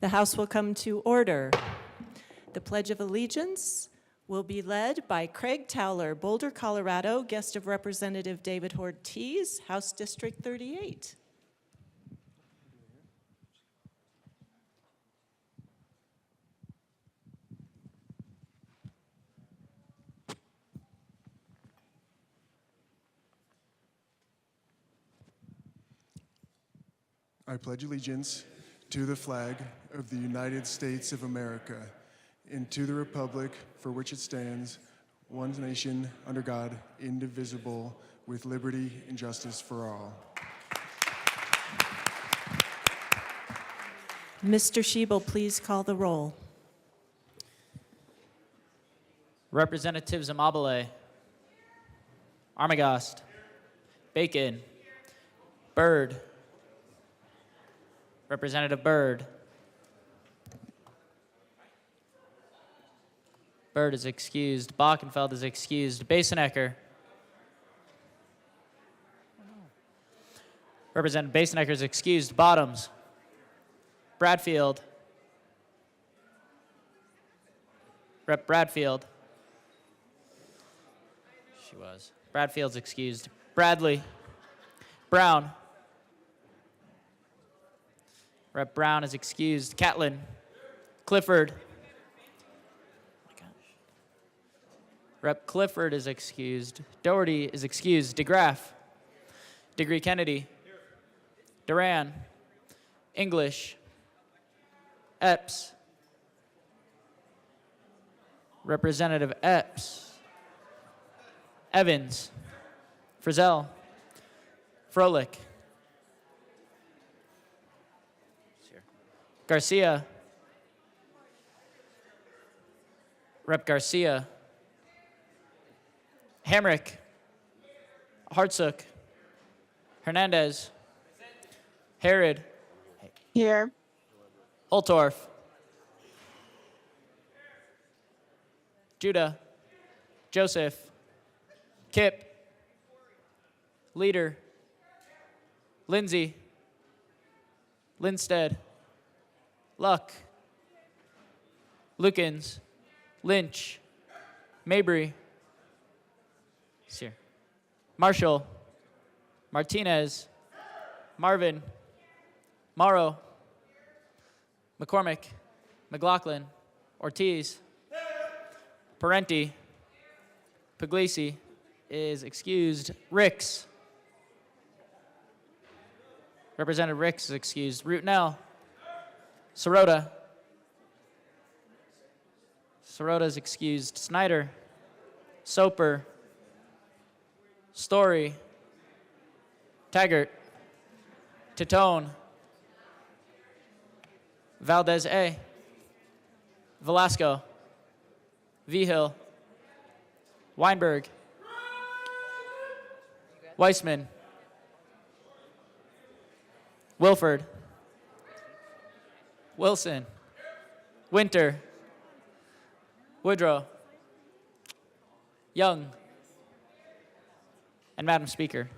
The House will come to order. The Pledge of Allegiance will be led by Craig Towler, Boulder, Colorado, guest of Representative David Ortiz, House District 38. I pledge allegiance to the flag of the United States of America and to the republic for which it stands, one nation, under God, indivisible, with liberty and justice for all. Mr. Schiebel, please call the roll. Representatives Amabile, Armagost, Bacon, Byrd, Representative Byrd. Byrd is excused. Bockenfeld is excused. Basenecker. Representative Basenecker is excused. Bottoms. Bradfield. Rep. Bradfield. She was. Bradfield's excused. Bradley. Brown. Rep. Brown is excused. Catlin. Clifford. Oh my gosh. Rep. Clifford is excused. Doherty is excused. DeGraff. Degree Kennedy. Duran. English. Epps. Representative Epps. Evans. Frizzell. Froelich. Garcia. Rep. Garcia. Hamrick. Hartsook. Hernandez. Herod. Here. Holtorf. Judah. Joseph. Kipp. Leader. Lindsay. Linstead. Luck. Lukens. Lynch. Mabry. It's here. Marshall. Martinez. Marvin. Morrow. McCormick. McLaughlin. Ortiz. Parenti. Puglisi is excused. Ricks. Representative Ricks is excused. Rootnell. Sirota. Sirota is excused. Snyder. Soper. Story. Taggart. Titone. Valdez A. Velasco. Vigil. Weinberg. Weissman. Wilford. Wilson. Winter. Woodrow. Young. And Madam Speaker.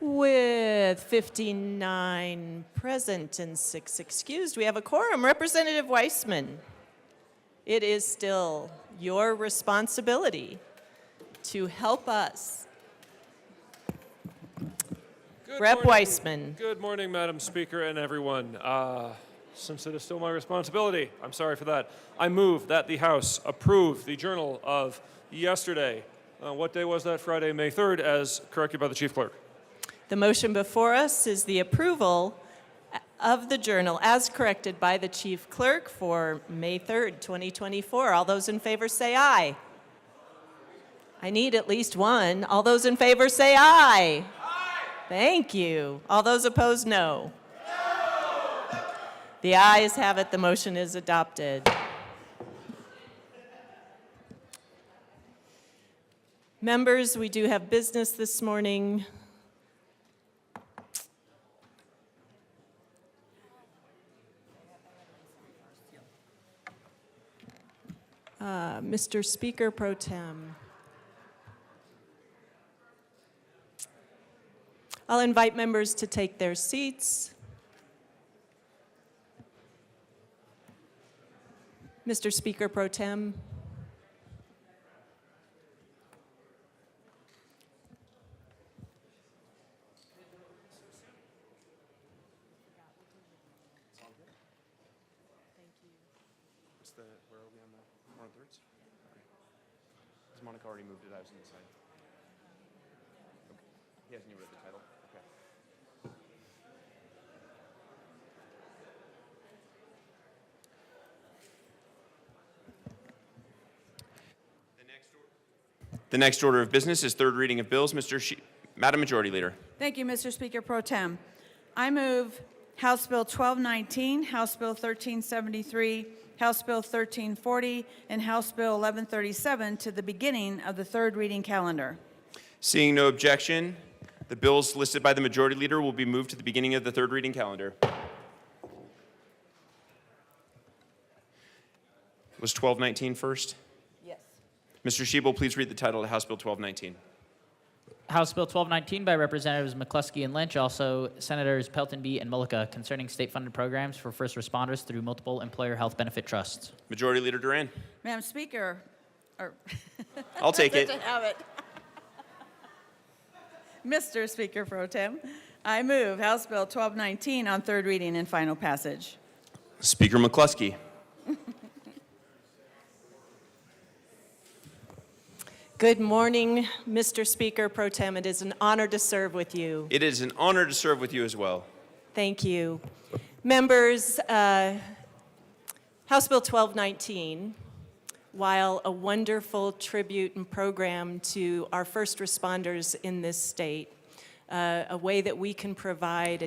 With 59 present and 6 excused, we have a quorum. Representative Weissman, it is still your responsibility to help us. Rep. Weissman. Good morning, Madam Speaker and everyone. Since it is still my responsibility, I'm sorry for that. I move that the House approve the Journal of yesterday. What day was that? Friday, May 3rd, as corrected by the Chief Clerk. The motion before us is the approval of the journal as corrected by the Chief Clerk for May 3rd, 2024. All those in favor say aye. I need at least one. All those in favor say aye. Aye. Thank you. All those opposed, no. No. The ayes have it. The motion is adopted. Members, we do have business this morning. Mr. Speaker Pro Tem. I'll invite members to take their seats. Mr. Speaker Pro Tem. Where are we on the more thirds? Okay. Has Monica already moved it? I was on the side. Okay. He hasn't even read the title. Okay. The next order of business is third reading of bills. Madam Majority Leader. Thank you, Mr. Speaker Pro Tem. I move House Bill 1219, House Bill 1373, House Bill 1340, and House Bill 1137 to the beginning of the third reading calendar. Seeing no objection, the bills listed by the Majority Leader will be moved to the beginning of the third reading calendar. Was 1219 first? Yes. Mr. Schiebel, please read the title of House Bill 1219. House Bill 1219 by Representatives McCluskey and Lynch, also Senators Pelton B. and Mullica, concerning state-funded programs for first responders through multiple employer health benefit trusts. Majority Leader Duran. Madam Speaker, I'll take it. to have it. Mr. Speaker Pro Tem, I move House Bill 1219 on third reading and final passage. Speaker McCluskey. Good morning, Mr. Speaker Pro Tem. It is an honor to serve with you. It is an honor to serve with you as well. Thank you. Members, House Bill 1219, while a wonderful tribute and program to our first responders in this state, a way that we can provide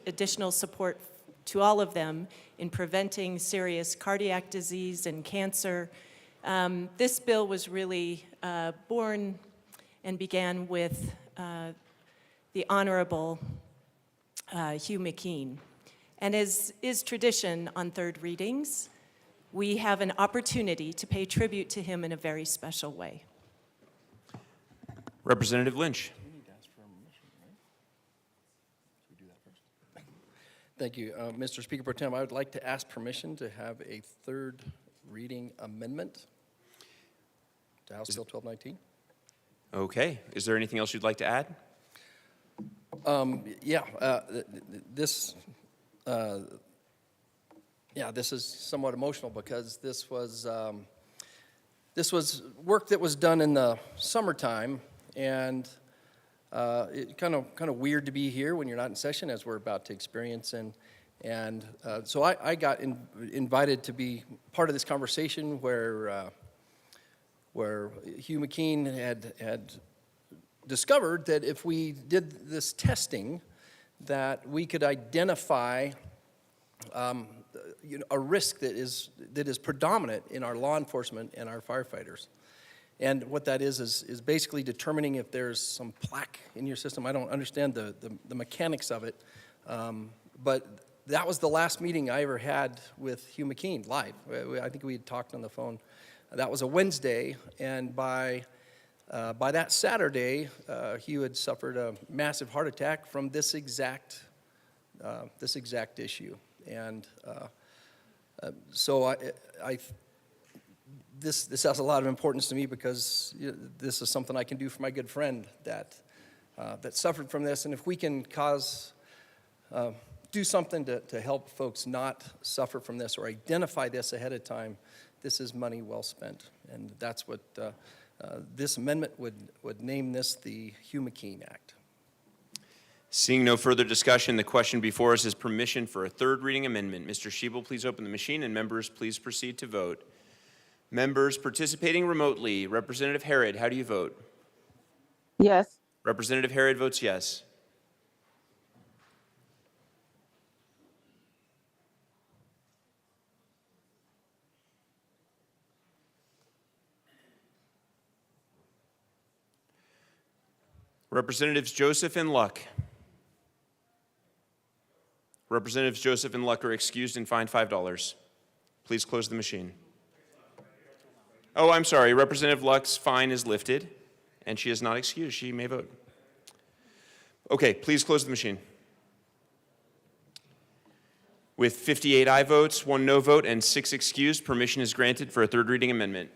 additional support to all of them in preventing serious cardiac disease and cancer. This bill was really born and began with the Honorable Hugh McKean. And as is tradition on third readings, we have an opportunity to pay tribute to him in a very special way. Representative Lynch. Thank you. Mr. Speaker Pro Tem, I would like to ask permission to have a third reading amendment to House Bill 1219. Okay. Is there anything else you'd like to add? This is somewhat emotional because this was work that was done in the summertime, and it kind of weird to be here when you're not in session, as we're about to experience, and so I got invited to be part of this conversation where Hugh McKean had discovered that if we did this testing, that we could identify a risk that is predominant in our law enforcement and our firefighters. And what that is basically determining if there's some plaque in your system. I don't understand the mechanics of it, but that was the last meeting I ever had with Hugh McKean live. I think we had talked on the phone. That was a Wednesday, and by that Saturday, Hugh had suffered a massive heart attack from this exact issue. And so this has a lot of importance to me because this is something I can do for my good friend that suffered from this. And if we can do something to help folks not suffer from this or identify this ahead of time, this is money well spent. And that's what this amendment would name this the Hugh McKean Act. Seeing no further discussion, the question before us is permission for a third reading amendment. Mr. Schiebel, please open the machine, and members, please proceed to vote. Members participating remotely, Representative Herod, how do you vote? Yes. Representative Herod votes yes. Representatives Joseph and Luck. Representatives Joseph and Luck are excused and fined $5. Please close the machine. Oh, I'm sorry. Representative Luck's fine is lifted, and she is not excused. She may vote. Okay, please close the machine. With 58 aye votes, 1 no vote, and 6 excused, permission is granted for a third reading amendment.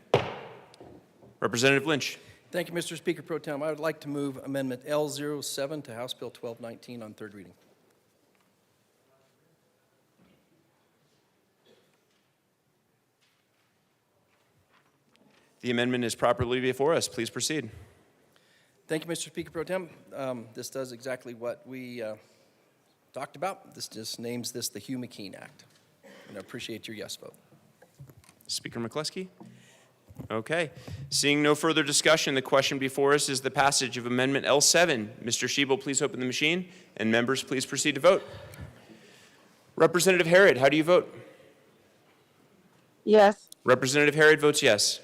Representative Lynch. Thank you, Mr. Speaker Pro Tem. I would like to move Amendment L07 to House Bill 1219 on third reading. The amendment is properly before us. Please proceed. Thank you, Mr. Speaker Pro Tem. This does exactly what we talked about. This just names this the Hugh McKean Act. And I appreciate your yes vote. Speaker McCluskey? Okay. Seeing no further discussion, the question before us is the passage of Amendment L7. Mr. Schiebel, please open the machine, and members, please proceed to vote. Representative Harrod, how do you vote? Yes. Representative Harrod votes yes.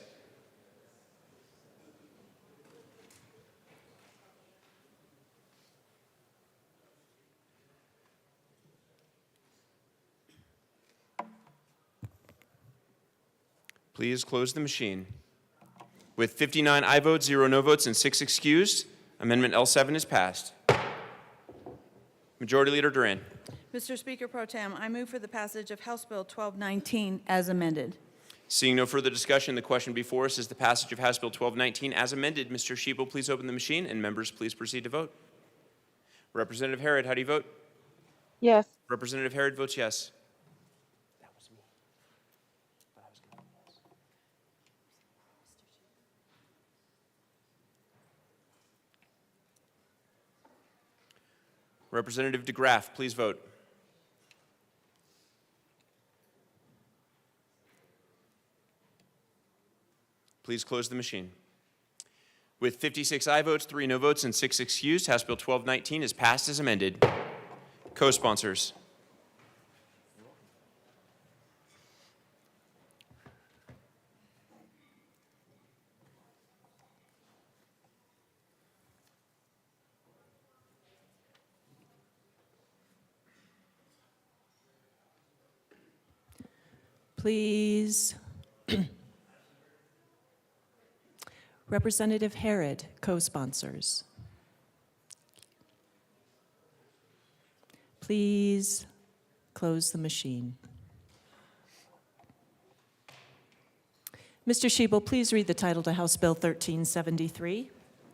Please close the machine. With 59 aye votes, 0 no votes, and 6 excused, Amendment L7 is passed. Majority Leader Duran. Mr. Speaker Pro Tem, I move for the passage of House Bill 1219 as amended. Seeing no further discussion, the question before us is the passage of House Bill 1219 as amended. Mr. Schiebel, please open the machine, and members, please proceed to vote. Representative Harrod, how do you vote? Yes. Representative Harrod votes yes. Representative DeGraff, please vote. Please close the machine. With 56 aye votes, 3 no votes, and 6 excused, House Bill 1219 is passed as amended. Co-sponsors. Please. Representative Harrod, co-sponsors. Please close the machine. Mr. Schiebel, please read the title to House Bill 1373.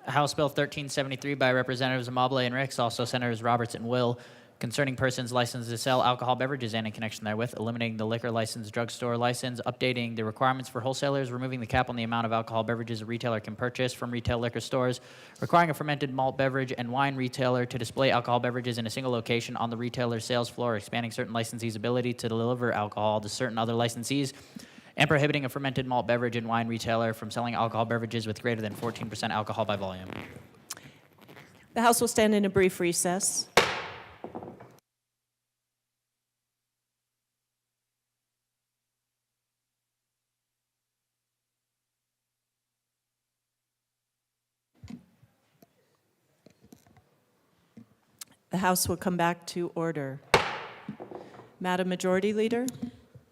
House Bill 1373 by Representatives Amabile and Ricks, also Senators Roberts and Will, concerning persons licensed to sell alcohol beverages and in connection therewith, eliminating the liquor license, drugstore license, updating the requirements for wholesalers, removing the cap on the amount of alcohol beverages a retailer can purchase from retail liquor stores, requiring a fermented malt beverage and wine retailer to display alcohol beverages in a single location on the retailer's sales floor, expanding certain licensees' ability to deliver alcohol to certain other licensees, and prohibiting a fermented malt beverage and wine retailer from selling alcohol beverages with greater than 14% alcohol by volume. The House will stand in a brief recess. The House will come back to order. Madam Majority Leader?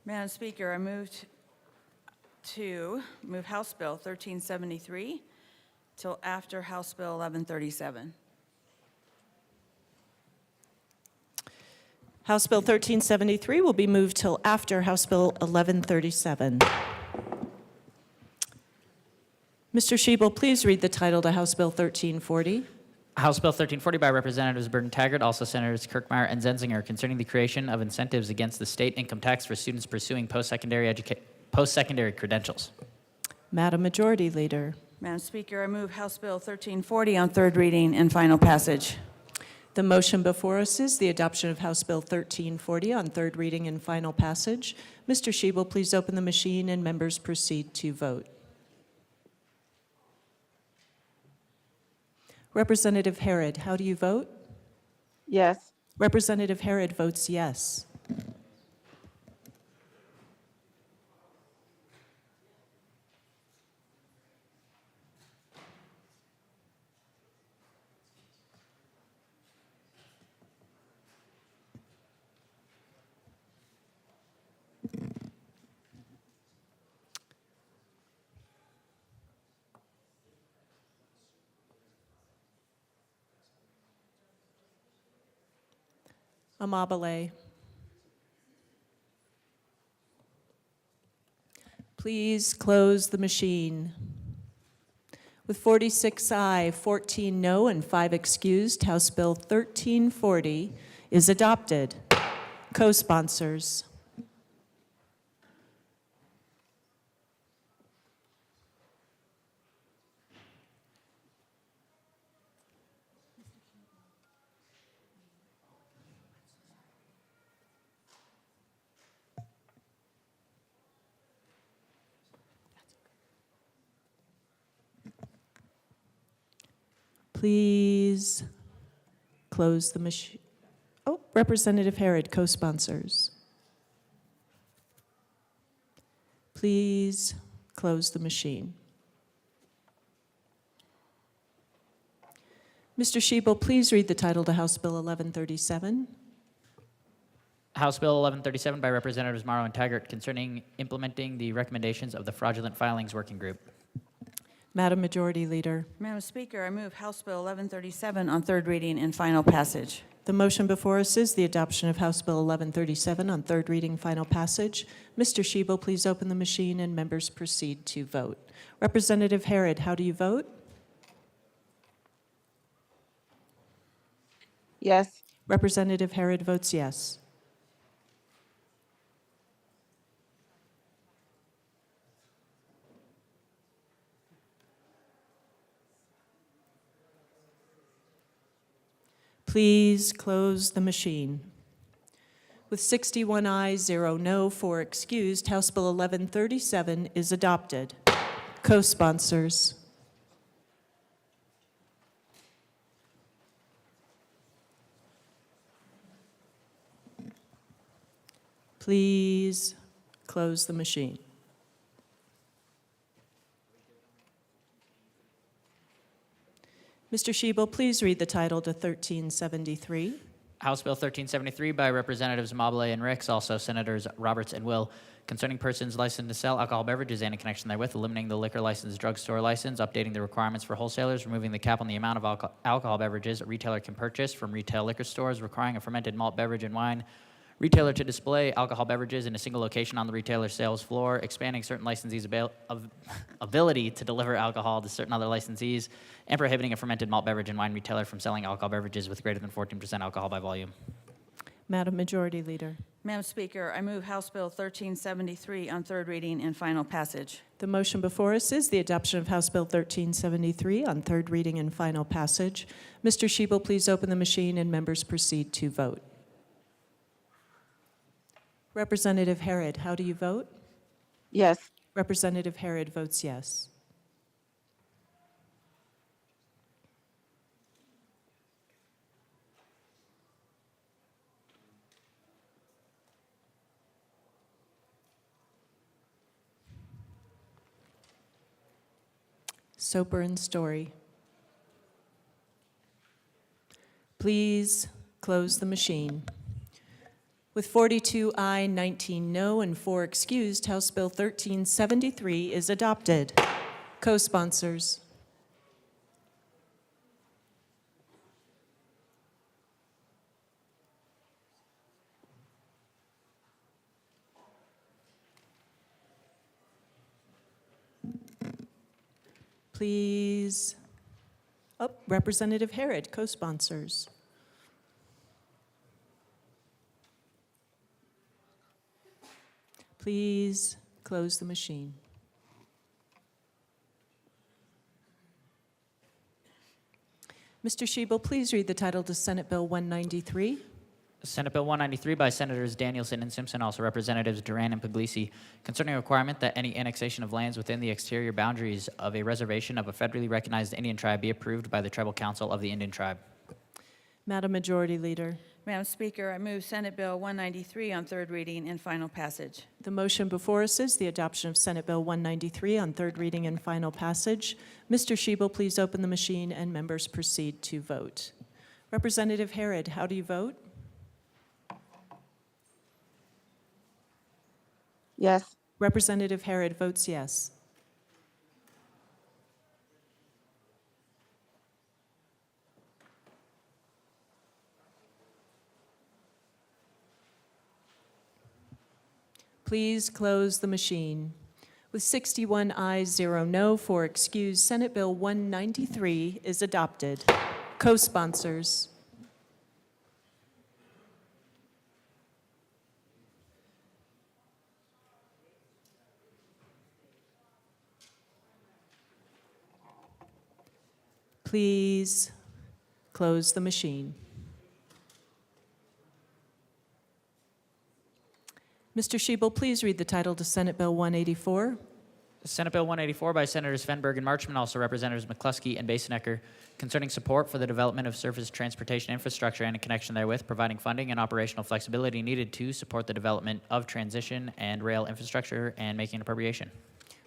Madam Speaker, I move House Bill 1373 till after House Bill 1137. House Bill 1373 will be moved till after House Bill 1137. Mr. Schiebel, please read the title to House Bill 1340. House Bill 1340 by Representatives Burton Taggart, also Senators Kirkmeyer and Zenzinger, concerning the creation of incentives against the state income tax for students pursuing post-secondary credentials. Madam Majority Leader. Madam Speaker, I move House Bill 1340 on third reading and final passage. The motion before us is the adoption of House Bill 1340 on third reading and final passage. Mr. Schiebel, please open the machine and members proceed to vote. Representative Harrod, how do you vote? Yes. Representative Harrod votes yes. Amabile. Please close the machine. With 46 aye, 14 no, and 5 excused, House Bill 1340 is adopted. Co-sponsors. Please close the machine. Oh, Representative Herod, co-sponsors. Please close the machine. Mr. Shebel, please read the title to House Bill 1137. House Bill 1137 by Representatives Morrow and Taggart concerning implementing the recommendations of the Fraudulent Filings Working Group. Madam Majority Leader. Madam Speaker, I move House Bill 1137 on third reading and final passage. The motion before us is the adoption of House Bill 1137 on third reading, final passage. Mr. Shebel, please open the machine and members proceed to vote. Representative Herod, how do you vote? Yes. Representative Herod votes yes. Please close the machine. With 61 ayes, 0 no, 4 excused, House Bill 1137 is adopted. Co-sponsors. Please close the machine. Mr. Shebel, please read the title to 1373. House Bill 1373 by Representatives Amabile and Ricks, also Senators Roberts and Will, concerning persons licensed to sell alcohol beverages and in connection therewith, eliminating the liquor license, drugstore license, updating the requirements for wholesalers, removing the cap on the amount of alcohol beverages a retailer can purchase from retail liquor stores, requiring a fermented malt beverage and wine retailer to display alcohol beverages in a single location on the retailer's sales floor, expanding certain licensees' ability to deliver alcohol to certain other licensees, and prohibiting a fermented malt beverage and wine retailer from selling alcohol beverages with greater than 14% alcohol by volume. Madam Majority Leader. Madam Speaker, I move House Bill 1373 on third reading and final passage. The motion before us is the adoption of House Bill 1373 on third reading and final passage. Mr. Shebel, please open the machine and members proceed to vote. Representative Herod, how do you vote? Yes. Representative Herod votes yes. Soper and Story. Please close the machine. With 42 aye, 19 no, and 4 excused, House Bill 1373 is adopted. Co-sponsors. Please. Oh, Representative Herod, co-sponsors. Please close the machine. Mr. Shebel, please read the title to Senate Bill 193. Senate Bill 193 by Senators Danielson and Simpson, also Representatives Duran and Puglisi, concerning a requirement that any annexation of lands within the exterior boundaries of a reservation of a federally recognized Indian tribe be approved by the Tribal Council of the Indian Tribe. Madam Majority Leader. Madam Speaker, I move Senate Bill 193 on third reading and final passage. The motion before us is the adoption of Senate Bill 193 on third reading and final passage. Mr. Shebel, please open the machine and members proceed to vote. Representative Herod, how do you vote? Yes. Representative Herod votes yes. Please close the machine. With 61 ayes, 0 no, 4 excused, Senate Bill 193 is adopted. Co-sponsors. Please close the machine. Mr. Shebel, please read the title to Senate Bill 184. Senate Bill 184 by Senators Fenberg and Marchman, also Representatives McCluskey and Basenecker, concerning support for the development of surface transportation infrastructure and in connection therewith, providing funding and operational flexibility needed to support the development of transition and rail infrastructure, and making an appropriation.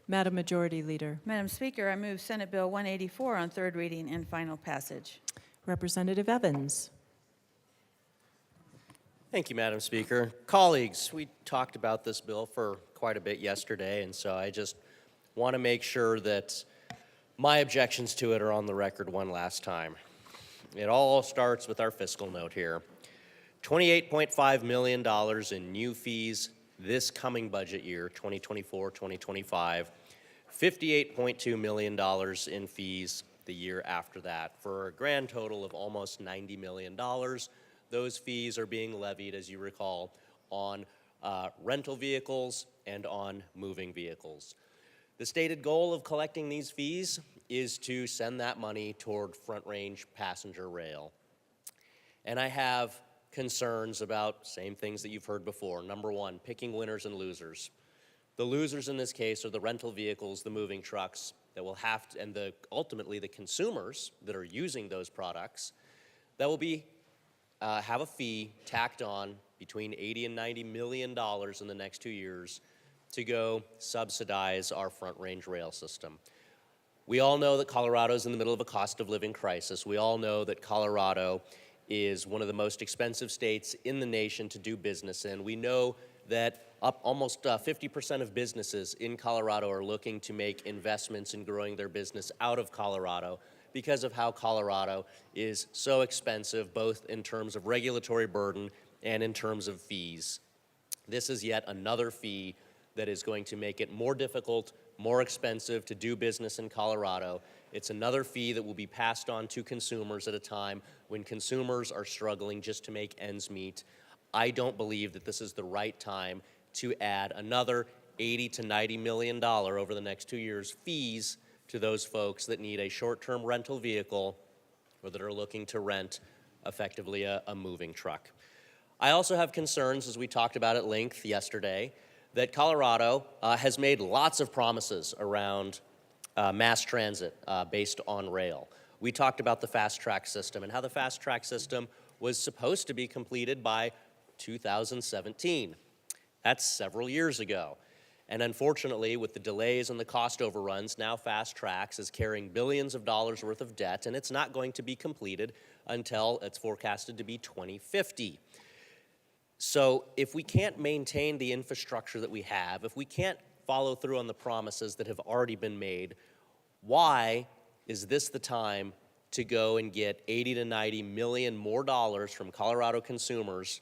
Madam Majority Leader. Madam Speaker, I move Senate Bill 184 on third reading and final passage. Representative Evans. Thank you, Madam Speaker. Colleagues, we talked about this bill for quite a bit yesterday, and so I just want to make sure that my objections to it are on the record one last time. It all starts with our fiscal note here. $28.5 million in new fees this coming budget year, 2024-2025. $58.2 million in fees the year after that, for a grand total of almost $90 million. Those fees are being levied, as you recall, on rental vehicles and on moving vehicles. The stated goal of collecting these fees is to send that money toward Front Range passenger rail. And I have concerns about same things that you've heard before. Number one, picking winners and losers. The losers in this case are the rental vehicles, the moving trucks that will have to, and ultimately the consumers that are using those products that will be have a fee tacked on between $80 and $90 million in the next 2 years to go subsidize our Front Range rail system. We all know that Colorado is in the middle of a cost of living crisis. We all know that Colorado is one of the most expensive states in the nation to do business in. We know that almost 50% of businesses in Colorado are looking to make investments in growing their business out of Colorado because of how Colorado is so expensive, both in terms of regulatory burden and in terms of fees. This is yet another fee that is going to make it more difficult, more expensive to do business in Colorado. It's another fee that will be passed on to consumers at a time when consumers are struggling just to make ends meet. I don't believe that this is the right time to add another $80 to $90 million over the next 2 years fees to those folks that need a short-term rental vehicle or that are looking to rent effectively a moving truck. I also have concerns, as we talked about at length yesterday, that Colorado has made lots of promises around mass transit based on rail. We talked about the fast track system and how the fast track system was supposed to be completed by 2017. That's several years ago. And unfortunately, with the delays and the cost overruns, now Fast Tracks is carrying billions of dollars worth of debt, and it's not going to be completed until it's forecasted to be 2050. So if we can't maintain the infrastructure that we have, if we can't follow through on the promises that have already been made, why is this the time to go and get 80 to 90 million more dollars from Colorado consumers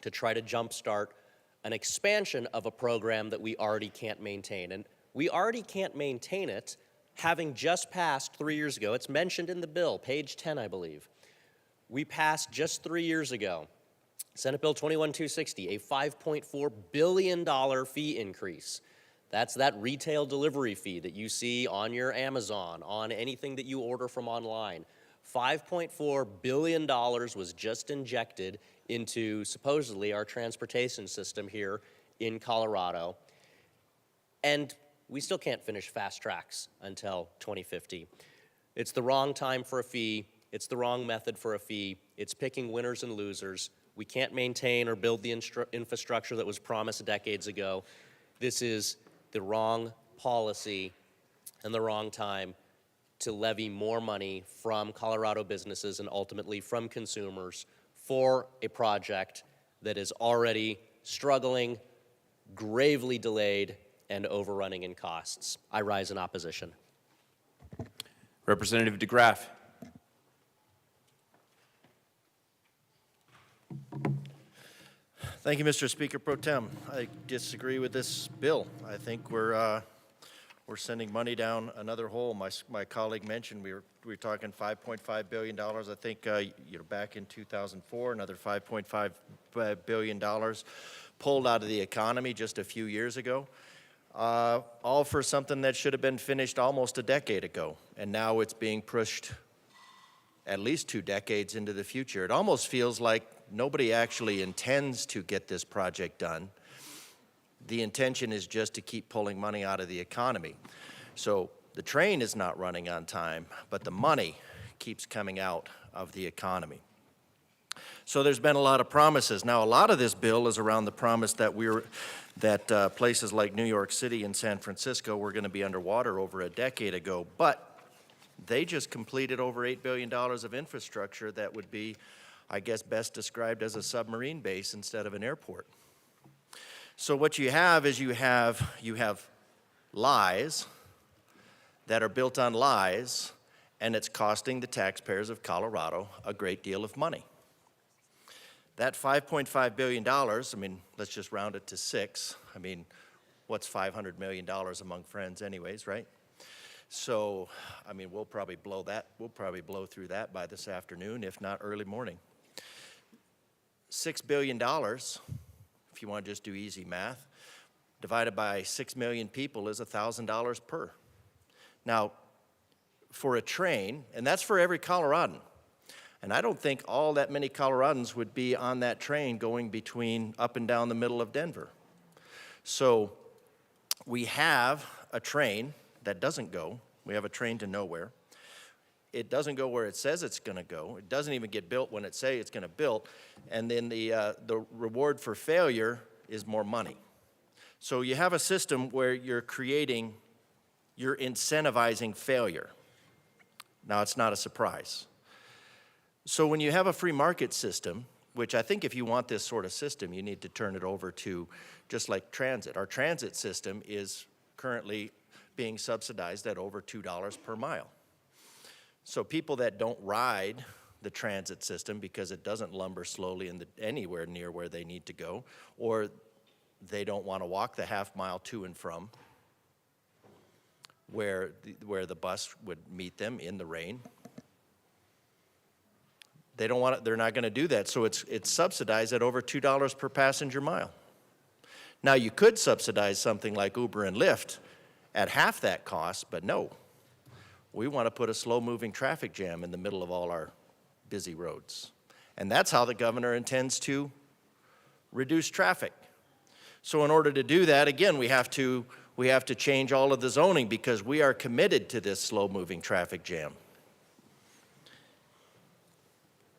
to try to jumpstart an expansion of a program that we already can't maintain? And we already can't maintain it, having just passed 3 years ago. It's mentioned in the bill, page 10, I believe. We passed just 3 years ago, Senate Bill 21260, a $5.4 billion fee increase. That's that retail delivery fee that you see on your Amazon, on anything that you order from online. $5.4 billion was just injected into supposedly our transportation system here in Colorado. And we still can't finish Fast Tracks until 2050. It's the wrong time for a fee. It's the wrong method for a fee. It's picking winners and losers. We can't maintain or build the infrastructure that was promised decades ago. This is the wrong policy and the wrong time to levy more money from Colorado businesses and ultimately from consumers for a project that is already struggling, gravely delayed, and overrunning in costs. I rise in opposition. Representative DeGraff. Thank you, Mr. Speaker Pro Tem. I disagree with this bill. I think we're sending money down another hole. My colleague mentioned we were talking $5.5 billion. I think back in 2004, another $5.5 billion pulled out of the economy just a few years ago. All for something that should have been finished almost a decade ago, and now it's being pushed at least 2 decades into the future. It almost feels like nobody actually intends to get this project done. The intention is just to keep pulling money out of the economy. So the train is not running on time, but the money keeps coming out of the economy. So there's been a lot of promises. Now, a lot of this bill is around the promise that places like New York City and San Francisco were going to be underwater over a decade ago, but they just completed over $8 billion of infrastructure that would be, I guess, best described as a submarine base instead of an airport. So what you have is you have lies that are built on lies, and it's costing the taxpayers of Colorado a great deal of money. That $5.5 billion, I mean, let's just round it to 6. I mean, what's $500 million among friends anyways, right? So, I mean, we'll probably blow through that by this afternoon, if not early morning. $6 billion, if you want to just do easy math, divided by 6 million people is $1,000 per. Now, for a train, and that's for every Coloradan, and I don't think all that many Coloradans would be on that train going between up and down the middle of Denver. So we have a train that doesn't go. We have a train to nowhere. It doesn't go where it says it's going to go. It doesn't even get built when it says it's going to build. And then the reward for failure is more money. So you have a system where you're incentivizing failure. Now, it's not a surprise. So when you have a free market system, which I think if you want this sort of system, you need to turn it over to just like transit. Our transit system is currently being subsidized at over $2 per mile. So people that don't ride the transit system because it doesn't lumber slowly anywhere near where they need to go, or they don't want to walk the half mile to and from where the bus would meet them in the rain, they're not going to do that. So it's subsidized at over $2 per passenger mile. Now, you could subsidize something like Uber and Lyft at half that cost, but no. We want to put a slow-moving traffic jam in the middle of all our busy roads. And that's how the governor intends to reduce traffic. So in order to do that, again, we have to change all of the zoning because we are committed to this slow-moving traffic jam.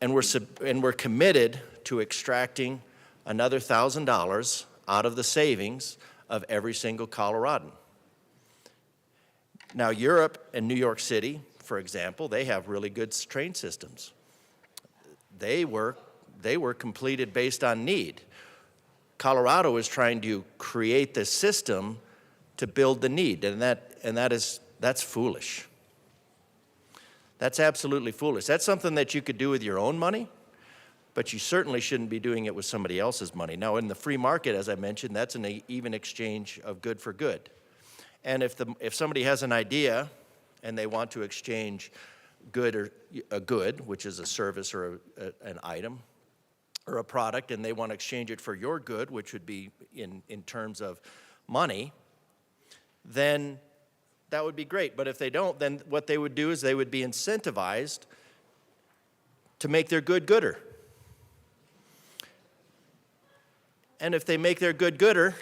And we're committed to extracting another $1,000 out of the savings of every single Coloradan. Now, Europe and New York City, for example, they have really good train systems. They were completed based on need. Colorado is trying to create the system to build the need, and that's foolish. That's absolutely foolish. That's something that you could do with your own money, but you certainly shouldn't be doing it with somebody else's money. Now, in the free market, as I mentioned, that's an even exchange of good for good. And if somebody has an idea and they want to exchange a good, which is a service or an item, or a product, and they want to exchange it for your good, which would be in terms of money, then that would be great. But if they don't, then what they would do is they would be incentivized to make their good gooder. And if they make their good gooder,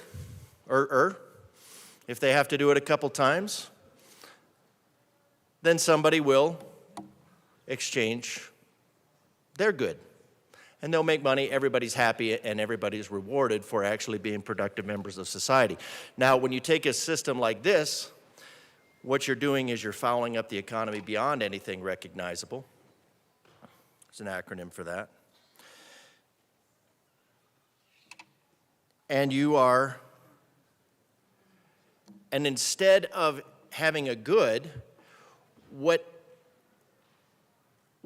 if they have to do it a couple times, then somebody will exchange their good. And they'll make money, everybody's happy, and everybody's rewarded for actually being productive members of society. Now, when you take a system like this, what you're doing is you're fouling up the economy beyond anything recognizable. There's an acronym for that. And instead of having a good, what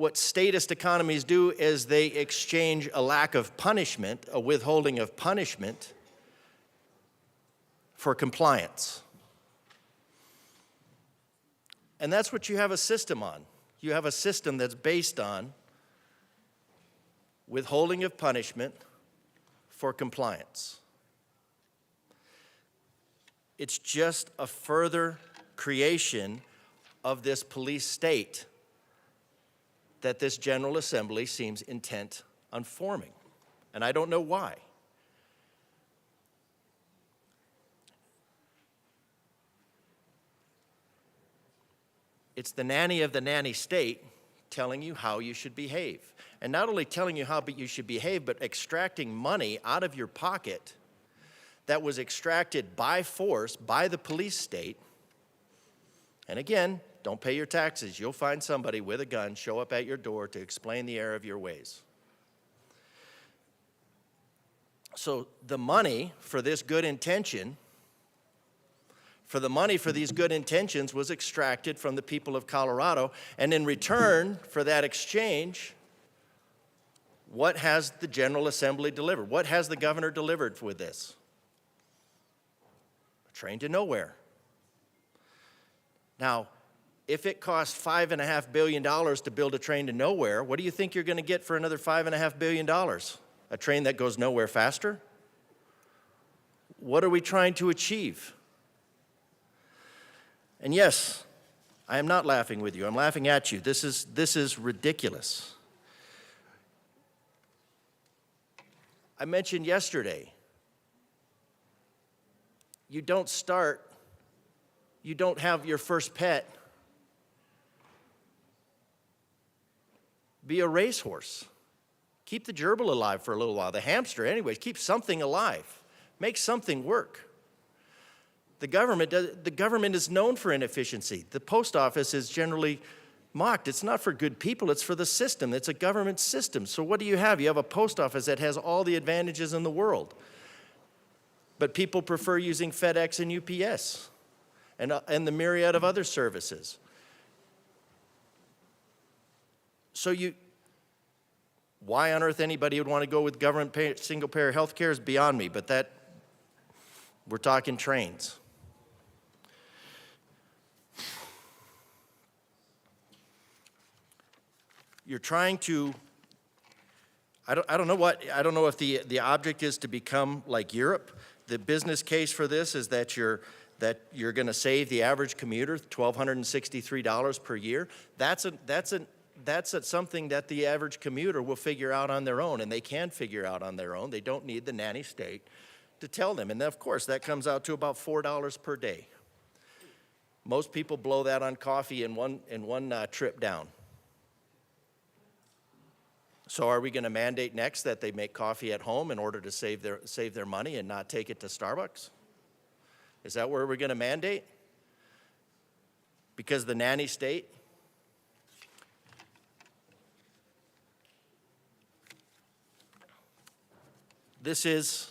what statist economies do is they exchange a lack of punishment, a withholding of punishment, for compliance. And that's what you have a system on. You have a system that's based on withholding of punishment for compliance. It's just a further creation of this police state that this General Assembly seems intent on forming. And I don't know why. It's the nanny of the nanny state telling you how you should behave. And not only telling you how you should behave, but extracting money out of your pocket that was extracted by force by the police state. And again, don't pay your taxes. You'll find somebody with a gun show up at your door to explain the error of your ways. So the money for this good intention, for these good intentions was extracted from the people of Colorado. And in return for that exchange, what has the General Assembly delivered? What has the governor delivered with this? A train to nowhere. Now, if it costs $5.5 billion to build a train to nowhere, what do you think you're going to get for another $5.5 billion? A train that goes nowhere faster? What are we trying to achieve? And yes, I am not laughing with you. I'm laughing at you. This is ridiculous. I mentioned yesterday, you don't have your first pet be a racehorse. Keep the gerbil alive for a little while, the hamster anyways, keep something alive. Make something work. The government is known for inefficiency. The post office is generally mocked. It's not for good people, it's for the system. It's a government system. So what do you have? You have a post office that has all the advantages in the world. But people prefer using FedEx and UPS and the myriad of other services. So why on earth anybody would want to go with government single-payer health care is beyond me, but we're talking trains. You're trying to, I don't know if the object is to become like Europe. The business case for this is that you're going to save the average commuter $1,263 per year. That's something that the average commuter will figure out on their own, and they can figure out on their own. They don't need the nanny state to tell them. And of course, that comes out to about $4 per day. Most people blow that on coffee in one trip down. So are we going to mandate next that they make coffee at home in order to save their money and not take it to Starbucks? Is that where we're going to mandate? Because the nanny state? This is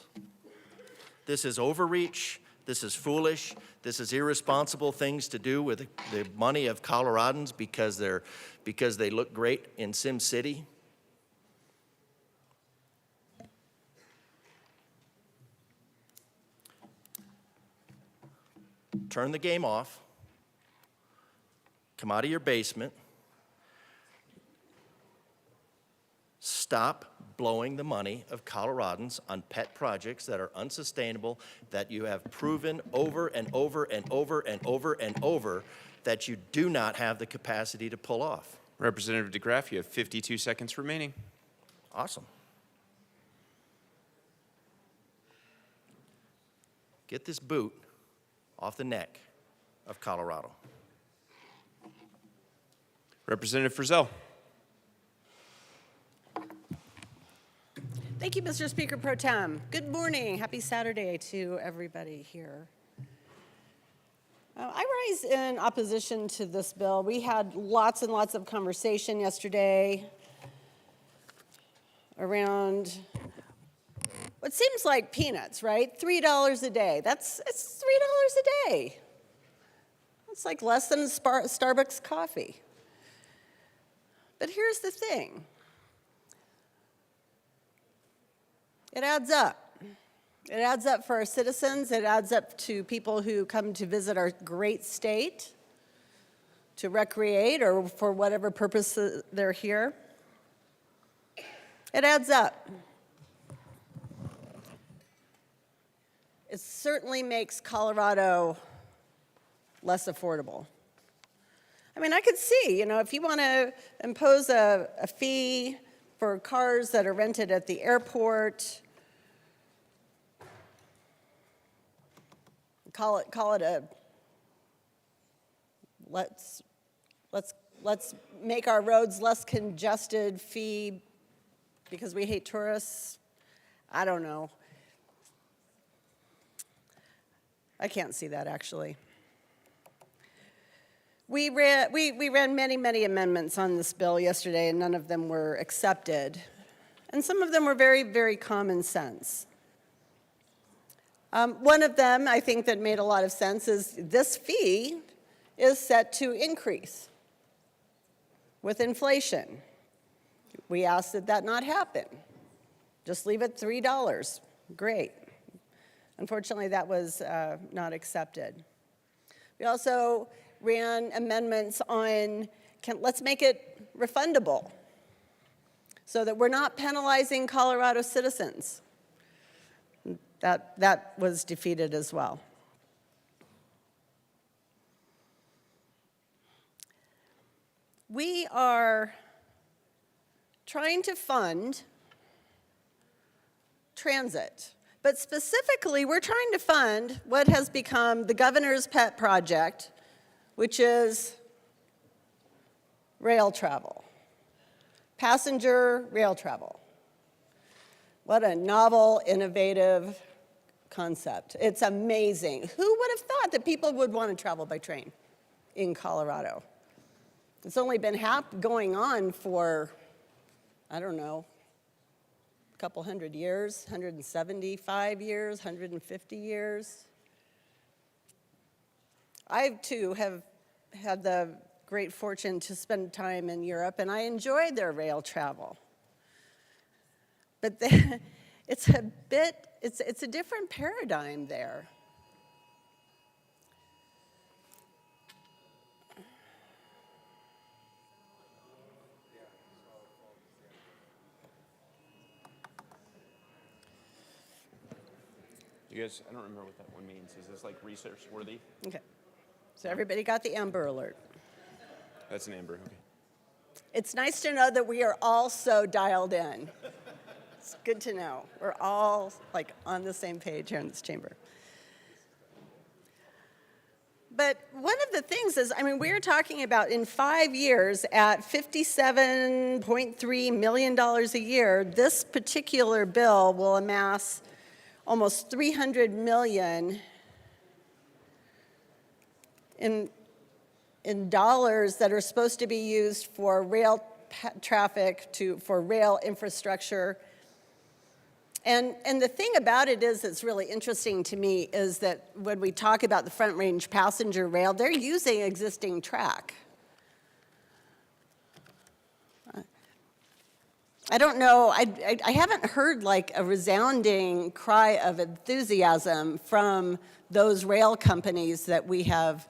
overreach. This is foolish. This is irresponsible things to do with the money of Coloradans because they look great in Sim City. Turn the game off. Come out of your basement. Stop blowing the money of Coloradans on pet projects that are unsustainable, that you have proven over and over and over and over and over that you do not have the capacity to pull off. Representative DeGraff, you have 52 seconds remaining. Awesome. Get this boot off the neck of Colorado. Representative Frizzell. Thank you, Mr. Speaker Pro Tem. Good morning. Happy Saturday to everybody here. I rise in opposition to this bill. We had lots and lots of conversation yesterday around what seems like peanuts, right? $3 a day. It's $3 a day. It's like less than Starbucks coffee. But here's the thing. It adds up. It adds up for our citizens. It adds up to people who come to visit our great state, to recreate or for whatever purpose they're here. It adds up. It certainly makes Colorado less affordable. I mean, I could see, if you want to impose a fee for cars that are rented at the airport, call it a let's make our roads less congested fee because we hate tourists. I don't know. I can't see that, actually. We ran many amendments on this bill yesterday, and none of them were accepted. And some of them were very, very common sense. One of them, I think, that made a lot of sense is this fee is set to increase with inflation. We asked that that not happen. Just leave it $3. Great. Unfortunately, that was not accepted. We also ran amendments on, let's make it refundable so that we're not penalizing Colorado citizens. That was defeated as well. We are trying to fund transit, but specifically, we're trying to fund what has become the governor's pet project, which is rail travel, passenger rail travel. What a novel, innovative concept. It's amazing. Who would have thought that people would want to travel by train in Colorado? It's only been going on for, I don't know, a couple hundred years, 175 years, 150 years. I, too, have had the great fortune to spend time in Europe, and I enjoyed their rail travel. But it's a different paradigm there. You guys, I don't remember what that one means. Is this like research worthy? Okay. So everybody got the Amber Alert. That's an Amber, okay. It's nice to know that we are all so dialed in. It's good to know. We're all on the same page here in this chamber. But one of the things is, we're talking about in 5 years at $57.3 million a year, this particular bill will amass almost $300 million in dollars that are supposed to be used for rail traffic, for rail infrastructure. And the thing about it is, it's really interesting to me, is that when we talk about the Front Range passenger rail, they're using existing track. I don't know, I haven't heard a resounding cry of enthusiasm from those rail companies that we have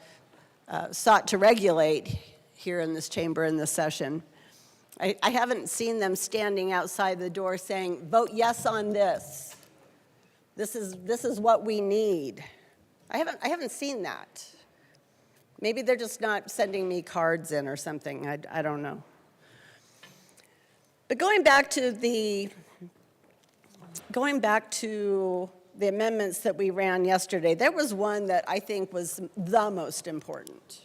sought to regulate here in this chamber in this session. I haven't seen them standing outside the door saying, vote yes on this. This is what we need. I haven't seen that. Maybe they're just not sending me cards in or something, I don't know. But going back to the amendments that we ran yesterday, there was one that I think was the most important.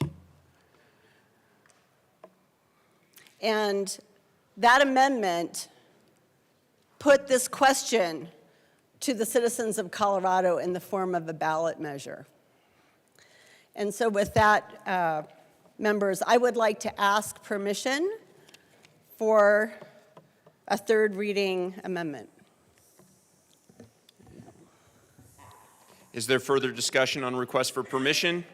And that amendment put this question to the citizens of Colorado in the form of a ballot measure. And so with that, members, I would like to ask permission for a third reading amendment. Is there further discussion on request for permission?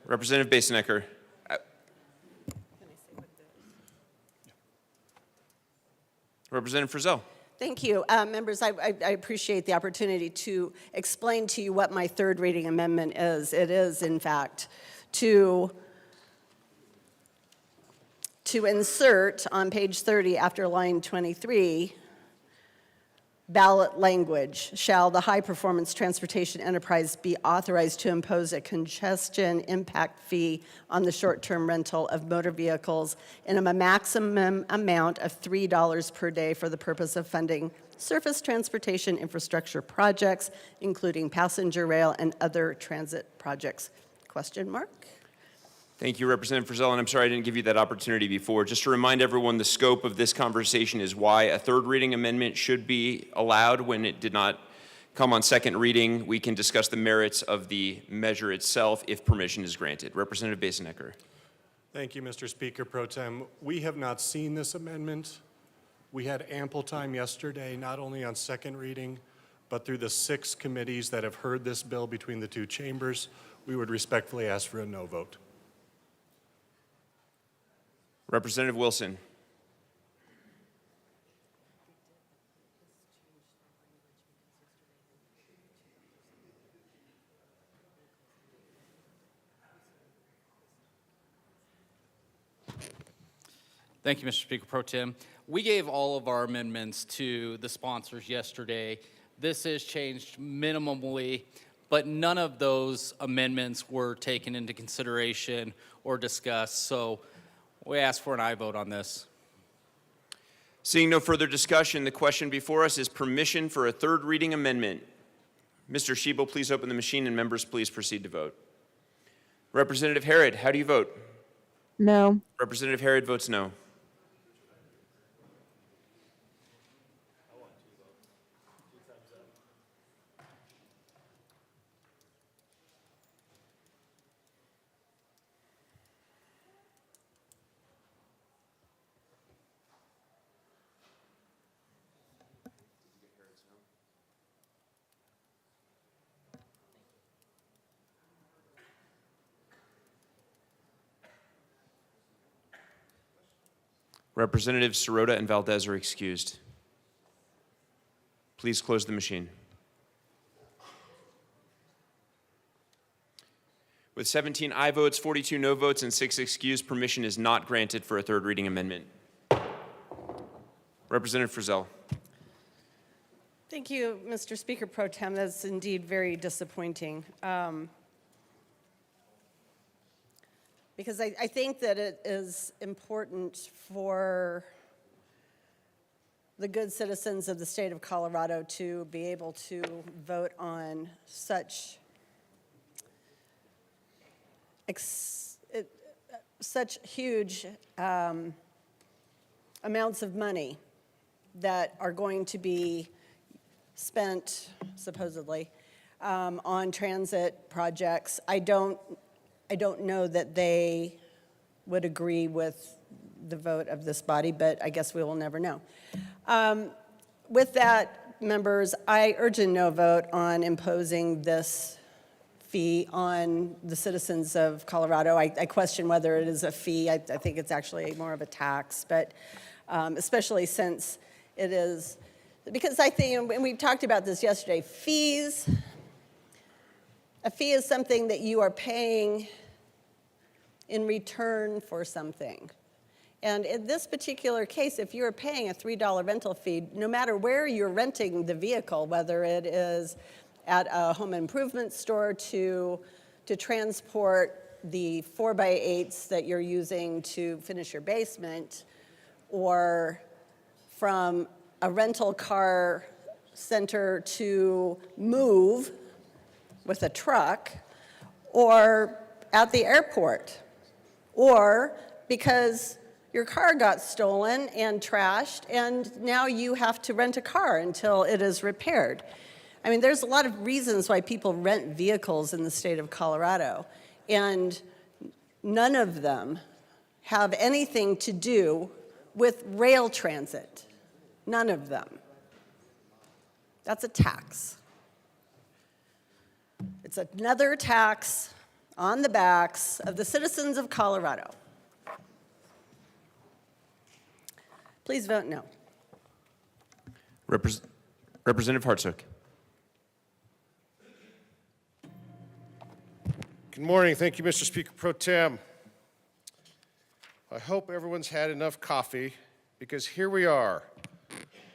Representative Basenecker. Representative Frizzell. Thank you. Members, I appreciate the opportunity to explain to you what my third reading amendment is. It is, in fact, to insert on page 30 after line 23, ballot language, shall the high-performance transportation enterprise be authorized to impose a congestion impact fee on the short-term rental of motor vehicles in a maximum amount of $3 per day for the purpose of funding surface transportation infrastructure projects, including passenger rail and other transit projects? Question mark? Thank you, Representative Frizzell, and I'm sorry I didn't give you that opportunity before. Just to remind everyone, the scope of this conversation is why a third reading amendment should be allowed when it did not come on second reading. We can discuss the merits of the measure itself if permission is granted. Representative Basenecker. Thank you, Mr. Speaker Pro Tem. We have not seen this amendment. We had ample time yesterday, not only on second reading, but through the 6 committees that have heard this bill between the 2 chambers. We would respectfully ask for a no vote. Representative Wilson. Thank you, Mr. Speaker Pro Tem. We gave all of our amendments to the sponsors yesterday. This is changed minimally, but none of those amendments were taken into consideration or discussed, so we ask for an aye vote on this. Seeing no further discussion, the question before us is permission for a third reading amendment. Mr. Schiebel, please open the machine, and members, please proceed to vote. Representative Harrod, how do you vote? No. Representative Harrod votes no. Representatives Sirota and Valdez are excused. Please close the machine. With 17 aye votes, 42 no votes, and 6 excused, permission is not granted for a third reading amendment. Representative Frizzell. Thank you, Mr. Speaker Pro Tem. That's indeed very disappointing. Because I think that it is important for the good citizens of the state of Colorado to be able to vote on such huge amounts of money that are going to be spent, supposedly, on transit projects. I don't know that they would agree with the vote of this body, but I guess we will never know. With that, members, I urge a no vote on imposing this fee on the citizens of Colorado. I question whether it is a fee. I think it's actually more of a tax, but especially since it is, because I think, and we talked about this yesterday, a fee is something that you are paying in return for something. And in this particular case, if you're paying a $3 rental fee, no matter where you're renting the vehicle, whether it is at a home improvement store to transport the 4x8s that you're using to finish your basement, or from a rental car center to move with a truck, or at the airport, or because your car got stolen and trashed, and now you have to rent a car until it is repaired. I mean, there's a lot of reasons why people rent vehicles in the state of Colorado, and none of them have anything to do with rail transit. None of them. That's a tax. It's another tax on the backs of the citizens of Colorado. Please vote no. Representative Hartsook. Good morning. Thank you, Mr. Speaker Pro Tem. I hope everyone's had enough coffee because here we are,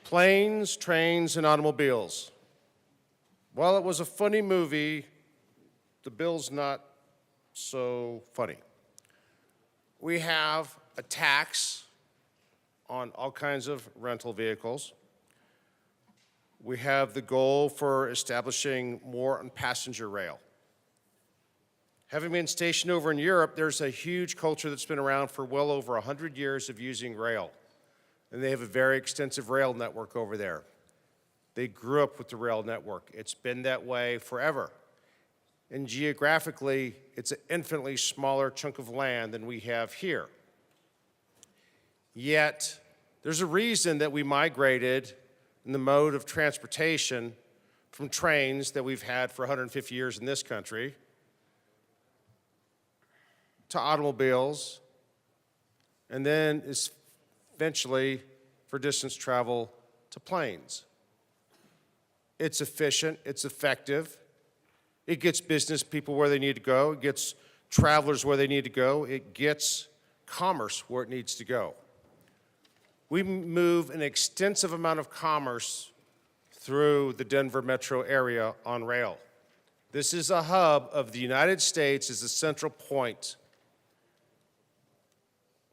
planes, trains, and automobiles. While it was a funny movie, the bill's not so funny. We have a tax on all kinds of rental vehicles. We have the goal for establishing more on passenger rail. Having been stationed over in Europe, there's a huge culture that's been around for well over 100 years of using rail. And they have a very extensive rail network over there. They grew up with the rail network. It's been that way forever. And geographically, it's an infinitely smaller chunk of land than we have here. Yet, there's a reason that we migrated in the mode of transportation from trains that we've had for 150 years in this country to automobiles, and then eventually, for distance travel, to planes. It's efficient, it's effective, it gets business people where they need to go, it gets travelers where they need to go, it gets commerce where it needs to go. We move an extensive amount of commerce through the Denver metro area on rail. This is a hub of the United States, is the central point.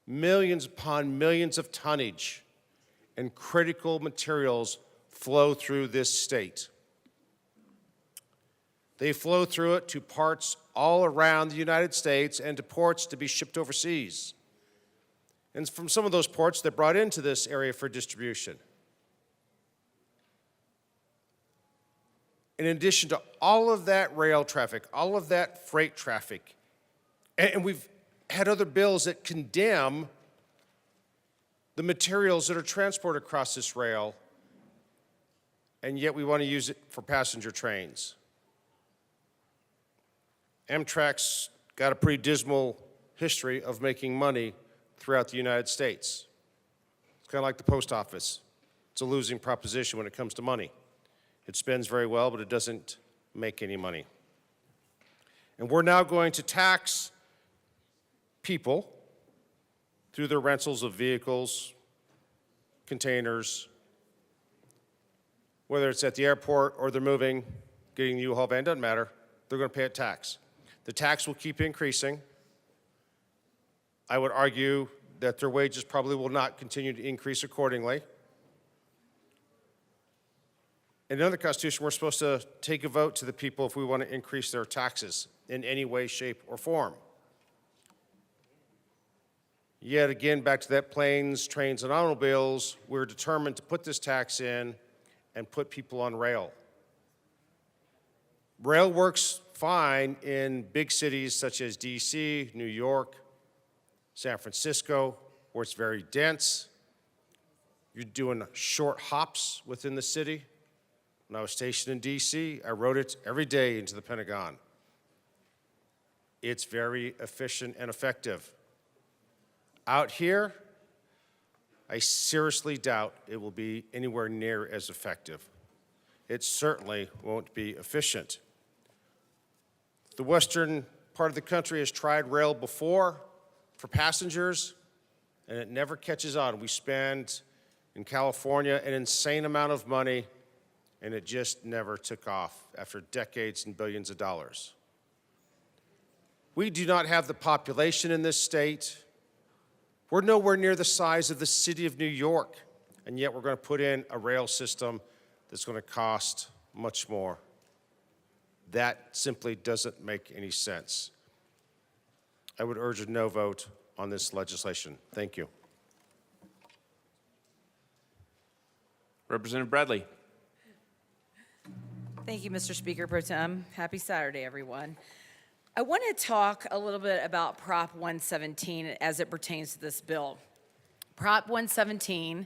Millions upon millions of tonnage and critical materials flow through this state. They flow through it to parts all around the United States and to ports to be shipped overseas. And from some of those ports that brought into this area for distribution. In addition to all of that rail traffic, all of that freight traffic, and we've had other bills that condemn the materials that are transported across this rail, and yet we want to use it for passenger trains. Amtrak's got a pretty dismal history of making money throughout the United States. It's kind of like the post office. It's a losing proposition when it comes to money. It spends very well, but it doesn't make any money. And we're now going to tax people through their rentals of vehicles, containers, whether it's at the airport or they're moving, getting the U-Haul van, doesn't matter. They're going to pay a tax. The tax will keep increasing. I would argue that their wages probably will not continue to increase accordingly. And under the Constitution, we're supposed to take a vote to the people if we want to increase their taxes in any way, shape, or form. Yet again, back to that planes, trains, and automobiles, we're determined to put this tax in and put people on rail. Rail works fine in big cities such as DC, New York, San Francisco, where it's very dense. You're doing short hops within the city. When I was stationed in DC, I rode it every day into the Pentagon. It's very efficient and effective. Out here, I seriously doubt it will be anywhere near as effective. It certainly won't be efficient. The western part of the country has tried rail before for passengers, and it never catches on. We spend in California an insane amount of money, and it just never took off after decades and billions of dollars. We do not have the population in this state. We're nowhere near the size of the city of New York, and yet we're going to put in a rail system that's going to cost much more. That simply doesn't make any sense. I would urge a no vote on this legislation. Thank you. Representative Bradley. Thank you, Mr. Speaker Pro Tem. Happy Saturday, everyone. I want to talk a little bit about Prop 117 as it pertains to this bill. Prop 117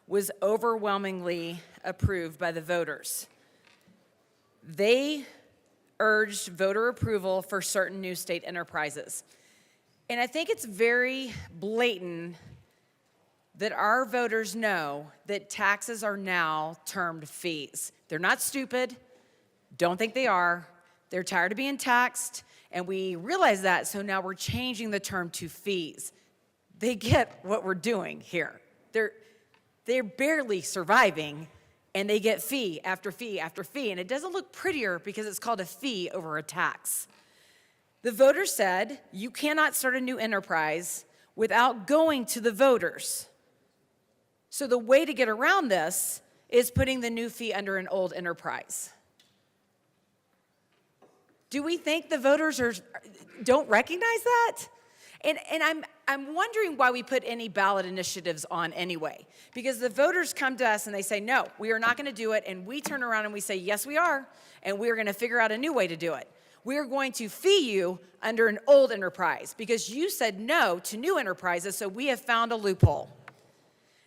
was overwhelmingly approved by the voters. They urged voter approval for certain new state enterprises. And I think it's very blatant that our voters know that taxes are now termed fees. They're not stupid. Don't think they are. They're tired of being taxed, and we realize that, so now we're changing the term to fees. They get what we're doing here. They're barely surviving, and they get fee after fee after fee, and it doesn't look prettier because it's called a fee over a tax. The voters said you cannot start a new enterprise without going to the voters. So the way to get around this is putting the new fee under an old enterprise. Do we think the voters don't recognize that? And I'm wondering why we put any ballot initiatives on anyway. Because the voters come to us and they say, no, we are not going to do it. And we turn around and we say, yes, we are. And we are going to figure out a new way to do it. We are going to fee you under an old enterprise because you said no to new enterprises, so we have found a loophole.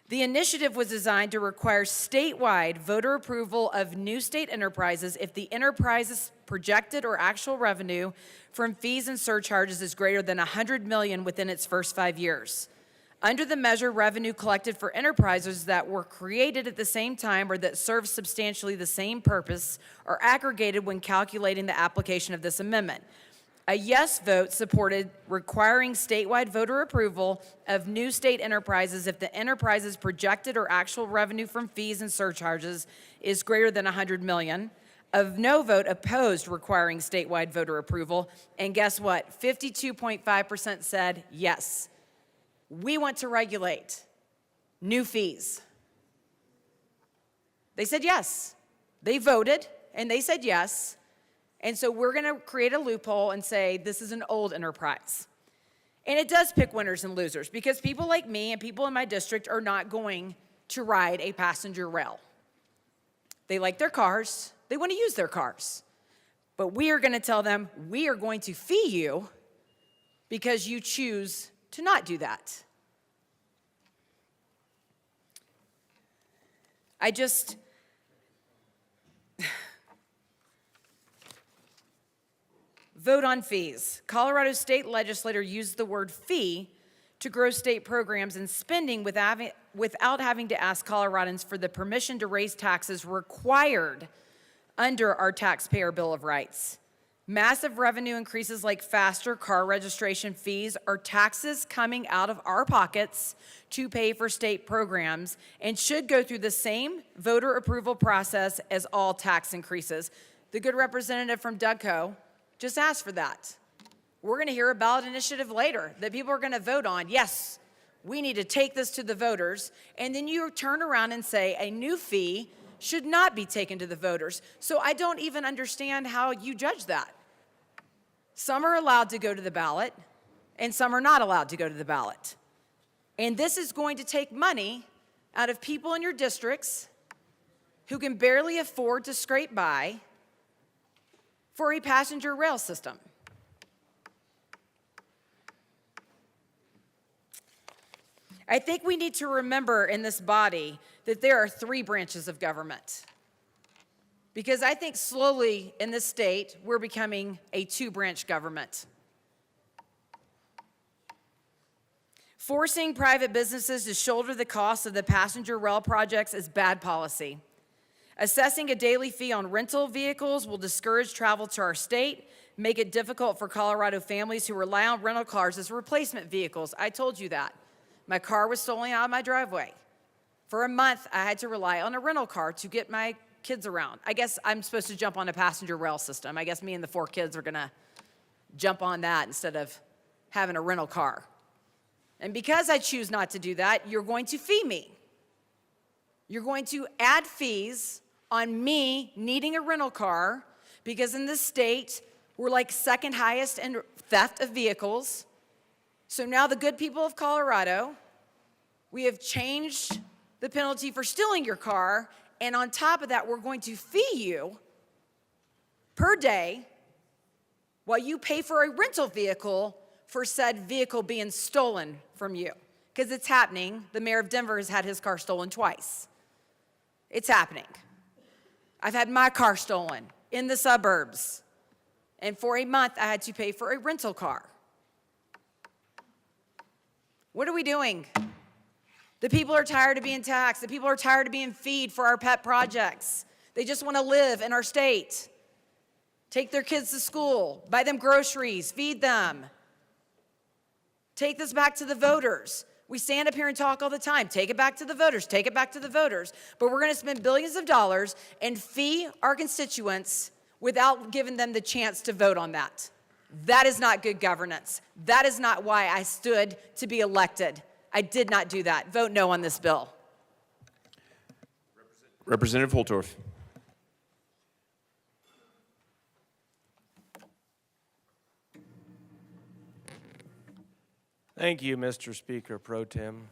The initiative was designed to require statewide voter approval of new state enterprises if the enterprise's projected or actual revenue from fees and surcharges is greater than $100 million within its first 5 years. Under the measure, revenue collected for enterprises that were created at the same time or that serve substantially the same purpose are aggregated when calculating the application of this amendment. A yes vote supported requiring statewide voter approval of new state enterprises if the enterprise's projected or actual revenue from fees and surcharges is greater than $100 million. A no vote opposed requiring statewide voter approval. And guess what? 52.5% said yes. We want to regulate new fees. They said yes. They voted and they said yes. And so we're going to create a loophole and say this is an old enterprise. And it does pick winners and losers because people like me and people in my district are not going to ride a passenger rail. They like their cars. They want to use their cars. But we are going to tell them we are going to fee you because you choose to not do that. Vote on fees. Colorado state legislator used the word fee to grow state programs and spending without having to ask Coloradans for the permission to raise taxes required under our Taxpayer Bill of Rights. Massive revenue increases like faster car registration fees are taxes coming out of our pockets to pay for state programs and should go through the same voter approval process as all tax increases. The good representative from Dougco just asked for that. We're going to hear a ballot initiative later that people are going to vote on. Yes, we need to take this to the voters. And then you turn around and say a new fee should not be taken to the voters. So I don't even understand how you judge that. Some are allowed to go to the ballot, and some are not allowed to go to the ballot. And this is going to take money out of people in your districts who can barely afford to scrape by for a passenger rail system. I think we need to remember in this body that there are 3 branches of government. Because I think slowly in this state, we're becoming a 2-branch government. Forcing private businesses to shoulder the cost of the passenger rail projects is bad policy. Assessing a daily fee on rental vehicles will discourage travel to our state, make it difficult for Colorado families who rely on rental cars as replacement vehicles. I told you that. My car was stolen out of my driveway. For a month, I had to rely on a rental car to get my kids around. I guess I'm supposed to jump on a passenger rail system. I guess me and the 4 kids are gonna jump on that instead of having a rental car. And because I choose not to do that, you're going to fee me. You're going to add fees on me needing a rental car because in this state, we're like second highest in theft of vehicles. So now the good people of Colorado, we have changed the penalty for stealing your car, and on top of that, we're going to fee you per day while you pay for a rental vehicle for said vehicle being stolen from you. Because it's happening. The mayor of Denver has had his car stolen twice. It's happening. I've had my car stolen in the suburbs. And for a month, I had to pay for a rental car. What are we doing? The people are tired of being taxed. The people are tired of being feed for our pet projects. They just want to live in our state. Take their kids to school, buy them groceries, feed them. Take this back to the voters. We stand up here and talk all the time. Take it back to the voters. Take it back to the voters. But we're going to spend billions of dollars and fee our constituents without giving them the chance to vote on that. That is not good governance. That is not why I stood to be elected. I did not do that. Vote no on this bill. Representative Holtorf. Thank you, Mr. Speaker Pro Tem.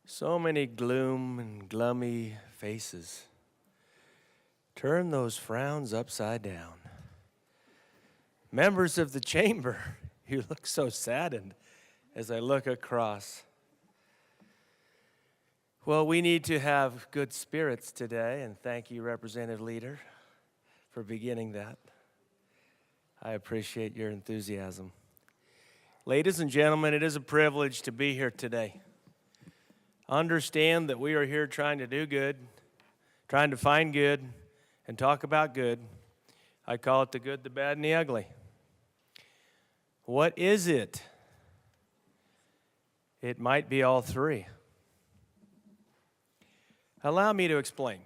So many gloom and gloomy faces. Turn those frowns upside down. Members of the chamber, you look so saddened as I look across. Well, we need to have good spirits today, and thank you, Representative Leader, for beginning that. I appreciate your enthusiasm. Ladies and gentlemen, it is a privilege to be here today. Understand that we are here trying to do good, trying to find good, and talk about good. I call it the good, the bad, and the ugly. What is it? It might be all three. Allow me to explain.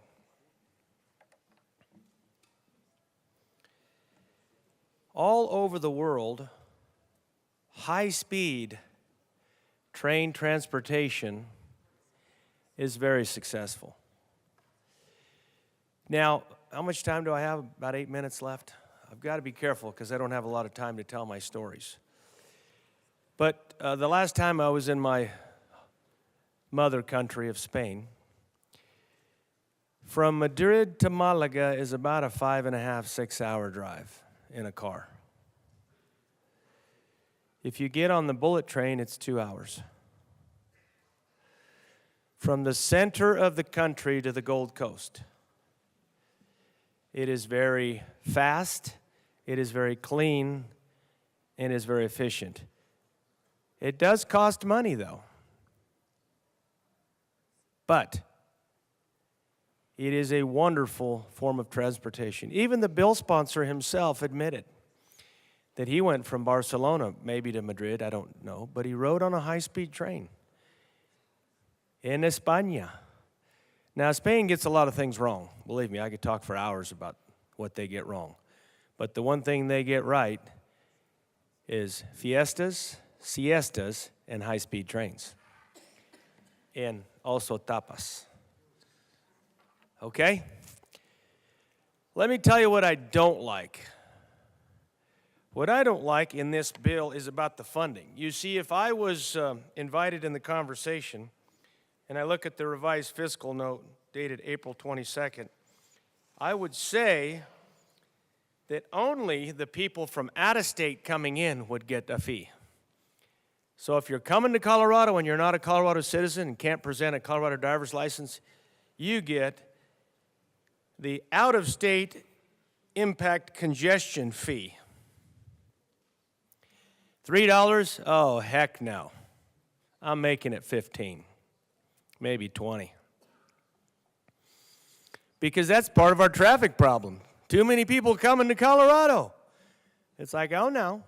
All over the world, high-speed train transportation is very successful. Now, how much time do I have? About 8 minutes left. I've got to be careful because I don't have a lot of time to tell my stories. But the last time I was in my mother country of Spain, from Madrid to Malaga is about a 5.5, 6 hour drive in a car. If you get on the bullet train, it's 2 hours. From the center of the country to the Gold Coast. It is very fast, it is very clean, and is very efficient. It does cost money, though. But it is a wonderful form of transportation. Even the bill sponsor himself admitted that he went from Barcelona, maybe to Madrid, I don't know, but he rode on a high-speed train in España. Now, Spain gets a lot of things wrong. Believe me, I could talk for hours about what they get wrong. But the one thing they get right is fiestas, siestas, and high-speed trains. And also tapas. Okay? Let me tell you what I don't like. What I don't like in this bill is about the funding. You see, if I was invited in the conversation, and I look at the revised fiscal note dated April 22nd, I would say that only the people from out of state coming in would get a fee. So if you're coming to Colorado and you're not a Colorado citizen and can't present a Colorado driver's license, you get the out-of-state impact congestion fee. $3? Oh, heck no. I'm making it 15, maybe 20. Because that's part of our traffic problem. Too many people coming to Colorado. It's like, oh no,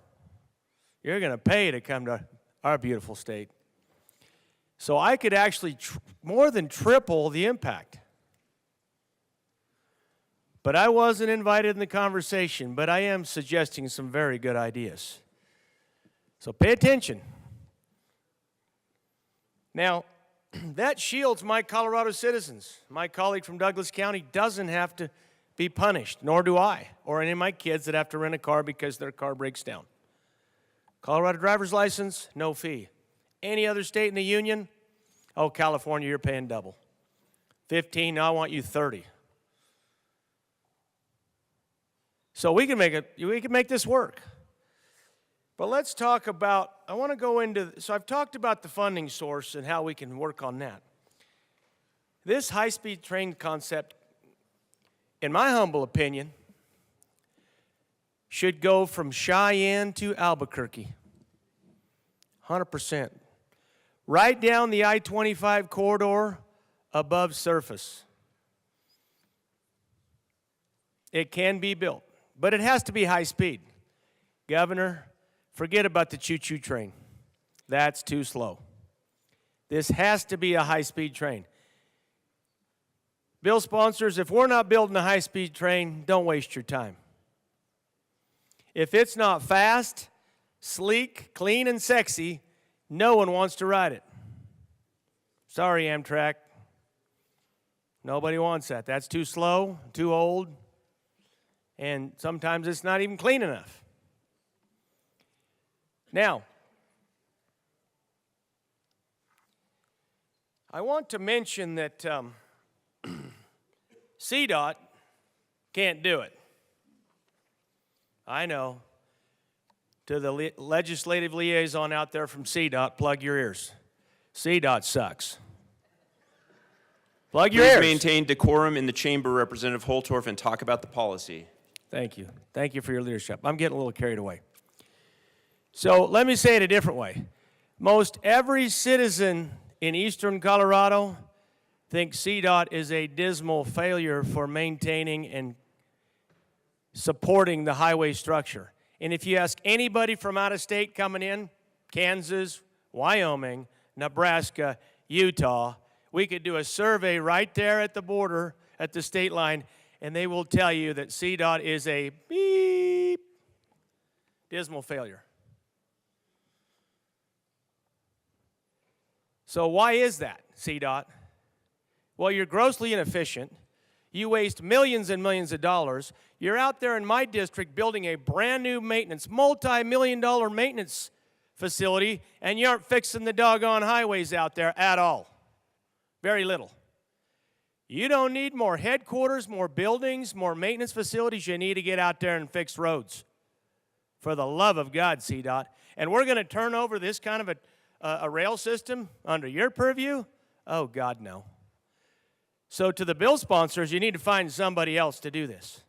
you're going to pay to come to our beautiful state. So I could actually more than triple the impact. But I wasn't invited in the conversation, but I am suggesting some very good ideas. So pay attention. Now, that shields my Colorado citizens. My colleague from Douglas County doesn't have to be punished, nor do I, or any of my kids that have to rent a car because their car breaks down. Colorado driver's license, no fee. Any other state in the union, oh, California, you're paying double. 15, now I want you 30. So we can make this work. But let's talk about, I want to go into, so I've talked about the funding source and how we can work on that. This high-speed train concept, in my humble opinion, should go from Cheyenne to Albuquerque. 100%. right down the I-25 corridor above surface. It can be built, but it has to be high speed. Governor, forget about the choo-choo train. That's too slow. This has to be a high-speed train. Bill sponsors, if we're not building a high-speed train, don't waste your time. If it's not fast, sleek, clean, and sexy, no one wants to ride it. Sorry, Amtrak. Nobody wants that. That's too slow, too old, and sometimes it's not even clean enough. Now, I want to mention that CDOT can't do it. I know. To the legislative liaison out there from CDOT, plug your ears. CDOT sucks. Plug your Please ears. maintain decorum in the chamber, Representative Holtorf, and talk about the policy. Thank you. Thank you for your leadership. I'm getting a little carried away. So let me say it a different way. Most every citizen in eastern Colorado thinks CDOT is a dismal failure for maintaining and supporting the highway structure. And if you ask anybody from out of state coming in, Kansas, Wyoming, Nebraska, Utah, we could do a survey right there at the border, at the state line, and they will tell you that CDOT is a beep, dismal failure. So why is that, CDOT? Well, you're grossly inefficient. You waste millions and millions of dollars. You're out there in my district building a brand new maintenance, multi-million-dollar maintenance facility, and you aren't fixing the doggone highways out there at all. Very little. You don't need more headquarters, more buildings, more maintenance facilities. You need to get out there and fix roads. For the love of God, CDOT. And we're going to turn over this kind of a rail system under your purview? Oh, God, no. So to the bill sponsors, you need to find somebody else to do this.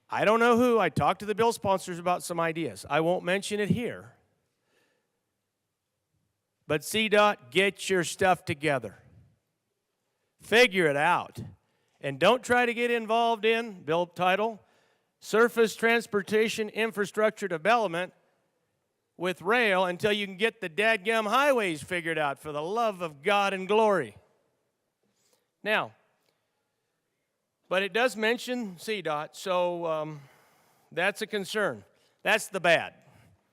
I don't know who. I talked to the bill sponsors about some ideas. I won't mention it here. But CDOT, get your stuff together. Figure it out. And don't try to get involved in, bill title, surface transportation infrastructure development with rail until you can get the dadgum highways figured out, for the love of God and glory. Now, but it does mention CDOT, so that's a concern. That's the bad.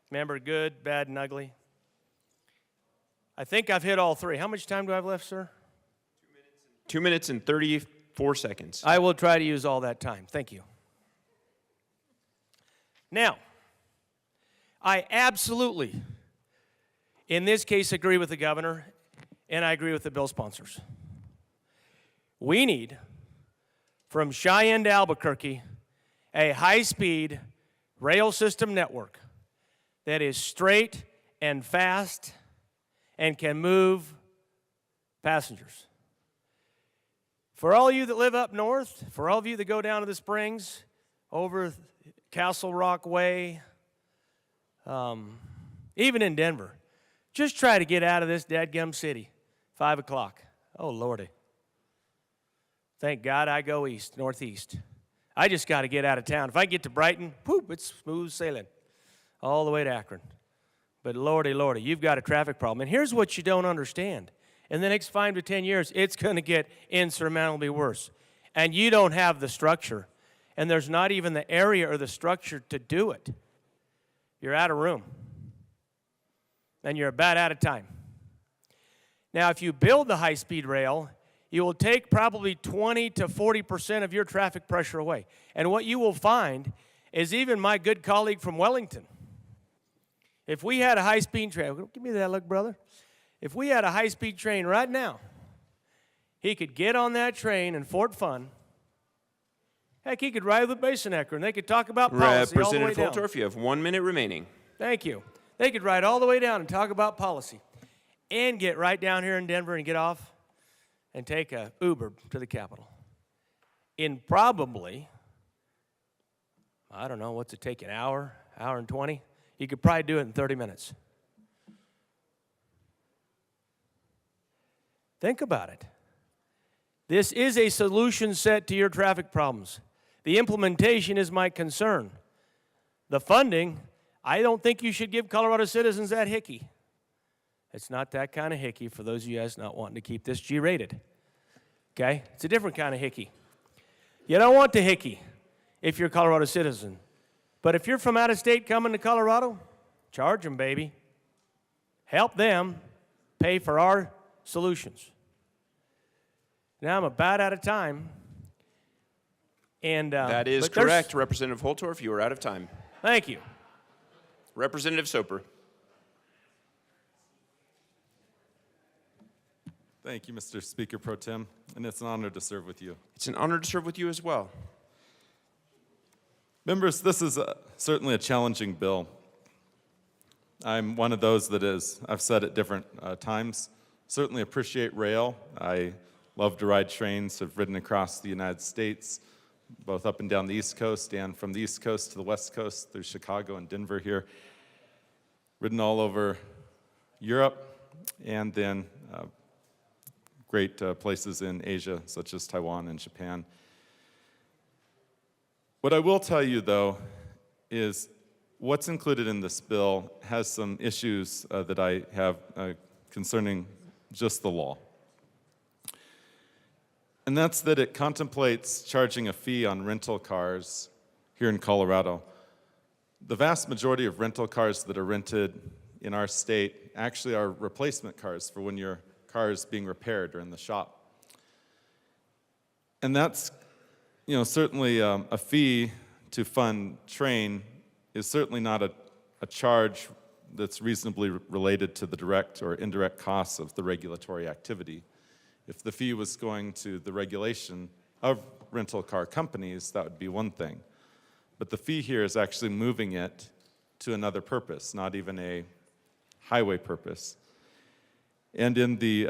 Remember, good, bad, and ugly? I think I've hit all three. How much time do I have left, sir? 2 minutes and 34 seconds. I will try to use all that time. Thank you. Now, I absolutely, in this case, agree with the governor, and I agree with the bill sponsors. We need, from Cheyenne to Albuquerque, a high-speed rail system network that is straight and fast and can move passengers. For all you that live up north, for all of you that go down to the Springs, over Castle Rock Way, even in Denver, just try to get out of this dadgum city, 5 o'clock. Oh, Lordy. Thank God I go east, northeast. I just got to get out of town. If I get to Brighton, whoop, it's smooth sailing all the way to Akron. But Lordy, Lordy, you've got a traffic problem. And here's what you don't understand. In the next 5 to 10 years, it's going to get insurmountably worse. And you don't have the structure. And there's not even the area or the structure to do it. You're out of room. And you're about out of time. Now, if you build the high-speed rail, you will take probably 20 to 40% of your traffic pressure away. And what you will find is even my good colleague from Wellington, if we had a high-speed train, give me that look, brother. If we had a high-speed train right now, he could get on that train in Fort Fun. Heck, he could ride with Basonecker, and they could talk about policy all the way down. Representative Holtorf, you have 1 minute remaining. Thank you. They could ride all the way down and talk about policy and get right down here in Denver and get off and take a Uber to the Capitol. In probably, I don't know, what's it take, an hour, hour and 20? You could probably do it in 30 minutes. Think about it. This is a solution set to your traffic problems. The implementation is my concern. The funding, I don't think you should give Colorado citizens that hickey. It's not that kind of hickey for those of you guys not wanting to keep this G-rated. Okay? It's a different kind of hickey. You don't want the hickey if you're a Colorado citizen. But if you're from out of state coming to Colorado, charge them, baby. Help them pay for our solutions. Now I'm about out of time. And That is but there's- correct, Representative Holtorf. You are out of time. Thank you. Representative Soper. Thank you, Mr. Speaker Pro Tem, and it's an honor to serve with you. It's an honor to serve with you as well. Members, this is certainly a challenging bill. I'm one of those that is, I've said at different times, certainly appreciate rail. I love to ride trains, have ridden across the United States, both up and down the East Coast and from the East Coast to the West Coast through Chicago and Denver here. Ridden all over Europe and then great places in Asia, such as Taiwan and Japan. What I will tell you, though, is what's included in this bill has some issues that I have concerning just the law. And that's that it contemplates charging a fee on rental cars here in Colorado. The vast majority of rental cars that are rented in our state actually are replacement cars for when your car is being repaired or in the shop. And that's, certainly a fee to fund train is certainly not a charge that's reasonably related to the direct or indirect costs of the regulatory activity. If the fee was going to the regulation of rental car companies, that would be one thing. But the fee here is actually moving it to another purpose, not even a highway purpose. And in the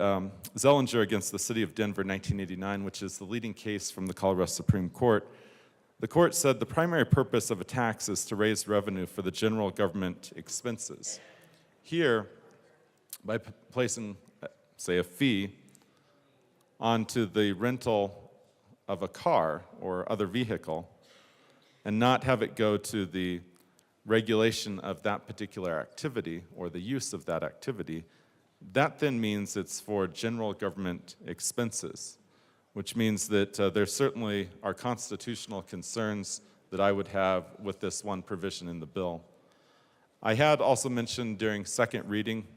Zellinger against the City of Denver, 1989, which is the leading case from the Colorado Supreme Court, the court said the primary purpose of a tax is to raise revenue for the general government expenses. Here, by placing, say, a fee onto the rental of a car or other vehicle and not have it go to the regulation of that particular activity or the use of that activity, that then means it's for general government expenses, which means that there certainly are constitutional concerns that I would have with this one provision in the bill. I had also mentioned during second reading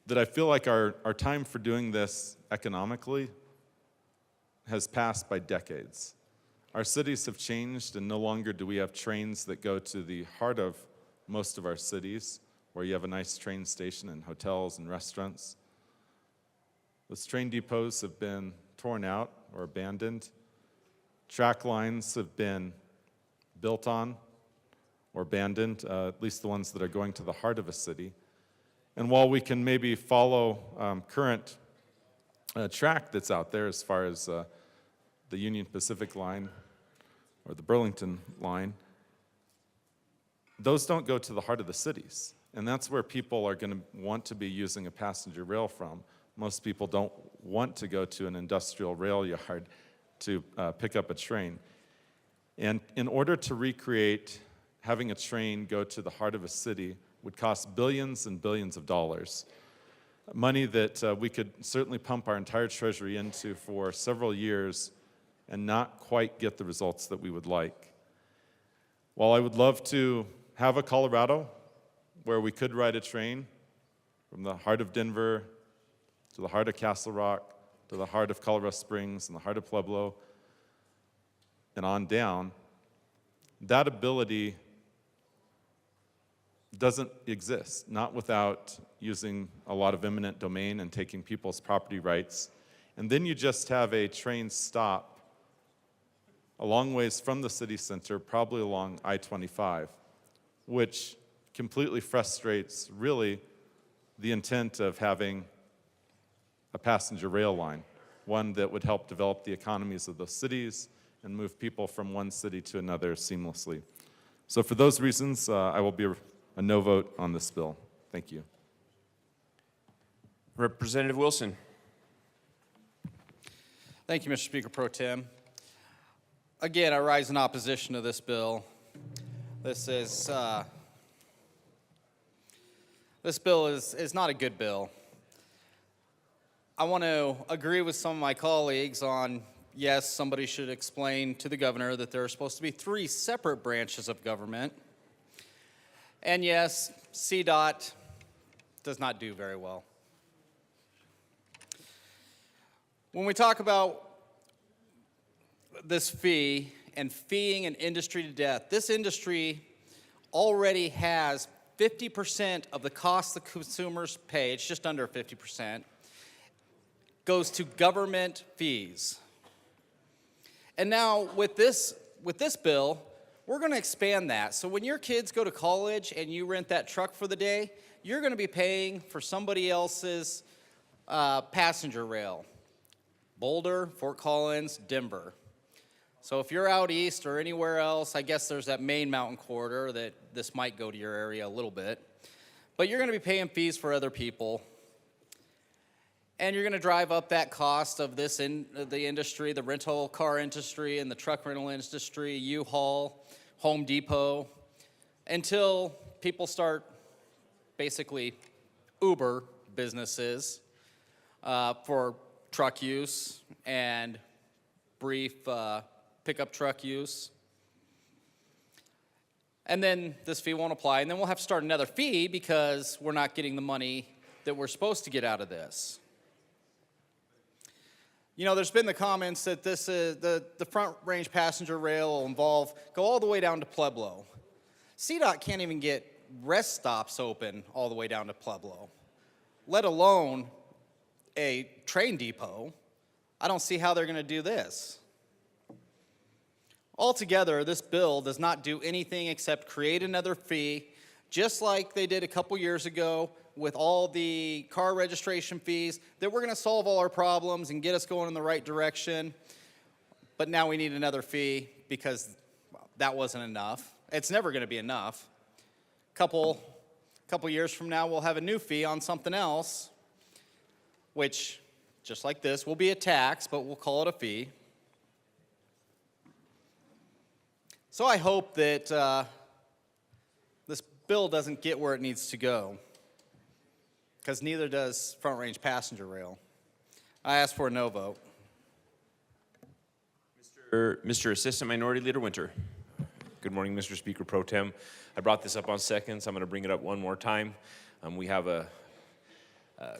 that I feel like our time for doing this economically has passed by decades. Our cities have changed, and no longer do we have trains that go to the heart of most of our cities, where you have a nice train station and hotels and restaurants. Those train depots have been torn out or abandoned. Track lines have been built on or abandoned, at least the ones that are going to the heart of a city. And while we can maybe follow current track that's out there as far as the Union Pacific line or the Burlington line, those don't go to the heart of the cities. And that's where people are going to want to be using a passenger rail from. Most people don't want to go to an industrial rail yard to pick up a train. And in order to recreate having a train go to the heart of a city would cost billions and billions of dollars. Money that we could certainly pump our entire treasury into for several years and not quite get the results that we would like. While I would love to have a Colorado where we could ride a train from the heart of Denver to the heart of Castle Rock to the heart of Colorado Springs and the heart of Pueblo and on down, that ability doesn't exist, not without using a lot of eminent domain and taking people's property rights. And then you just have a train stop a long ways from the city center, probably along I-25, which completely frustrates really the intent of having a passenger rail line, one that would help develop the economies of those cities and move people from one city to another seamlessly. So for those reasons, I will be a no vote on this bill. Thank you. Representative Wilson. Thank you, Mr. Speaker Pro Tem. Again, I rise in opposition to this bill. This bill is not a good bill. I want to agree with some of my colleagues on, yes, somebody should explain to the governor that there are supposed to be 3 separate branches of government. And yes, CDOT does not do very well. When we talk about this fee and feeing an industry to death, this industry already has 50% of the cost the consumers pay, it's just under 50%, goes to government fees. And now with this bill, we're going to expand that. So when your kids go to college and you rent that truck for the day, you're going to be paying for somebody else's passenger rail. Boulder, Fort Collins, Denver. So if you're out east or anywhere else, I guess there's that main mountain corridor that this might go to your area a little bit. But you're going to be paying fees for other people. And you're going to drive up that cost of the industry, the rental car industry and the truck rental industry, U-Haul, Home Depot, until people start basically Uber businesses for truck use and brief pickup truck use. And then this fee won't apply, and then we'll have to start another fee because we're not getting the money that we're supposed to get out of this. You know, there's been the comments that this the front range passenger rail will go all the way down to Pueblo. CDOT can't even get rest stops open all the way down to Pueblo, let alone a train depot. I don't see how they're going to do this. Altogether, this bill does not do anything except create another fee, just like they did a couple years ago with all the car registration fees, that we're going to solve all our problems and get us going in the right direction. But now we need another fee because that wasn't enough. It's never going to be enough. Couple years from now, we'll have a new fee on something else, which, just like this, will be a tax, but we'll call it a fee. So I hope that this bill doesn't get where it needs to go, because neither does Front Range Passenger Rail. I ask for a no vote. Mr. Assistant Minority Leader Winter. Good morning, Mr. Speaker Pro Tem. I brought this up on second, so I'm going to bring it up one more time. We have a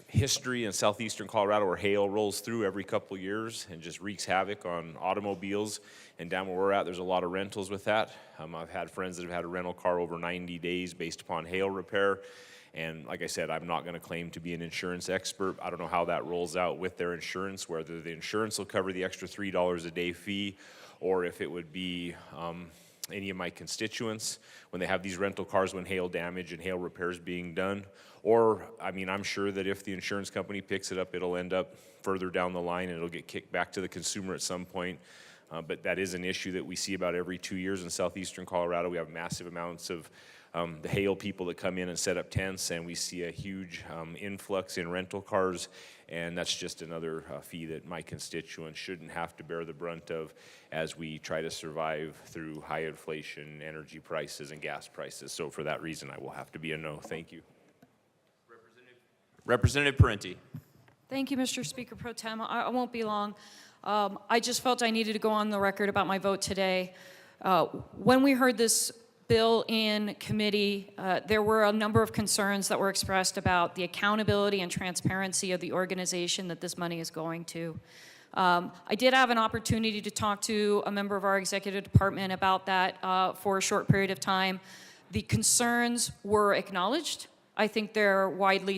history in southeastern Colorado where hail rolls through every couple years and just wreaks havoc on automobiles. And down where we're at, there's a lot of rentals with that. I've had friends that have had a rental car over 90 days based upon hail repair. And like I said, I'm not going to claim to be an insurance expert. I don't know how that rolls out with their insurance, whether the insurance will cover the extra $3 a day fee, or if it would be any of my constituents when they have these rental cars when hail damage and hail repairs being done. Or, I mean, I'm sure that if the insurance company picks it up, it'll end up further down the line and it'll get kicked back to the consumer at some point. But that is an issue that we see about every 2 years in southeastern Colorado. We have massive amounts of the hail people that come in and set up tents, and we see a huge influx in rental cars, and that's just another fee that my constituents shouldn't have to bear the brunt of as we try to survive through high inflation, energy prices, and gas prices. So for that reason, I will have to be a no. Thank you. Representative Parenti. Thank you, Mr. Speaker Pro Tem. I won't be long. I just felt I needed to go on the record about my vote today. When we heard this bill in committee, there were a number of concerns that were expressed about the accountability and transparency of the organization that this money is going to. I did have an opportunity to talk to a member of our executive department about that for a short period of time. The concerns were acknowledged. I think they're widely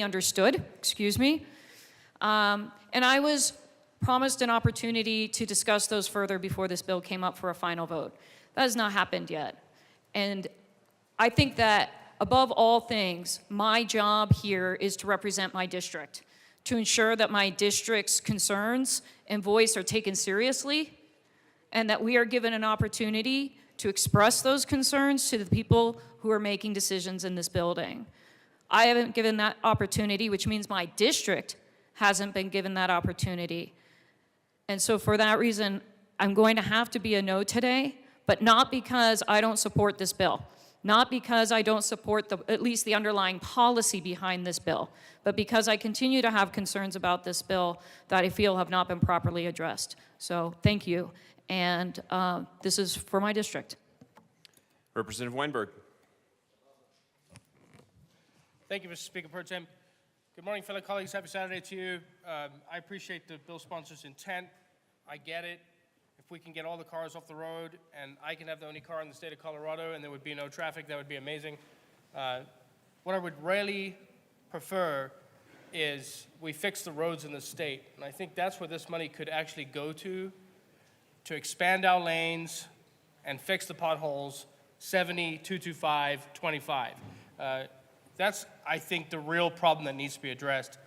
understood, excuse me. And I was promised an opportunity to discuss those further before this bill came up for a final vote. That has not happened yet. And I think that above all things, my job here is to represent my district, to ensure that my district's concerns and voice are taken seriously, and that we are given an opportunity to express those concerns to the people who are making decisions in this building. I haven't given that opportunity, which means my district hasn't been given that opportunity. And so for that reason, I'm going to have to be a no today, but not because I don't support this bill, not because I don't support at least the underlying policy behind this bill, but because I continue to have concerns about this bill that I feel have not been properly addressed. So thank you. And this is for my district. Representative Weinberg. Thank you, Mr. Speaker Pro Tem. Good morning, fellow colleagues. Happy Saturday to you. I appreciate the bill sponsor's intent. I get it. If we can get all the cars off the road and I can have the only car in the state of Colorado and there would be no traffic, that would be amazing. What I would really prefer is we fix the roads in the state. And I think that's where this money could actually go to expand our lanes and fix the potholes, 70, 225, 25. That's, I think, the real problem that needs to be addressed.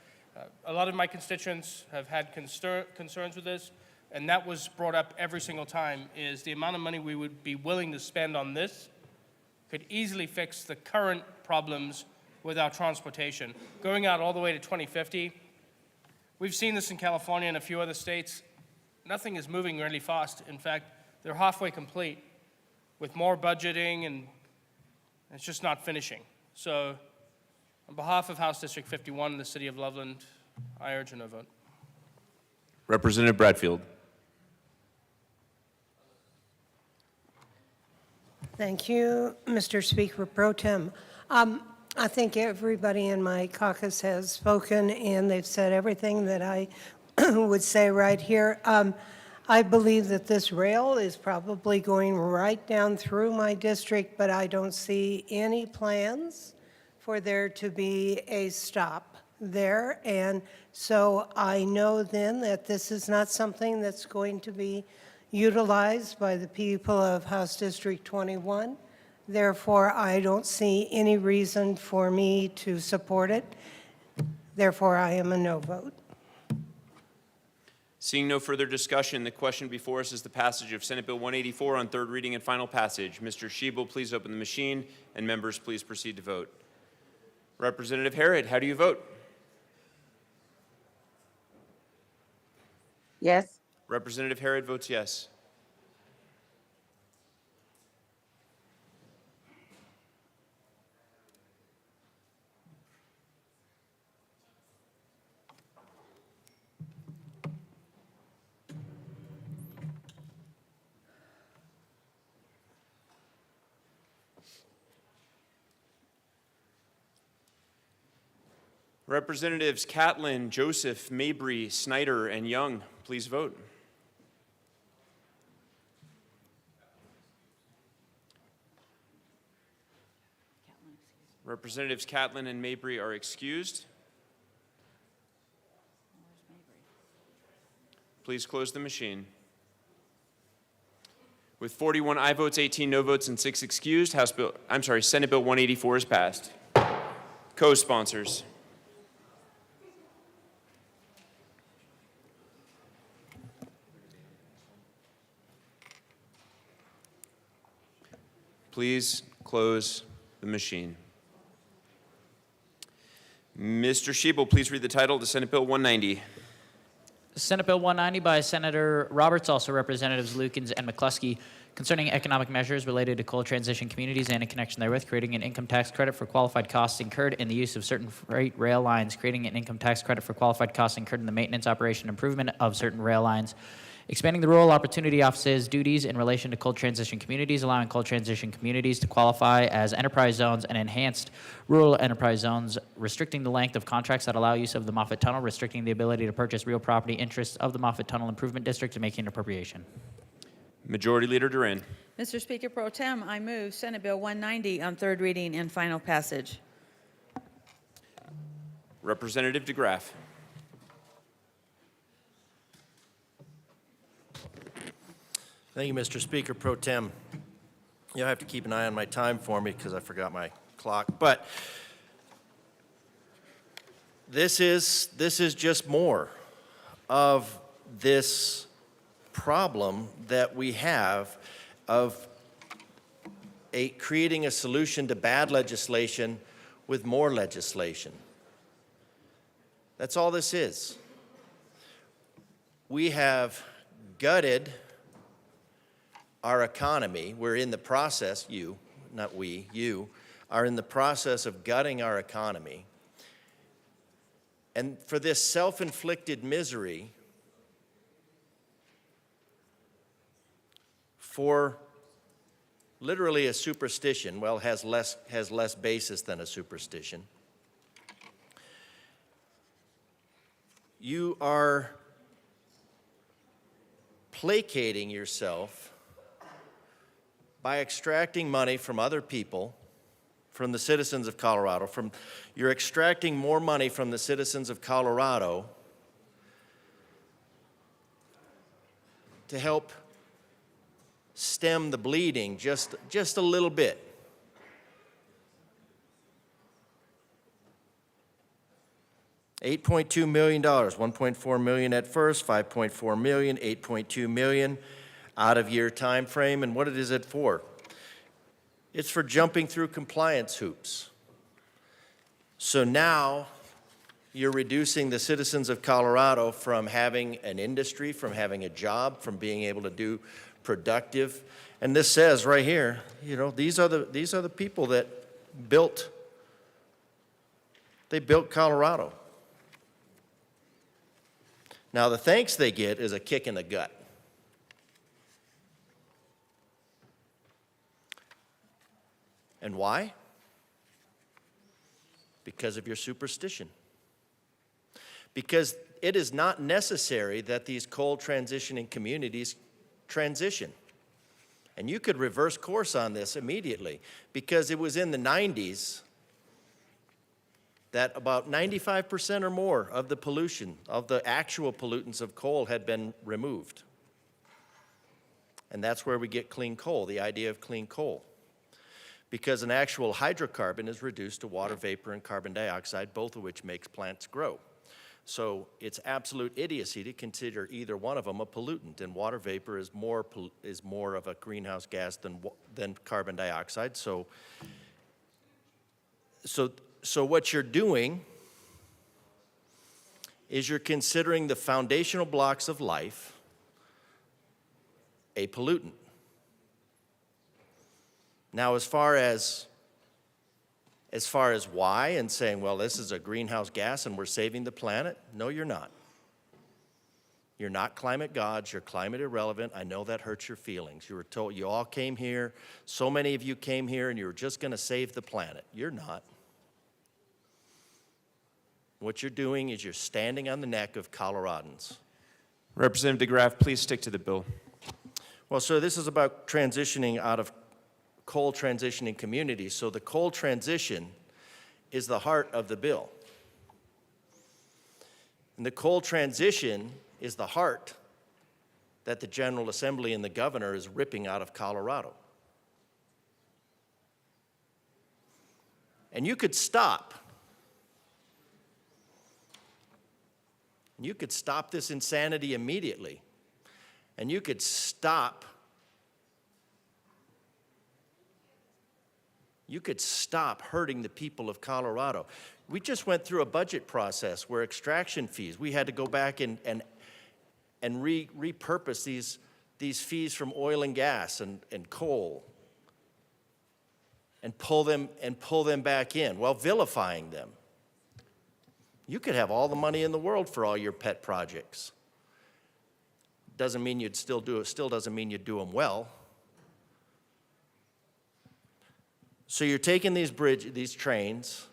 A lot of my constituents have had concerns with this, and that was brought up every single time, is the amount of money we would be willing to spend on this could easily fix the current problems with our transportation. Going out all the way to 2050, we've seen this in California and a few other states. Nothing is moving really fast. In fact, they're halfway complete with more budgeting, and it's just not finishing. So, on behalf of House District 51 in the City of Loveland, I urge a no vote. Representative Bradfield. Thank you, Mr. Speaker Pro Tem. I think everybody in my caucus has spoken, and they've said everything that I would say right here. I believe that this rail is probably going right down through my district, but I don't see any plans for there to be a stop there. And so I know then that this is not something that's going to be utilized by the people of House District 21. Therefore, I don't see any reason for me to support it. Therefore, I am a no vote. Seeing no further discussion, the question before us is the passage of Senate Bill 184 on third reading and final passage. Mr. Schiebel, please open the machine, and members, please proceed to vote. Representative Harrod, how do you vote? Yes. Representative Harrod votes yes. Representatives Catlin, Joseph, Mabry, Snyder, and Young, please vote. Representatives Catlin and Mabry are excused. Please close the machine. With 41 aye votes, 18 no votes, and 6 excused, Senate Bill 184 is passed. Co-sponsors. Please close the machine. Mr. Schiebel, please read the title to Senate Bill 190. Senate Bill 190 by Senator Roberts, also Representatives Lukens and McCluskey, concerning economic measures related to coal transition communities and in connection therewith, creating an income tax credit for qualified costs incurred in the use of certain freight rail lines, creating an income tax credit for qualified costs incurred in the maintenance, operation, improvement of certain rail lines, expanding the rural opportunity office's duties in relation to coal transition communities, allowing coal transition communities to qualify as enterprise zones and enhanced rural enterprise zones, restricting the length of contracts that allow use of the Moffett Tunnel, restricting the ability to purchase real property interests of the Moffett Tunnel Improvement District, and making an appropriation. Majority Leader Duran. Mr. Speaker Pro Tem, I move Senate Bill 190 on third reading and final passage. Representative DeGraff. Thank you, Mr. Speaker Pro Tem. You'll have to keep an eye on my time for me because I forgot my clock. But this is just more of this problem that we have of creating a solution to bad legislation with more legislation. That's all this is. We have gutted our economy. We're in the process, you, not we, you, are in the process of gutting our economy. And for this self-inflicted misery, for literally a superstition, well, has less basis than a superstition, you are placating yourself by extracting money from other people, from the citizens of Colorado. You're extracting more money from the citizens of Colorado to help stem the bleeding just a little bit. $8.2 million, $1.4 million at first, $5.4 million, $8.2 million out of year time frame. And what is it for? It's for jumping through compliance hoops. So now you're reducing the citizens of Colorado from having an industry, from having a job, from being able to do productive. And this says right here, you know, these are the people that built Colorado. Now the thanks they get is a kick in the gut. And why? Because of your superstition. Because it is not necessary that these coal transitioning communities transition. And you could reverse course on this immediately, because it was in the 90s that about 95% or more of the pollution, of the actual pollutants of coal had been removed. And that's where we get clean coal, the idea of clean coal. Because an actual hydrocarbon is reduced to water vapor and carbon dioxide, both of which makes plants grow. So it's absolute idiocy to consider either one of them a pollutant, and water vapor is more of a greenhouse gas than carbon dioxide. So what you're doing is you're considering the foundational blocks of life a pollutant. Now, as far as why, and saying, well, this is a greenhouse gas and we're saving the planet, no, you're not. You're not climate gods, you're climate irrelevant. I know that hurts your feelings. You were told, you all came here, so many of you came here and you were just gonna save the planet. You're not. What you're doing is you're standing on the neck of Coloradans. Representative DeGraff, please stick to the bill. Well, sir, this is about transitioning out of coal transitioning communities. So the coal transition is the heart of the bill. And the coal transition is the heart that the General Assembly and the governor is ripping out of Colorado. And you could stop. You could stop this insanity immediately. And you could stop hurting the people of Colorado. We just went through a budget process where extraction fees, we had to go back and repurpose these fees from oil and gas and coal and pull them back in while vilifying them. You could have all the money in the world for all your pet projects. Doesn't mean you'd still do it, still doesn't mean you'd do them well. So you're taking these trains,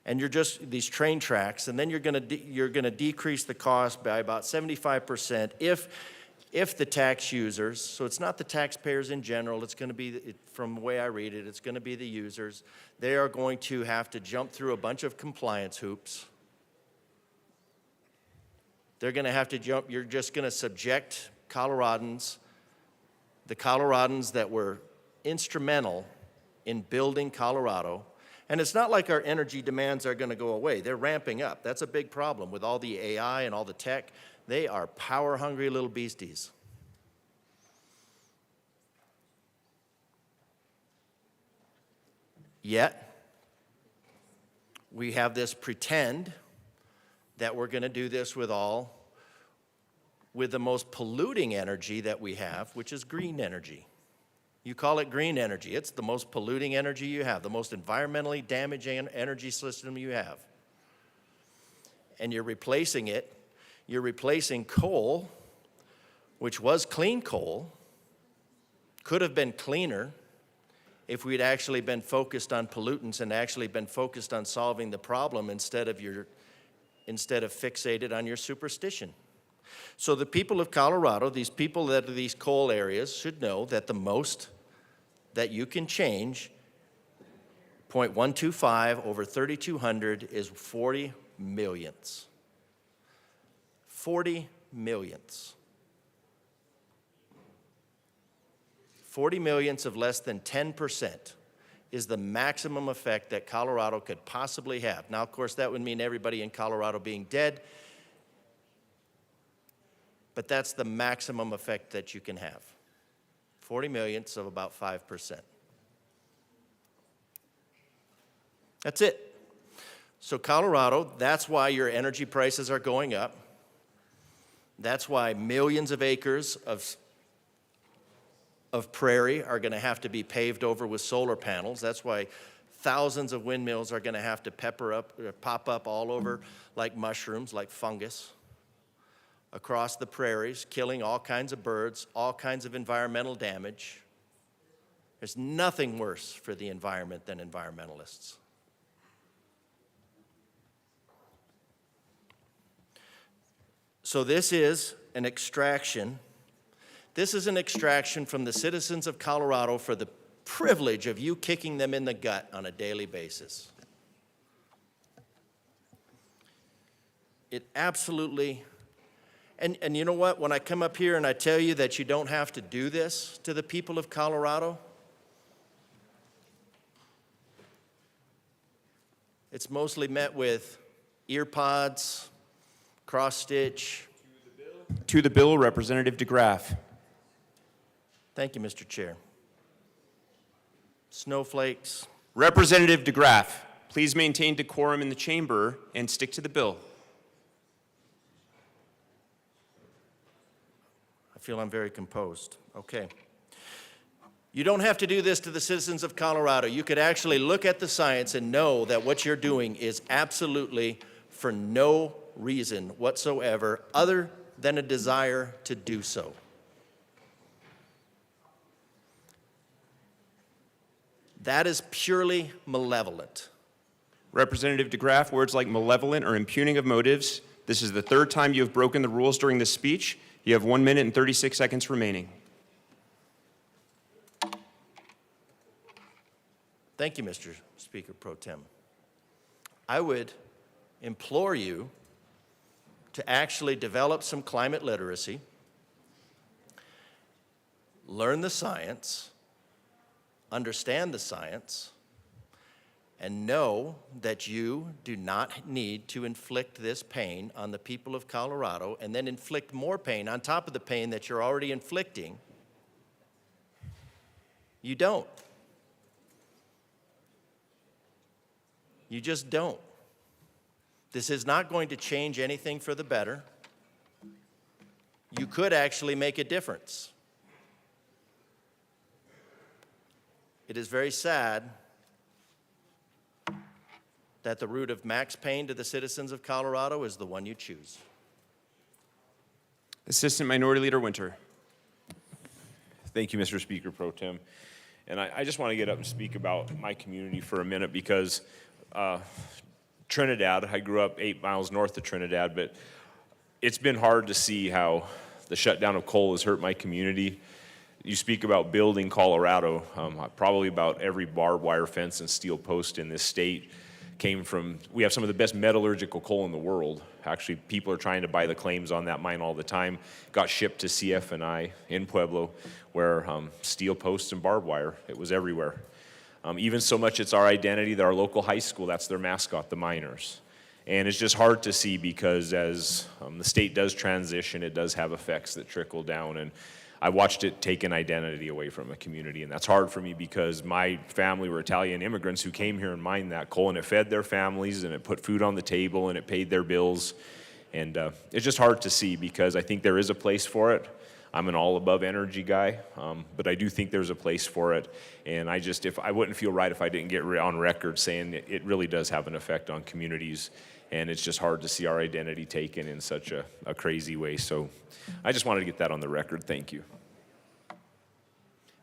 and these train tracks, and then you're gonna decrease the cost by about 75% if the tax users, so it's not the taxpayers in general, it's gonna be, from the way I read it, it's gonna be the users. They are going to have to jump through a bunch of compliance hoops. They're gonna have to jump, you're just gonna subject Coloradans, the Coloradans that were instrumental in building Colorado. And it's not like our energy demands are gonna go away. They're ramping up. That's a big problem with all the AI and all the tech. They are power-hungry little beasties. Yet, we have this pretend that we're going to do this with the most polluting energy that we have, which is green energy. You call it green energy. It's the most polluting energy you have, the most environmentally damaging energy system you have. And you're replacing it. You're replacing coal, which was clean coal, could have been cleaner if we'd actually been focused on pollutants and actually been focused on solving the problem instead of fixated on your superstition. So the people of Colorado, these people that are these coal areas, should know that the most that you can change, 0.125 over 3,200, is 40 millionths. 40 millionths. 40 millionths of less than 10% is the maximum effect that Colorado could possibly have. Now, of course, that would mean everybody in Colorado being dead, but that's the maximum effect that you can have. 40 millionths of about 5%. That's it. So Colorado, that's why your energy prices are going up. That's why millions of acres of prairie are going to have to be paved over with solar panels. That's why thousands of windmills are going to have to pop up all over like mushrooms, like fungus, across the prairies, killing all kinds of birds, all kinds of environmental damage. There's nothing worse for the environment than environmentalists. So this is an extraction. This is an extraction from the citizens of Colorado for the privilege of you kicking them in the gut on a daily basis. It absolutely, and you know what? When I come up here and I tell you that you don't have to do this to the people of Colorado, it's mostly met with ear pods, cross stitch. To the bill, Representative DeGraff. Thank you, Mr. Chair. Snowflakes. Representative DeGraff, please maintain decorum in the chamber and stick to the bill. I feel I'm very composed. Okay. You don't have to do this to the citizens of Colorado. You could actually look at the science and know that what you're doing is absolutely for no reason whatsoever other than a desire to do so. That is purely malevolent. Representative DeGraff, words like malevolent or impugning of motives. This is the third time you have broken the rules during this speech. You have 1 minute and 36 seconds remaining. Thank you, Mr. Speaker Pro Tem. I would implore you to actually develop some climate literacy, learn the science, understand the science, and know that you do not need to inflict this pain on the people of Colorado and then inflict more pain on top of the pain that you're already inflicting. You don't. You just don't. This is not going to change anything for the better. You could actually make a difference. It is very sad that the route of max pain to the citizens of Colorado is the one you choose. Assistant Minority Leader Winter. Thank you, Mr. Speaker Pro Tem. And I just want to get up and speak about my community for a minute because Trinidad, I grew up 8 miles north of Trinidad, but it's been hard to see how the shutdown of coal has hurt my community. You speak about building Colorado, probably about every barbed wire fence and steel post in this state came from, we have some of the best metallurgical coal in the world. Actually, people are trying to buy the claims on that mine all the time. Got shipped to CF&I in Pueblo, where steel posts and barbed wire, it was everywhere. Even so much it's our identity that our local high school, that's their mascot, the Miners. And it's just hard to see because as the state does transition, it does have effects that trickle down. And I watched it take an identity away from a community, and that's hard for me because my family were Italian immigrants who came here and mined that coal, and it fed their families, and it put food on the table, and it paid their bills. And it's just hard to see because I think there is a place for it. I'm an all-above energy guy, but I do think there's a place for it. And I wouldn't feel right if I didn't get on record saying it really does have an effect on communities, and it's just hard to see our identity taken in such a crazy way. So I just wanted to get that on the record. Thank you.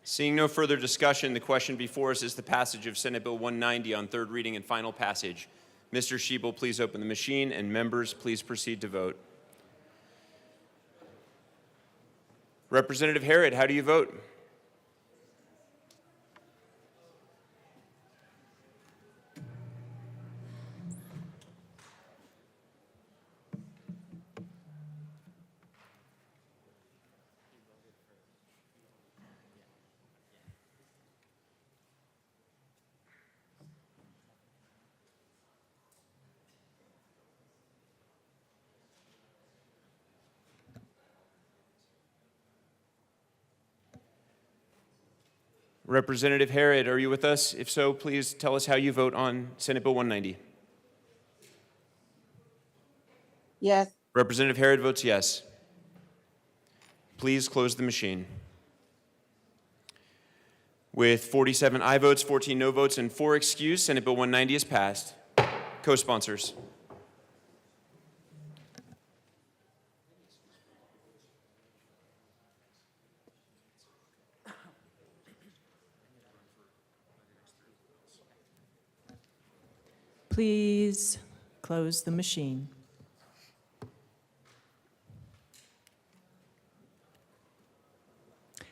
Seeing no further discussion, the question before us is the passage of Senate Bill 190 on third reading and final passage. Mr. Schiebel, please open the machine, and members, please proceed to vote. Representative Harrod, how do you vote? Representative Harrod, are you with us? If so, please tell us how you vote on Senate Bill 190. Yes. Representative Harrod votes yes. Please close the machine. With 47 aye votes, 14 no votes, and 4 excused, Senate Bill 190 is passed. Co-sponsors. Please close the machine.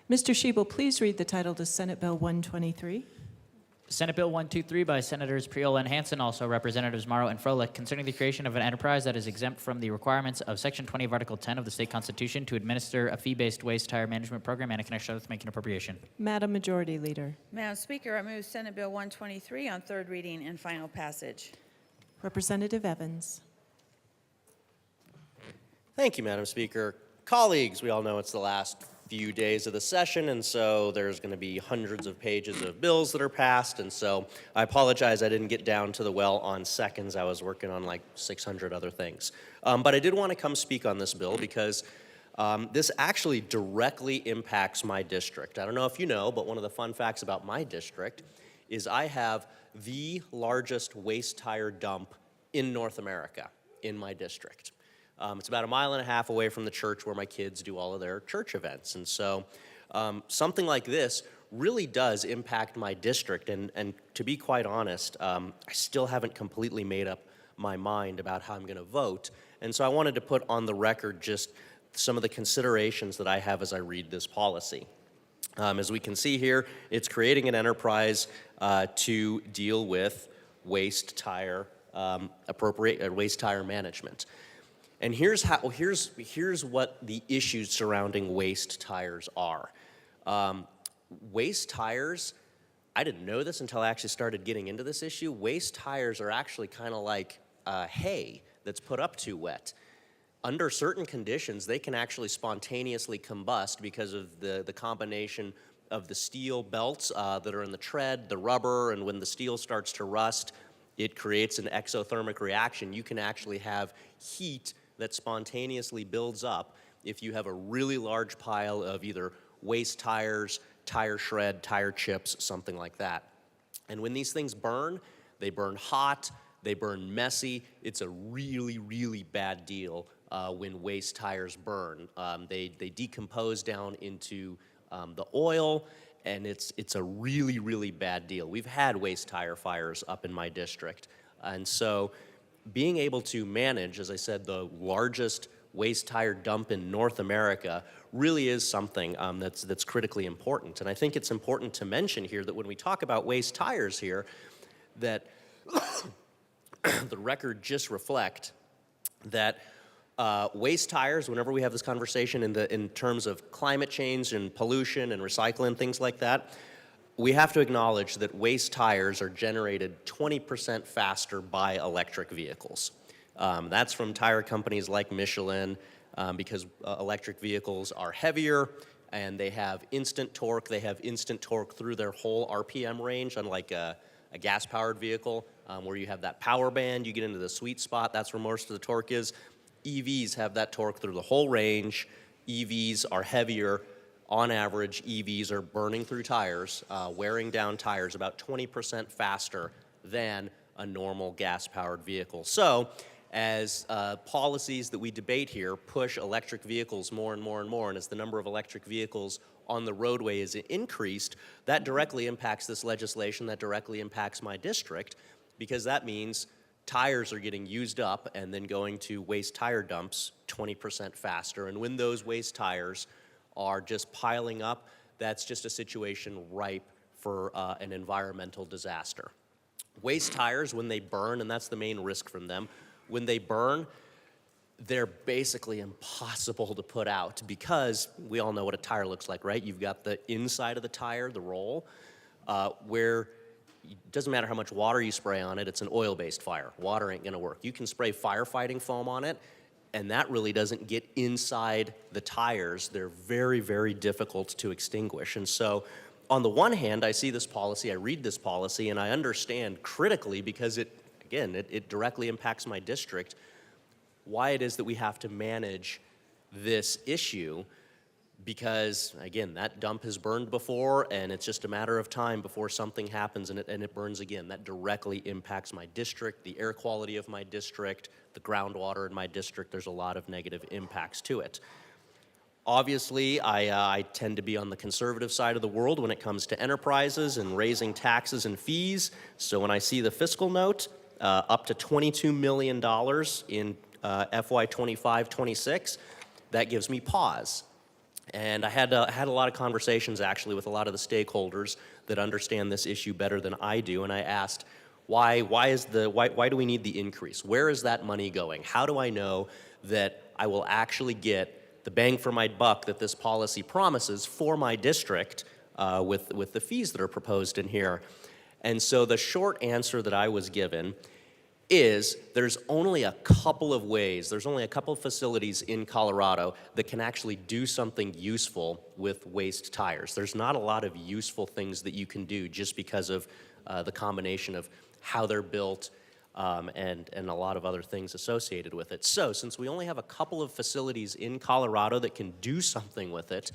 Mr. Schiebel, please read the title to Senate Bill 123. Senate Bill 123 by Senators Priola and Hansen, also Representatives Morrow and Froelich, concerning the creation of an enterprise that is exempt from the requirements of Section 20 of Article 10 of the State Constitution to administer a fee-based waste tire management program and in connection with making appropriation. Madam Majority Leader. Madam Speaker, I move Senate Bill 123 on third reading and final passage. Representative Evans. Thank you, Madam Speaker. Colleagues, we all know it's the last few days of the session, and so there's going to be hundreds of pages of bills that are passed, and so I apologize I didn't get down to the well on seconds. I was working on like 600 other things. But I did want to come speak on this bill because this actually directly impacts my district. I don't know if you know, but one of the fun facts about my district is I have the largest waste tire dump in North America in my district. It's about 1.5 miles away from the church where my kids do all of their church events. And so something like this really does impact my district. And to be quite honest, I still haven't completely made up my mind about how I'm going to vote. And so I wanted to put on the record just some of the considerations that I have as I read this policy. As we can see here, it's creating an enterprise to deal with waste tire waste tire management. And here's what the issues surrounding waste tires are. Waste tires, I didn't know this until I actually started getting into this issue. Waste tires are actually kind of like hay that's put up too wet. Under certain conditions, they can actually spontaneously combust because of the combination of the steel belts that are in the tread, the rubber, and when the steel starts to rust, it creates an exothermic reaction. You can actually have heat that spontaneously builds up if you have a really large pile of either waste tires, tire shred, tire chips, something like that. And when these things burn, they burn hot, they burn messy. It's a really, really bad deal when waste tires burn. They decompose down into the oil, and it's a really, really bad deal. We've had waste tire fires up in my district. And so being able to manage, as I said, the largest waste tire dump in North America really is something that's critically important. And I think it's important to mention here that when we talk about waste tires here, that the record just reflect that waste tires, whenever we have this conversation in terms of climate change and pollution and recycling, things like that, we have to acknowledge that waste tires are generated 20% faster by electric vehicles. That's from tire companies like Michelin because electric vehicles are heavier and they have instant torque. They have instant torque through their whole RPM range, unlike a gas-powered vehicle where you have that power band, you get into the sweet spot, that's where most of the torque is. EVs have that torque through the whole range. EVs are heavier. On average, EVs are burning through tires, wearing down tires about 20% faster than a normal gas-powered vehicle. So, as policies that we debate here push electric vehicles more and more and more, and as the number of electric vehicles on the roadway is increased, that directly impacts this legislation, that directly impacts my district, because that means tires are getting used up and then going to waste tire dumps 20% faster. And when those waste tires are just piling up, that's just a situation ripe for an environmental disaster. Waste tires, when they burn, and that's the main risk from them, when they burn, they're basically impossible to put out because we all know what a tire looks like, right? You've got the inside of the tire, the roll, where it doesn't matter how much water you spray on it, it's an oil-based fire. Water ain't gonna work. You can spray firefighting foam on it, and that really doesn't get inside the tires. They're very, very difficult to extinguish. And so on the one hand, I see this policy, I read this policy, and I understand critically because it directly impacts my district, why it is that we have to manage this issue because, again, that dump has burned before and it's just a matter of time before something happens and it burns again. That directly impacts my district, the air quality of my district, the groundwater in my district. There's a lot of negative impacts to it. Obviously, I tend to be on the conservative side of the world when it comes to enterprises and raising taxes and fees. So when I see the fiscal note, up to $22 million in FY 25-26, that gives me pause. And I had a lot of conversations actually with a lot of the stakeholders that understand this issue better than I do, and I asked, why do we need the increase? Where is that money going? How do I know that I will actually get the bang for my buck that this policy promises for my district with the fees that are proposed in here? And so the short answer that I was given is there's only a couple of ways, there's only a couple of facilities in Colorado that can actually do something useful with waste tires. There's not a lot of useful things that you can do just because of the combination of how they're built and a lot of other things associated with it. So since we only have a couple of facilities in Colorado that can do something with it,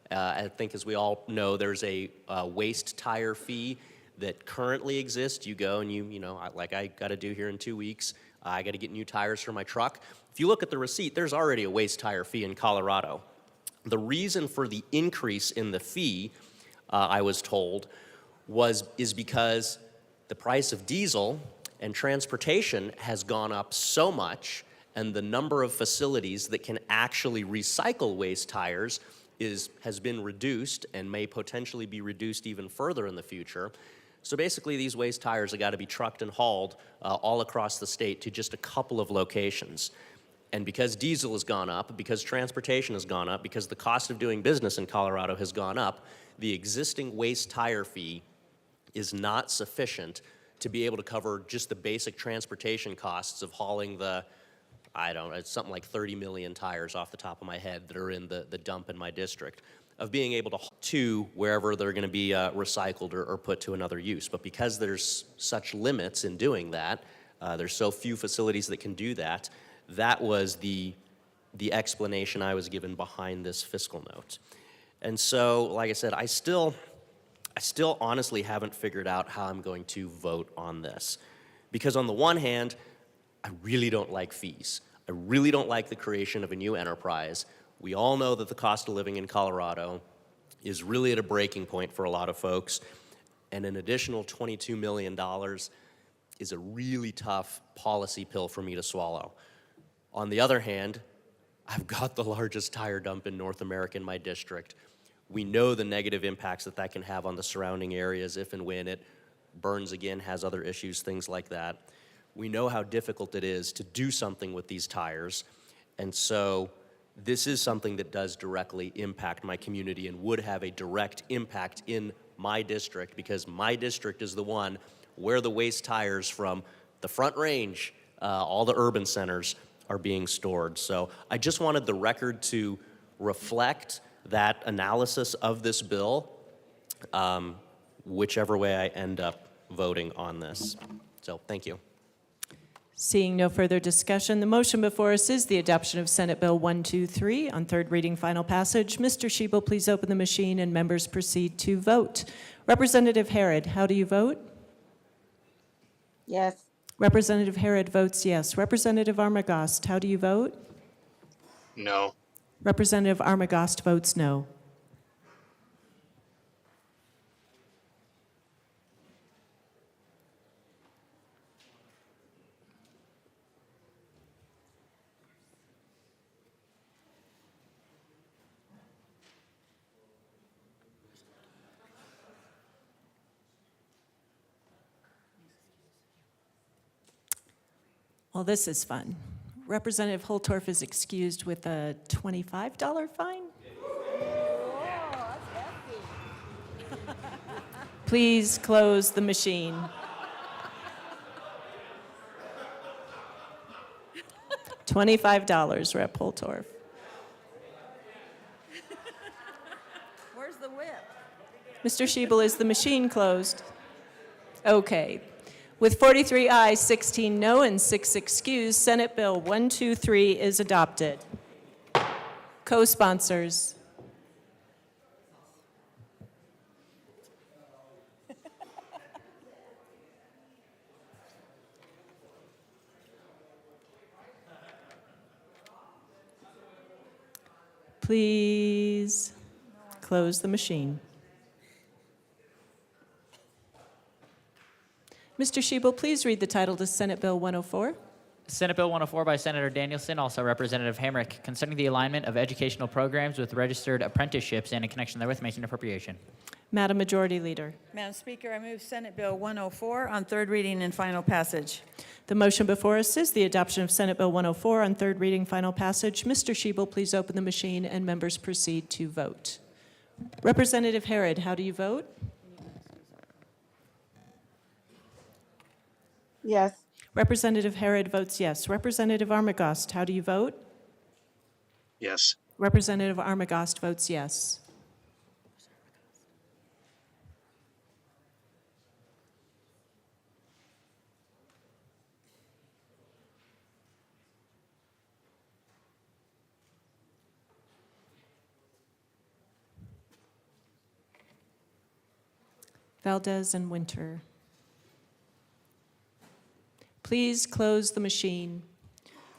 I think as we all know, there's a waste tire fee that currently exists. You go and you know, like I got to do here in 2 weeks, I got to get new tires for my truck. If you look at the receipt, there's already a waste tire fee in Colorado. The reason for the increase in the fee, I was told, is because the price of diesel and transportation has gone up so much, and the number of facilities that can actually recycle waste tires has been reduced and may potentially be reduced even further in the future. So basically, these waste tires have got to be trucked and hauled all across the state to just a couple of locations. And because diesel has gone up, because transportation has gone up, because the cost of doing business in Colorado has gone up, the existing waste tire fee is not sufficient to be able to cover just the basic transportation costs of hauling the, I don't know, it's something like 30 million tires off the top of my head that are in the dump in my district, of being able to wherever they're going to be recycled or put to another use. But because there's such limits in doing that, there's so few facilities that can do that, that was the explanation I was given behind this fiscal note. And so, like I said, I still honestly haven't figured out how I'm going to vote on this. Because on the one hand, I really don't like fees. I really don't like the creation of a new enterprise. We all know that the cost of living in Colorado is really at a breaking point for a lot of folks, and an additional $22 million is a really tough policy pill for me to swallow. On the other hand, I've got the largest tire dump in North America in my district. We know the negative impacts that can have on the surrounding areas if and when it burns again, has other issues, things like that. We know how difficult it is to do something with these tires, and so this is something that does directly impact my community and would have a direct impact in my district, because my district is the one where the waste tires from the Front Range, all the urban centers, are being stored. So I just wanted the record to reflect that analysis of this bill, whichever way I end up voting on this. So thank you. Seeing no further discussion, the motion before us is the adoption of Senate Bill 123 on third reading, final passage. Mr. Shebel, please open the machine and members proceed to vote. Representative Harrod, how do you vote? Yes. Representative Harrod votes yes. Representative Armagost, how do you vote? No. Representative Armagost votes no. Well, this is fun. Representative Holtorf is excused with a $25 fine. Please close the machine. $25, Rep. Holtorf. Where's the whip? Mr. Shebel, is the machine closed? Okay. With 43 ayes, 16 no, and 6 excused, Senate Bill 123 is adopted. Co-sponsors. Please close the machine. Mr. Shebel, please read the title to Senate Bill 104. Senate Bill 104 by Senator Danielson, also Representative Hamrick, concerning the alignment of educational programs with registered apprenticeships and in connection therewith making an appropriation. Madam Majority Leader. Madam Speaker, I move Senate Bill 104 on third reading and final passage. The motion before us is the adoption of Senate Bill 104 on third reading, final passage. Mr. Shebel, please open the machine and members proceed to vote. Representative Harrod, how do you vote? Yes. Representative Harrod votes yes. Representative Armagost, how do you vote? Yes. Representative Armagost votes yes. Valdez and Winter. Please close the machine.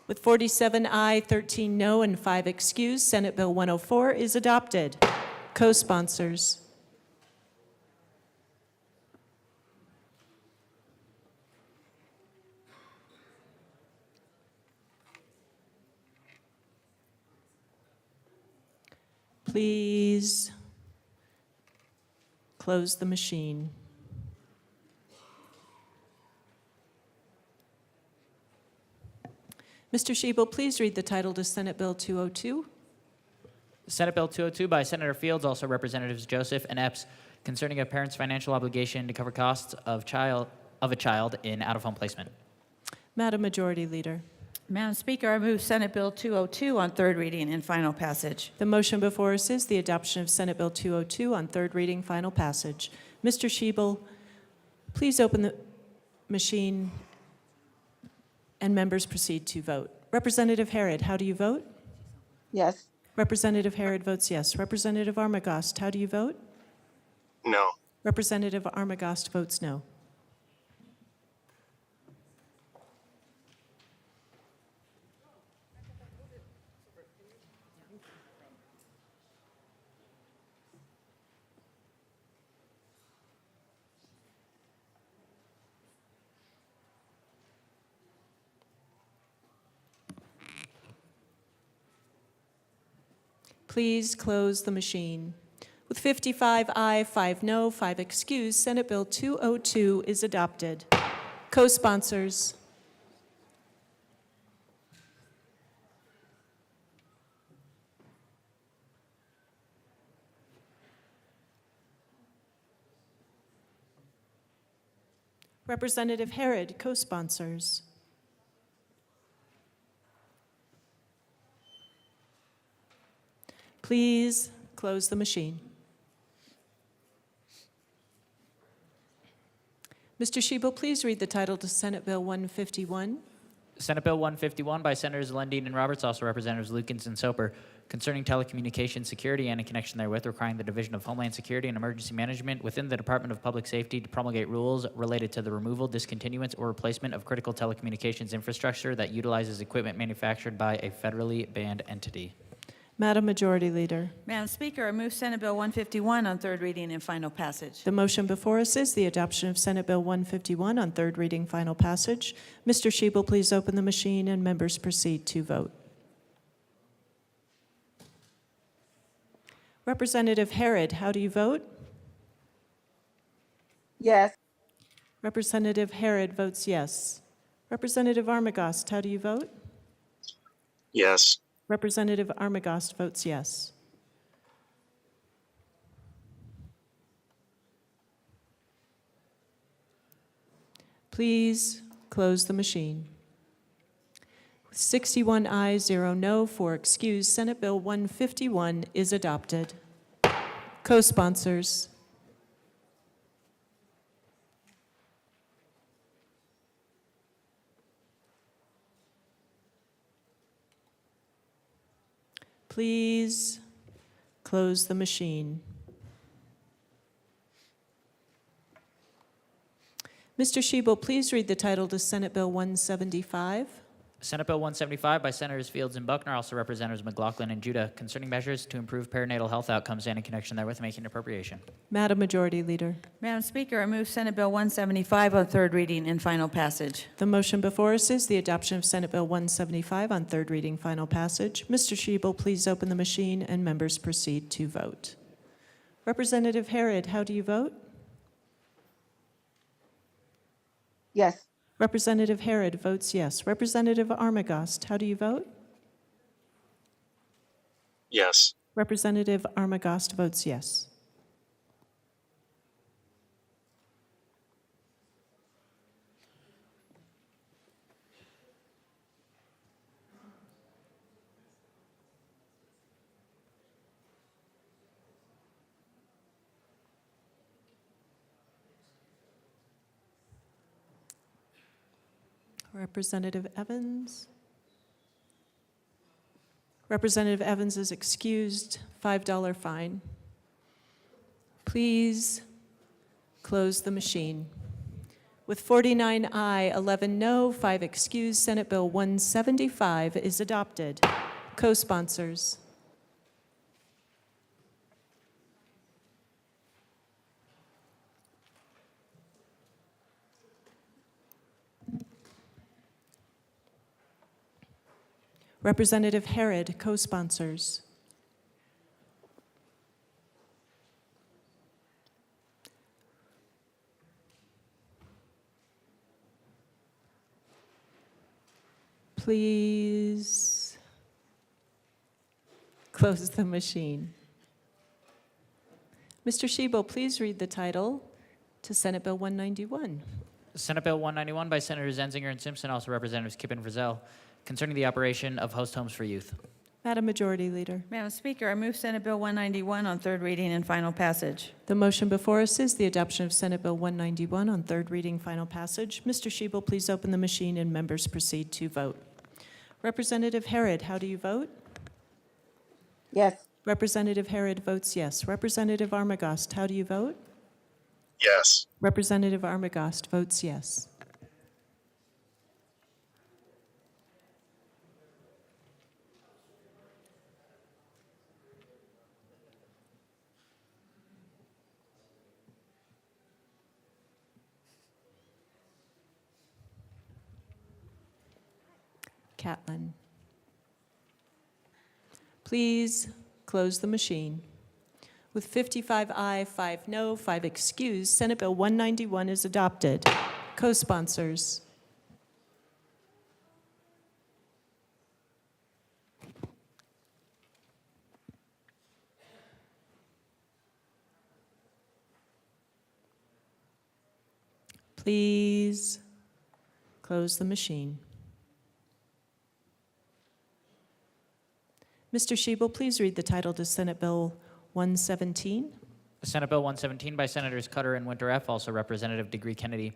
With 47 aye, 13 no, and 5 excused, Senate Bill 104 is adopted. Co-sponsors. Please close the machine. Mr. Shebel, please read the title to Senate Bill 202. Senate Bill 202 by Senator Fields, also Representatives Joseph and Epps, concerning a parent's financial obligation to cover costs of a child in out-of-home placement. Madam Majority Leader. Madam Speaker, I move Senate Bill 202 on third reading and final passage. The motion before us is the adoption of Senate Bill 202 on third reading, final passage. Mr. Shebel, please open the machine and members proceed to vote. Representative Harrod, how do you vote? Yes. Representative Harrod votes yes. Representative Armagost, how do you vote? No. Representative Armagost votes no. Please close the machine. With 55 aye, 5 no, 5 excused, Senate Bill 202 is adopted. Co-sponsors. Representative Harrod, co-sponsors. Please close the machine. Mr. Shebel, please read the title to Senate Bill 151. Senate Bill 151 by Senators Lundin and Roberts, also Representatives Lukens and Soper, concerning telecommunications security and in connection therewith requiring the Division of Homeland Security and Emergency Management within the Department of Public Safety to promulgate rules related to the removal, discontinuance, or replacement of critical telecommunications infrastructure that utilizes equipment manufactured by a federally banned entity. Madam Majority Leader. Madam Speaker, I move Senate Bill 151 on third reading and final passage. The motion before us is the adoption of Senate Bill 151 on third reading, final passage. Mr. Shebel, please open the machine and members proceed to vote. Representative Harrod, how do you vote? Yes. Representative Harrod votes yes. Representative Armagost, how do you vote? Yes. Representative Armagost votes yes. Please close the machine. With 61 ayes, 0 no, 4 excused, Senate Bill 151 is adopted. Co-sponsors. Please close the machine. Mr. Shebel, please read the title to Senate Bill 175. Senate Bill 175 by Senators Fields and Buckner, also Representatives McLaughlin and Judah, concerning measures to improve perinatal health outcomes and in connection therewith making appropriation. Madam Majority Leader. Madam Speaker, I move Senate Bill 175 on third reading and final passage. The motion before us is the adoption of Senate Bill 175 on third reading, final passage. Mr. Shebel, please open the machine and members proceed to vote. Representative Harrod, how do you vote? Yes. Representative Harrod votes yes. Representative Armagost, how do you vote? Yes. Representative Armagost votes yes. Representative Evans. Representative Evans is excused, $5 fine. Please close the machine. With 49 aye, 11 no, 5 excused, Senate Bill 175 is adopted. Co-sponsors. Representative Harrod, co-sponsors. Please close the machine. Mr. Shebel, please read the title to Senate Bill 191. Senate Bill 191 by Senators Enzinger and Simpson, also Representatives Kippen and Frizzell, concerning the operation of host homes for youth. Madam Majority Leader. Madam Speaker, I move Senate Bill 191 on third reading and final passage. The motion before us is the adoption of Senate Bill 191 on third reading, final passage. Mr. Shebel, please open the machine and members proceed to vote. Representative Harrod, how do you vote? Yes. Representative Harrod votes yes. Representative Armagost, how do you vote? Yes. Representative Armagost votes yes. Catlin. Please close the machine. With 55 aye, 5 no, 5 excused, Senate Bill 191 is adopted. Co-sponsors. Please close the machine. Mr. Shebel, please read the title to Senate Bill 117. Senate Bill 117 by Senators Cutter and Winter F., also Representative Degree Kennedy,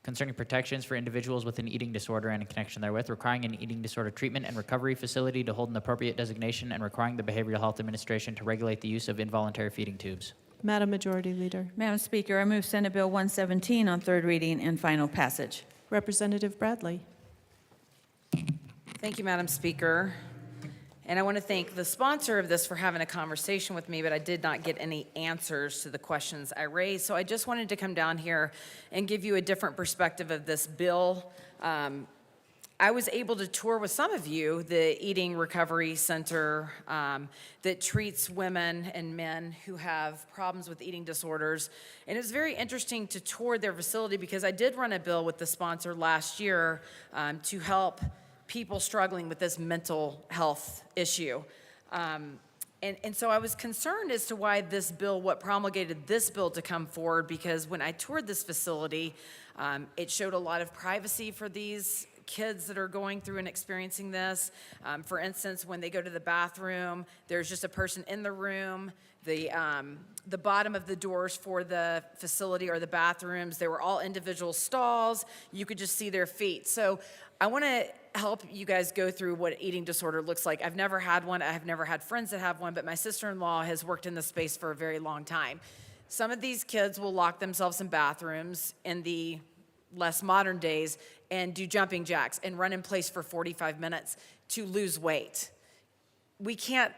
concerning protections for individuals with an eating disorder and in connection therewith, requiring an eating disorder treatment and recovery facility to hold an appropriate designation, and requiring the Behavioral Health Administration to regulate the use of involuntary feeding tubes. Madam Majority Leader. Madam Speaker, I move Senate Bill 117 on third reading and final passage. Representative Bradley. Thank you, Madam Speaker. And I want to thank the sponsor of this for having a conversation with me, but I did not get any answers to the questions I raised. So I just wanted to come down here and give you a different perspective of this bill. I was able to tour with some of you the Eating Recovery Center that treats women and men who have problems with eating disorders. And it was very interesting to tour their facility because I did run a bill with the sponsor last year to help people struggling with this mental health issue. And so I was concerned as to why this bill, what promulgated this bill to come forward, because when I toured this facility, it showed a lot of privacy for these kids that are going through and experiencing this. For instance, when they go to the bathroom, there's just a person in the room. The bottom of the doors for the facility or the bathrooms, they were all individual stalls. You could just see their feet. So I want to help you guys go through what eating disorder looks like. I've never had one. I have never had friends that have one, but my sister-in-law has worked in this space for a very long time. Some of these kids will lock themselves in bathrooms in the less modern days and do jumping jacks and run in place for 45 minutes to lose weight. We can't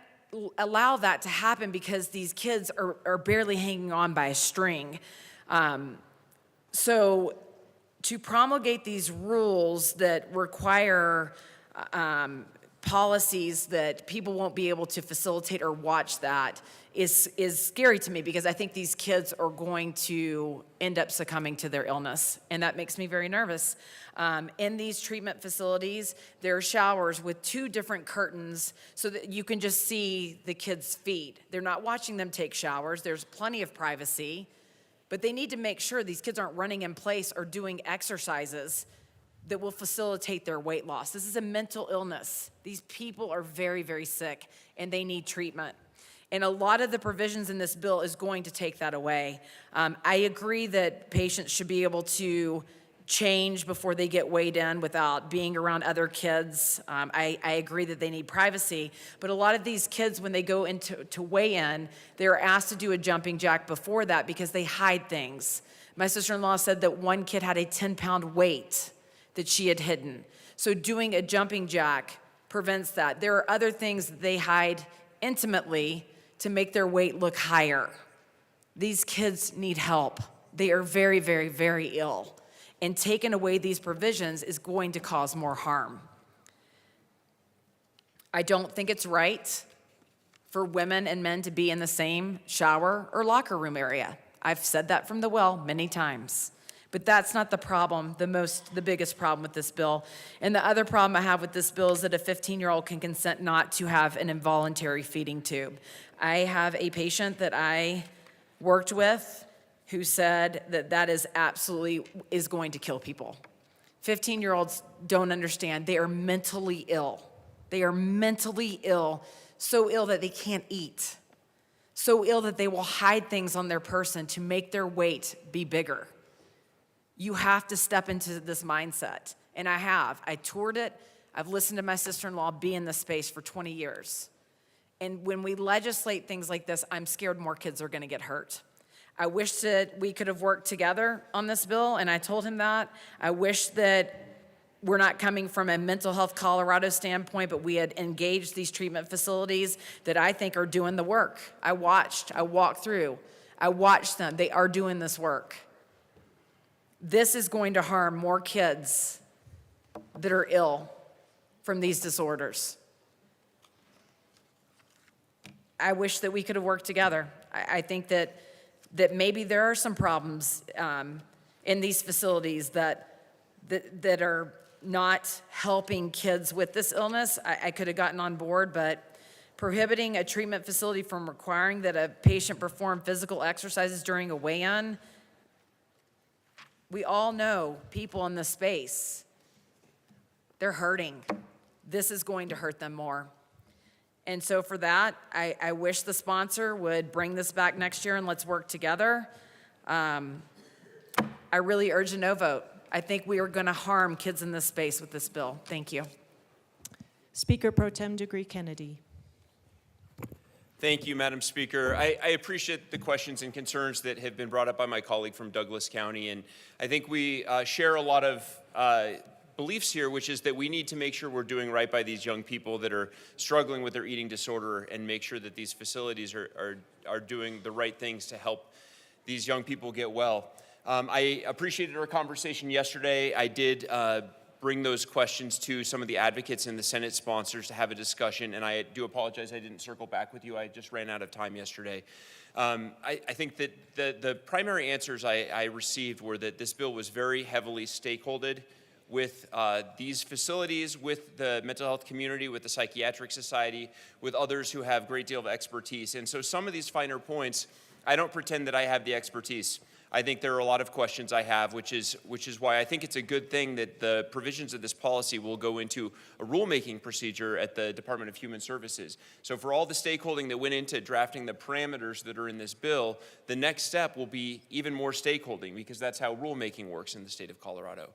allow that to happen because these kids are barely hanging on by a string. So to promulgate these rules that require policies that people won't be able to facilitate or watch that is scary to me, because I think these kids are going to end up succumbing to their illness, and that makes me very nervous. In these treatment facilities, there are showers with 2 different curtains so that you can just see the kids' feet. They're not watching them take showers. There's plenty of privacy, but they need to make sure these kids aren't running in place or doing exercises that will facilitate their weight loss. This is a mental illness. These people are very, very sick, and they need treatment. And a lot of the provisions in this bill is going to take that away. I agree that patients should be able to change before they get weighed in without being around other kids. I agree that they need privacy, but a lot of these kids, when they go to weigh in, they're asked to do a jumping jack before that because they hide things. My sister-in-law said that one kid had a 10-pound weight that she had hidden. So doing a jumping jack prevents that. There are other things that they hide intimately to make their weight look higher. These kids need help. They are very, very, very ill. And taking away these provisions is going to cause more harm. I don't think it's right for women and men to be in the same shower or locker room area. I've said that from the well many times. But that's not the problem, the biggest problem with this bill. And the other problem I have with this bill is that a 15-year-old can consent not to have an involuntary feeding tube. I have a patient that I worked with who said that is going to kill people. 15-year-olds don't understand. They are mentally ill. They are mentally ill, so ill that they can't eat, so ill that they will hide things on their person to make their weight be bigger. You have to step into this mindset, and I have. I toured it. I've listened to my sister-in-law be in this space for 20 years. And when we legislate things like this, I'm scared more kids are going to get hurt. I wish that we could have worked together on this bill, and I told him that. I wish that we're not coming from a Mental Health Colorado standpoint, but we had engaged these treatment facilities that I think are doing the work. I walked through. I watched them. They are doing this work. This is going to harm more kids that are ill from these disorders. I wish that we could have worked together. I think that maybe there are some problems in these facilities that are not helping kids with this illness. I could have gotten on board, but prohibiting a treatment facility from requiring that a patient perform physical exercises during a weigh-in, we all know people in this space, they're hurting. This is going to hurt them more. And so for that, I wish the sponsor would bring this back next year and let's work together. I really urge a no vote. I think we are going to harm kids in this space with this bill. Thank you. Speaker Pro Tem Degree Kennedy. Thank you, Madam Speaker. I appreciate the questions and concerns that have been brought up by my colleague from Douglas County, and I think we share a lot of beliefs here, which is that we need to make sure we're doing right by these young people that are struggling with their eating disorder and make sure that these facilities are doing the right things to help these young people get well. I appreciated our conversation yesterday. I did bring those questions to some of the advocates and the Senate sponsors to have a discussion, and I do apologize I didn't circle back with you. I just ran out of time yesterday. I think that the primary answers I received were that this bill was very heavily stakeholdered with these facilities, with the mental health community, with the Psychiatric Society, with others who have a great deal of expertise. And so some of these finer points, I don't pretend that I have the expertise. I think there are a lot of questions I have, which is why I think it's a good thing that the provisions of this policy will go into a rulemaking procedure at the Department of Human Services. So for all the stakeholding that went into drafting the parameters that are in this bill, the next step will be even more stakeholding, because that's how rulemaking works in the state of Colorado.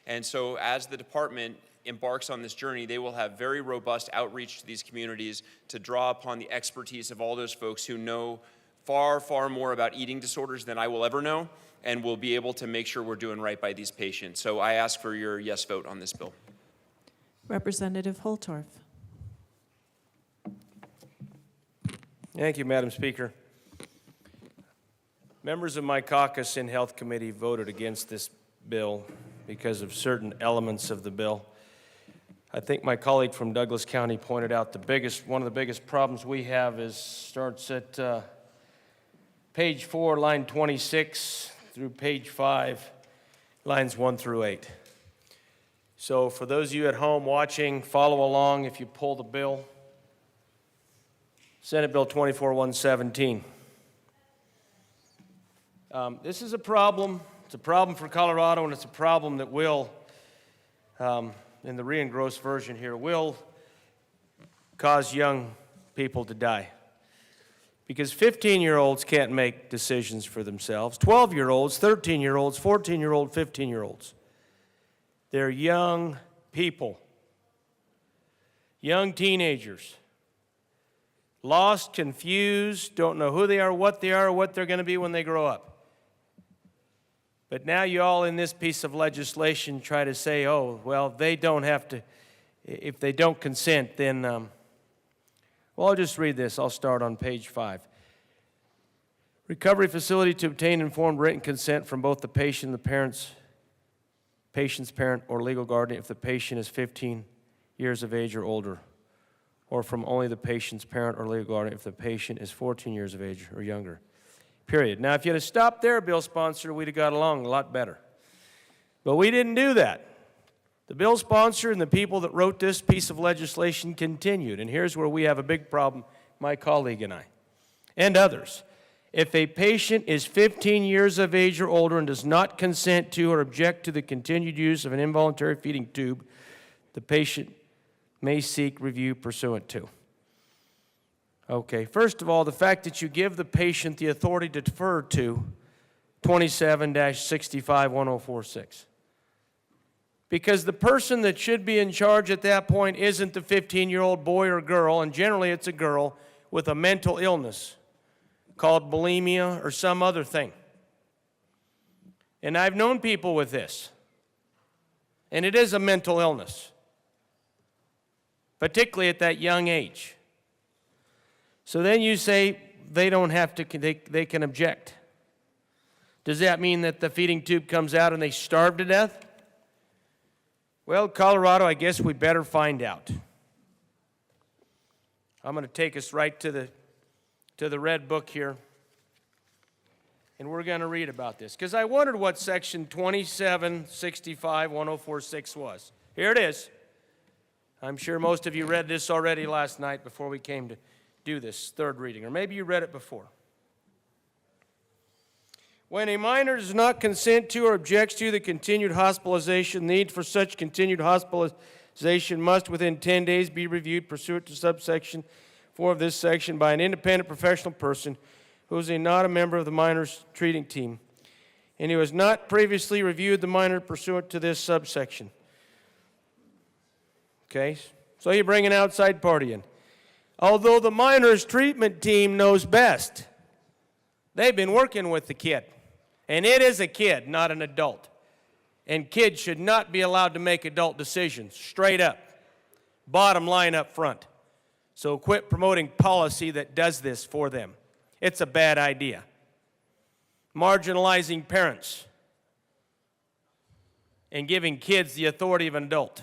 And so as the department embarks on this journey, they will have very robust outreach to these communities to draw upon the expertise of all those folks who know far, far more about eating disorders than I will ever know, and will be able to make sure we're doing right by these patients. So I ask for your yes vote on this bill. Representative Holtorf. Thank you, Madam Speaker. Members of my caucus in Health Committee voted against this bill because of certain elements of the bill. I think my colleague from Douglas County pointed out one of the biggest problems we have starts at page 4, line 26, through page 5, lines 1 through 8. So for those of you at home watching, follow along if you pull the bill. Senate Bill 24-117. This is a problem. It's a problem for Colorado, and it's a problem that will, in the re-engrossed version here, will cause young people to die. Because 15-year-olds can't make decisions for themselves. 12-year-olds, 13-year-olds, 14-year-olds, 15-year-olds. They're young people. Young teenagers. Lost, confused, don't know who they are, what or what they're going to be when they grow up. But now you all in this piece of legislation try to say, oh, well, they don't have to, if they don't consent, then, well, I'll just read this. I'll start on page 5. Recovery facility to obtain informed written consent from both the patient and the patient's parent or legal guardian if the patient is 15 years of age or older, or from only the patient's parent or legal guardian if the patient is 14 years of age or younger. Period. Now, if you'd have stopped there, bill sponsor, we'd have got along a lot better. But we didn't do that. The bill sponsor and the people that wrote this piece of legislation continued. And here's where we have a big problem, my colleague and I, and others. If a patient is 15 years of age or older and does not consent to or object to the continued use of an involuntary feeding tube, the patient may seek review pursuant to. Okay, first of all, the fact that you give the patient the authority to defer to 27-65-1046. Because the person that should be in charge at that point isn't the 15-year-old boy or girl, and generally it's a girl with a mental illness called bulimia or some other thing. And I've known people with this, and it is a mental illness, particularly at that young age. So then you say they don't have to, they can object. Does that mean that the feeding tube comes out and they starve to death? Well, Colorado, I guess we better find out. I'm going to take us right to the red book here, and we're going to read about this, because I wondered what section 27-65-1046 was. Here it is. I'm sure most of you read this already last night before we came to do this third reading, or maybe you read it before. When a minor does not consent to or objects to the continued hospitalization, need for such continued hospitalization must within 10 days be reviewed pursuant to subsection 4 of this section by an independent professional person who is not a member of the minors treating team and who has not previously reviewed the minor pursuant to this subsection. Okay, so you bring an outside party in. Although the minors treatment team knows best, they've been working with the kid. And it is a kid, not an adult. And kids should not be allowed to make adult decisions, straight up. Bottom line up front. So quit promoting policy that does this for them. It's a bad idea. Marginalizing parents and giving kids the authority of an adult.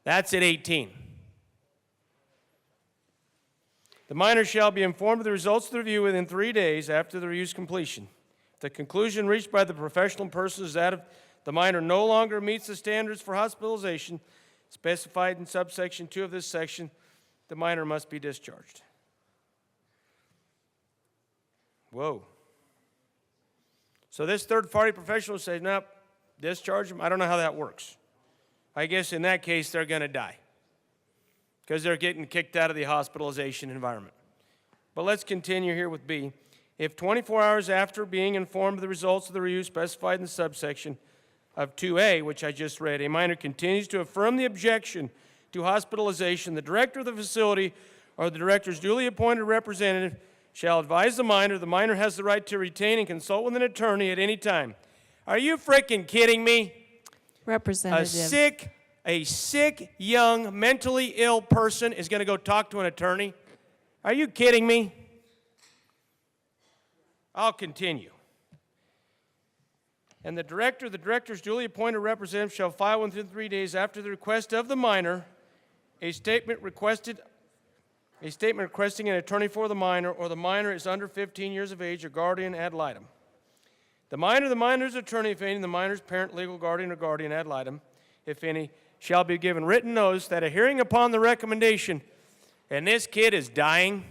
That's at 18. The minor shall be informed of the results of the review within 3 days after the review's completion. If the conclusion reached by the professional person is that the minor no longer meets the standards for hospitalization specified in subsection 2 of this section, the minor must be discharged. Whoa. So this third-party professional says, no, discharge them. I don't know how that works. I guess in that case, they're going to die because they're getting kicked out of the hospitalization environment. But let's continue here with B. If 24 hours after being informed of the results of the review specified in the subsection of 2A, which I just read, a minor continues to affirm the objection to hospitalization, the director of the facility or the director's duly appointed representative shall advise the minor. The minor has the right to retain and consult with an attorney at any time. Are you freaking kidding me? Representative. A sick, young, mentally ill person is going to go talk to an attorney? Are you kidding me? I'll continue. And the director's duly appointed representative shall file within 3 days after the request of the minor a statement requesting an attorney for the minor, or the minor is under 15 years of age or guardian ad litem. The minor's attorney, if any, the minor's parent, legal guardian, or guardian ad litem, if any, shall be given written notice that a hearing upon the recommendation, and this kid is dying,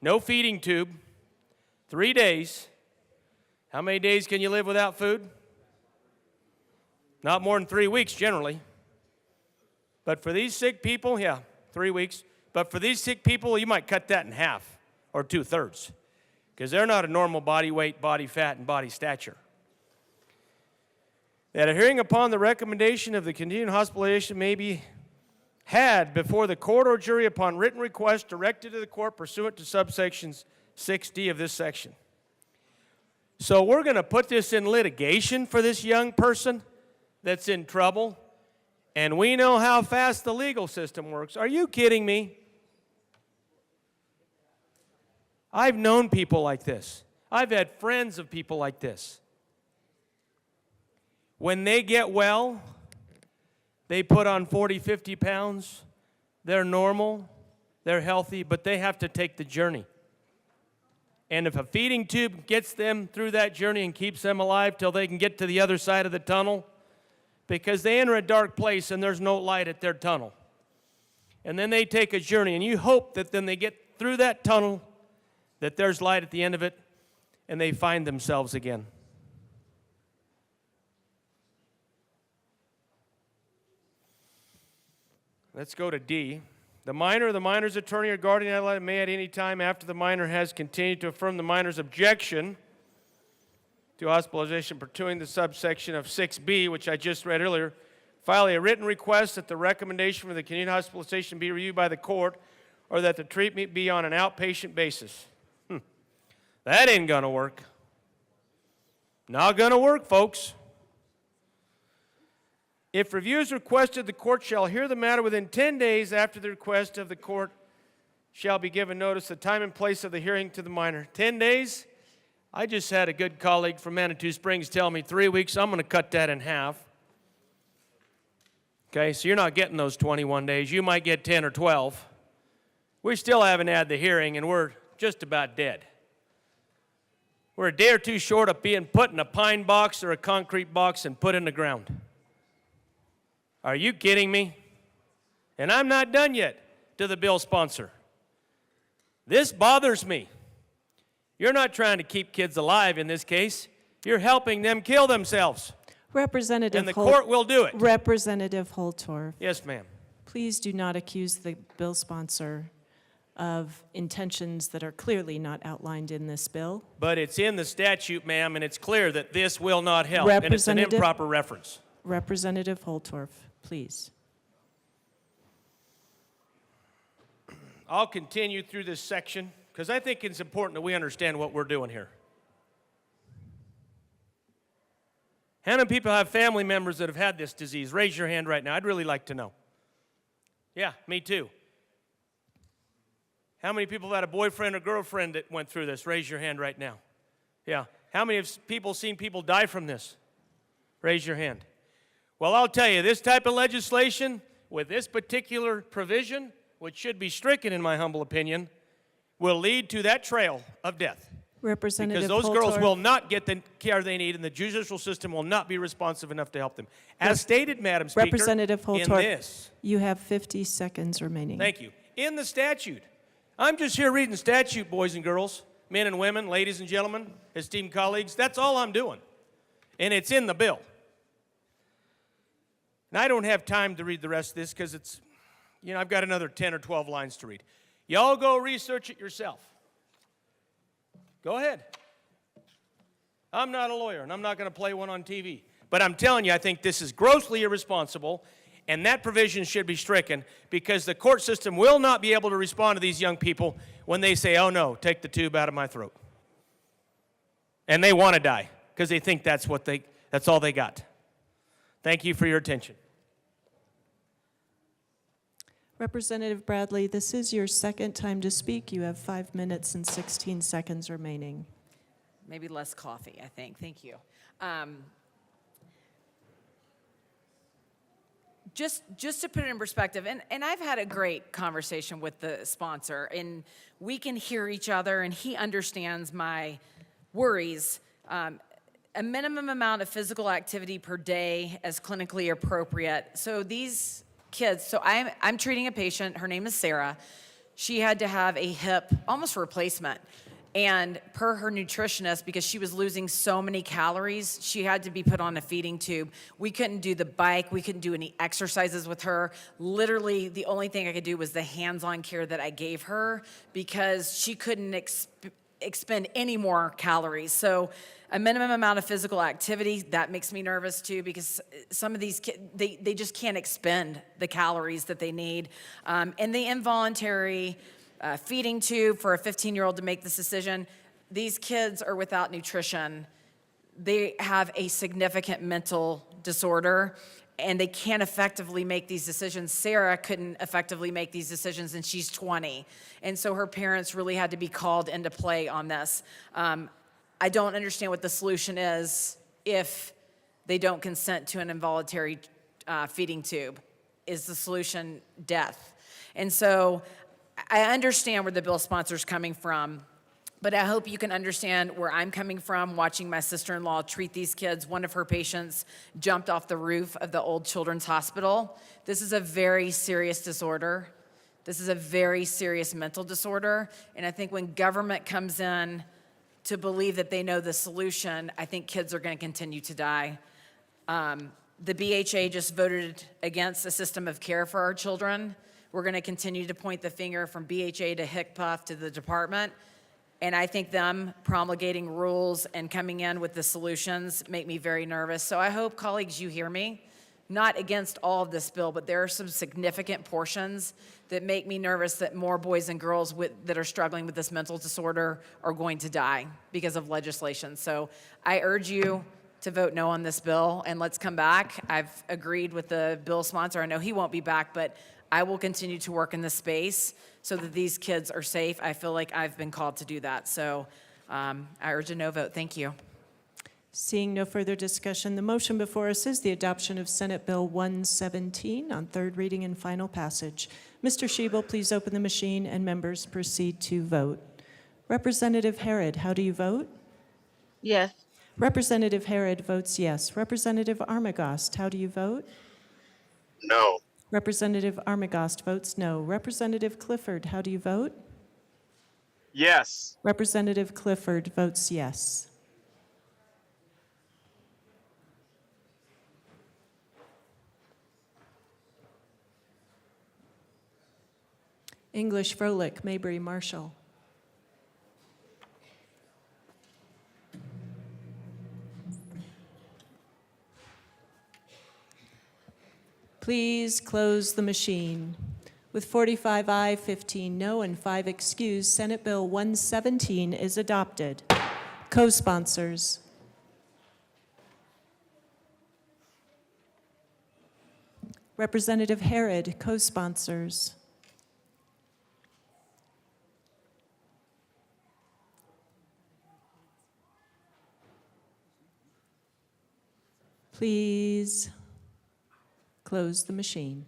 no feeding tube, 3 days. How many days can you live without food? Not more than 3 weeks generally. But for these sick people, 3 weeks. But for these sick people, you might cut that in half or 2/3 because they're not a normal body weight, body fat, and body stature. That a hearing upon the recommendation of the continued hospitalization may be had before the court or jury upon written request directed to the court pursuant to subsections 6D of this section. So we're going to put this in litigation for this young person that's in trouble, and we know how fast the legal system works. Are you kidding me? I've known people like this. I've had friends of people like this. When they get well, they put on 40, 50 pounds. They're normal, they're healthy, but they have to take the journey. And if a feeding tube gets them through that journey and keeps them alive till they can get to the other side of the tunnel, because they enter a dark place and there's no light at their tunnel. And then they take a journey, and you hope that then they get through that tunnel, that there's light at the end of it, and they find themselves again. Let's go to D. The minor or the minor's attorney or guardian ad litem may at any time after the minor has continued to affirm the minor's objection to hospitalization pursuant to the subsection of 6B, which I just read earlier, file a written request that the recommendation for the continued hospitalization be reviewed by the court or that the treatment be on an outpatient basis. That ain't gonna work. Not gonna work, folks. If review is requested, the court shall hear the matter within 10 days after the request of the court shall be given notice, the time and place of the hearing to the minor. 10 days? I just had a good colleague from Manitou Springs tell me 3 weeks. I'm going to cut that in half. Okay, so you're not getting those 21 days. You might get 10 or 12. We still haven't had the hearing, and we're just about dead. We're a day or two short of being put in a pine box or a concrete box and put in the ground. Are you kidding me? And I'm not done yet to the bill sponsor. This bothers me. You're not trying to keep kids alive in this case. You're helping them kill themselves. Representative And the court will do it. Representative Holtorf. Yes, ma'am. Please do not accuse the bill sponsor of intentions that are clearly not outlined in this bill. But it's in the statute, ma'am, and it's clear that this will not help, and it's an improper reference. Representative Holtorf, please. I'll continue through this section because I think it's important that we understand what we're doing here. How many people have family members that have had this disease? Raise your hand right now. I'd really like to know. Yeah, me too. How many people have had a boyfriend or girlfriend that went through this? Raise your hand right now. Yeah. How many have people seen people die from this? Raise your hand. Well, I'll tell you, this type of legislation with this particular provision, which should be stricken in my humble opinion, will lead to that trail of death. Representative Because those girls Holtorf. will not get the care they need, and the judicial system will not be responsive enough to help them. As stated, Madam Speaker, Representative in Holtorf, this, you have 50 seconds remaining. thank you, in the statute, I'm just here reading statute, boys and girls, men and women, ladies and gentlemen, esteemed colleagues. That's all I'm doing, and it's in the bill. And I don't have time to read the rest of this because it's, I've got another 10 or 12 lines to read. Y'all go research it yourself. Go ahead. I'm not a lawyer, and I'm not going to play one on TV. But I'm telling you, I think this is grossly irresponsible, and that provision should be stricken because the court system will not be able to respond to these young people when they say, oh no, take the tube out of my throat. And they want to die because they think that's all they got. Thank you for your attention. Representative Bradley, this is your second time to speak. You have 5 minutes and 16 seconds remaining. Maybe less coffee, I think. Thank you. Just to put it in perspective, and I've had a great conversation with the sponsor, and we can hear each other, and he understands my worries. A minimum amount of physical activity per day as clinically appropriate. So these kids, so I'm treating a patient, her name is Sarah. She had to have a hip almost replacement. And per her nutritionist, because she was losing so many calories, she had to be put on a feeding tube. We couldn't do the bike. We couldn't do any exercises with her. Literally, the only thing I could do was the hands-on care that I gave her because she couldn't expend any more calories. So a minimum amount of physical activity, that makes me nervous too because some of these kids, they just can't expend the calories that they need. And the involuntary feeding tube for a 15-year-old to make this decision. These kids are without nutrition. They have a significant mental disorder, and they can't effectively make these decisions. Sarah couldn't effectively make these decisions, and she's 20. And so her parents really had to be called into play on this. I don't understand what the solution is if they don't consent to an involuntary feeding tube. Is the solution death? And so I understand where the bill sponsor's coming from, but I hope you can understand where I'm coming from watching my sister-in-law treat these kids. One of her patients jumped off the roof of the old children's hospital. This is a very serious disorder. This is a very serious mental disorder. And I think when government comes in to believe that they know the solution, I think kids are going to continue to die. The BHA just voted against a system of care for our children. We're going to continue to point the finger from BHA to HCPF to the department. And I think them promulgating rules and coming in with the solutions make me very nervous. So I hope, colleagues, you hear me. Not against all of this bill, but there are some significant portions that make me nervous that more boys and girls that are struggling with this mental disorder are going to die because of legislation. So I urge you to vote no on this bill, and let's come back. I've agreed with the bill sponsor. I know he won't be back, but I will continue to work in this space so that these kids are safe. I feel like I've been called to do that. So I urge a no vote. Thank you. Seeing no further discussion, the motion before us is the adoption of Senate Bill 117 on third reading and final passage. Mr. Schiebel, please open the machine and members proceed to vote. Representative Herod, how do you vote? Yes. Representative Herod votes yes. Representative Armagost, how do you vote? No. Representative Armagost votes no. Representative Clifford, how do you vote? Yes. Representative Clifford votes yes. English, Froelich, Mabry, Marshall. Please close the machine. With 45 aye, 15 no, and 5 excused, Senate Bill 117 is adopted. Co-sponsors. Representative Herod, co-sponsors. Please close the machine.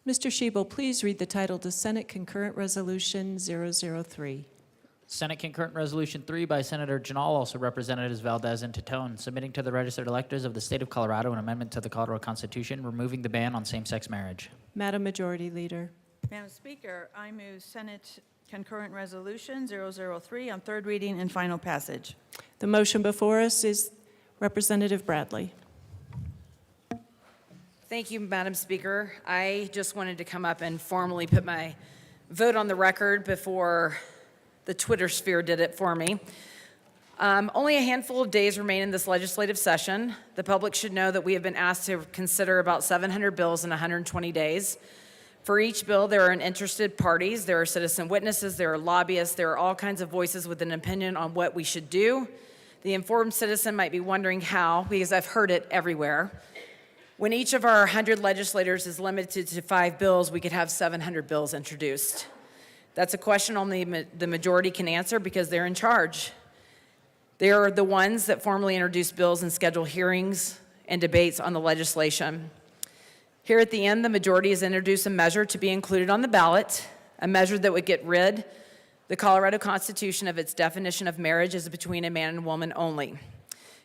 Mr. Shebel, please read the title to Senate Concurrent Resolution 003. Senate Concurrent Resolution 3 by Senator Janal, also Representatives Valdez and Titone, submitting to the registered electors of the state of Colorado an amendment to the Colorado Constitution removing the ban on same-sex marriage. Madam Majority Leader. Madam Speaker, I move Senate Concurrent Resolution 003 on third reading and final passage. The motion before us is Representative Bradley. Thank you, Madam Speaker. I just wanted to come up and formally put my vote on the record before the Twitter sphere did it for me. Only a handful of days remain in this legislative session. The public should know that we have been asked to consider about 700 bills in 120 days. For each bill, there are interested parties, there are citizen witnesses, there are lobbyists, there are all kinds of voices with an opinion on what we should do. The informed citizen might be wondering how, because I've heard it everywhere. When each of our 100 legislators is limited to 5 bills, we could have 700 bills introduced. That's a question only the majority can answer because they're in charge. They are the ones that formally introduce bills and schedule hearings and debates on the legislation. Here at the end, the majority has introduced a measure to be included on the ballot, a measure that would get rid the Colorado Constitution of its definition of marriage as between a man and woman only.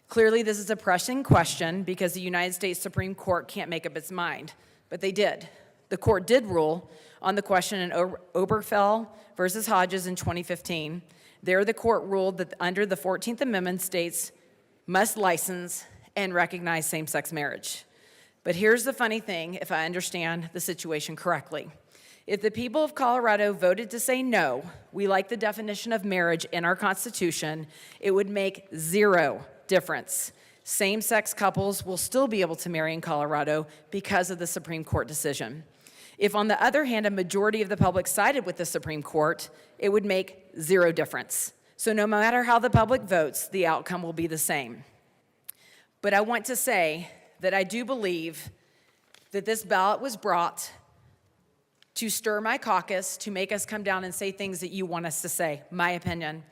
Clearly, this is a pressing question because the United States Supreme Court can't make up its mind, but they did. The court did rule on the question in Obergefell versus Hodges in 2015. There, the court ruled that under the 14th Amendment, states must license and recognize same-sex marriage. But here's the funny thing, if I understand the situation correctly. If the people of Colorado voted to say no, we like the definition of marriage in our Constitution, it would make zero difference. Same-sex couples will still be able to marry in Colorado because of the Supreme Court decision. If, on the other hand, a majority of the public sided with the Supreme Court, it would make zero difference. So no matter how the public votes, the outcome will be the same. But I want to say that I do believe that this ballot was brought to stir my caucus, to make us come down and say things that you want us to say, my opinion.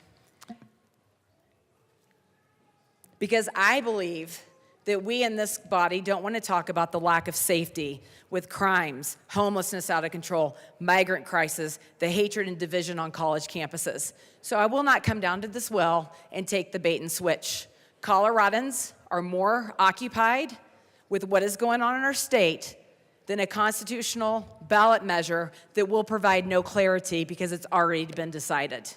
Because I believe that we in this body don't want to talk about the lack of safety with crimes, homelessness out of control, migrant crisis, the hatred and division on college campuses. So I will not come down to this well and take the bait and switch. Coloradans are more occupied with what is going on in our state than a constitutional ballot measure that will provide no clarity because it's already been decided.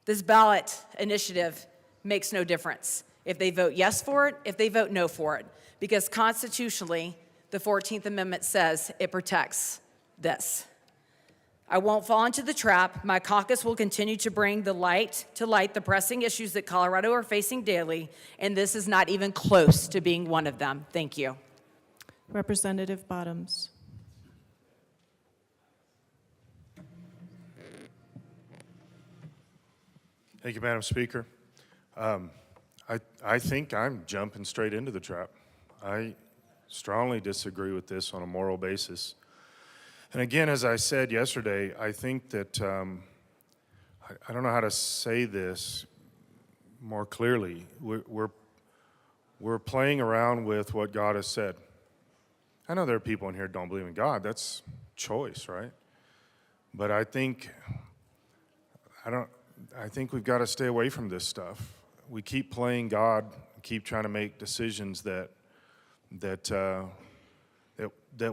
This ballot initiative makes no difference if they vote yes for it, if they vote no for it, because constitutionally, the 14th Amendment says it protects this. I won't fall into the trap. My caucus will continue to bring to light the pressing issues that Colorado are facing daily, and this is not even close to being one of them. Thank you. Representative Bottoms. Thank you, Madam Speaker. I think I'm jumping straight into the trap. I strongly disagree with this on a moral basis. And again, as I said yesterday, I think that, I don't know how to say this more clearly. We're playing around with what God has said. I know there are people in here who don't believe in God. That's choice, right? But I think we've got to stay away from this stuff. We keep playing God, keep trying to make decisions that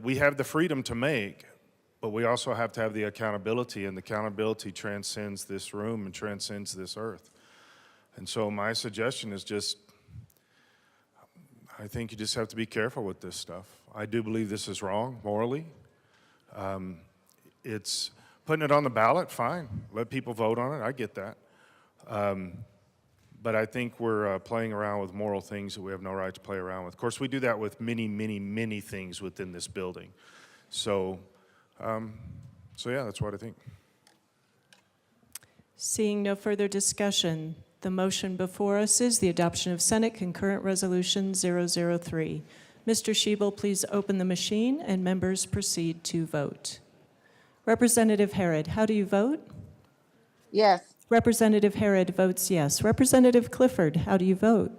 we have the freedom to make, but we also have to have the accountability, and the accountability transcends this room and transcends this earth. And so my suggestion is just, I think you just have to be careful with this stuff. I do believe this is wrong morally. It's putting it on the ballot, fine. Let people vote on it. I get that. But I think we're playing around with moral things that we have no right to play around with. Of course, we do that with many, many, many things within this building. So yeah, that's what I think. Seeing no further discussion, the motion before us is the adoption of Senate Concurrent Resolution 003. Mr. Shebel, please open the machine and members proceed to vote. Representative Harrod, how do you vote? Yes. Representative Harrod votes yes. Representative Clifford, how do you vote?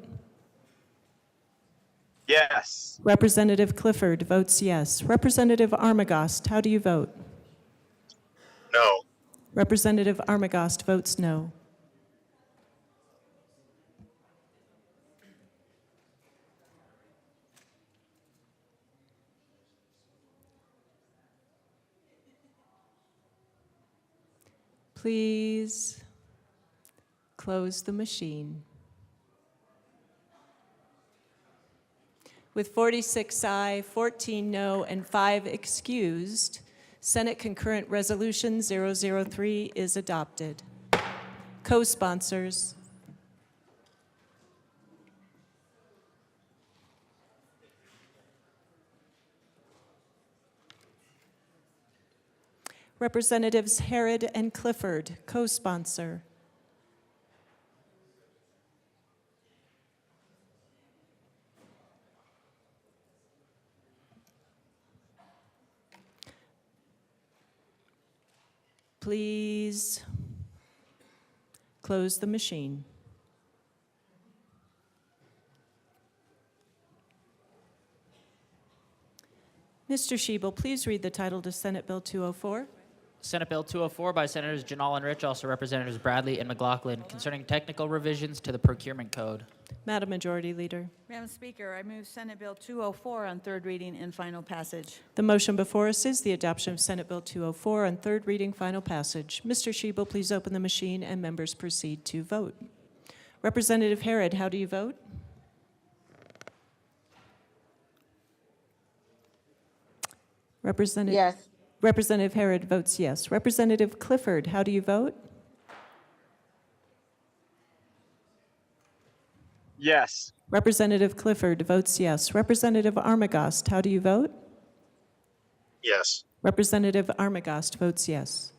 Yes. Representative Clifford votes yes. Representative Armagost, how do you vote? No. Representative Armagost votes no. Please close the machine. With 46 aye, 14 no, and 5 excused, Senate Concurrent Resolution 003 is adopted. Co-sponsors. Representatives Harrod and Clifford, co-sponsor. Please close the machine. Mr. Shebel, please read the title to Senate Bill 204. Senate Bill 204 by Senators Janal and Rich, also Representatives Bradley and McLaughlin, concerning technical revisions to the Procurement Code. Madam Majority Leader. Madam Speaker, I move Senate Bill 204 on third reading and final passage. The motion before us is the adoption of Senate Bill 204 on third reading, final passage. Mr. Shebel, please open the machine and members proceed to vote. Representative Harrod, how do you vote? Yes. Representative Harrod votes yes. Representative Clifford, how do you vote? Yes. Representative Clifford votes yes. Representative Armagost, how do you vote? Yes. Representative Armagost votes yes.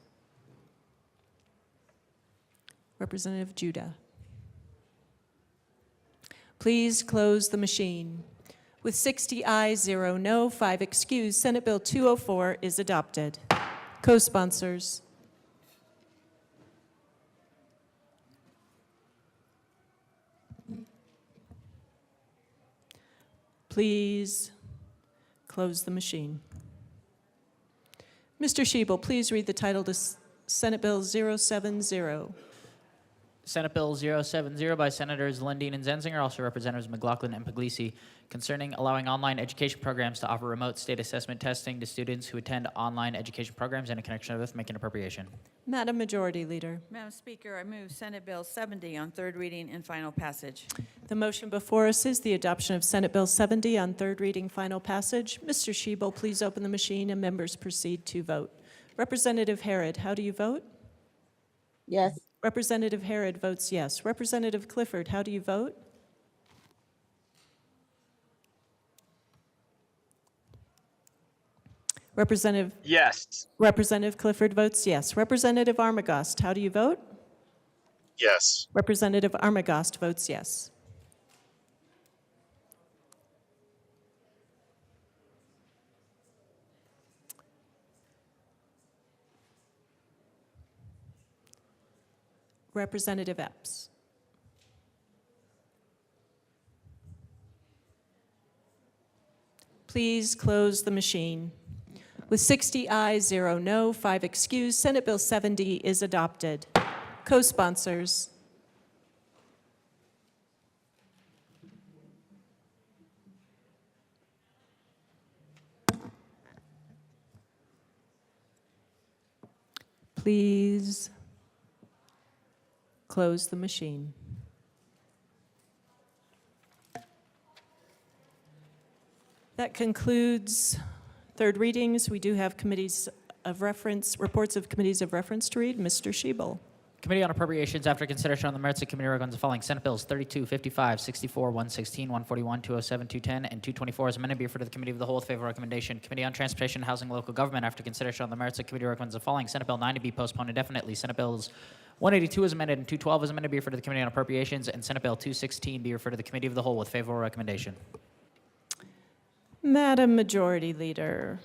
Representative Judah. Please close the machine. With 60 ayes, 0 no, 5 excused, Senate Bill 204 is adopted. Co-sponsors. Please close the machine. Mr. Shebel, please read the title to Senate Bill 070. Senate Bill 070 by Senators Lundin and Zenzinger, also Representatives McLaughlin and Puglisi, concerning allowing online education programs to offer remote state assessment testing to students who attend online education programs and in connection with making appropriation. Madam Majority Leader. Madam Speaker, I move Senate Bill 70 on third reading and final passage. The motion before us is the adoption of Senate Bill 70 on third reading, final passage. Mr. Shebel, please open the machine and members proceed to vote. Representative Harrod, how do you vote? Yes. Representative Harrod votes yes. Representative Clifford, how do you vote? Representative Clifford votes yes. Representative Armagost, how do you vote? Yes. Representative Armagost votes yes. Representative Epps. Please close the machine. With 60 ayes, 0 no, 5 excused, Senate Bill 70 is adopted. Co-sponsors. Please close the machine. That concludes third readings. We do have committees of reference, reports of committees of reference to read. Mr. Shebel. Committee on Appropriations, after consideration on the merits of committee recommends the following: Senate Bills 32, 55, 64, 116, 141, 207, 210, and 224 as amended be referred to the Committee of the Whole with favorable recommendation. Committee on Transportation, Housing, and Local Government, after consideration on the merits of committee recommends the following: Senate Bill 9 to be postponed indefinitely. Senate Bills 182 as amended and 212 as amended be referred to the Committee on Appropriations, and Senate Bill 216 be referred to the Committee of the Whole with favorable recommendation. Madam Majority Leader.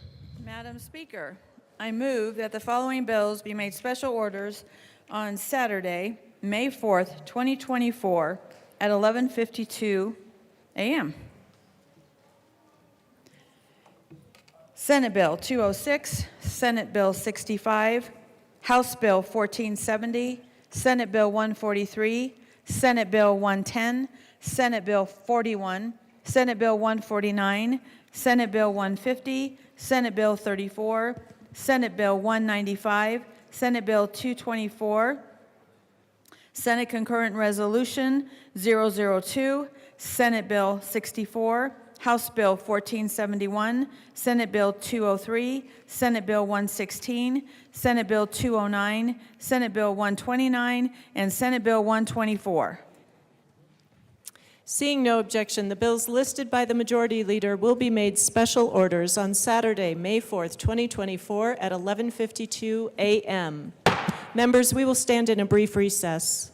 Madam Speaker, I move that the following bills be made special orders on Saturday, May 4th, 2024, at 11:52 a.m. Senate Bill 206, Senate Bill 65, House Bill 1470, Senate Bill 143, Senate Bill 110, Senate Bill 41, Senate Bill 149, Senate Bill 150, Senate Bill 34, Senate Bill 195, Senate Bill 224, Senate Concurrent Resolution 002, Senate Bill 64, House Bill 1471, Senate Bill 203, Senate Bill 116, Senate Bill 209, Senate Bill 129, and Senate Bill 124. Seeing no objection, the bills listed by the Majority Leader will be made special orders on Saturday, May 4th, 2024 at 11:52 a.m. Members, we will stand in a brief recess.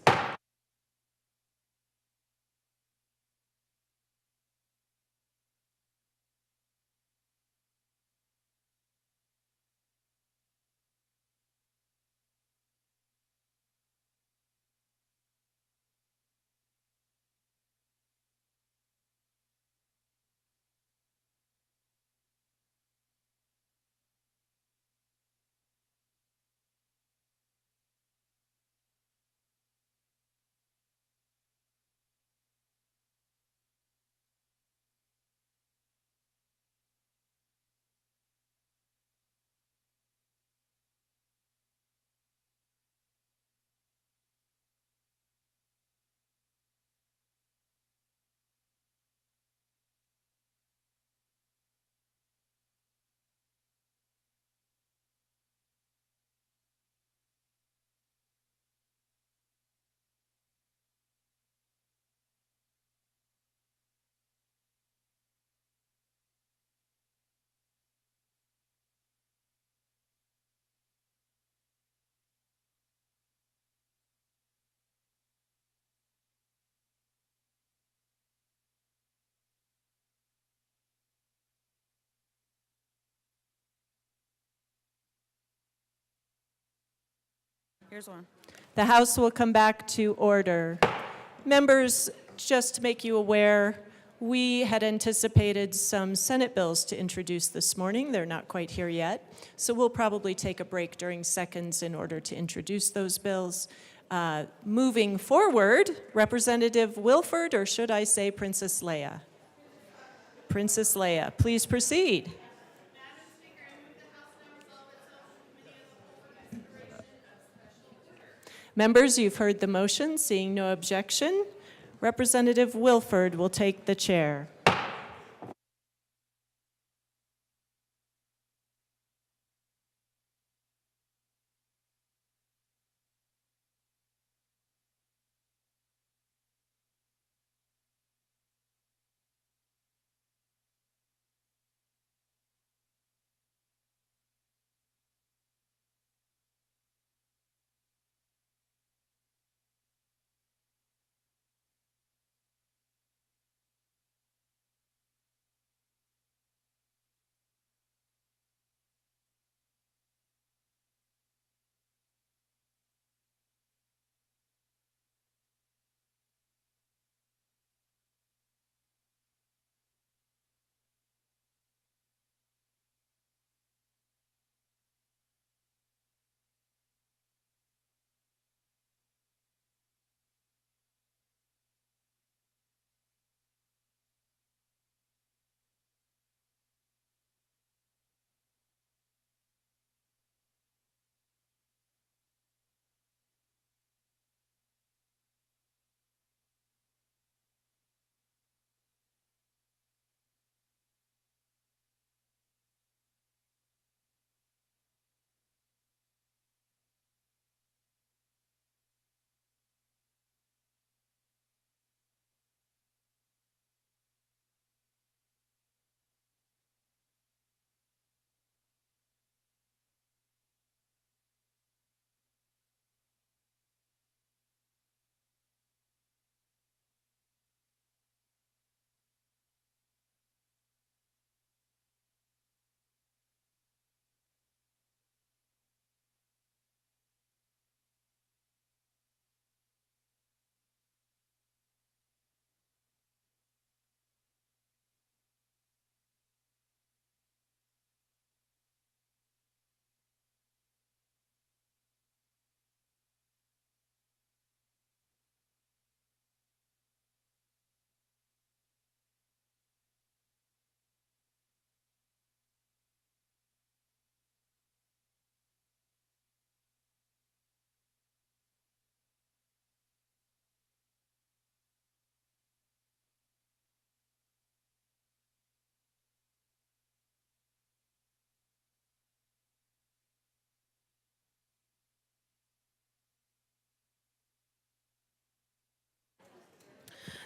Here's one. The House will come back to order. Members, just to make you aware, we had anticipated some Senate bills to introduce this morning. They're not quite here yet. So we'll probably take a break during seconds in order to introduce those bills. Moving forward, Representative Wilford, or should I say Princess Leia? Princess Leia, please proceed. Members, you've heard the motion. Seeing no objection, Representative Wilford will take the chair.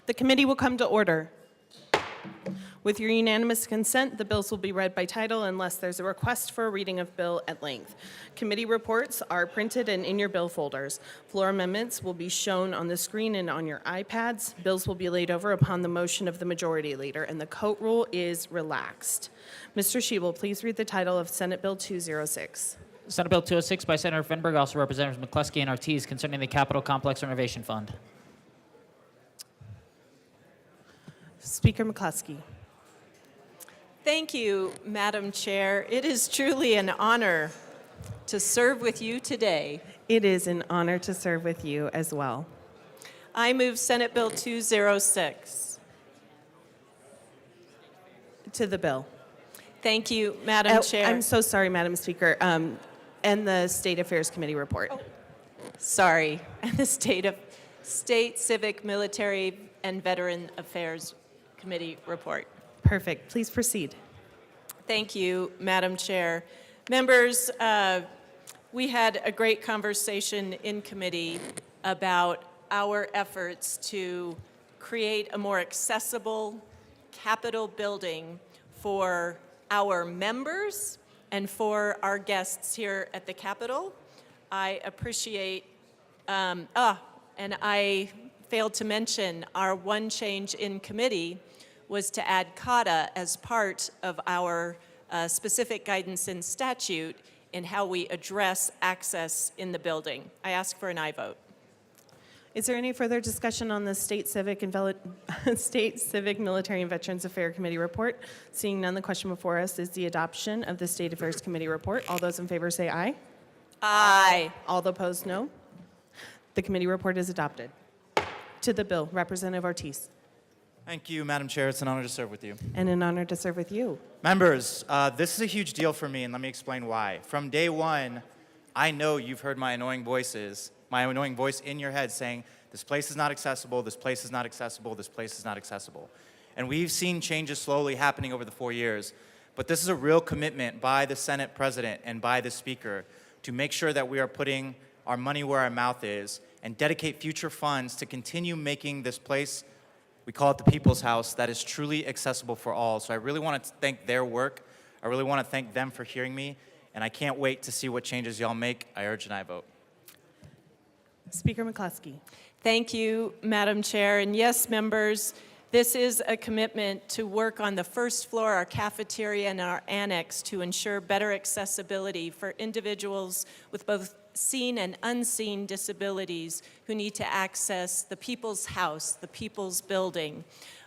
The committee will come to order. With your unanimous consent, the bills will be read by title unless there's a request for a reading of bill at length. Committee reports are printed and in your bill folders. Floor amendments will be shown on the screen and on your iPads. Bills will be laid over upon the motion of the majority leader, and the coat rule is relaxed. Mr. Schiebel, please read the title of Senate Bill 206. Senate Bill 206 by Senator Finberg, also Representatives McCluskey and Ortiz, concerning the Capitol Complex Renovation Fund. Speaker McCluskey. Thank you, Madam Chair. It is truly an honor to serve with you today. It is an honor to serve with you as well. I move Senate Bill 206. To the bill. Thank you, Madam Chair. I'm so sorry, Madam Speaker. And the State Affairs Committee report. Sorry. And the State Civic, Military, and Veteran Affairs Committee report. Perfect. Please proceed. Thank you, Madam Chair. Members, we had a great conversation in committee about our efforts to create a more accessible Capitol building for our members and for our guests here at the Capitol. I appreciate, and I failed to mention our one change in committee was to add CADA as part of our specific guidance in statute in how we address access in the building. I ask for an aye vote. Is there any further discussion on the State Civic, Military, and Veterans Affairs Committee report? Seeing none, the question before us is the adoption of the State Affairs Committee report. All those in favor say aye. Aye. All opposed, no. The committee report is adopted. To the bill, Representative Ortiz. Thank you, Madam Chair. It's an honor to serve with you. And an honor to serve with you. Members, this is a huge deal for me, and let me explain why. From day one, I know you've heard my annoying voice in your head saying, this place is not accessible, this place is not accessible, this place is not accessible. And we've seen changes slowly happening over the 4 years, but this is a real commitment by the Senate President and by the Speaker to make sure that we are putting our money where our mouth is and dedicate future funds to continue making this place, we call it the People's House, that is truly accessible for all. So I really want to thank their work. I really want to thank them for hearing me, and I can't wait to see what changes y'all make. I urge an aye vote. Speaker McCluskey. Thank you, Madam Chair. And yes, members, this is a commitment to work on the first floor, our cafeteria, and our annex to ensure better accessibility for individuals with both seen and unseen disabilities who need to access the People's House, the People's Building.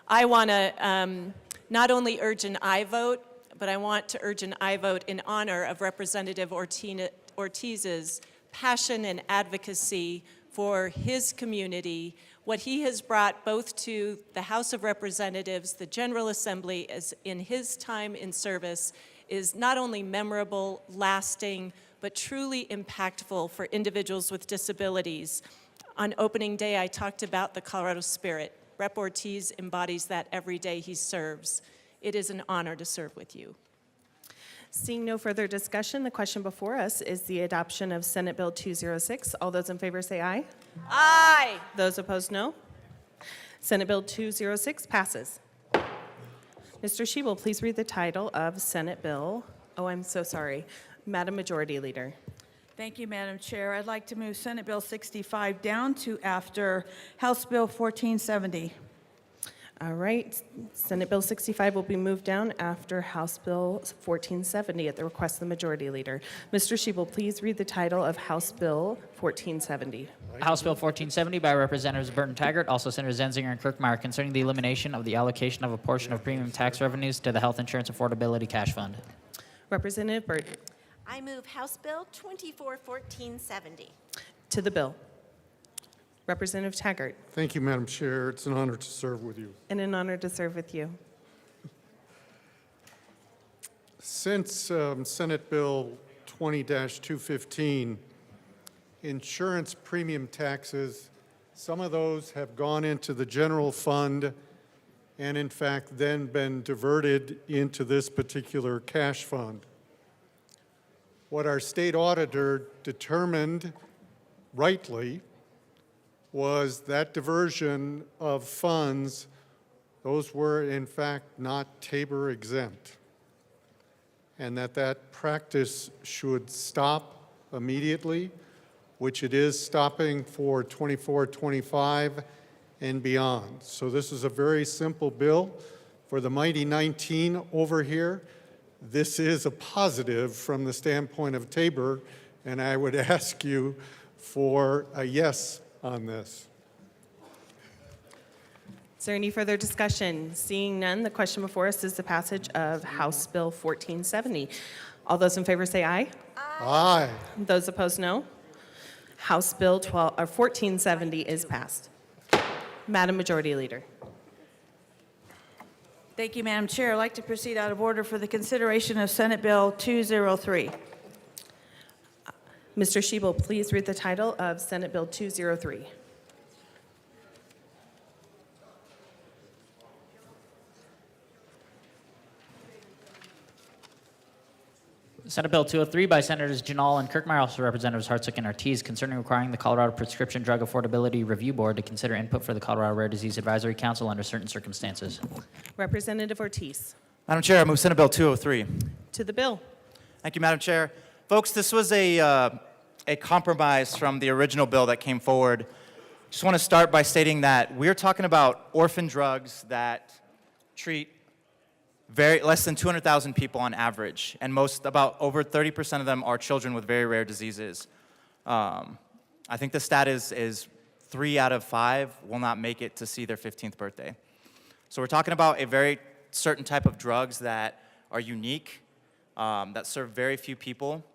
I want to not only urge an aye vote, but I want to urge an aye vote in honor of Representative Ortiz's passion and advocacy for his community. What he has brought both to the House of Representatives, the General Assembly, as in his time in service, is not only memorable, lasting, but truly impactful for individuals with disabilities. On opening day, I talked about the Colorado spirit. Rep. Ortiz embodies that every day he serves. It is an honor to serve with you. Seeing no further discussion, the question before us is the adoption of Senate Bill 206. All those in favor say aye. Aye. Those opposed, no. Senate Bill 206 passes. Mr. Schiebel, please read the title of Senate Bill. Oh, I'm so sorry. Madam Majority Leader. Thank you, Madam Chair. I'd like to move Senate Bill 65 down to after House Bill 1470. All right. Senate Bill 65 will be moved down after House Bill 1470 at the request of the Majority Leader. Mr. Schiebel, please read the title of House Bill 1470. House Bill 1470 by Representatives Burton Taggart, also Senators Zenzinger and Kirkmeyer, concerning the elimination of the allocation of a portion of premium tax revenues to the Health Insurance Affordability Cash Fund. Representative Burton. I move House Bill 241470. To the bill. Representative Taggart. Thank you, Madam Chair. It's an honor to serve with you. And an honor to serve with you. Since Senate Bill 20-215, insurance premium taxes, some of those have gone into the general fund and in fact then been diverted into this particular cash fund. What our state auditor determined rightly was that diversion of funds, those were in fact not Tabor exempt, and that practice should stop immediately, which it is stopping for 24-25 and beyond. So this is a very simple bill. For the mighty 19 over here, this is a positive from the standpoint of Tabor, and I would ask you for a yes on this. Is there any further discussion? Seeing none, the question before us is the passage of House Bill 1470. All those in favor say aye. Aye. Those opposed, no. House Bill 1470 is passed. Madam Majority Leader. Thank you, Madam Chair. I'd like to proceed out of order for the consideration of Senate Bill 203. Mr. Shebel, please read the title of Senate Bill 203. Senate Bill 203 by Senators Janal and Kirkmeyer, also Representatives Hartsook and Ortiz, concerning requiring the Colorado Prescription Drug Affordability Review Board to consider input for the Colorado Rare Disease Advisory Council under certain circumstances. Representative Ortiz. Madam Chair, I move Senate Bill 203. To the bill. Thank you, Madam Chair. Folks, this was a compromise from the original bill that came forward. Just want to start by stating that we're talking about orphan drugs that treat less than 200,000 people on average, and about over 30% of them are children with very rare diseases. I think the stat is 3 out of 5 will not make it to see their 15th birthday. So we're talking about a very certain type of drugs that are unique, that serve very few people,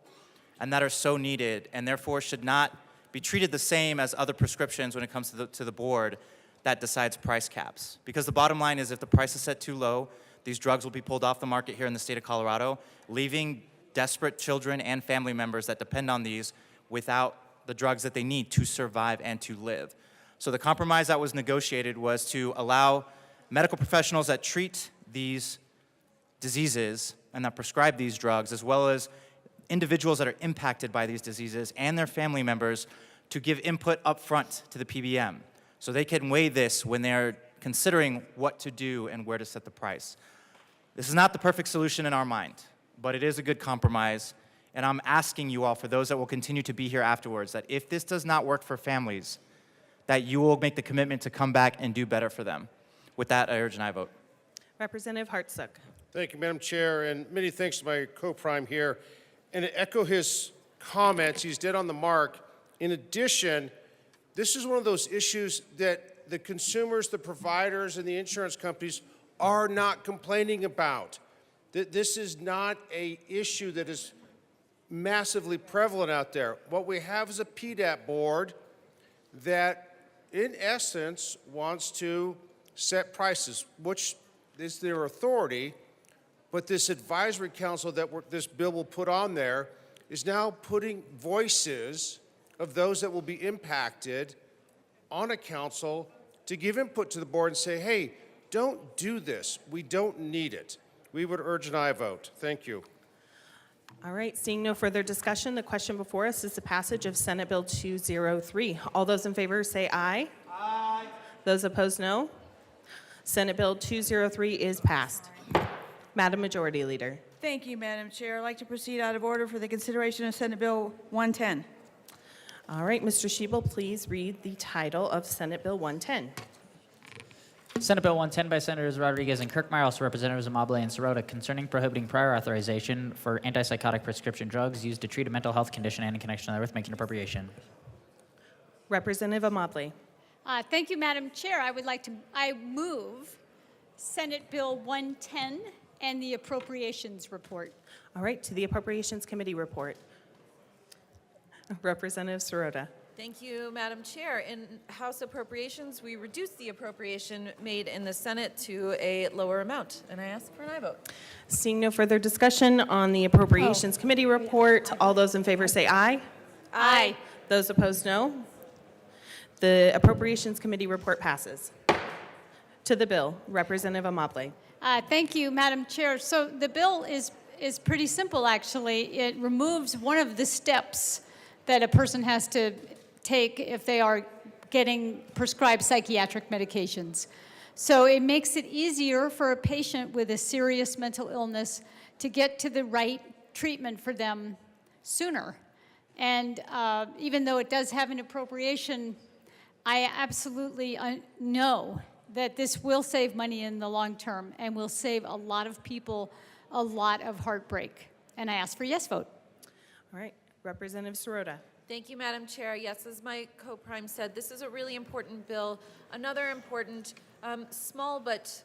and that are so needed, and therefore should not be treated the same as other prescriptions when it comes to the board that decides price caps. Because the bottom line is, if the price is set too low, these drugs will be pulled off the market here in the state of Colorado, leaving desperate children and family members that depend on these without the drugs that they need to survive and to live. So the compromise that was negotiated was to allow medical professionals that treat these diseases and that prescribe these drugs, as well as individuals that are impacted by these diseases and their family members, to give input up front to the PBM, so they can weigh this when they're considering what to do and where to set the price. This is not the perfect solution in our mind, but it is a good compromise, and I'm asking you all, for those that will continue to be here afterwards, that if this does not work for families, that you will make the commitment to come back and do better for them. With that, I urge an aye vote. Representative Hartsook. Thank you, Madam Chair, and many thanks to my co-prime here. And to echo his comments, he's dead on the mark. In addition, this is one of those issues that the consumers, the providers, and the insurance companies are not complaining about. This is not an issue that is massively prevalent out there. What we have is a PDAP board that, in essence, wants to set prices, which is their authority, but this advisory council that this bill will put on there is now putting voices of those that will be impacted on a council to give input to the board and say, hey, don't do this. We don't need it. We would urge an aye vote. Thank you. All right, seeing no further discussion, the question before us is the passage of Senate Bill 203. All those in favor say aye. Aye. Those opposed, no. Senate Bill 203 is passed. Madam Majority Leader. Thank you, Madam Chair. I'd like to proceed out of order for the consideration of Senate Bill 110. All right, Mr. Shebel, please read the title of Senate Bill 110. Senate Bill 110 by Senators Rodriguez and Kirkmeyer, also Representatives Amable and Sirota, concerning prohibiting prior authorization for antipsychotic prescription drugs used to treat a mental health condition and in connection therewith, making appropriation. Representative Amable. Thank you, Madam Chair. I move Senate Bill 110 and the Appropriations Report. All right, to the Appropriations Committee report. Representative Sirota. Thank you, Madam Chair. In House Appropriations, we reduced the appropriation made in the Senate to a lower amount, and I ask for an aye vote. Seeing no further discussion on the Appropriations Committee report, all those in favor say aye. Aye. Those opposed, no. The Appropriations Committee report passes. To the bill, Representative Amable. Thank you, Madam Chair. So the bill is pretty simple, actually. It removes one of the steps that a person has to take if they are getting prescribed psychiatric medications. So it makes it easier for a patient with a serious mental illness to get to the right treatment for them sooner. And even though it does have an appropriation, I absolutely know that this will save money in the long term and will save a lot of people a lot of heartbreak. And I ask for a yes vote. All right, Representative Sirota. Thank you, Madam Chair. Yes, as my co-prime said, this is a really important bill. Another important, small but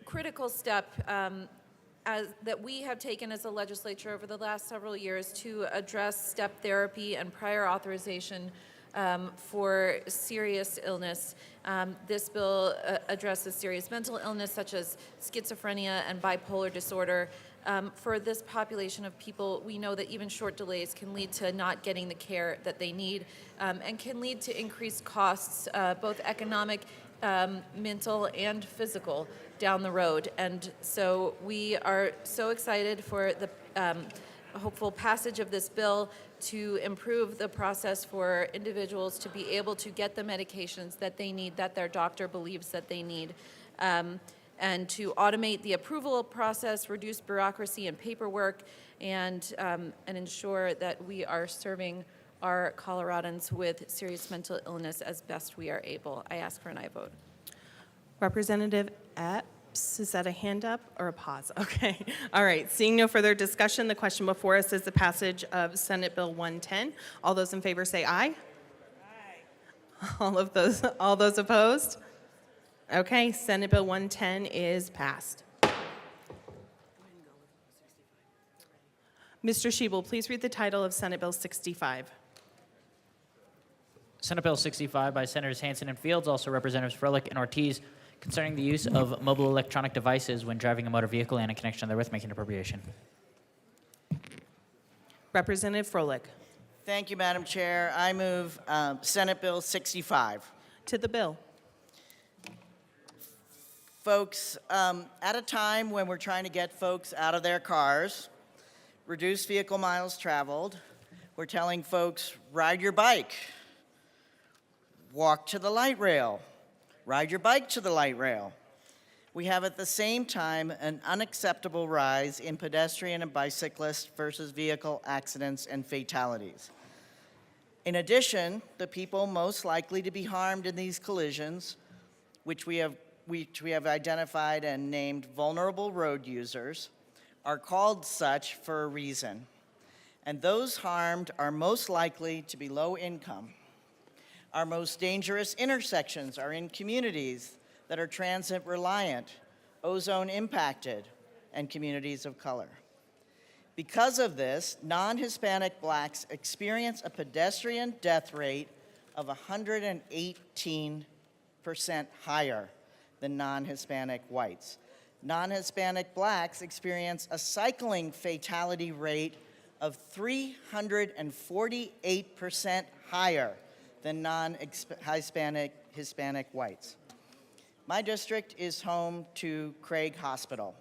critical step that we have taken as a legislature over the last several years to address step therapy and prior authorization for serious illness. This bill addresses serious mental illness such as schizophrenia and bipolar disorder. For this population of people, we know that even short delays can lead to not getting the care that they need and can lead to increased costs, both economic, mental, and physical down the road. And so we are so excited for the hopeful passage of this bill to improve the process for individuals to be able to get the medications that they need, that their doctor believes that they need, and to automate the approval process, reduce bureaucracy and paperwork, and ensure that we are serving our Coloradans with serious mental illness as best we are able. I ask for an aye vote. Representative Epps, is that a hand up or a pause? Okay. All right. Seeing no further discussion, the question before us is the passage of Senate Bill 110. All those in favor say aye. Aye. All those opposed? Okay. Senate Bill 110 is passed. Mr. Shebel, please read the title of Senate Bill 65. Senate Bill 65 by Senators Hansen and Fields, also Representatives Froelich and Ortiz, concerning the use of mobile electronic devices when driving a motor vehicle and in connection therewith, making appropriation. Representative Froelich. Thank you, Madam Chair. I move Senate Bill 65. To the bill. Folks, at a time when we're trying to get folks out of their cars, reduce vehicle miles traveled, we're telling folks, ride your bike, walk to the light rail, ride your bike to the light rail. We have at the same time an unacceptable rise in pedestrian and bicyclist versus vehicle accidents and fatalities. In addition, the people most likely to be harmed in these collisions, which we have identified and named vulnerable road users, are called such for a reason. And those harmed are most likely to be low income. Our most dangerous intersections are in communities that are transit reliant, ozone impacted, and communities of color. Because of this, non-Hispanic blacks experience a pedestrian death rate of 118% higher than non-Hispanic whites. Non-Hispanic blacks experience a cycling fatality rate of 348% higher than non-Hispanic whites. My district is home to Craig Hospital.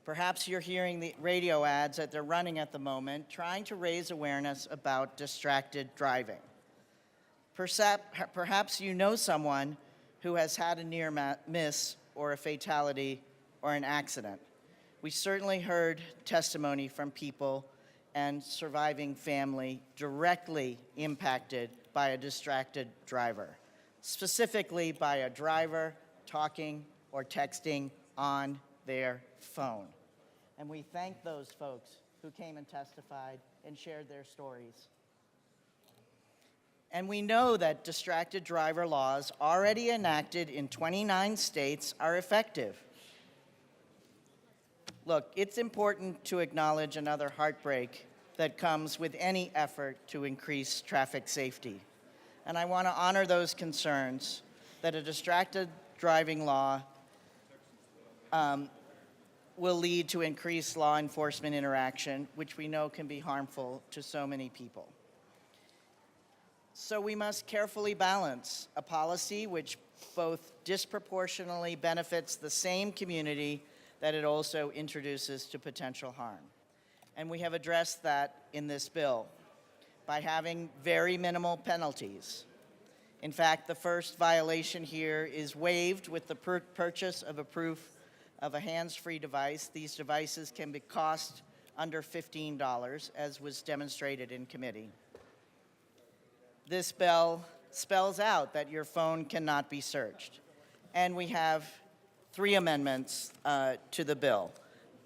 Perhaps you're hearing the radio ads that they're running at the moment, trying to raise awareness about distracted driving. Perhaps you know someone who has had a near miss or a fatality or an accident. We certainly heard testimony from people and surviving family directly impacted by a distracted driver, specifically by a driver talking or texting on their phone. And we thank those folks who came and testified and shared their stories. And we know that distracted driver laws already enacted in 29 states are effective. Look, it's important to acknowledge another heartbreak that comes with any effort to increase traffic safety. And I want to honor those concerns that a distracted driving law will lead to increased law enforcement interaction, which we know can be harmful to so many people. So we must carefully balance a policy which both disproportionately benefits the same community that it also introduces to potential harm. And we have addressed that in this bill by having very minimal penalties, In fact, the first violation here is waived with the purchase of a proof of a hands-free device. These devices can be cost under $15, as was demonstrated in committee. This bill spells out that your phone cannot be searched. And we have 3 amendments to the bill.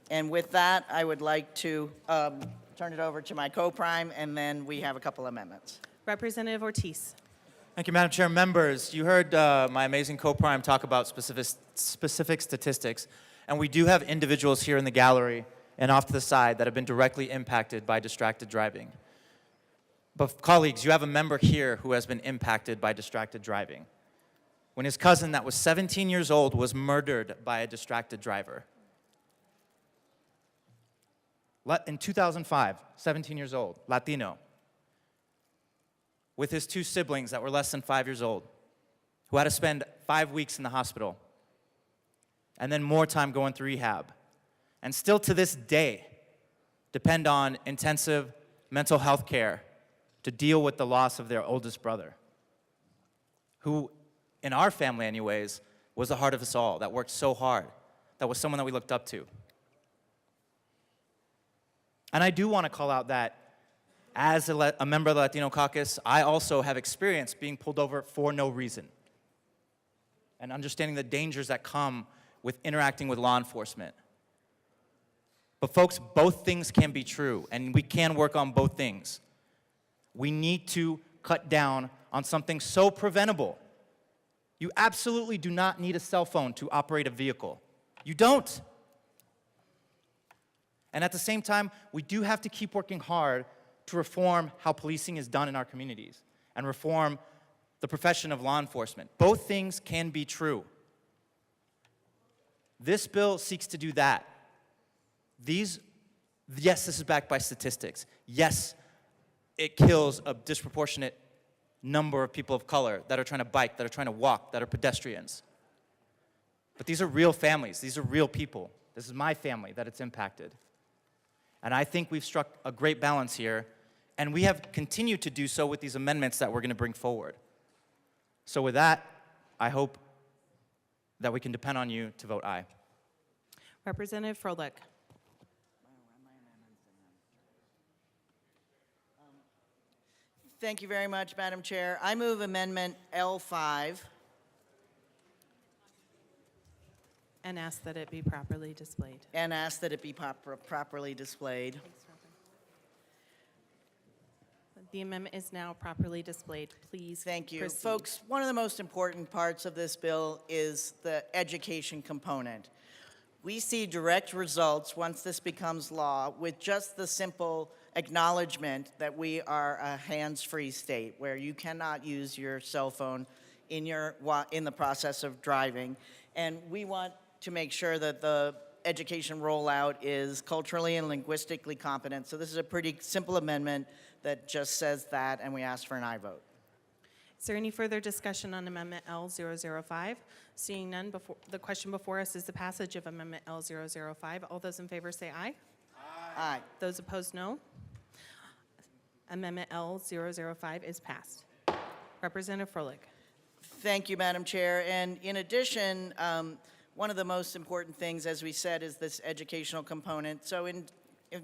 And with that, I would like to turn it over to my co-prime, and then we have a couple amendments. Representative Ortiz. Thank you, Madam Chair. Members, you heard my amazing co-prime talk about specific statistics, and we do have individuals here in the gallery and off to the side that have been directly impacted by distracted driving. But colleagues, you have a member here who has been impacted by distracted driving. When his cousin that was 17 years old was murdered by a distracted driver. In 2005, 17 years old, Latino, with his 2 siblings that were less than 5 years old, who had to spend 5 weeks in the hospital, and then more time going through rehab, and still to this day depend on intensive mental health care to deal with the loss of their oldest brother, who, in our family anyways, was the heart of us all, that worked so hard, that was someone that we looked up to. And I do want to call out that as a member of the Latino caucus, I also have experienced being pulled over for no reason and understanding the dangers that come with interacting with law enforcement. But folks, both things can be true, and we can work on both things. We need to cut down on something so preventable. You absolutely do not need a cell phone to operate a vehicle. You don't. And at the same time, we do have to keep working hard to reform how policing is done in our communities and reform the profession of law enforcement. Both things can be true. This bill seeks to do that. Yes, this is backed by statistics. Yes, it kills a disproportionate number of people of color that are trying to bike, that are trying to walk, that are pedestrians. But these are real families. These are real people. This is my family that it's impacted. And I think we've struck a great balance here, and we have continued to do so with these amendments that we're going to bring forward. So with that, I hope that we can depend on you to vote aye. Representative Froelich. Thank you very much, Madam Chair. I move Amendment L5. And ask that it be properly displayed. And ask that it be properly displayed. The amendment is now properly displayed. Please Thank you. proceed. Folks, one of the most important parts of this bill is the education component. We see direct results once this becomes law with just the simple acknowledgement that we are a hands-free state where you cannot use your cell phone in the process of driving. And we want to make sure that the education rollout is culturally and linguistically competent. So this is a pretty simple amendment that just says that, and we ask for an aye vote. Is there any further discussion on Amendment L005? Seeing none, the question before us is the passage of Amendment L005. All those in favor say aye. Aye. Those opposed, no. Amendment L005 is passed. Representative Froelich. Thank you, Madam Chair. And in addition, one of the most important things, as we said, is this educational component. So in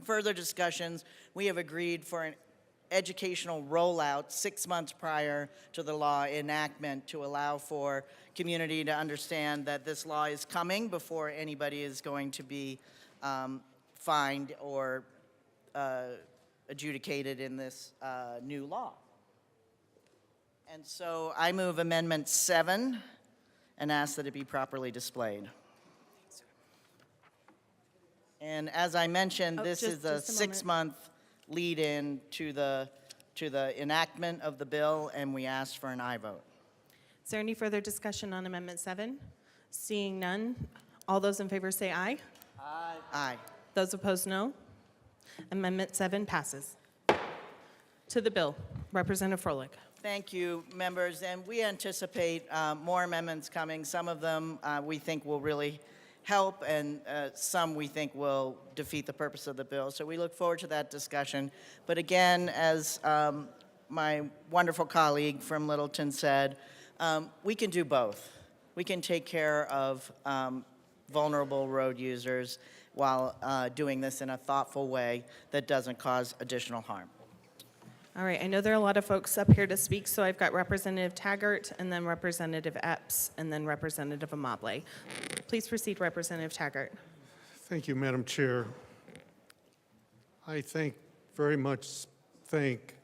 further discussions, we have agreed for an educational rollout 6 months prior to the law enactment to allow for community to understand that this law is coming before anybody is going to be fined or adjudicated in this new law. And so I move Amendment 7 and ask that it be properly displayed. And as I mentioned, this is a 6-month lead-in to the enactment of the bill, and we ask for an aye vote. Is there any further discussion on Amendment 7? Seeing none, all those in favor say aye. Aye. Aye. Those opposed, no. Amendment 7 passes. To the bill, Representative Froelich. Thank you, members, and we anticipate more amendments coming. Some of them we think will really help, and some we think will defeat the purpose of the bill. So we look forward to that discussion. But again, as my wonderful colleague from Littleton said, we can do both. We can take care of vulnerable road users while doing this in a thoughtful way that doesn't cause additional harm. All right, I know there are a lot of folks up here to speak, so I've got Representative Taggart, and then Representative Epps, and then Representative Amable. Please proceed, Representative Taggart. Thank you, Madam Chair. I very much thank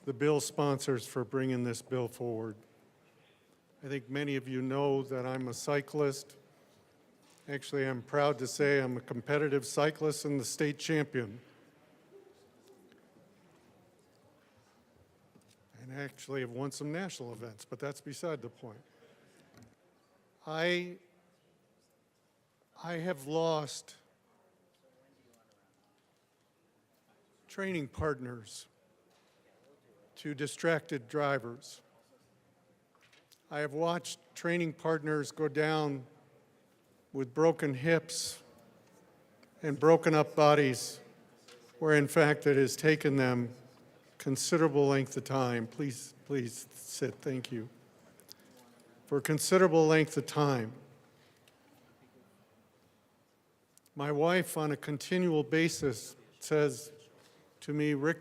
the bill sponsors for bringing this bill forward. I think many of you know that I'm a cyclist. Actually, I'm proud to say I'm a competitive cyclist and the state champion. And actually have won some national events, but that's beside the point. I have lost training partners to distracted drivers. I have watched training partners go down with broken hips and broken up bodies, where in fact it has taken them considerable length of time. Please sit, thank you. For considerable length of time. My wife on a continual basis says to me, Rick,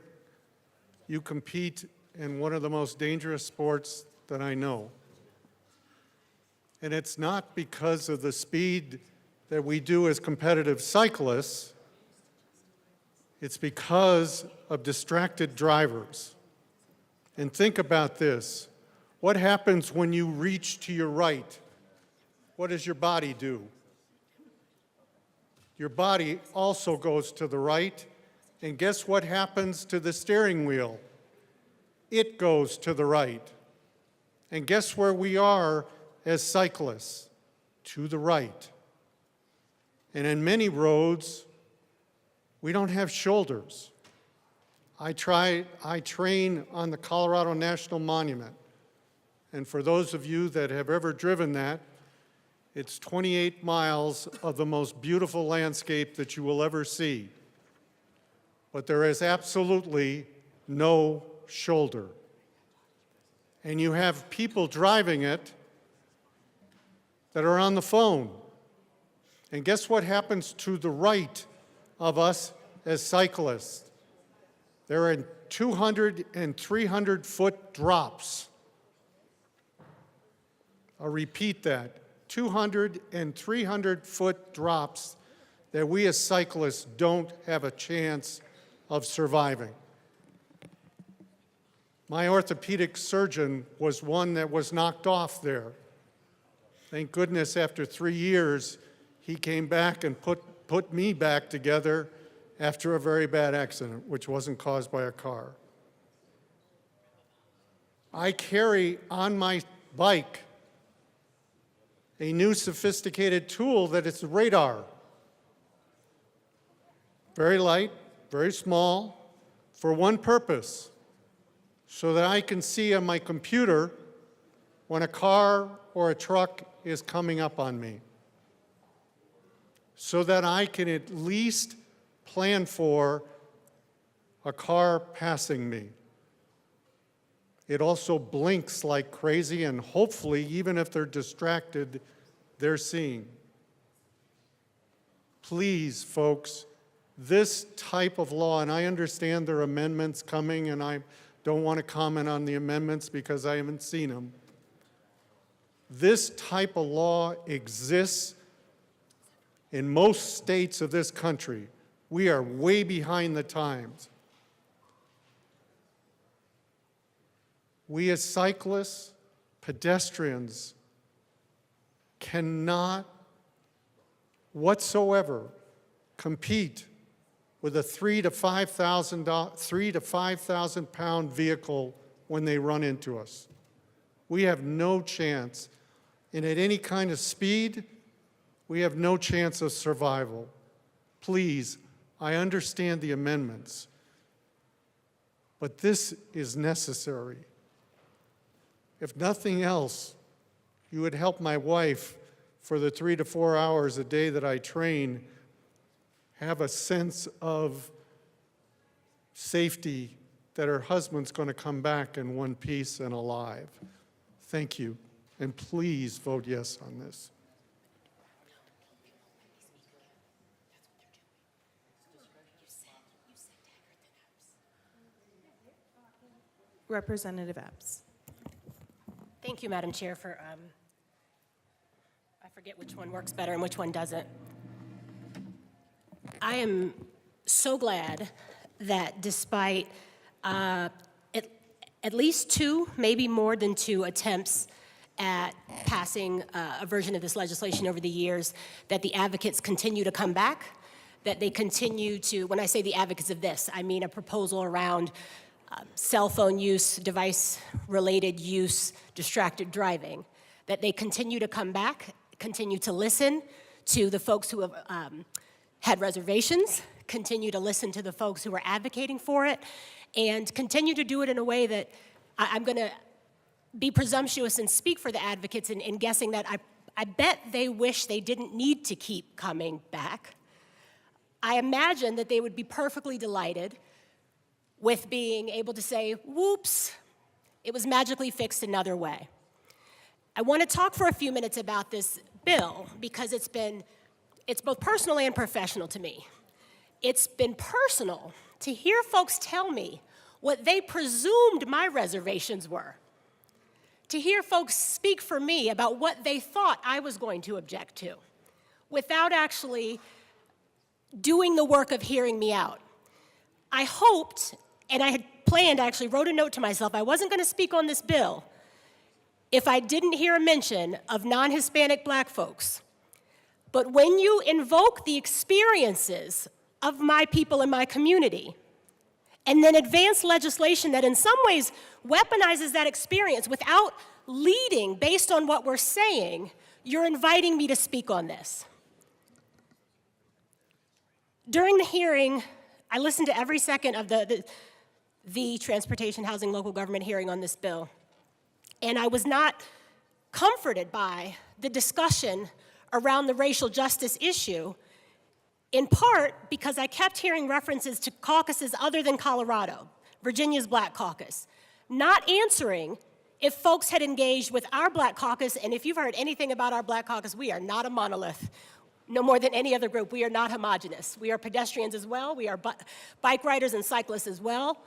you compete in one of the most dangerous sports that I know. And it's not because of the speed that we do as competitive cyclists, it's because of distracted drivers. And think about this. What happens when you reach to your right? What does your body do? Your body also goes to the right, and guess what happens to the steering wheel? It goes to the right. And guess where we are as cyclists? To the right. And in many roads, we don't have shoulders. I train on the Colorado National Monument. And for those of you that have ever driven that, it's 28 miles of the most beautiful landscape that you will ever see. But there is absolutely no shoulder. And you have people driving it that are on the phone. And guess what happens to the right of us as cyclists? There are 200 and 300-foot drops. I'll repeat that. 200 and 300-foot drops that we as cyclists don't have a chance of surviving. My orthopedic surgeon was one that was knocked off there. Thank goodness after 3 years, he came back and put me back together after a very bad accident, which wasn't caused by a car. I carry on my bike a new sophisticated tool that is radar. Very light, very small, for one purpose, so that I can see on my computer when a car or a truck is coming up on me, so that I can at least plan for a car passing me. It also blinks like crazy, and hopefully, even if they're distracted, they're seeing. Please, folks, this type of law, and I understand there are amendments coming, and I don't want to comment on the amendments because I haven't seen them. This type of law exists in most states of this country. We are way behind the times. We as cyclists, pedestrians, cannot whatsoever compete with a 3,000 to 5,000 pound vehicle when they run into us. We have no chance, and at any kind of speed, we have no chance of survival. Please, I understand the amendments, but this is necessary. If nothing else, you would help my wife for the 3 to 4 hours a day that I train have a sense of safety that her husband's going to come back in one piece and alive. Thank you, and please vote yes on this. Representative Epps. Thank you, Madam Chair, for, I forget which one works better and which one doesn't. I am so glad that despite at least two, maybe more than two attempts at passing a version of this legislation over the years, that the advocates continue to come back, that they continue to, when I say the advocates of this, I mean a proposal around cell phone use, device-related use, distracted driving, that they continue to come back, continue to listen to the folks who have had reservations, continue to listen to the folks who are advocating for it, and continue to do it in a way that I'm going to be presumptuous and speak for the advocates in guessing that I bet they wish they didn't need to keep coming back. I imagine that they would be perfectly delighted with being able to say, whoops, it was magically fixed another way. I want to talk for a few minutes about this bill because it's both personal and professional to me. It's been personal to hear folks tell me what they presumed my reservations were, to hear folks speak for me about what they thought I was going to object to, without actually doing the work of hearing me out. I hoped, and I had planned, I actually wrote a note to myself, I wasn't going to speak on this bill if I didn't hear a mention of non-Hispanic black folks. But when you invoke the experiences of my people in my community, and then advance legislation that in some ways weaponizes that experience without leading based on what we're saying, you're inviting me to speak on this. During the hearing, I listened to every second of the Transportation, Housing, Local Government hearing on this bill, and I was not comforted by the discussion around the racial justice issue, in part because I kept hearing references to caucuses other than Colorado, Virginia's Black Caucus, not answering if folks had engaged with our Black Caucus, and if you've heard anything about our Black Caucus, we are not a monolith. No more than any other group, we are not homogenous. We are pedestrians as well, we are bike riders and cyclists as well,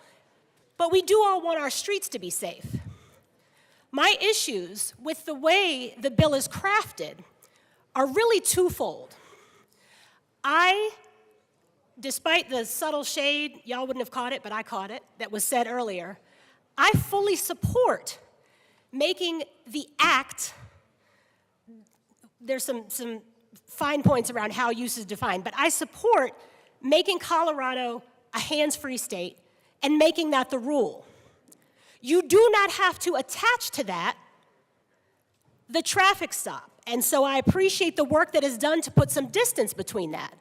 but we do all want our streets to be safe. My issues with the way the bill is crafted are really twofold. Despite the subtle shade, y'all wouldn't have caught it, but I caught it, that was said earlier, I fully support making the act, there's some fine points around how use is defined, but I support making Colorado a hands-free state and making that the rule. You do not have to attach to that the traffic stop. And so I appreciate the work that is done to put some distance between that.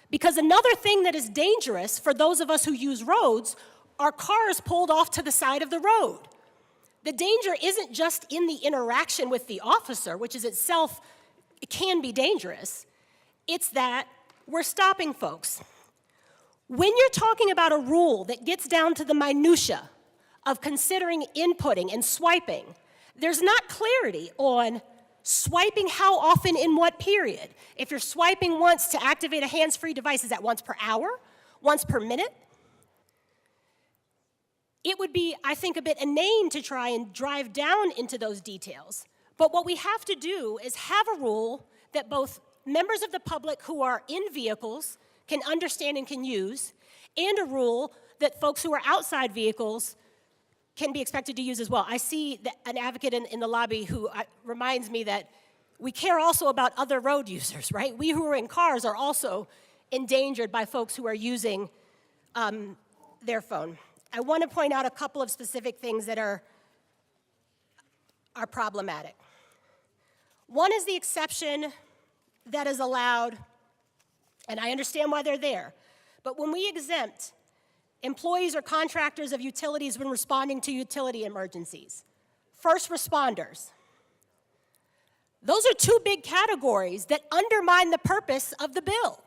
Because another thing that is dangerous for those of us who use roads are cars pulled off to the side of the road. The danger isn't just in the interaction with the officer, which is itself, it can be dangerous. It's that we're stopping folks. When you're talking about a rule that gets down to the minutia of considering inputting and swiping, there's not clarity on swiping how often in what period. If you're swiping once to activate a hands-free device, is that once per hour, once per minute? It would be, I think, a bit inane to try and drive down into those details. But what we have to do is have a rule that both members of the public who are in vehicles can understand and can use, and a rule that folks who are outside vehicles can be expected to use as well. I see an advocate in the lobby who reminds me that we care also about other road users, right? We who are in cars are also endangered by folks who are using their phone. I want to point out a couple of specific things that are problematic. One is the exception that is allowed, and I understand why they're there, but when we exempt employees or contractors of utilities when responding to utility emergencies, first responders, those are two big categories that undermine the purpose of the bill.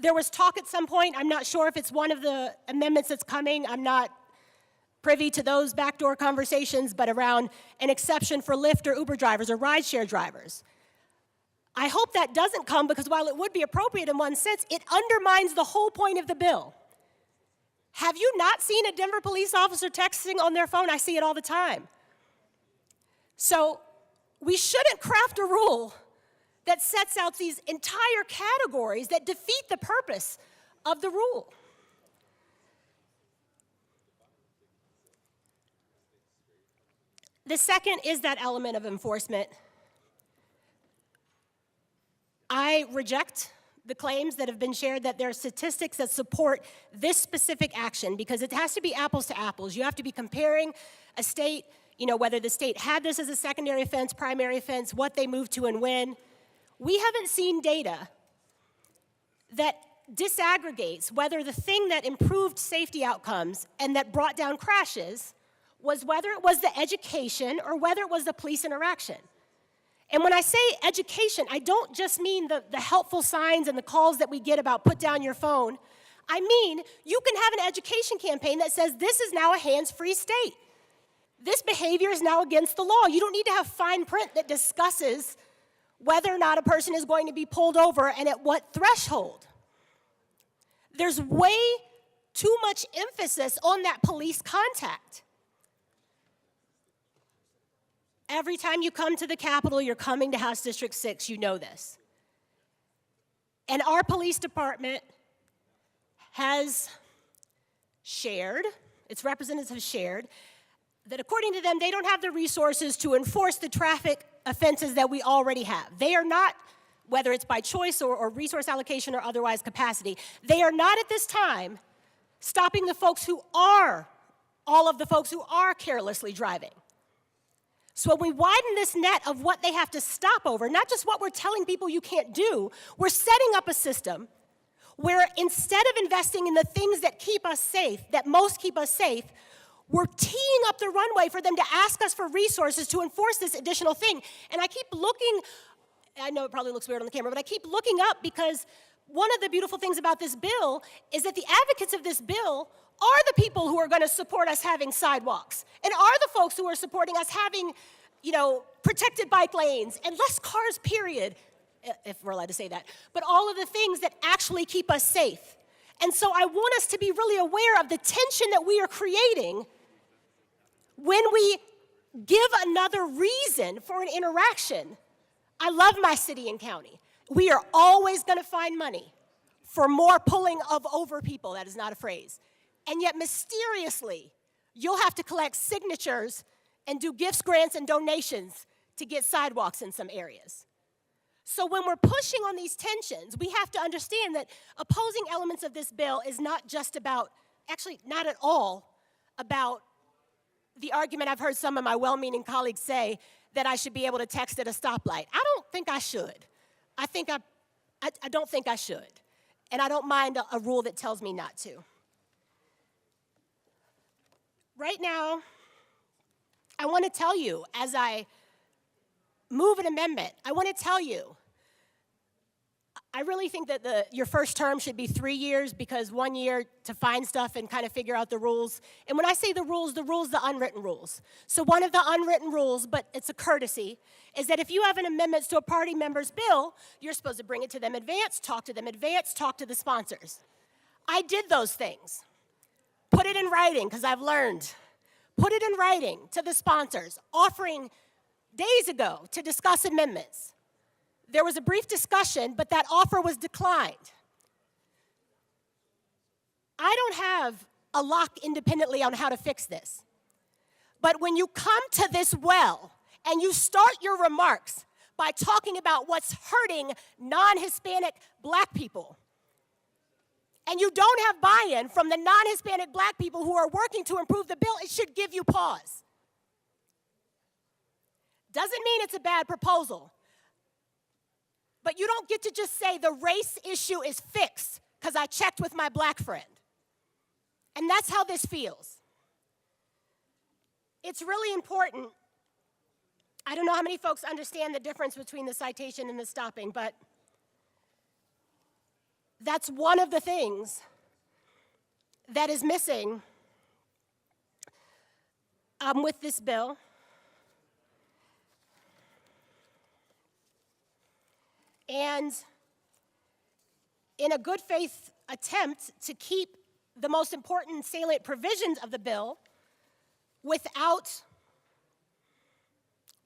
There was talk at some point, I'm not sure if it's one of the amendments that's coming, I'm not privy to those backdoor conversations, but around an exception for Lyft or Uber drivers or rideshare drivers. I hope that doesn't come, because while it would be appropriate in one sense, it undermines the whole point of the bill. Have you not seen a Denver police officer texting on their phone? I see it all the time. So we shouldn't craft a rule that sets out these entire categories that defeat the purpose of the rule. The second is that element of enforcement. I reject the claims that have been shared that there are statistics that support this specific action, because it has to be apples to apples. You have to be comparing a state, whether the state had this as a secondary offense, primary offense, what they moved to and when. We haven't seen data that disaggregates whether the thing that improved safety outcomes and that brought down crashes was whether it was the education or whether it was the police interaction. And when I say education, I don't just mean the helpful signs and the calls that we get about put down your phone. I mean, you can have an education campaign that says this is now a hands-free state. This behavior is now against the law. You don't need to have fine print that discusses whether or not a person is going to be pulled over and at what threshold. There's way too much emphasis on that police contact. Every time you come to the Capitol, you're coming to House District 6, you know this. And our police department has shared, its representatives have shared, that according to them, they don't have the resources to enforce the traffic offenses that we already have. They are not, whether it's by choice or resource allocation or otherwise capacity, they are not at this time stopping the folks who are, all of the folks who are carelessly driving. So when we widen this net of what they have to stop over, not just what we're telling people you can't do, we're setting up a system where instead of investing in the things that keep us safe, that most keep us safe, we're teeing up the runway for them to ask us for resources to enforce this additional thing. And I keep looking, I know it probably looks weird on the camera, but I keep looking up because one of the beautiful things about this bill is that the advocates of this bill are the people who are going to support us having sidewalks and are the folks who are supporting us having, protected bike lanes and less cars, period, if we're allowed to say that, but all of the things that actually keep us safe. And so I want us to be really aware of the tension that we are creating when we give another reason for an interaction. I love my city and county. We are always going to find money for more pulling of over people. That is not a phrase. And yet mysteriously, you'll have to collect signatures and do gifts, grants, and donations to get sidewalks in some areas. So when we're pushing on these tensions, we have to understand that opposing elements of this bill is not just about, actually not at all, about the argument I've heard some of my well-meaning colleagues say that I should be able to text at a stoplight. I don't think I should. I don't think I should. And I don't mind a rule that tells me not to. Right now, I want to tell you, as I move an amendment, I want to tell you, I really think that your first term should be 3 years, because 1 year to find stuff and kind of figure out the rules. And when I say the rules, the unwritten rules. So one of the unwritten rules, but it's a courtesy, is that if you have an amendment to a party member's bill, you're supposed to bring it to them advance, talk to them advance, talk to the sponsors. I did those things. Put it in writing, because I've learned. Put it in writing to the sponsors, offering days ago to discuss amendments. There was a brief discussion, but that offer was declined. I don't have a lock independently on how to fix this. But when you come to this well and you start your remarks by talking about what's hurting non-Hispanic black people, and you don't have buy-in from the non-Hispanic black people who are working to improve the bill, it should give you pause. Doesn't mean it's a bad proposal. But you don't get to just say the race issue is fixed because I checked with my black friend. And that's how this feels. It's really important. I don't know how many folks understand the difference between the citation and the stopping, but That's one of the things that is missing with this bill. And in a good faith attempt to keep the most important salient provisions of the bill without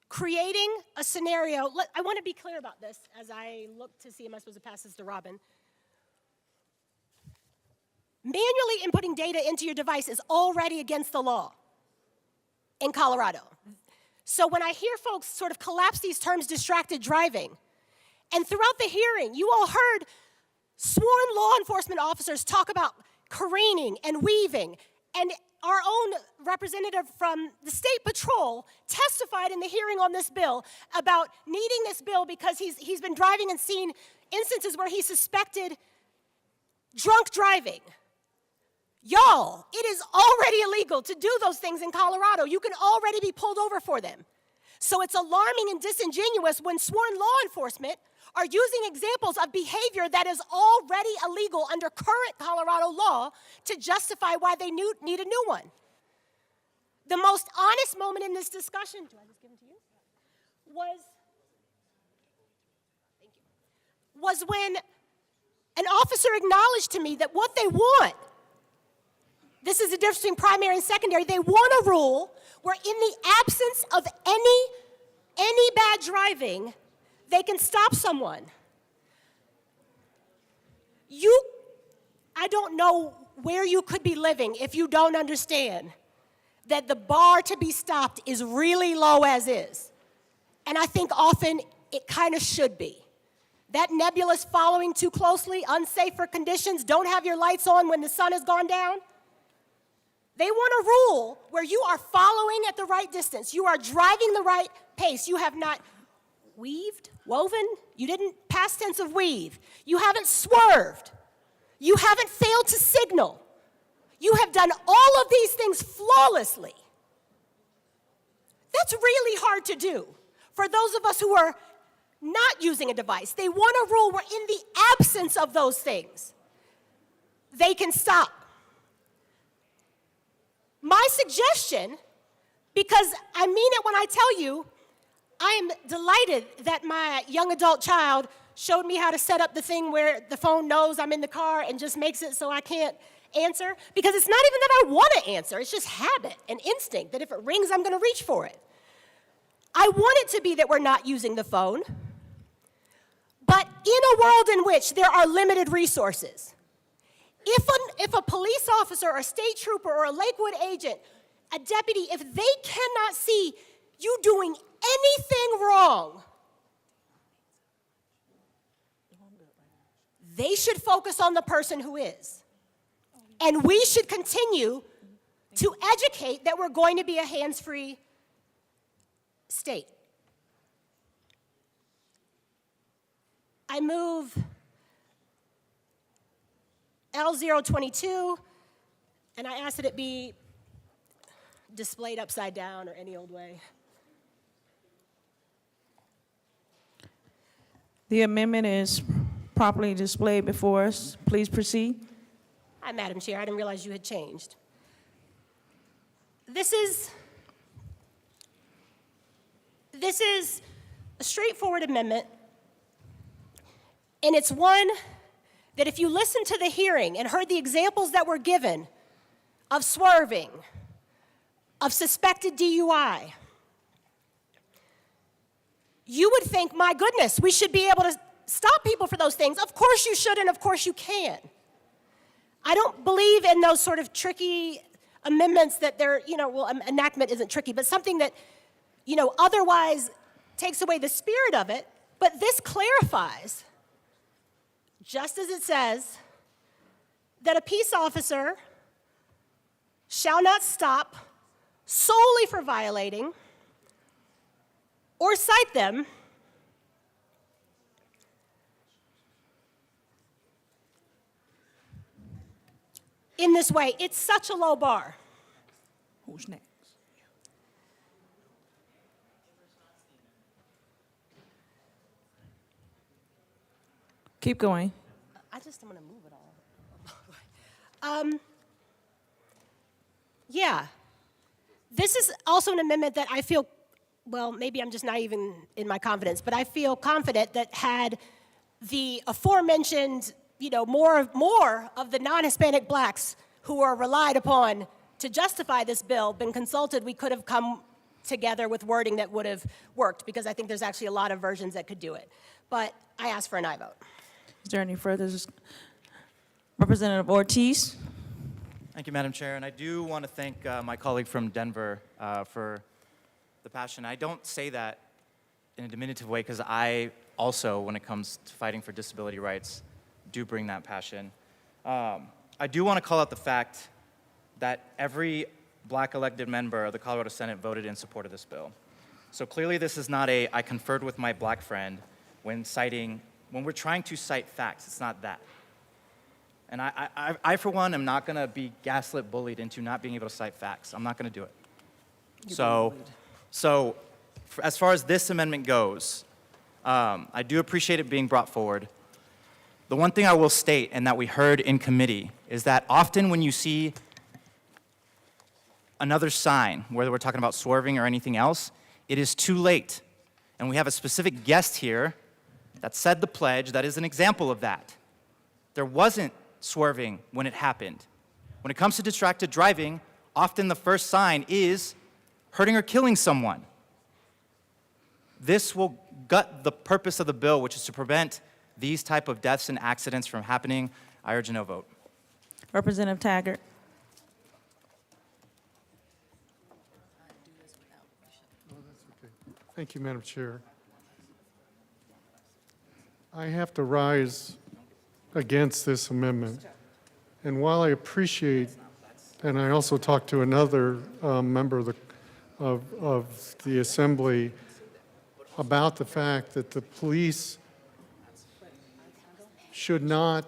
creating a scenario. I want to be clear about this as I look to see, am I supposed to pass this to Robin? Manually inputting data into your device is already against the law in Colorado. So when I hear folks sort of collapse these terms, distracted driving, and throughout the hearing, you all heard sworn law enforcement officers talk about careening and weaving, and our own representative from the State Patrol testified in the hearing on this bill about needing this bill because he's been driving and seen instances where he suspected drunk driving. Y'all, it is already illegal to do those things in Colorado. You can already be pulled over for them. So it's alarming and disingenuous when sworn law enforcement are using examples of behavior that is already illegal under current Colorado law to justify why they need a new one. The most honest moment in this discussion, do I just give them to you? Was when an officer acknowledged to me that what they want, this is the difference between primary and secondary, they want a rule where in the absence of any bad driving, they can stop someone. I don't know where you could be living if you don't understand that the bar to be stopped is really low as is. And I think often it kind of should be. That nebulous following too closely, unsafer conditions, don't have your lights on when the sun has gone down. They want a rule where you are following at the right distance. You are driving the right pace. You have not woven, you didn't past tense of weave. You haven't swerved. You haven't failed to signal. You have done all of these things flawlessly. That's really hard to do for those of us who are not using a device. They want a rule where in the absence of those things, they can stop. My suggestion, because I mean it when I tell you, I am delighted that my young adult child showed me how to set up the thing where the phone knows I'm in the car and just makes it so I can't answer. Because it's not even that I want to answer, it's just habit and instinct that if it rings, I'm going to reach for it. I want it to be that we're not using the phone, but in a world in which there are limited resources, if a police officer or a state trooper or a Lakewood agent, a deputy, if they cannot see you doing anything wrong, they should focus on the person who is. And we should continue to educate that we're going to be a hands-free state. I move L022, and I ask that it be displayed upside down or any old way. The amendment is properly displayed before us. Please proceed. Hi, Madam Chair. I didn't realize you had changed. This is a straightforward amendment, and it's one that if you listened to the hearing and heard the examples that were given of swerving, of suspected DUI, you would think, my goodness, we should be able to stop people for those things. Of course you should, and of course you can. I don't believe in those sort of tricky amendments that they're, enactment isn't tricky, but something that, otherwise takes away the spirit of it. But this clarifies, just as it says, that a peace officer shall not stop solely for violating or cite them in this way. It's such a low bar. Who's next? Keep going. I just don't want to move it all. Yeah. This is also an amendment that I feel, well, maybe I'm just not even in my confidence, but I feel confident that had the aforementioned, more of the non-Hispanic blacks who are relied upon to justify this bill been consulted, we could have come together with wording that would have worked, because I think there's actually a lot of versions that could do it. But I ask for an aye vote. Is there any further? Representative Ortiz? Thank you, Madam Chair. And I do want to thank my colleague from Denver for the passion. I don't say that in a diminutive way, because I also, when it comes to fighting for disability rights, do bring that passion. I do want to call out the fact that every black elected member of the Colorado Senate voted in support of this bill. So clearly this is not I conferred with my black friend when we're trying to cite facts. It's not that. And I for one, am not going to be gaslit bullied into not being able to cite facts. I'm not going to do it. As far as this amendment goes, I do appreciate it being brought forward. The one thing I will state, and that we heard in committee, is that often when you see another sign, whether we're talking about swerving or anything else, it is too late. And we have a specific guest here that said the pledge that is an example of that. There wasn't swerving when it happened. When it comes to distracted driving, often the first sign is hurting or killing someone. This will gut the purpose of the bill, which is to prevent these type of deaths and accidents from happening. I urge a no vote. Representative Taggart? Thank you, Madam Chair. I have to rise against this amendment. And while I appreciate, and I also talked to another member of the Assembly about the fact that the police should not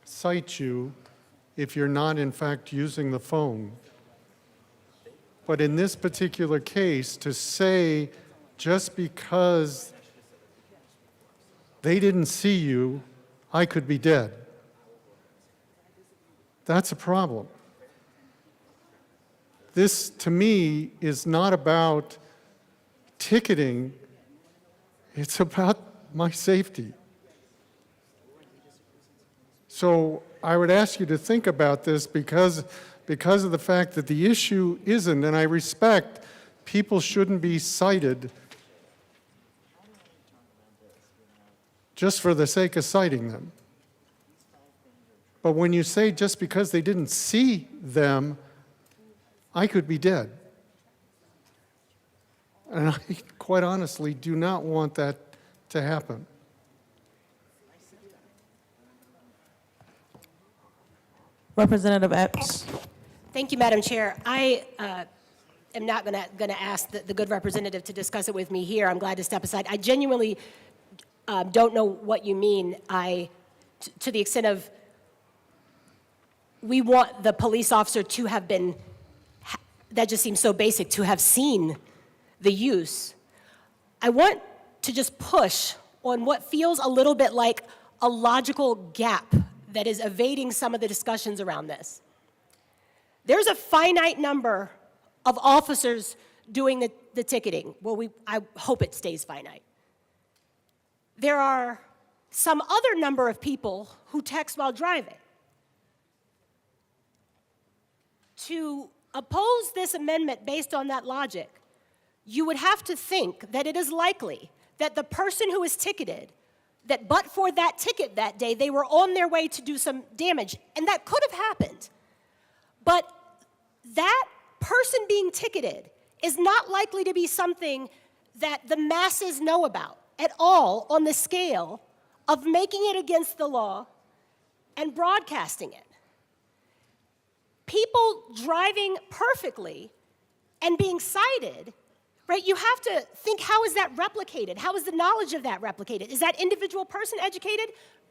cite you if you're not, in fact, using the phone. But in this particular case, to say just because they didn't see you, I could be dead, that's a problem. This, to me, is not about ticketing, it's about my safety. So I would ask you to think about this because of the fact that the issue isn't, and I respect people shouldn't be cited just for the sake of citing them. But when you say just because they didn't see them, I could be dead. And I quite honestly do not want that to happen. Representative Epps? Thank you, Madam Chair. I am not going to ask the good representative to discuss it with me here. I'm glad to step aside. I genuinely don't know what you mean. To the extent of we want the police officer to have been, that just seems so basic, to have seen the use. I want to just push on what feels a little bit like a logical gap that is evading some of the discussions around this. There's a finite number of officers doing the ticketing. Well, I hope it stays finite. There are some other number of people who text while driving. To oppose this amendment based on that logic, you would have to think that it is likely that the person who is ticketed, that but for that ticket that day, they were on their way to do some damage, and that could have happened. But that person being ticketed is not likely to be something that the masses know about at all on the scale of making it against the law and broadcasting it. People driving perfectly and being cited, right? You have to think, how is that replicated? How is the knowledge of that replicated? Is that individual person educated?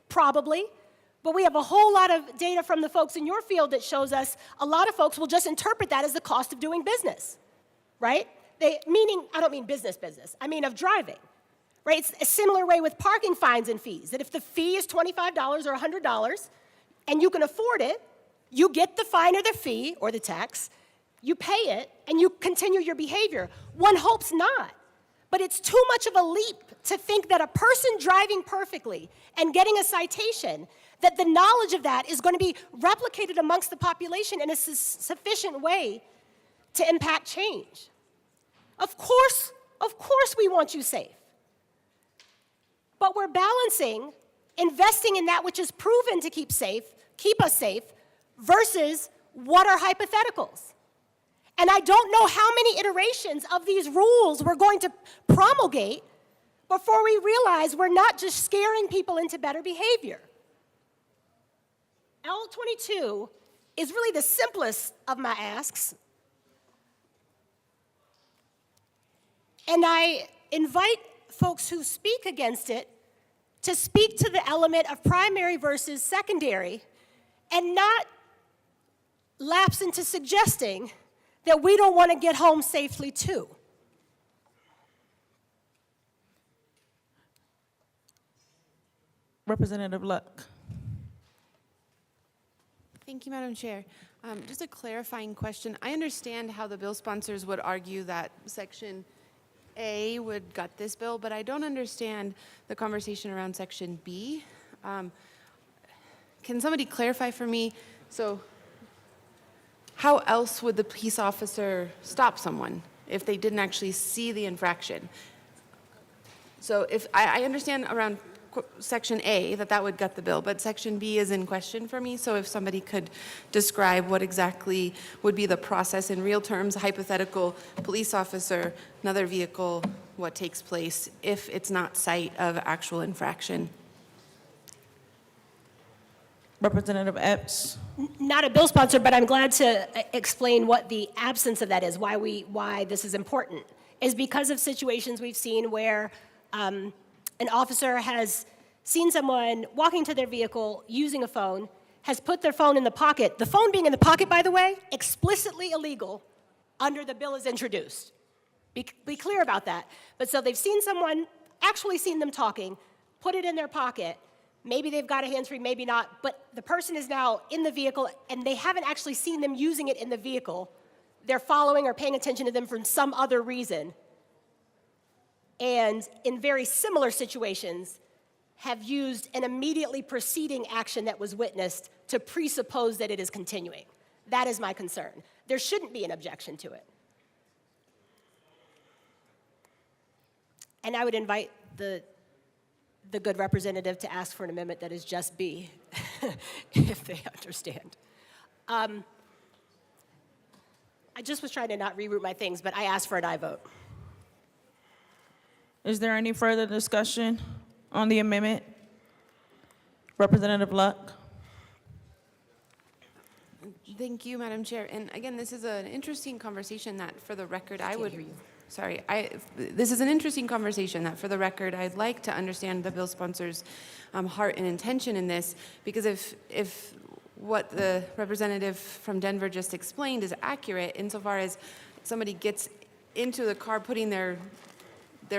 Probably. But we have a whole lot of data from the folks in your field that shows us a lot of folks will just interpret that as the cost of doing business, right? Meaning, I don't mean business, I mean of driving, right? It's a similar way with parking fines and fees, that if the fee is $25 or $100 and you can afford it, you get the fine or the fee or the tax, you pay it, and you continue your behavior. One hopes not. But it's too much of a leap to think that a person driving perfectly and getting a citation, that the knowledge of that is going to be replicated amongst the population in a sufficient way to impact change. Of course we want you safe. But we're balancing investing in that which is proven to keep us safe, versus what are hypotheticals. And I don't know how many iterations of these rules we're going to promulgate before we realize we're not just scaring people into better behavior. L22 is really the simplest of my asks. And I invite folks who speak against it to speak to the element of primary versus secondary and not lapse into suggesting that we don't want to get home safely too. Representative Luck. Thank you, Madam Chair. Just a clarifying question. I understand how the bill sponsors would argue that Section A would gut this bill, but I don't understand the conversation around Section B. Can somebody clarify for me? So, how else would the peace officer stop someone if they didn't actually see the infraction? So if I understand around Section A that would gut the bill, but Section B is in question for me. So if somebody could describe what exactly would be the process in real terms, a hypothetical police officer, another vehicle, what takes place if it's not site of actual infraction. Representative Epps. Not a bill sponsor, but I'm glad to explain what the absence of that is, why this is important, is because of situations we've seen where an officer has seen someone walking to their vehicle using a phone, has put their phone in the pocket. The phone being in the pocket, by the way, explicitly illegal under the bill is introduced. Be clear about that. But so they've seen someone, actually seen them talking, put it in their pocket. Maybe they've got a hands-free, maybe not, but the person is now in the vehicle and they haven't actually seen them using it in the vehicle. They're following or paying attention to them for some other reason. And in very similar situations, have used an immediately preceding action that was witnessed to presuppose that it is continuing. That is my concern. There shouldn't be an objection to it. And I would invite the good representative to ask for an amendment that is just B, if they understand. I just was trying to not reroute my things, but I asked for an aye vote. Is there any further discussion on the amendment? Representative Luck. Thank you, Madam Chair. And again, this is an interesting conversation that, for the record, this is an interesting conversation that, for the record, I'd like to understand the bill sponsor's heart and intention in this, because if what the representative from Denver just explained is accurate, insofar as somebody gets into the car putting their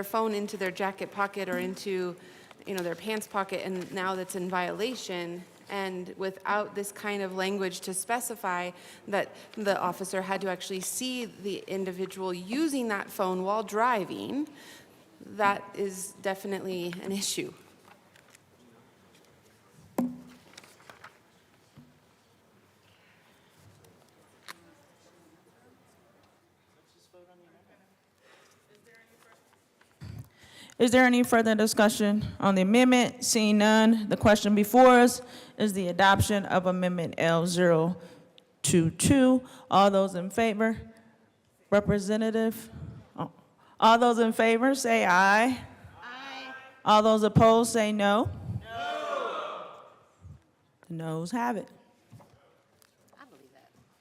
phone into their jacket pocket or into their pants pocket, and now that's in violation, and without this kind of language to specify that the officer had to actually see the individual using that phone while driving, that is definitely an issue. Is there any further discussion on the amendment? Seeing none, the question before us is the adoption of Amendment L022. All those in favor? Representative? All those in favor, say aye. Aye. All those opposed, say no. No. The noes have it. I believe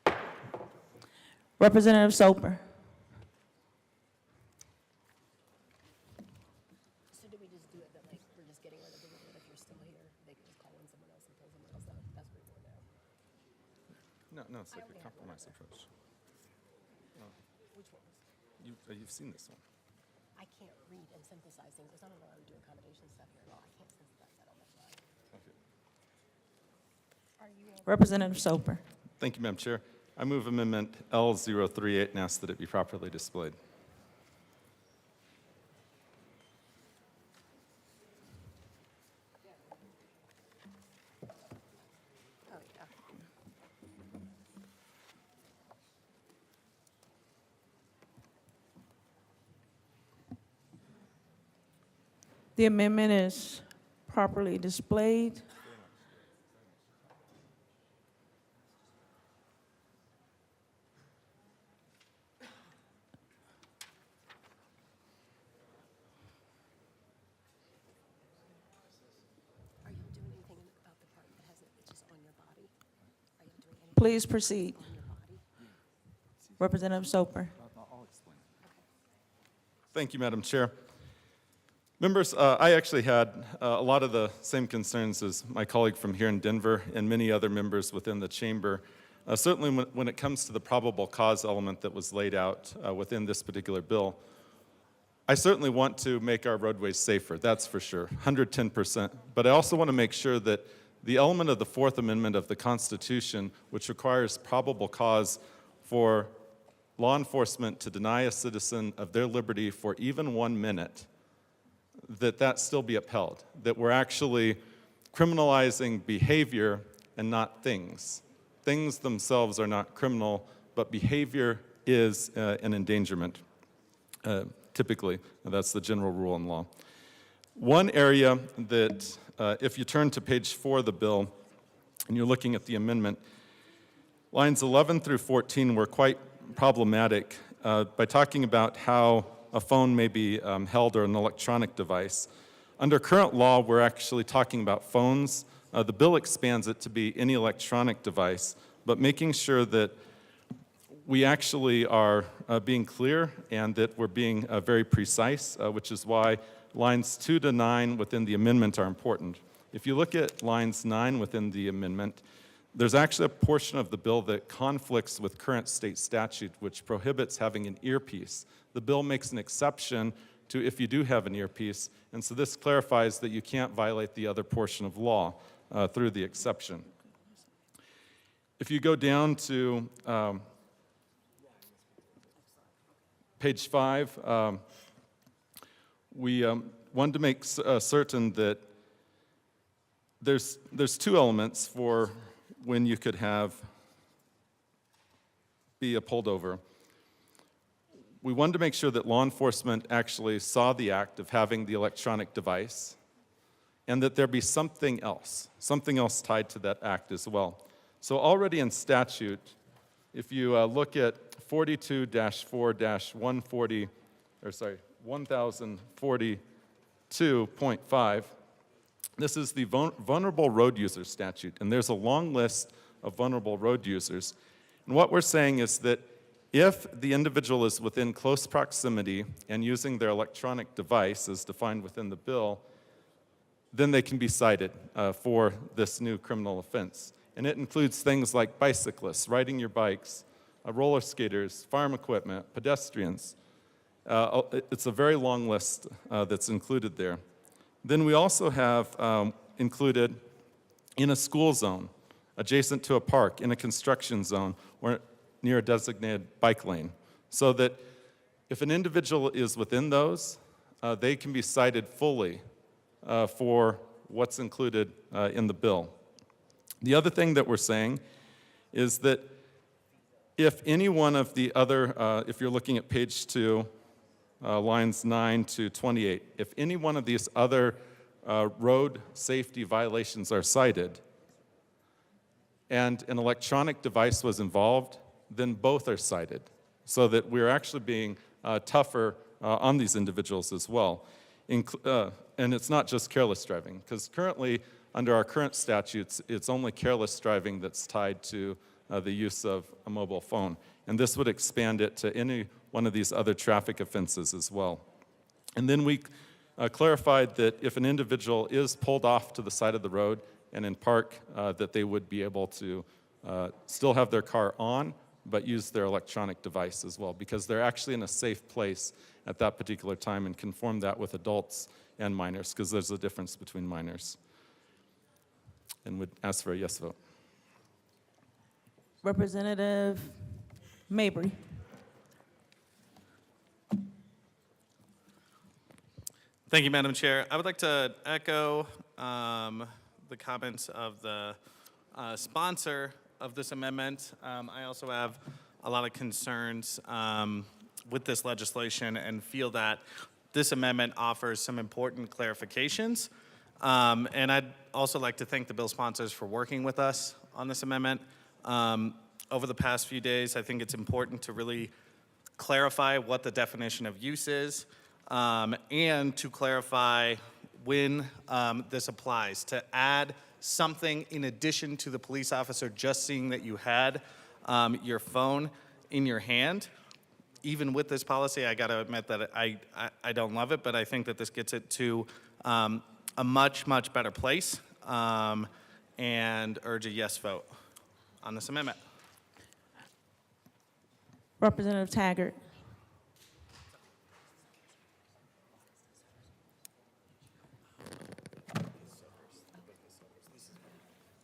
that. Representative Soper. So do we just do it that we're just getting rid of it, if you're still here, they can just call in someone else and pull someone else out? That's what we're doing now. No, it's like a compromise approach. Which ones? You've seen this one. I can't read and synthesize things. It's not allowed to do accommodation stuff here at all. I can't synthesize that on my phone. Representative Soper. Thank you, Madam Chair. I move Amendment L038 and ask that it be properly displayed. The amendment is properly displayed. Are you doing anything about the part that hasn't, it's just on your body? Are you doing anything Please proceed. on your body? Representative Soper. Thank you, Madam Chair. Members, I actually had a lot of the same concerns as my colleague from here in Denver and many other members within the chamber. Certainly when it comes to the probable cause element that was laid out within this particular bill, I certainly want to make our roadways safer, that's for sure, 110%. But I also want to make sure that the element of the Fourth Amendment of the Constitution, which requires probable cause for law enforcement to deny a citizen of their liberty for even 1 minute, that still be upheld, that we're actually criminalizing behavior and not things. Things themselves are not criminal, but behavior is an endangerment, typically. That's the general rule in law. One area that, if you turn to page 4 of the bill, and you're looking at the amendment, lines 11 through 14 were quite problematic by talking about how a phone may be held or an electronic device. Under current law, we're actually talking about phones. The bill expands it to be any electronic device, but making sure that we actually are being clear and that we're being very precise, which is why lines 2 to 9 within the amendment are important. If you look at lines 9 within the amendment, there's actually a portion of the bill that conflicts with current state statute, which prohibits having an earpiece. The bill makes an exception to if you do have an earpiece, and so this clarifies that you can't violate the other portion of law through the exception. If you go down to page 5, we wanted to make certain that there's 2 elements for when you could be pulled over. We wanted to make sure that law enforcement actually saw the act of having the electronic device and that there be something else tied to that act as well. So already in statute, if you look at 42-4-140, 1042.5, this is the vulnerable road user statute, and there's a long list of vulnerable road users. And what we're saying is that if the individual is within close proximity and using their electronic device as defined within the bill, then they can be cited for this new criminal offense. And it includes things like bicyclists, riding your bikes, roller skaters, farm equipment, pedestrians. It's a very long list that's included there. Then we also have included in a school zone, adjacent to a park, in a construction zone, or near a designated bike lane, so that if an individual is within those, they can be cited fully for what's included in the bill. The other thing that we're saying is that if any one of the other, if you're looking at page 2, lines 9 to 28, if any one of these other road safety violations are cited and an electronic device was involved, then both are cited, so that we're actually being tougher on these individuals as well. And it's not just careless driving, because currently, under our current statutes, it's only careless driving that's tied to the use of a mobile phone. And this would expand it to any one of these other traffic offenses as well. And then we clarified that if an individual is pulled off to the side of the road and in park, that they would be able to still have their car on, but use their electronic device as well, because they're actually in a safe place at that particular time and conform that with adults and minors, because there's a difference between minors. And would ask for a yes vote. Representative Mabry. Thank you, Madam Chair. I would like to echo the comments of the sponsor of this amendment. I also have a lot of concerns with this legislation and feel that this amendment offers some important clarifications. And I'd also like to thank the bill sponsors for working with us on this amendment. Over the past few days, I think it's important to really clarify what the definition of use is, and to clarify when this applies, to add something in addition to the police officer just seeing that you had your phone in your hand. Even with this policy, I gotta admit that I don't love it, but I think that this gets it to a much, much better place, and urge a yes vote on this amendment. Representative Taggart.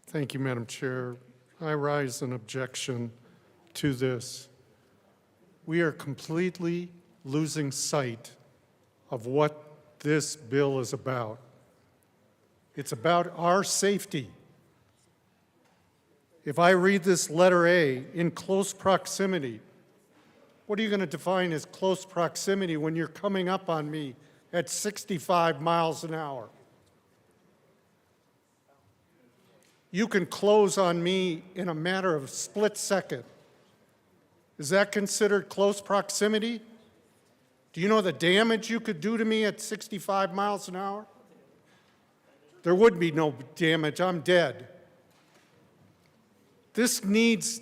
Thank you, Madam Chair. I rise in objection to this. We are completely losing sight of what this bill is about. It's about our safety. If I read this letter A, in close proximity, what are you going to define as close proximity when you're coming up on me at 65 miles an hour? You can close on me in a matter of split second. Is that considered close proximity? Do you know the damage you could do to me at 65 miles an hour? There would be no damage. I'm dead. This needs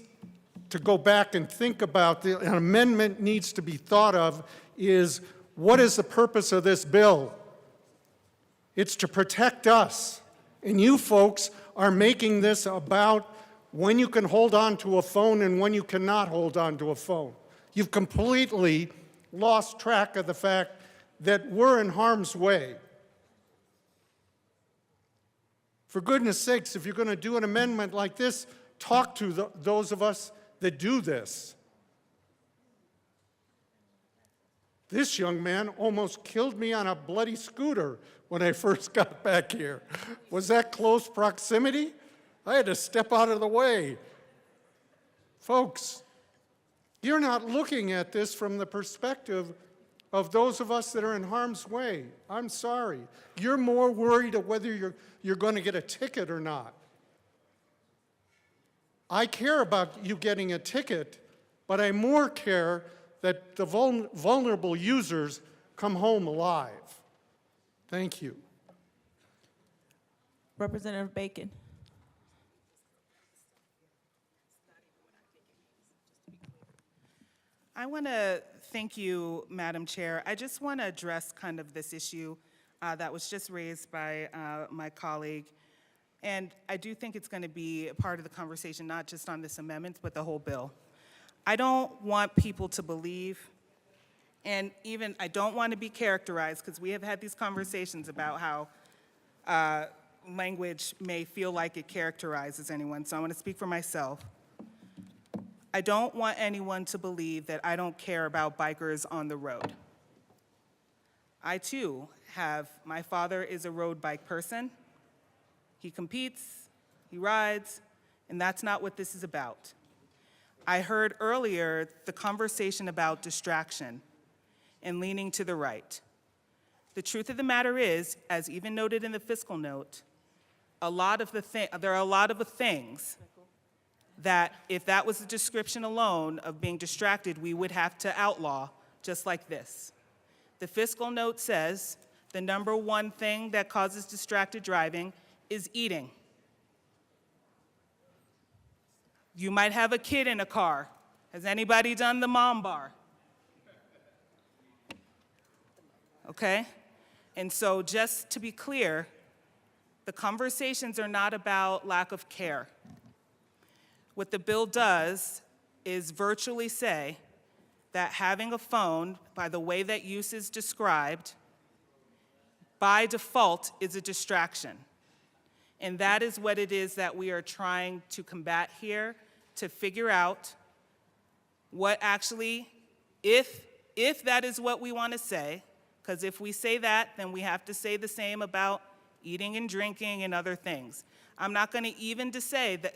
to go back and think about, an amendment needs to be thought of is, what is the purpose of this bill? It's to protect us. And you folks are making this about when you can hold on to a phone and when you cannot hold on to a phone. You've completely lost track of the fact that we're in harm's way. For goodness sakes, if you're going to do an amendment like this, talk to those of us that do this. This young man almost killed me on a bloody scooter when I first got back here. Was that close proximity? I had to step out of the way. Folks, you're not looking at this from the perspective of those of us that are in harm's way. I'm sorry. You're more worried of whether you're going to get a ticket or not. I care about you getting a ticket, but I more care that the vulnerable users come home alive. Thank you. Representative Bacon. I want to thank you, Madam Chair. I just want to address kind of this issue that was just raised by my colleague. And I do think it's going to be a part of the conversation, not just on this amendment, but the whole bill. I don't want people to believe, and even I don't want to be characterized, because we have had these conversations about how language may feel like it characterizes anyone, so I want to speak for myself. I don't want anyone to believe that I don't care about bikers on the road. I too my father is a road bike person. He competes, he rides, and that's not what this is about. I heard earlier the conversation about distraction and leaning to the right. The truth of the matter is, as even noted in the fiscal note, there are a lot of the things that if that was the description alone of being distracted, we would have to outlaw, just like this. The fiscal note says the number one thing that causes distracted driving is eating. You might have a kid in a car. Has anybody done the mom bar? Okay? And so just to be clear, the conversations are not about lack of care. What the bill does is virtually say that having a phone, by the way that use is described, by default is a distraction. And that is what it is that we are trying to combat here, to figure out what actually, if that is what we want to say, because if we say that, then we have to say the same about eating and drinking and other things. I'm not going to even to say that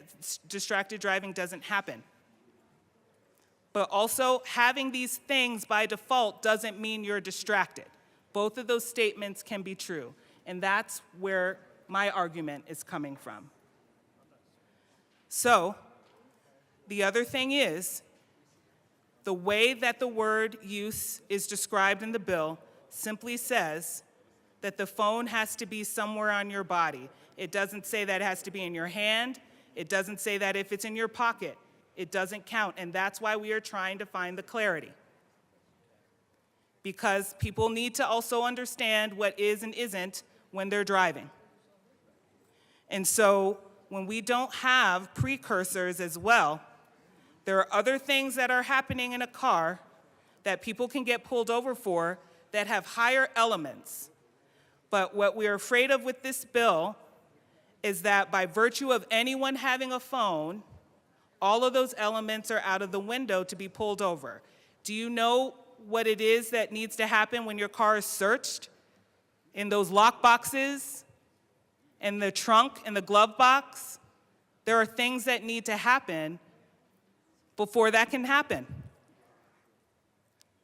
distracted driving doesn't happen. But also, having these things by default doesn't mean you're distracted. Both of those statements can be true, and that's where my argument is coming from. So, the other thing is, the way that the word use is described in the bill simply says that the phone has to be somewhere on your body. It doesn't say that it has to be in your hand. It doesn't say that if it's in your pocket. It doesn't count, and that's why we are trying to find the clarity. Because people need to also understand what is and isn't when they're driving. And so when we don't have precursors as well, there are other things that are happening in a car that people can get pulled over for that have higher elements. But what we're afraid of with this bill is that by virtue of anyone having a phone, all of those elements are out of the window to be pulled over. Do you know what it is that needs to happen when your car is searched? In those lock boxes, in the trunk, in the glove box? There are things that need to happen before that can happen.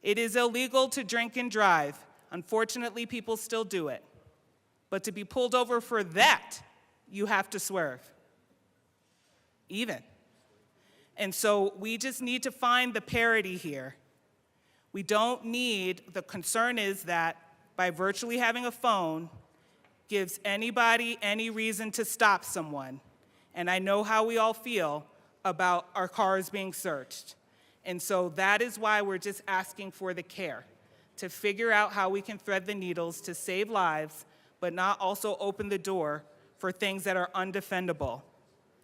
It is illegal to drink and drive. Unfortunately, people still do it. But to be pulled over for that, you have to swerve. Even. And so we just need to find the parity here. We don't need, the concern is that by virtually having a phone gives anybody any reason to stop someone. And I know how we all feel about our cars being searched. And so that is why we're just asking for the care, to figure out how we can thread the needles to save lives, but not also open the door for things that are undefendable.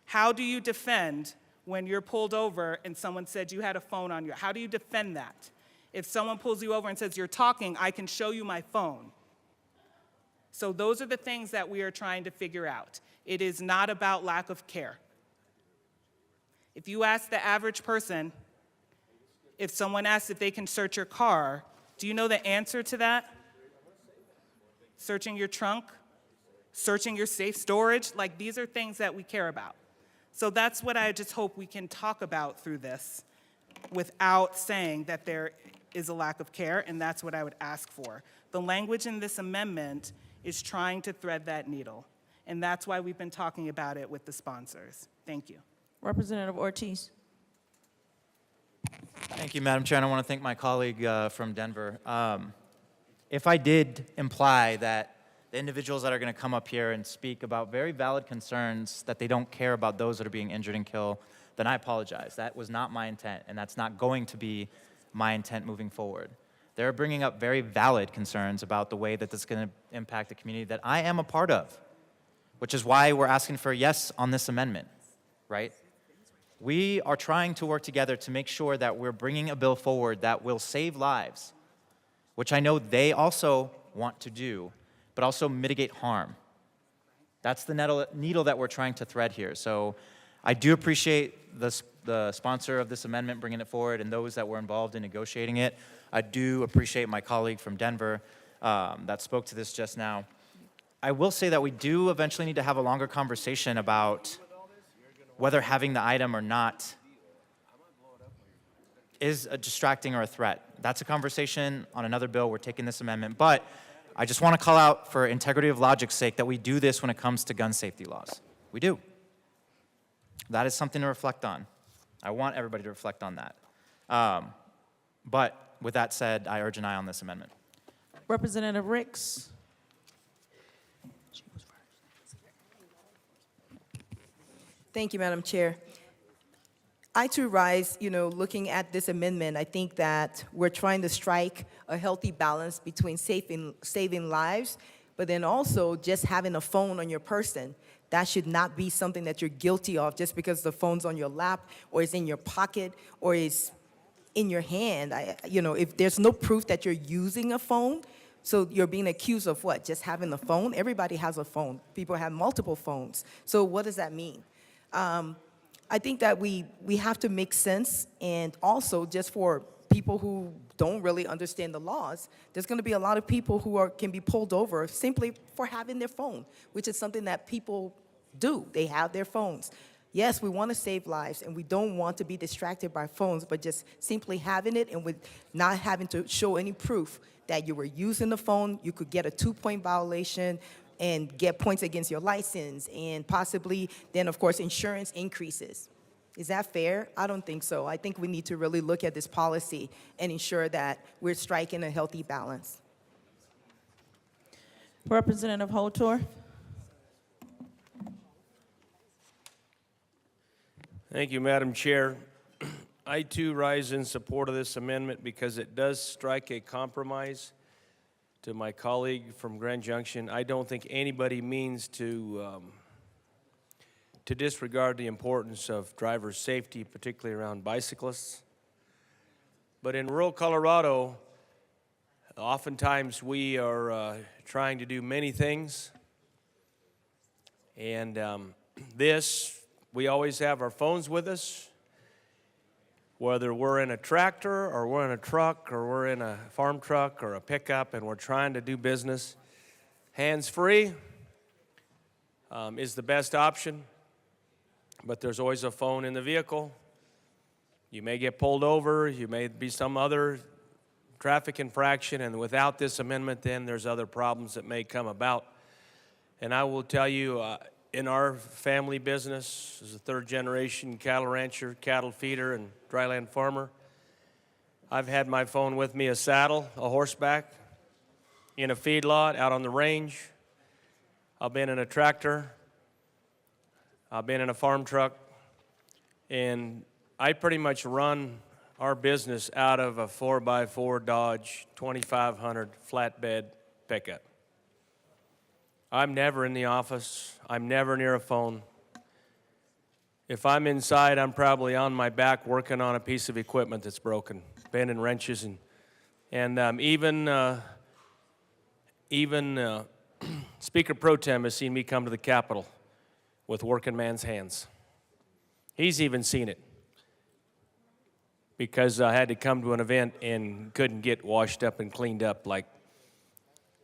How do you defend when you're pulled over and someone said you had a phone on you? How do you defend that? If someone pulls you over and says, you're talking, I can show you my phone. So those are the things that we are trying to figure out. It is not about lack of care. If you ask the average person, if someone asks if they can search your car, do you know the answer to that? Searching your trunk? Searching your safe storage? Like, these are things that we care about. So that's what I just hope we can talk about through this without saying that there is a lack of care, and that's what I would ask for. The language in this amendment is trying to thread that needle, and that's why we've been talking about it with the sponsors. Thank you. Representative Ortiz. Thank you, Madam Chair, and I want to thank my colleague from Denver. If I did imply that the individuals that are going to come up here and speak about very valid concerns that they don't care about those that are being injured and killed, then I apologize. That was not my intent, and that's not going to be my intent moving forward. They're bringing up very valid concerns about the way that this is going to impact the community that I am a part of, which is why we're asking for a yes on this amendment, right? We are trying to work together to make sure that we're bringing a bill forward that will save lives, which I know they also want to do, but also mitigate harm. That's the needle that we're trying to thread here. So I do appreciate the sponsor of this amendment bringing it forward and those that were involved in negotiating it. I do appreciate my colleague from Denver that spoke to this just now. I will say that we do eventually need to have a longer conversation about whether having the item or not is a distracting or a threat. That's a conversation on another bill. We're taking this amendment. But I just want to call out for integrity of logic's sake that we do this when it comes to gun safety laws. We do. That is something to reflect on. I want everybody to reflect on that. But with that said, I urge an aye on this amendment. Representative Ricks. Thank you, Madam Chair. I too rise, looking at this amendment, I think that we're trying to strike a healthy balance between saving lives, but then also just having a phone on your person. That should not be something that you're guilty of just because the phone's on your lap or is in your pocket or is in your hand. If there's no proof that you're using a phone, so you're being accused of what? Just having a phone? Everybody has a phone. People have multiple phones. So what does that mean? I think that we have to make sense, and also just for people who don't really understand the laws, there's going to be a lot of people who can be pulled over simply for having their phone, which is something that people do. They have their phones. Yes, we want to save lives, and we don't want to be distracted by phones, but just simply having it and with not having to show any proof that you were using the phone, you could get a 2-point violation and get points against your license, and possibly then, of course, insurance increases. Is that fair? I don't think so. I think we need to really look at this policy and ensure that we're striking a healthy balance. Representative Holtor. Thank you, Madam Chair. I too rise in support of this amendment because it does strike a compromise. To my colleague from Grand Junction, I don't think anybody means to disregard the importance of driver safety, particularly around bicyclists. But in rural Colorado, oftentimes we are trying to do many things. And we always have our phones with us, whether we're in a tractor or we're in a truck or we're in a farm truck or a pickup and we're trying to do business. Hands-free is the best option, but there's always a phone in the vehicle. You may get pulled over, you may be some other traffic infraction, and without this amendment, then there's other problems that may come about. And I will tell you, in our family business, as a third-generation cattle rancher, cattle feeder, and dryland farmer, I've had my phone with me, a saddle, a horseback, in a feedlot, out on the range. I've been in a tractor. I've been in a farm truck. And I pretty much run our business out of a 4x4 Dodge 2500 flatbed pickup. I'm never in the office. I'm never near a phone. If I'm inside, I'm probably on my back working on a piece of equipment that's broken, bending wrenches, and even Speaker Pro Tem has seen me come to the Capitol with working man's hands. He's even seen it because I had to come to an event and couldn't get washed up and cleaned up like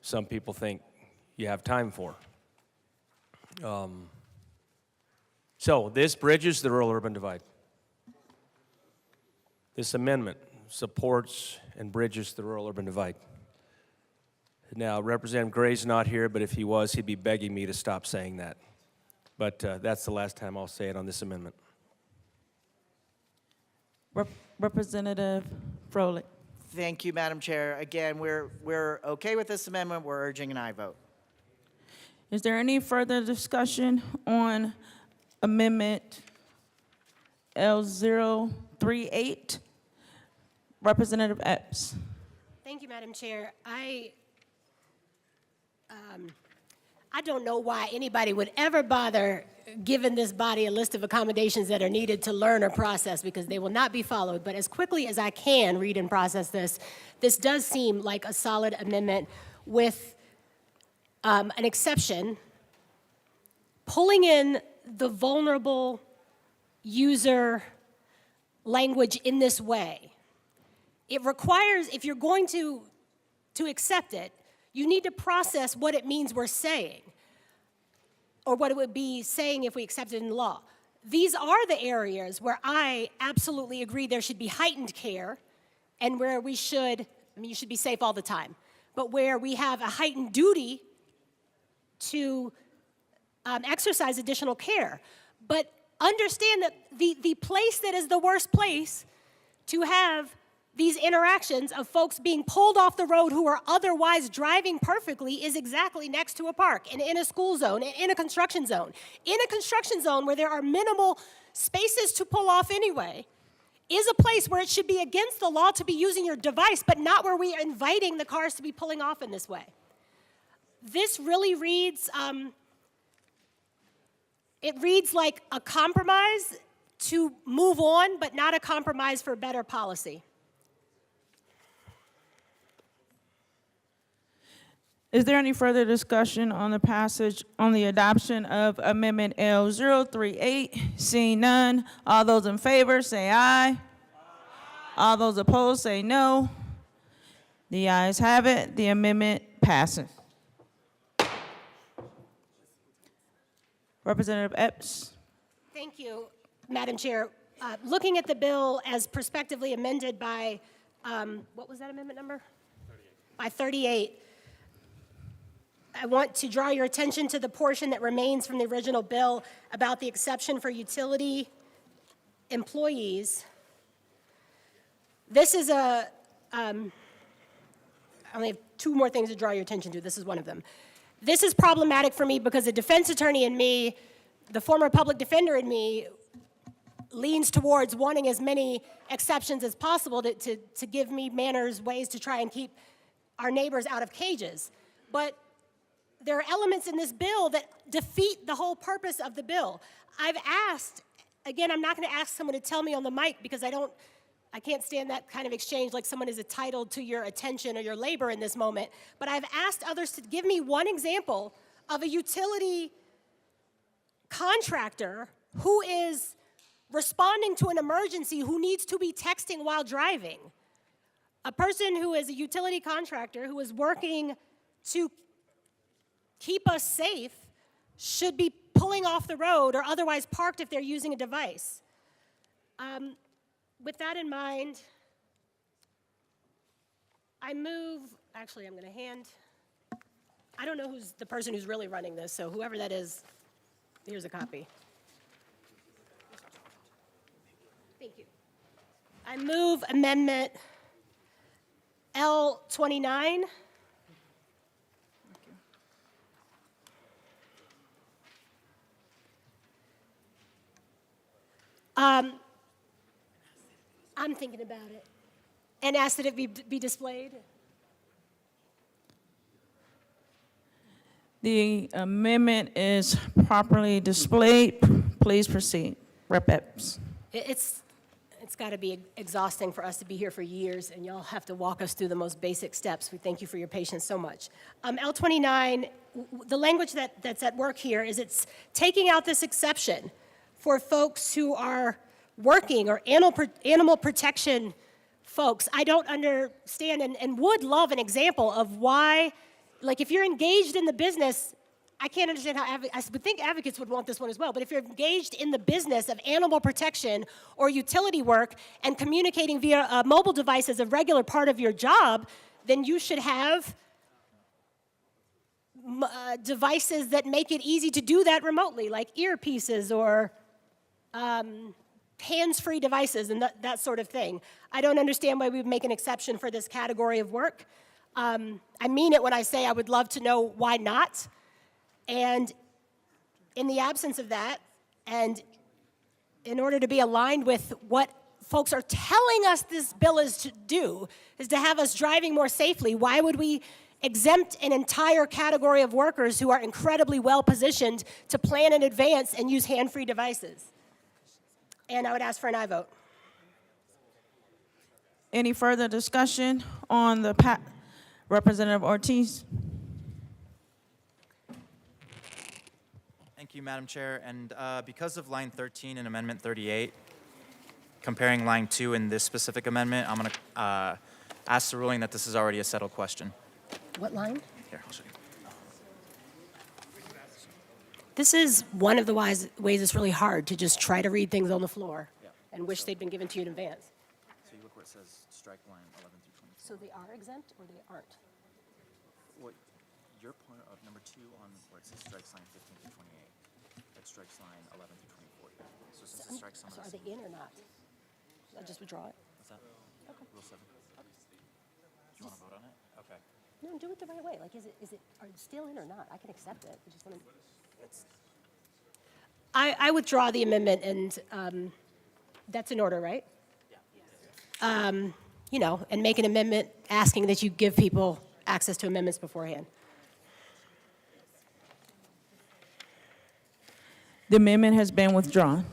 some people think you have time for. So this bridges the rural-urban divide. This amendment supports and bridges the rural-urban divide. Now, Representative Gray's not here, but if he was, he'd be begging me to stop saying that. But that's the last time I'll say it on this amendment. Representative Froelich. Thank you, Madam Chair. Again, we're okay with this amendment. We're urging an aye vote. Is there any further discussion on Amendment L038? Representative Epps. Thank you, Madam Chair. I don't know why anybody would ever bother giving this body a list of accommodations that are needed to learn or process, because they will not be followed. But as quickly as I can read and process this, this does seem like a solid amendment with an exception, pulling in the vulnerable user language in this way. It requires, if you're going to accept it, you need to process what it means we're saying, or what it would be saying if we accepted it in law. These are the areas where I absolutely agree there should be heightened care, and where we should, you should be safe all the time, but where we have a heightened duty to exercise additional care. But understand that the place that is the worst place to have these interactions of folks being pulled off the road who are otherwise driving perfectly is exactly next to a park and in a school zone and in a construction zone. In a construction zone where there are minimal spaces to pull off anyway is a place where it should be against the law to be using your device, but not where we are inviting the cars to be pulling off in this way. This really reads, it reads like a compromise to move on, but not a compromise for better policy. Is there any further discussion on the passage on the adoption of Amendment L038? Seeing none, all those in favor say aye. All those opposed say no. The ayes have it. The amendment passes. Representative Epps. Thank you, Madam Chair. Looking at the bill as prospectively amended by, what was that amendment number? 38. By 38. I want to draw your attention to the portion that remains from the original bill about the exception for utility employees. This is I only have two more things to draw your attention to. This is one of them. This is problematic for me because the defense attorney in me, the former public defender in me, leans towards wanting as many exceptions as possible to give me manners, ways to try and keep our neighbors out of cages. But there are elements in this bill that defeat the whole purpose of the bill. I've asked, again, I'm not going to ask someone to tell me on the mic because I can't stand that kind of exchange like someone is entitled to your attention or your labor in this moment. But I've asked others to give me one example of a utility contractor who is responding to an emergency who needs to be texting while driving. A person who is a utility contractor who is working to keep us safe should be pulling off the road or otherwise parked if they're using a device. With that in mind, I move, actually I'm going to hand, I don't know who's the person who's really running this, so whoever that is, here's a copy. Thank you. I move amendment L29. I'm thinking about it. And ask that it be displayed. The amendment is properly displayed. Please proceed. Rep. Epps. It's got to be exhausting for us to be here for years, and y'all have to walk us through the most basic steps. We thank you for your patience so much. L29, the language that's at work here is it's taking out this exception for folks who are working or animal protection folks. I don't understand and would love an example of why, like if you're engaged in the business, I can't understand how, I would think advocates would want this one as well, but if you're engaged in the business of animal protection or utility work and communicating via mobile device as a regular part of your job, then you should have devices that make it easy to do that remotely, like earpieces or hands-free devices and that sort of thing. I don't understand why we would make an exception for this category of work. I mean it when I say I would love to know why not. And in the absence of that, and in order to be aligned with what folks are telling us this bill is to do, is to have us driving more safely, why would we exempt an entire category of workers who are incredibly well positioned to plan in advance and use hand-free devices? And I would ask for an aye vote. Any further discussion on the Representative Ortiz? Thank you, Madam Chair. And because of line 13 in Amendment 38, comparing line 2 in this specific amendment, I'm going to ask the ruling that this is already a settled question. What line? Here, I'll show you. This is one of the ways it's really hard to just try to read things on the floor and wish they'd been given to you in advance. So you look where it says strike line 11 through 24. So they are exempt or they aren't? What, your point of number 2 on where it says strikes line 15 through 28, that strikes line 11 through 24. So since it strikes some So of are the they in or not? I'll just withdraw it. What's that? Okay. Rule 7. Do you want to vote on it? Okay. No, do it the right way. Like, are you still in or not? I can accept it. I just want to. I withdraw the amendment, and that's in order, right? Yeah. You know, and make an amendment asking that you give people access to amendments beforehand. The amendment has been withdrawn.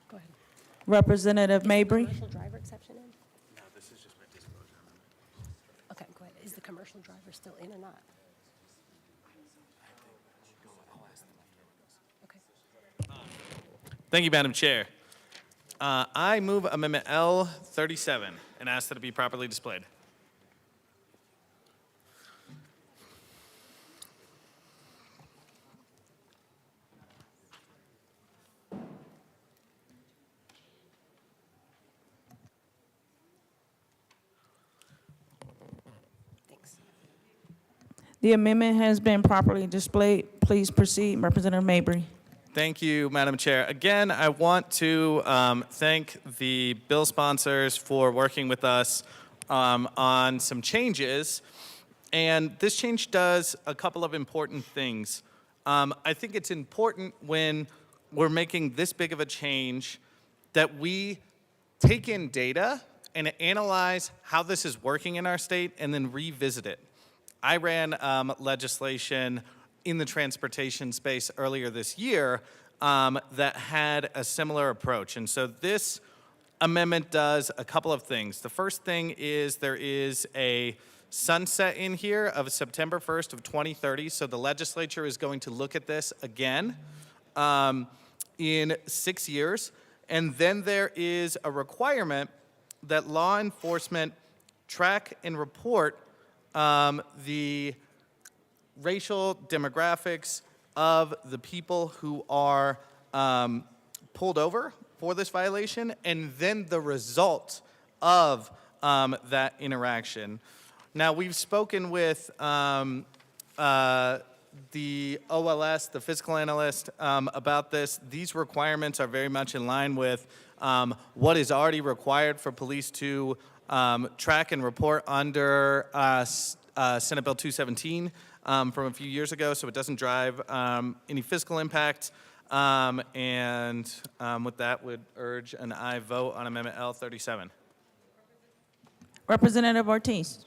Go ahead. Representative Mabry. Commercial driver exception in? No, this is just my disclosure amendment. Okay, go ahead. Is the commercial drivers still in or not? Thank you, Madam Chair. I move Amendment L37 and ask that it be properly displayed. The amendment has been properly displayed. Please proceed, Representative Mabry. Thank you, Madam Chair. Again, I want to thank the bill sponsors for working with us on some changes. And this change does a couple of important things. I think it's important when we're making this big of a change that we take in data and analyze how this is working in our state and then revisit it. I ran legislation in the transportation space earlier this year that had a similar approach. And so this amendment does a couple of things. The first thing is there is a sunset in here of September 1st of 2030. So the legislature is going to look at this again in 6 years. And then there is a requirement that law enforcement track and report the racial demographics of the people who are pulled over for this violation, and then the result of that interaction. Now, we've spoken with the OLS, the physical analyst, about this. These requirements are very much in line with what is already required for police to track and report under Senate Bill 217 from a few years ago, so it doesn't drive any fiscal impact. And with that, would urge an aye vote on Amendment L37. Representative Ortiz.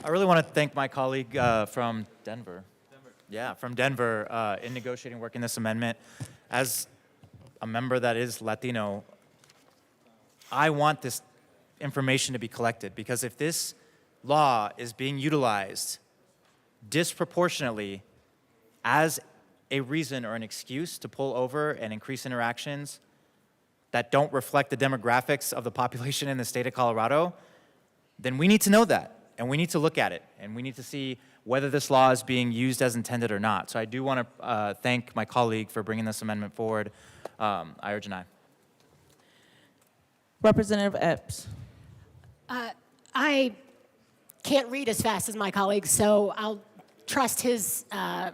I really want to thank my colleague from Denver. Yeah, from Denver in negotiating, working this amendment. As a member that is Latino, I want this information to be collected, because if this law is being utilized disproportionately as a reason or an excuse to pull over and increase interactions that don't reflect the demographics of the population in the state of Colorado, then we need to know that, and we need to look at it, and we need to see whether this law is being used as intended or not. So I do want to thank my colleague for bringing this amendment forward. I urge an aye. Representative Epps. I can't read as fast as my colleague, so I'll trust his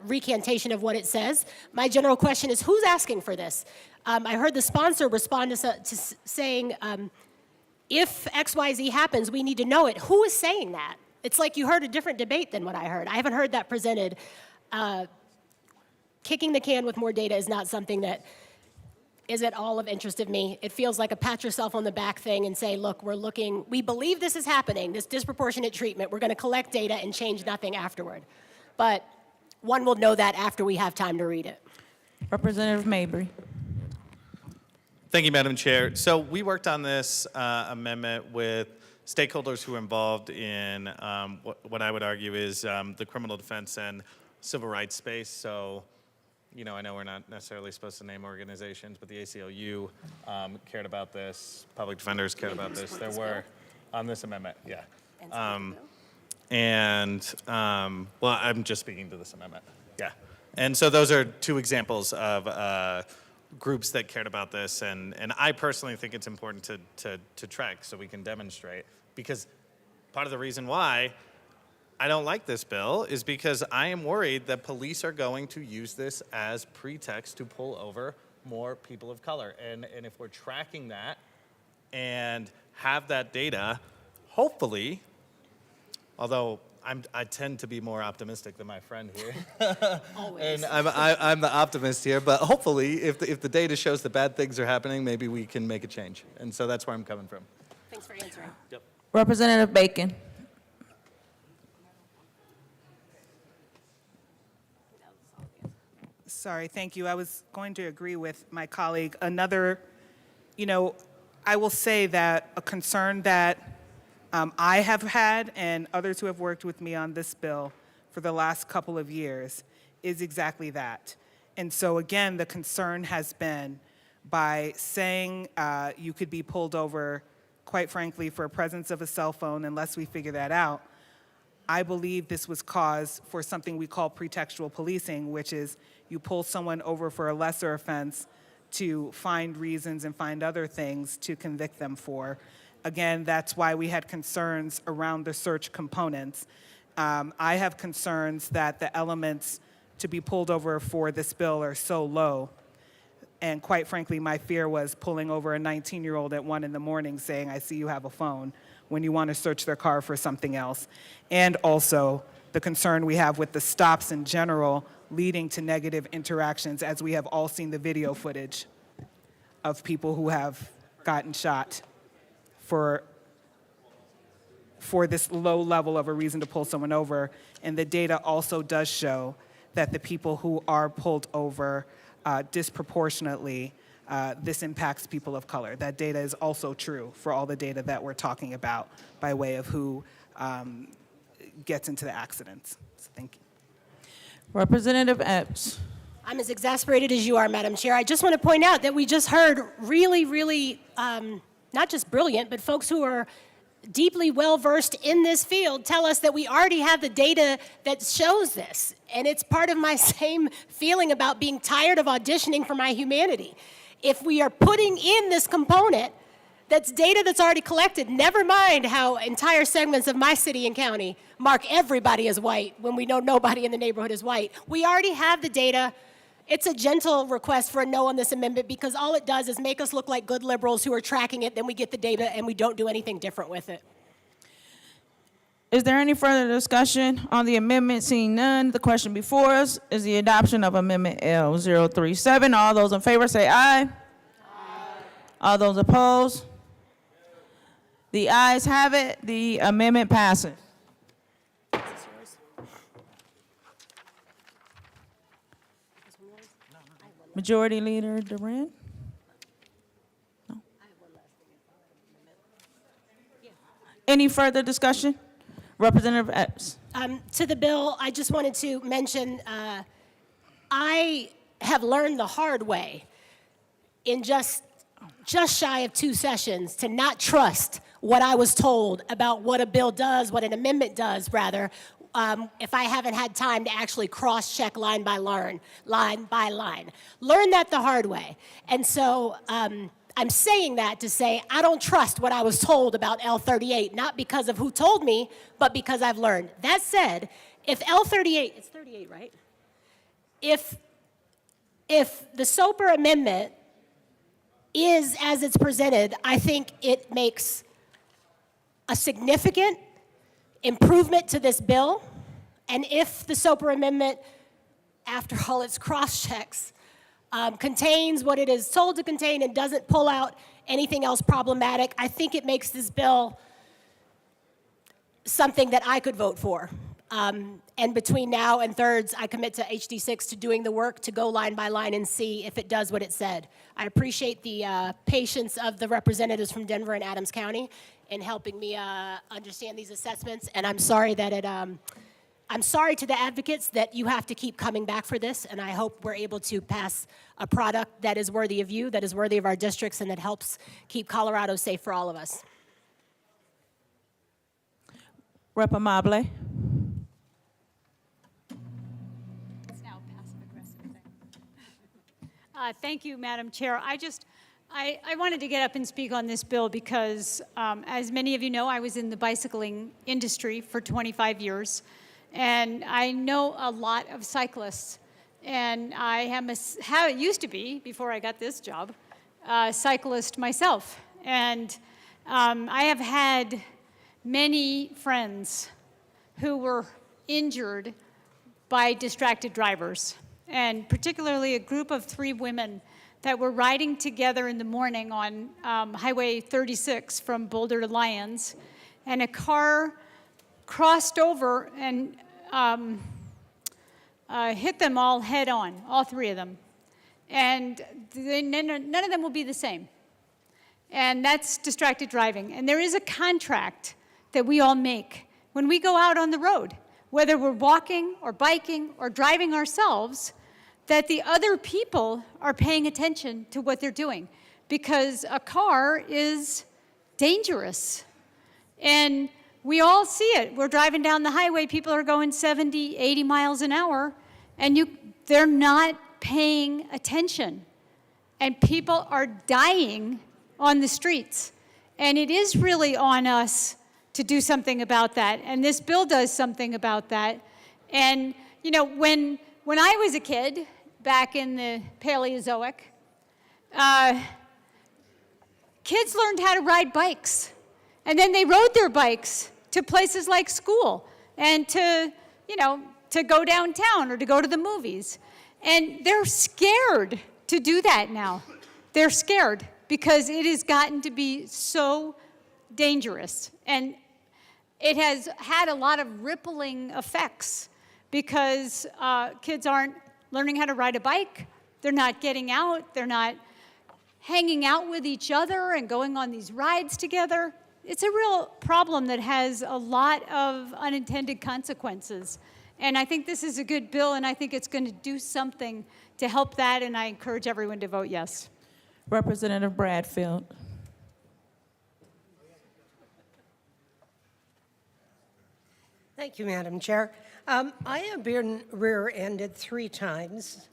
recantation of what it says. My general question is, who's asking for this? I heard the sponsor respond to saying, if XYZ happens, we need to know it. Who is saying that? It's like you heard a different debate than what I heard. I haven't heard that presented. Kicking the can with more data is not something that is at all of interest of me. It feels like a pat yourself on the back thing and say, look, we believe this is happening, this disproportionate treatment. We're going to collect data and change nothing afterward. But one will know that after we have time to read it. Representative Mabry. Thank you, Madam Chair. So we worked on this amendment with stakeholders who are involved in what I would argue is the criminal defense and civil rights space. So, you know, I know we're not necessarily supposed to name organizations, but the ACLU cared about this. Public defenders cared about this. There were, on this amendment, yeah. Well, I'm just speaking to this amendment, yeah. And so those are two examples of groups that cared about this, and I personally think it's important to track so we can demonstrate, because part of the reason why I don't like this bill is because I am worried that police are going to use this as pretext to pull over more people of color. And if we're tracking that and have that data, hopefully, although I tend to be more optimistic than my friend here. Always. And I'm the optimist here, but hopefully if the data shows that bad things are happening, maybe we can make a change. And so that's where I'm coming from. Thanks for answering. Yep. Representative Bacon. Sorry, thank you. I was going to agree with my colleague. Another, I will say that a concern that I have had, and others who have worked with me on this bill for the last couple of years, is exactly that. And so again, the concern has been by saying you could be pulled over, quite frankly, for presence of a cell phone unless we figure that out. I believe this was cause for something we call pretextual policing, which is you pull someone over for a lesser offense to find reasons and find other things to convict them for. Again, that's why we had concerns around the search components. I have concerns that the elements to be pulled over for this bill are so low. And quite frankly, my fear was pulling over a 19-year-old at 1 in the morning saying, I see you have a phone, when you want to search their car for something else. And also the concern we have with the stops in general leading to negative interactions, as we have all seen the video footage of people who have gotten shot for this low level of a reason to pull someone over. And the data also does show that the people who are pulled over disproportionately, this impacts people of color. That data is also true for all the data that we're talking about by way of who gets into the accidents. So thank you. Representative Epps. I'm as exasperated as you are, Madam Chair. I just want to point out that we just heard really, not just brilliant, but folks who are deeply well-versed in this field tell us that we already have the data that shows this. And it's part of my same feeling about being tired of auditioning for my humanity. If we are putting in this component, that's data that's already collected, never mind how entire segments of my city and county mark everybody as white when we know nobody in the neighborhood is white. We already have the data. It's a gentle request for a no on this amendment because all it does is make us look like good liberals who are tracking it, then we get the data and we don't do anything different with it. Is there any further discussion on the amendment? Seeing none, the question before us is the adoption of Amendment L037. All those in favor say aye. Aye. All those opposed? The ayes have it. The amendment passes. Majority Leader Duran? No. Any further discussion? Representative Epps. To the bill, I just wanted to mention, I have learned the hard way in just shy of 2 sessions to not trust what I was told about what a bill does, what an amendment does, rather, if I haven't had time to actually cross-check line by line. Learn that the hard way. And so I'm saying that to say I don't trust what I was told about L38, not because of who told me, but because I've learned. That said, if L38, it's 38, right? If the SOPR amendment is as it's presented, I think it makes a significant improvement to this bill. And if the SOPR amendment, after all its cross-checks, contains what it is told to contain and doesn't pull out anything else problematic, I think it makes this bill something that I could vote for. And between now and thirds, I commit to HD6 to doing the work to go line by line and see if it does what it said. I appreciate the patience of the representatives from Denver and Adams County in helping me understand these assessments, and I'm sorry that I'm sorry to the advocates that you have to keep coming back for this, and I hope we're able to pass a product that is worthy of you, that is worthy of our districts, and that helps keep Colorado safe for all of us. Rep. Amable. Thank you, Madam Chair. I wanted to get up and speak on this bill because, as many of you know, I was in the bicycling industry for 25 years, and I know a lot of cyclists. And I am how it used to be before I got this job, cyclist myself. And I have had many friends who were injured by distracted drivers, and particularly a group of 3 women that were riding together in the morning on Highway 36 from Boulder to Lyons, and a car crossed over and hit them all head on, all 3 of them. And none of them will be the same. And that's distracted driving. And there is a contract that we all make when we go out on the road, whether we're walking or biking or driving ourselves, that the other people are paying attention to what they're doing, because a car is dangerous. And we all see it. We're driving down the highway, people are going 70, 80 miles an hour, and they're not paying attention. And people are dying on the streets. And it is really on us to do something about that. And this bill does something about that. And, you know, when I was a kid, back in the Paleozoic, kids learned how to ride bikes. And then they rode their bikes to places like school and to go downtown or to go to the movies. And they're scared to do that now. They're scared because it has gotten to be so dangerous. And it has had a lot of rippling effects because kids aren't learning how to ride a bike. They're not getting out. They're not hanging out with each other and going on these rides together. It's a real problem that has a lot of unintended consequences. And I think this is a good bill, and I think it's going to do something to help that, and I encourage everyone to vote yes. Representative Bradfield. Thank you, Madam Chair. I have been rear-ended 3 times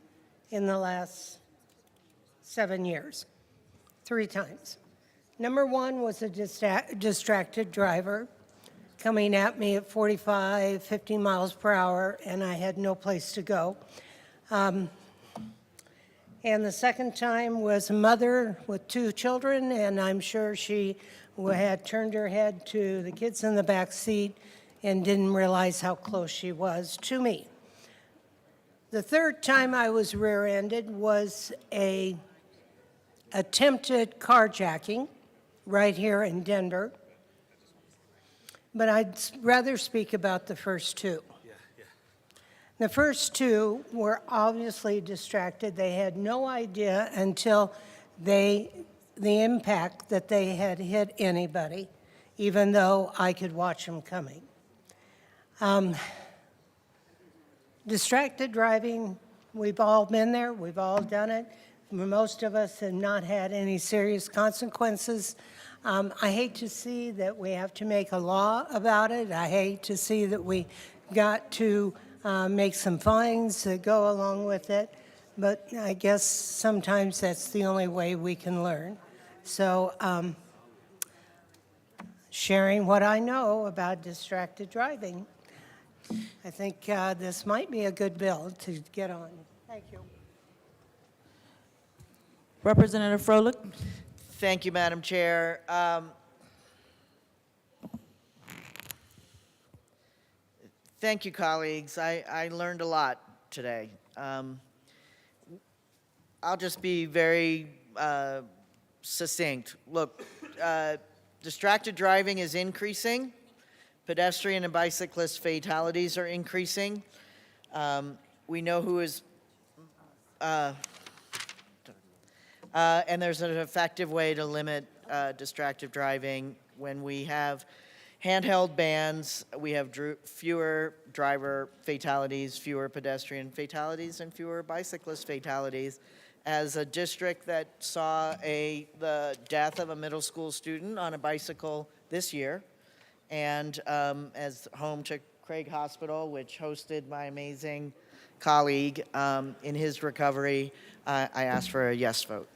in the last 7 years. 3 times. Number 1 was a distracted driver coming at me at 45, 50 miles per hour, and I had no place to go. And the second time was a mother with 2 children, and I'm sure she had turned her head to the kids in the back seat and didn't realize how close she was to me. The third time I was rear-ended was a attempted carjacking right here in Denver. But I'd rather speak about the first 2. The first 2 were obviously distracted. They had no idea until the impact that they had hit anybody, even though I could watch them coming. Distracted driving, we've all been there, we've all done it. Most of us have not had any serious consequences. I hate to see that we have to make a law about it. I hate to see that we got to make some fines that go along with it. But I guess sometimes that's the only way we can learn. So sharing what I know about distracted driving, I think this might be a good bill to get on. Thank you. Representative Froelich. Thank you, Madam Chair. Thank you, colleagues. I learned a lot today. I'll just be very succinct. Look, distracted driving is increasing. Pedestrian and bicyclist fatalities are increasing. We know who is, and there's an effective way to limit distracted driving. When we have handheld bans, we have fewer driver fatalities, fewer pedestrian fatalities, and fewer bicyclist fatalities. As a district that saw the death of a middle school student on a bicycle this year, and as home to Craig Hospital, which hosted my amazing colleague in his recovery, I ask for a yes vote.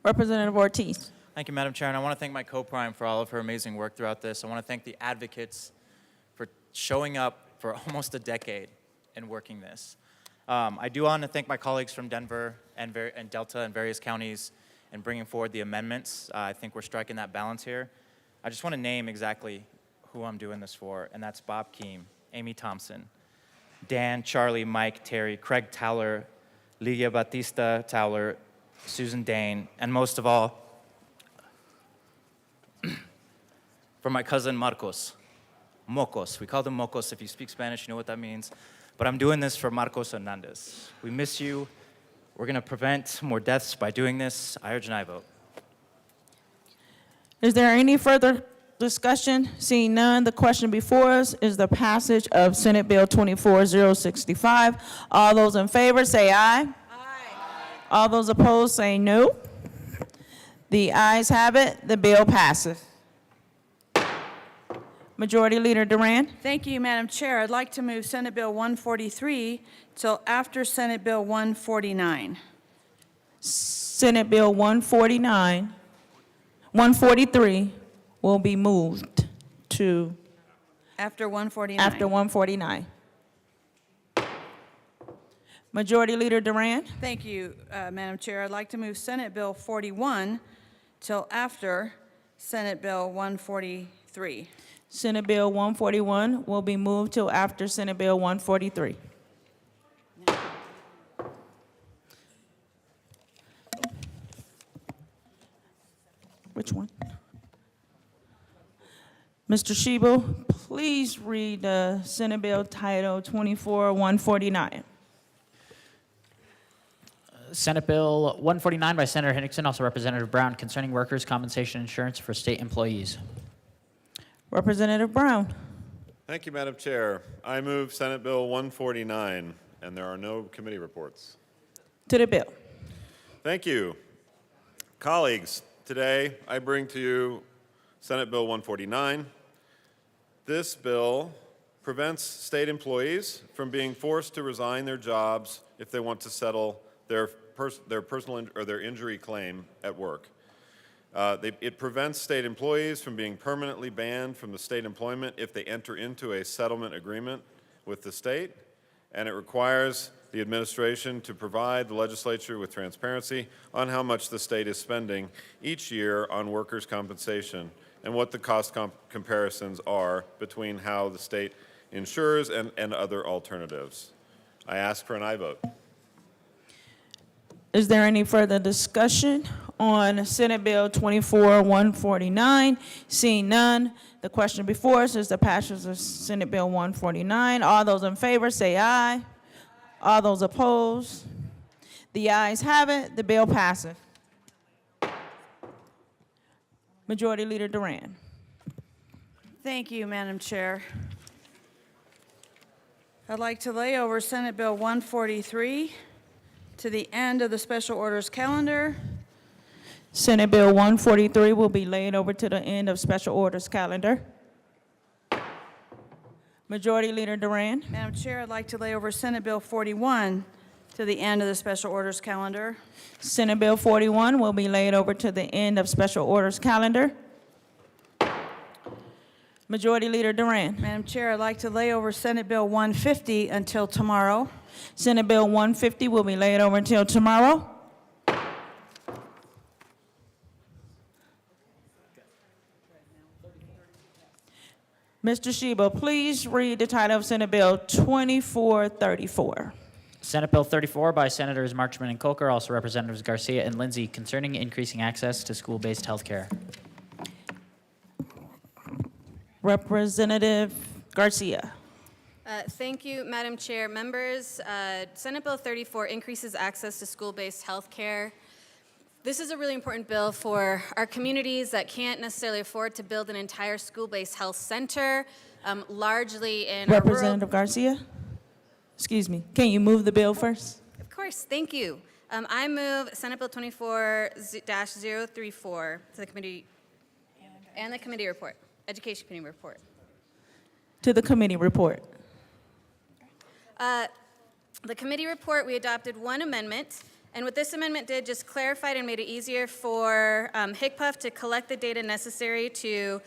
Representative Ortiz. Thank you, Madam Chair, and I want to thank my co-prime for all of her amazing work throughout this. I want to thank the advocates for showing up for almost a decade and working this. I do want to thank my colleagues from Denver and Delta and various counties in bringing forward the amendments. I think we're striking that balance here. I just want to name exactly who I'm doing this for, and that's Bob Keem, Amy Thompson, Dan, Charlie, Mike, Terry, Craig Towler, Ligia Batista Towler, Susan Dane, and most of all, for my cousin Marcos, Mocos. We call them Mocos. If you speak Spanish, you know what that means. But I'm doing this for Marcos Hernandez. We miss you. We're going to prevent more deaths by doing this. I urge an aye vote. Is there any further discussion? Seeing none, the question before us is the passage of Senate Bill 24-065. All those in favor say aye. Aye. All those opposed say no. The ayes have it. The bill passes. Majority Leader Duran. Thank you, Madam Chair. I'd like to move Senate Bill 143 till after Senate Bill 149. Senate Bill 143 will be moved to After 149. after 149. Majority Leader Duran. Thank you, Madam Chair. I'd like to move Senate Bill 41 till after Senate Bill 143. Senate Bill 141 will be moved till after Senate Bill 143. Which one? Mr. Shebo, please read Senate Bill Title 24-149. Senate Bill 149 by Senator Henderson, also Representative Brown, concerning workers' compensation insurance for state employees. Representative Brown. Thank you, Madam Chair. I move Senate Bill 149, and there are no committee reports. To the bill. Thank you. Colleagues, today I bring to you Senate Bill 149. This bill prevents state employees from being forced to resign their jobs if they want to settle their personal or their injury claim at work. It prevents state employees from being permanently banned from the state employment if they enter into a settlement agreement with the state, and it requires the administration to provide the legislature with transparency on how much the state is spending each year on workers' compensation and what the cost comparisons are between how the state insures and other alternatives. I ask for an aye vote. Is there any further discussion on Senate Bill 24-149? Seeing none, the question before us is the passage of Senate Bill 149. All those in favor say aye. All those opposed? The ayes have it. The bill passes. Majority Leader Duran. Thank you, Madam Chair. I'd like to lay over Senate Bill 143 to the end of the special orders calendar. Senate Bill 143 will be laid over to the end of special orders calendar. Majority Leader Duran. Madam Chair, I'd like to lay over Senate Bill 41 to the end of the special orders calendar. Senate Bill 41 will be laid over to the end of special orders calendar. Majority Leader Duran. Madam Chair, I'd like to lay over Senate Bill 150 until tomorrow. Senate Bill 150 will be laid over until tomorrow. Mr. Sheba, please read the title of Senate Bill 2434. Senate Bill 34 by Senators Marchman and Colker, also Representatives Garcia and Lindsay, concerning increasing access to school-based health care. Representative Garcia. Thank you, Madam Chair. Members, Senate Bill 34 increases access to school-based health care. This is a really important bill for our communities that can't necessarily afford to build an entire school-based health center, largely in our rural... Representative Garcia? Excuse me. Can you move the bill first? Of course, thank you. I move Senate Bill 24-034 to the committee and the committee report, Education Committee report. To the committee report. The committee report, we adopted one amendment, and what this amendment did just clarified and made it easier for HCPF to collect the data necessary to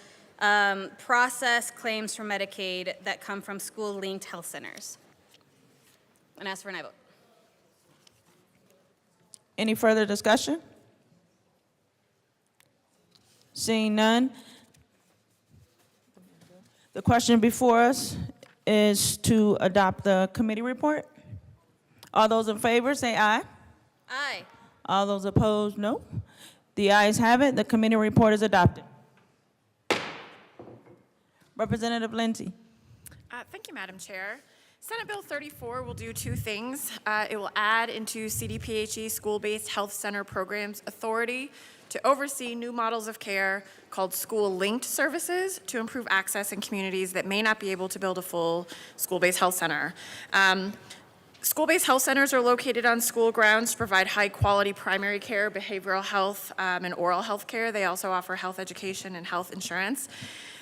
process claims from Medicaid that come from school-linked health centers. And ask for an aye vote. Any further discussion? Seeing none, the question before us is to adopt the committee report. All those in favor say aye. Aye. All those opposed, no. The ayes have it. The committee report is adopted. Representative Lindsay. Thank you, Madam Chair. Senate Bill 34 will do two things. It will add into CDPHE school-based health center programs authority to oversee new models of care called school-linked services to improve access in communities that may not be able to build a full school-based health center. School-based health centers are located on school grounds to provide high-quality primary care, behavioral health, and oral health care. They also offer health education and health insurance.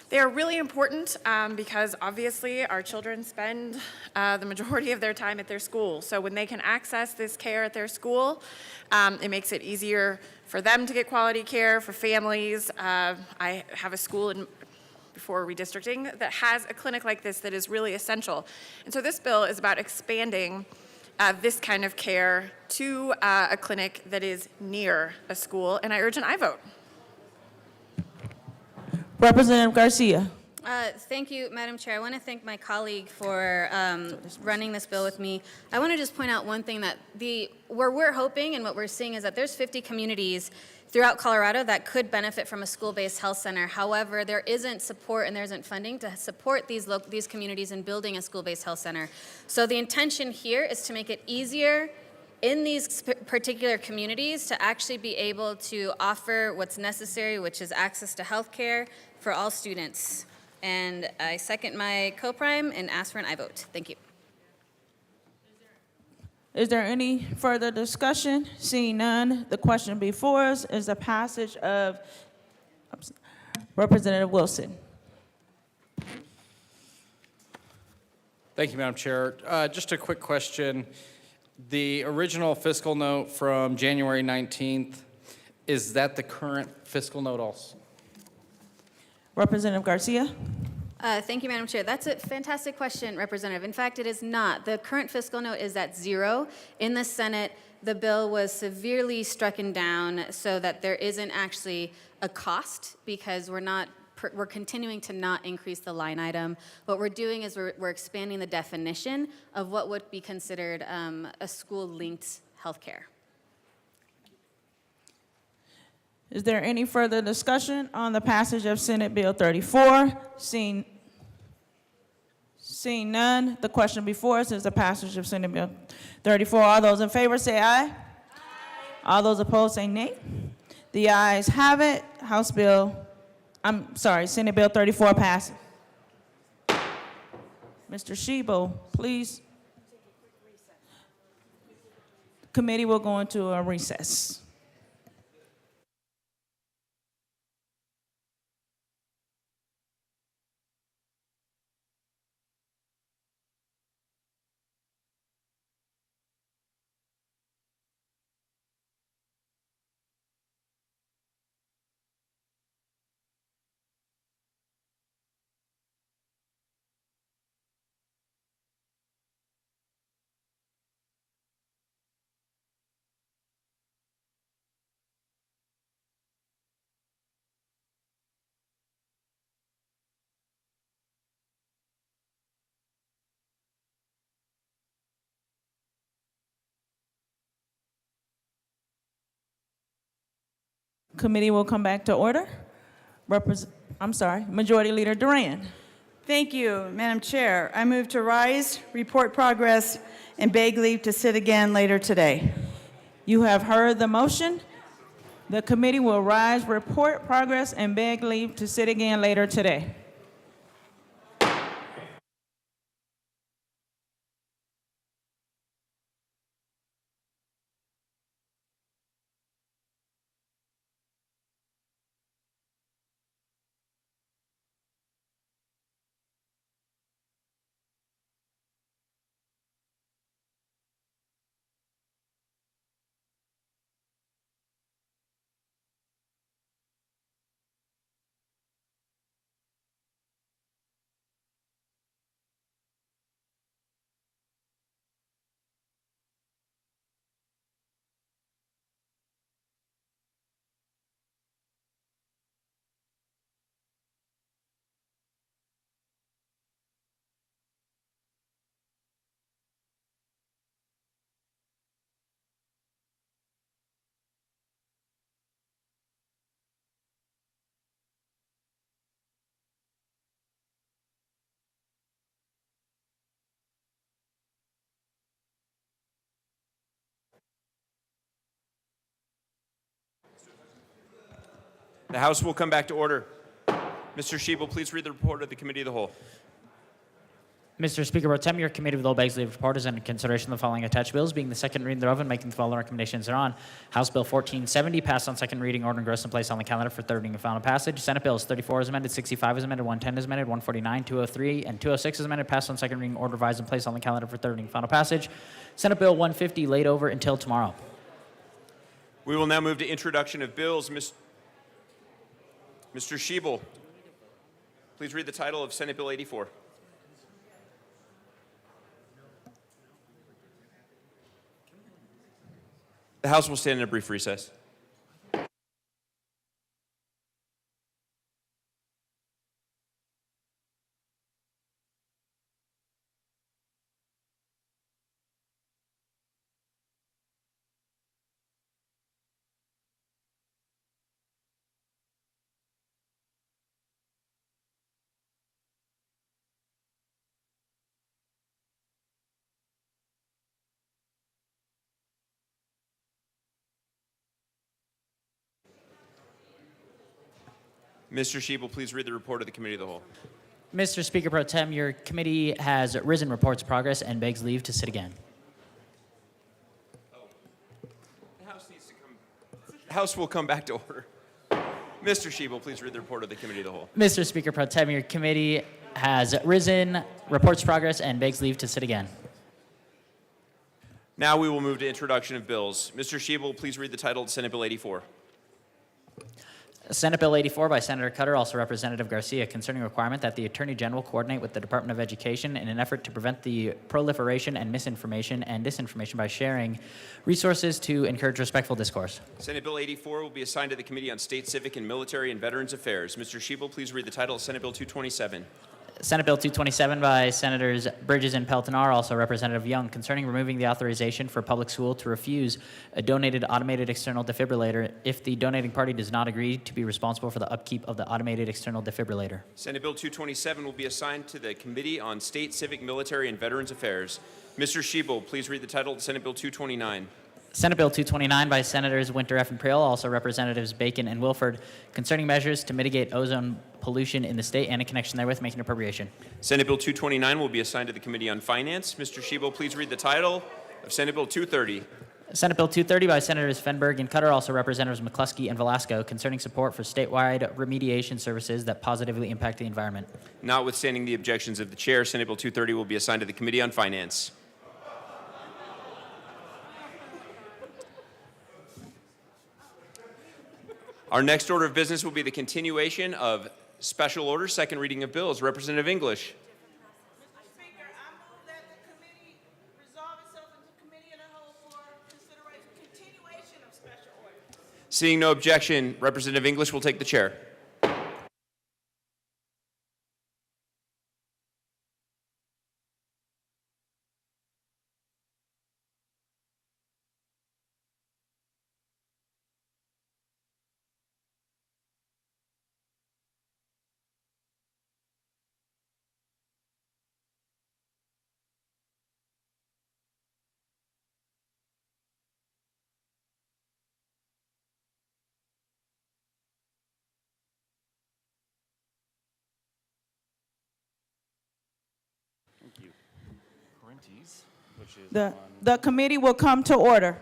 They are really important because obviously our children spend the majority of their time at their school. So when they can access this care at their school, it makes it easier for them to get quality care, for families. I have a school before redistricting that has a clinic like this that is really essential. And so this bill is about expanding this kind of care to a clinic that is near a school, and I urge an aye vote. Representative Garcia. Thank you, Madam Chair. I want to thank my colleague for running this bill with me. I want to just point out one thing that where we're hoping and what we're seeing is that there's 50 communities throughout Colorado that could benefit from a school-based health center. However, there isn't support and there isn't funding to support these communities in building a school-based health center. So the intention here is to make it easier in these particular communities to actually be able to offer what's necessary, which is access to health care for all students. And I second my co-prime and ask for an aye vote. Thank you. Is there any further discussion? Seeing none, the question before us is the passage of Representative Wilson. Thank you, Madam Chair. Just a quick question. The original fiscal note from January 19th, is that the current fiscal note also? Representative Garcia. Thank you, Madam Chair. That's a fantastic question, Representative. In fact, it is not. The current fiscal note is at 0. In the Senate, the bill was severely stricken down so that there isn't actually a cost because we're continuing to not increase the line item. What we're doing is we're expanding the definition of what would be considered a school-linked healthcare. Is there any further discussion on the passage of Senate Bill 34? Seeing none, the question before us is the passage of Senate Bill 34. All those in favor say aye. Aye. All those opposed say nay. The ayes have it. Senate Bill 34 passes. Mr. Shebo, please. Committee will go into a recess. Committee will come back to order. Majority Leader Duran. Thank you, Madam Chair. I move to rise, report progress, and beg leave to sit again later today. You have heard the motion. The committee will rise, report progress, and beg leave to sit again later today. The House will come back to order. Mr. Shebel, please read the report of the Committee of the Whole. Mr. Speaker, Pro Tem, your committee with all begs leave report is under consideration of the following attached bills, being the second reading thereof and making the following recommendations thereon. House Bill 1470 passed on second reading, order engrossed and placed on the calendar for third reading and final passage. Senate Bills 34 as amended, 65 as amended, 110 as amended, 149, 203, and 206 as amended, passed on second reading, order revised and placed on the calendar for third reading and final passage. Senate Bill 150 laid over until tomorrow. We will now move to introduction of bills. Mr. Shebel, please read the title of Senate Bill 84. The House will stand in a brief recess. Mr. Shebel, please read the report of the Committee of the Whole. Mr. Speaker Pro Tem, your committee has risen reports progress and begs leave to sit again. The House will come back to order. Mr. Shebel, please read the report of the Committee of the Whole. Mr. Speaker Pro Tem, your committee has risen reports progress and begs leave to sit again. Now we will move to introduction of bills. Mr. Shebel, please read the title of Senate Bill 84. Senate Bill 84 by Senator Cutter, also Representative Garcia, concerning a requirement that the Attorney General coordinate with the Department of Education in an effort to prevent the proliferation and misinformation and disinformation by sharing resources to encourage respectful discourse. Senate Bill 84 will be assigned to the Committee on State, Civic, and Military and Veterans Affairs. Mr. Shebel, please read the title of Senate Bill 227. Senate Bill 227 by Senators Bridges and Peltonar, also Representative Young, concerning removing the authorization for public school to refuse a donated automated external defibrillator if the donating party does not agree to be responsible for the upkeep of the automated external defibrillator. Senate Bill 227 will be assigned to the Committee on State, Civic, Military, and Veterans Affairs. Mr. Shebel, please read the title of Senate Bill 229. Senate Bill 229 by Senators Winter F. and Prill, also Representatives Bacon and Wilford, concerning measures to mitigate ozone pollution in the state and in connection therewith making appropriation. Senate Bill 229 will be assigned to the Committee on Finance. Mr. Shebel, please read the title of Senate Bill 230. Senate Bill 230 by Senators Fenberg and Cutter, also Representatives McCluskey and Velasco, concerning support for statewide remediation services that positively impact the environment. Notwithstanding the objections of the chair, Senate Bill 230 will be assigned to the Committee on Finance. Our next order of business will be the continuation of special orders, second reading of bills. Representative English. Speaker, I move that the committee resolve itself into committee in a whole for consideration, continuation of special orders. Seeing no objection, Representative English will take the chair. The committee will come to order.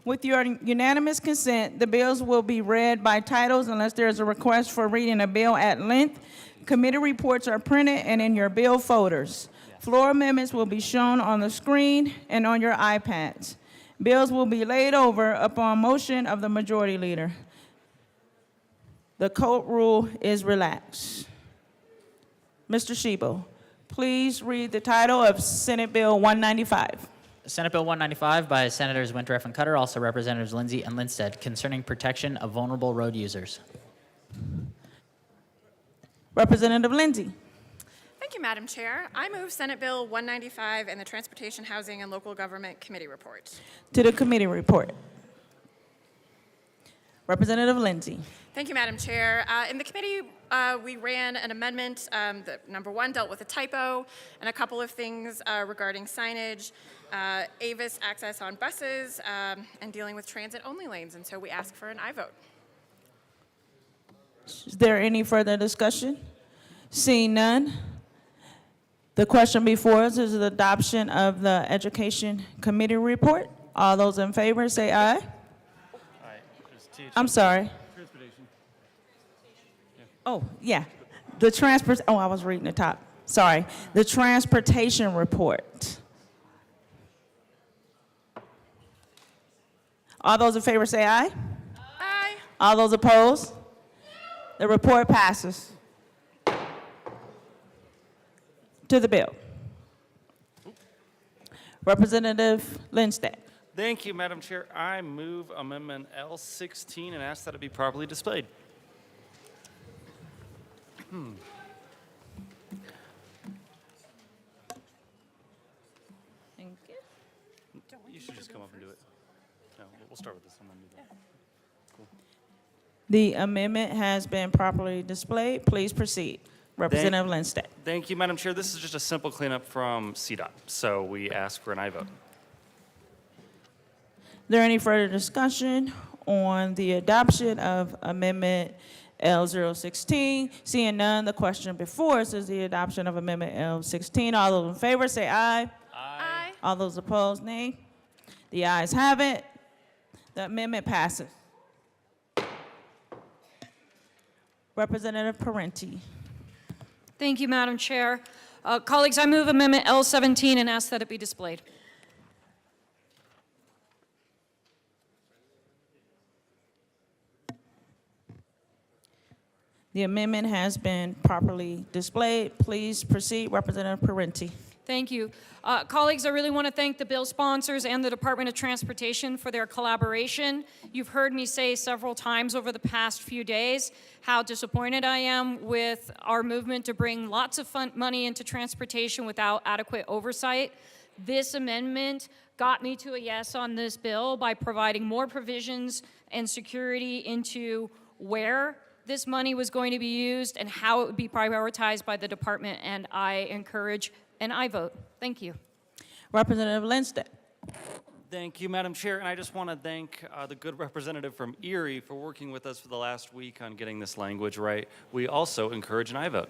With your unanimous consent, the bills will be read by titles unless there is a request for reading a bill at length. Committee reports are printed and in your bill folders. Floor amendments will be shown on the screen and on your iPads. Bills will be laid over upon motion of the majority leader. The court rule is relaxed. Mr. Shebel, please read the title of Senate Bill 195. Senate Bill 195 by Senators Winter F. and Cutter, also Representatives Lindsay and Lindsted, concerning protection of vulnerable road users. Representative Lindsay. Thank you, Madam Chair. I move Senate Bill 195 and the Transportation, Housing, and Local Government Committee report. To the committee report. Representative Lindsay. Thank you, Madam Chair. In the committee, we ran an amendment that, number one, dealt with a typo and a couple of things regarding signage, Avis access on buses, and dealing with transit-only lanes. And so we ask for an aye vote. Is there any further discussion? Seeing none, the question before us is the adoption of the Education Committee report. All those in favor say aye. I'm sorry. Oh, yeah. I was reading the top. Sorry. The transportation report. All those in favor say aye. Aye. All those opposed? The report passes. To the bill. Representative Lindstedt. Thank you, Madam Chair. I move Amendment L16 and ask that it be properly displayed. Thank you. You should just come up and do it. No, we'll start with this one. Then do that. Cool. The amendment has been properly displayed. Please proceed. Representative Lindstedt. Thank you, Madam Chair. This is just a simple cleanup from CDOT, so we ask for an aye vote. Is there any further discussion on the adoption of Amendment L016? Seeing none, the question before us is the adoption of Amendment L16. All those in favor say aye. Aye. All those opposed, nay. The ayes have it. The amendment passes. Representative Parenti. Thank you, Madam Chair. Colleagues, I move Amendment L17 and ask that it be displayed. The amendment has been properly displayed. Please proceed, Representative Parenti. Thank you. Colleagues, I really want to thank the bill sponsors and the Department of Transportation for their collaboration. You've heard me say several times over the past few days how disappointed I am with our movement to bring lots of money into transportation without adequate oversight. This amendment got me to a yes on this bill by providing more provisions and security into where this money was going to be used and how it would be prioritized by the department, and I encourage an aye vote. Thank you. Representative Lindstedt. Thank you, Madam Chair, and I just want to thank the good representative from Erie for working with us for the last week on getting this language right. We also encourage an aye vote.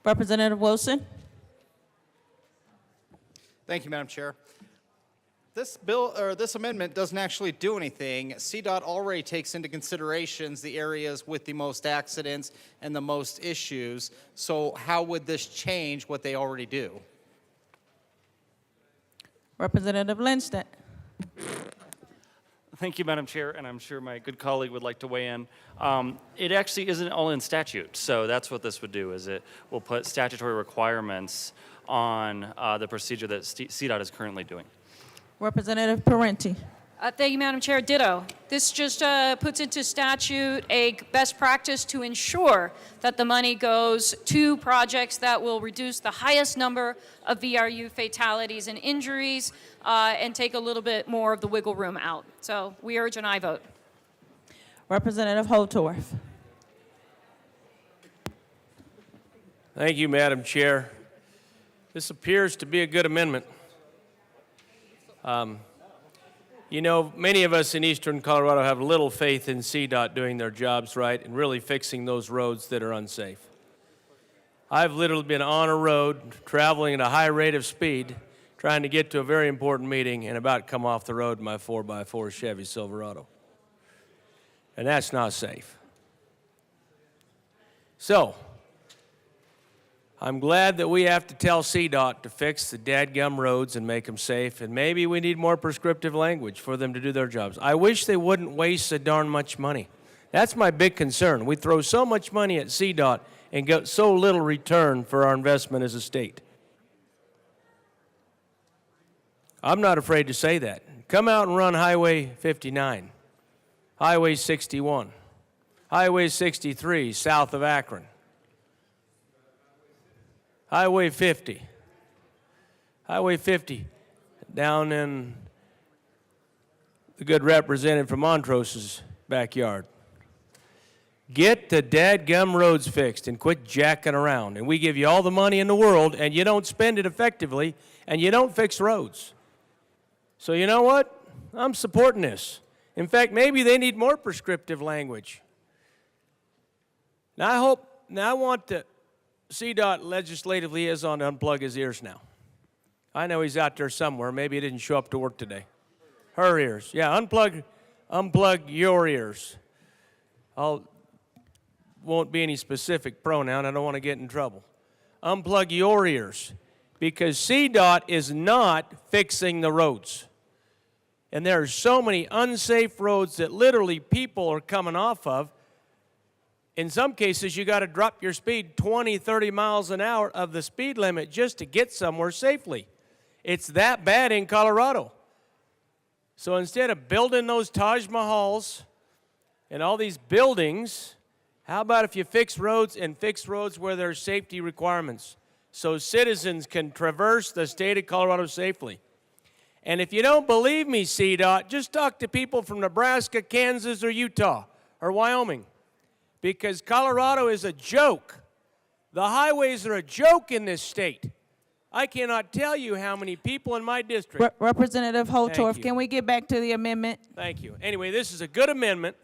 Representative Wilson. Thank you, Madam Chair. This bill or this amendment doesn't actually do anything. CDOT already takes into considerations the areas with the most accidents and the most issues. So how would this change what they already do? Representative Lindstedt. Thank you, Madam Chair, and I'm sure my good colleague would like to weigh in. It actually isn't all in statute, so that's what this would do, is it will put statutory requirements on the procedure that CDOT is currently doing. Representative Parenti. Thank you, Madam Chair. Ditto. This just puts into statute a best practice to ensure that the money goes to projects that will reduce the highest number of VRU fatalities and injuries and take a little bit more of the wiggle room out. So we urge an aye vote. Representative Holtorf. Thank you, Madam Chair. This appears to be a good amendment. You know, many of us in eastern Colorado have little faith in CDOT doing their jobs right and really fixing those roads that are unsafe. I've literally been on a road, traveling at a high rate of speed, trying to get to a very important meeting and about to come off the road in my 4x4 Chevy Silverado. And that's not safe. So, I'm glad that we have to tell CDOT to fix the dadgum roads and make them safe, and maybe we need more prescriptive language for them to do their jobs. I wish they wouldn't waste so darn much money. That's my big concern. We throw so much money at CDOT and get so little return for our investment as a state. I'm not afraid to say that. Come out and run Highway 59, Highway 61, Highway 63 south of Akron, Highway 50. Highway 50 down in the good representative from Montrose's backyard. Get the dadgum roads fixed and quit jacking around. And we give you all the money in the world, and you don't spend it effectively, and you don't fix roads. So you know what? I'm supporting this. In fact, maybe they need more prescriptive language. Now I want the CDOT legislatively liaison to unplug his ears now. I know he's out there somewhere. Maybe he didn't show up to work today. Her ears. Yeah, unplug your ears. Won't be any specific pronoun. I don't want to get in trouble. Unplug your ears, because CDOT is not fixing the roads. And there are so many unsafe roads that literally people are coming off of. In some cases, you got to drop your speed 20, 30 miles an hour of the speed limit just to get somewhere safely. It's that bad in Colorado. So instead of building those Taj Mahals and all these buildings, how about if you fix roads and fix roads where there are safety requirements so citizens can traverse the state of Colorado safely? And if you don't believe me, CDOT, just talk to people from Nebraska, Kansas, or Utah, or Wyoming, because Colorado is a joke. The highways are a joke in this state. I cannot tell you how many people in my district. Representative Thank Holtorf, you. can we get back to the amendment? Thank you. Anyway, this is a good amendment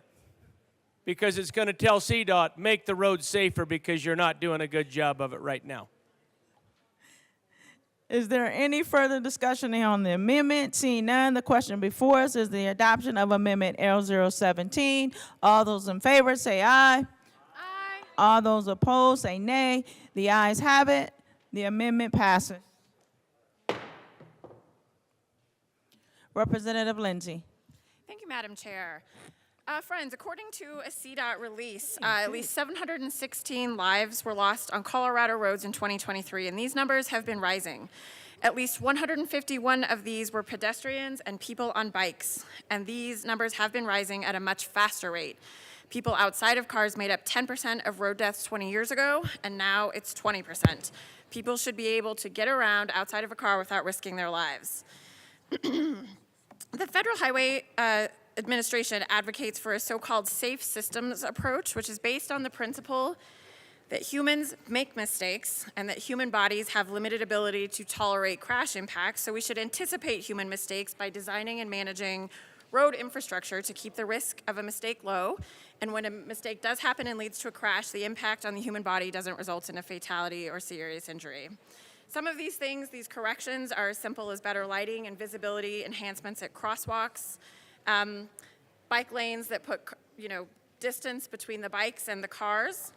because it's going to tell CDOT, make the roads safer because you're not doing a good job of it right now. Is there any further discussion on the amendment? Seeing none, the question before us is the adoption of Amendment L017. All those in favor say aye. Aye. All those opposed say nay. The ayes have it. The amendment passes. Representative Lindsay. Thank you, Madam Chair. Friends, according to a CDOT release, at least 716 lives were lost on Colorado roads in 2023, and these numbers have been rising. At least 151 of these were pedestrians and people on bikes, and these numbers have been rising at a much faster rate. People outside of cars made up 10% of road deaths 20 years ago, and now it's 20%. People should be able to get around outside of a car without risking their lives. The Federal Highway Administration advocates for a so-called safe systems approach, which is based on the principle that humans make mistakes and that human bodies have limited ability to tolerate crash impacts, so we should anticipate human mistakes by designing and managing road infrastructure to keep the risk of a mistake low, and when a mistake does happen and leads to a crash, the impact on the human body doesn't result in a fatality or serious injury. Some of these things, these corrections, are as simple as better lighting and visibility enhancements at crosswalks, bike lanes that put, distance between the bikes and the cars.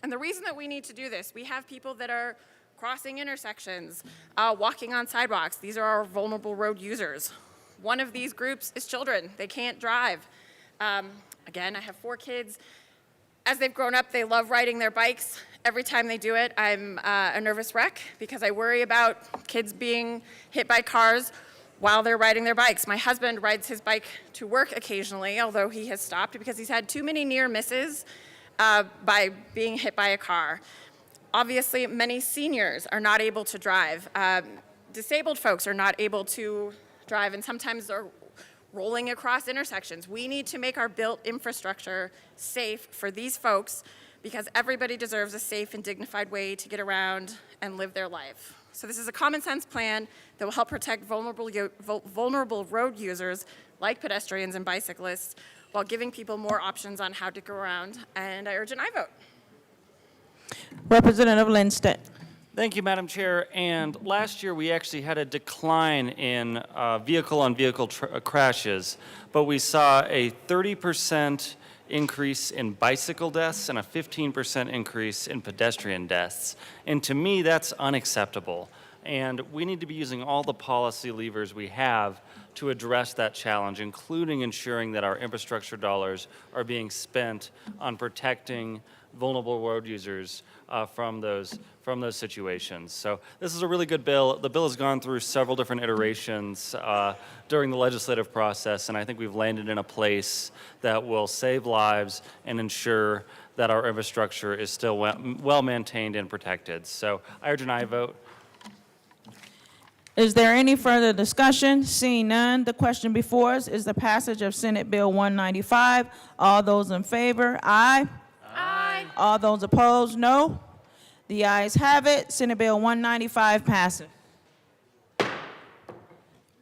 And the reason that we need to do this, we have people that are crossing intersections, walking on sidewalks. These are our vulnerable road users. One of these groups is children. They can't drive. Again, I have 4 kids. As they've grown up, they love riding their bikes. Every time they do it, I'm a nervous wreck because I worry about kids being hit by cars while they're riding their bikes. My husband rides his bike to work occasionally, although he has stopped because he's had too many near misses by being hit by a car. Obviously, many seniors are not able to drive. Disabled folks are not able to drive, and sometimes they're rolling across intersections. We need to make our built infrastructure safe for these folks because everybody deserves a safe and dignified way to get around and live their life. So this is a common sense plan that will help protect vulnerable road users like pedestrians and bicyclists while giving people more options on how to go around, and I urge an aye vote. Representative Lindstedt. Thank you, Madam Chair. And last year, we actually had a decline in vehicle-on-vehicle crashes, but we saw a 30% increase in bicycle deaths and a 15% increase in pedestrian deaths. And to me, that's unacceptable. And we need to be using all the policy levers we have to address that challenge, including ensuring that our infrastructure dollars are being spent on protecting vulnerable road users from those situations. So this is a really good bill. The bill has gone through several different iterations during the legislative process, and I think we've landed in a place that will save lives and ensure that our infrastructure is still well maintained and protected. So I urge an aye vote. Is there any further discussion? Seeing none, the question before us is the passage of Senate Bill 195. All those in favor, aye. Aye. All those opposed, no. The ayes have it. Senate Bill 195 passes.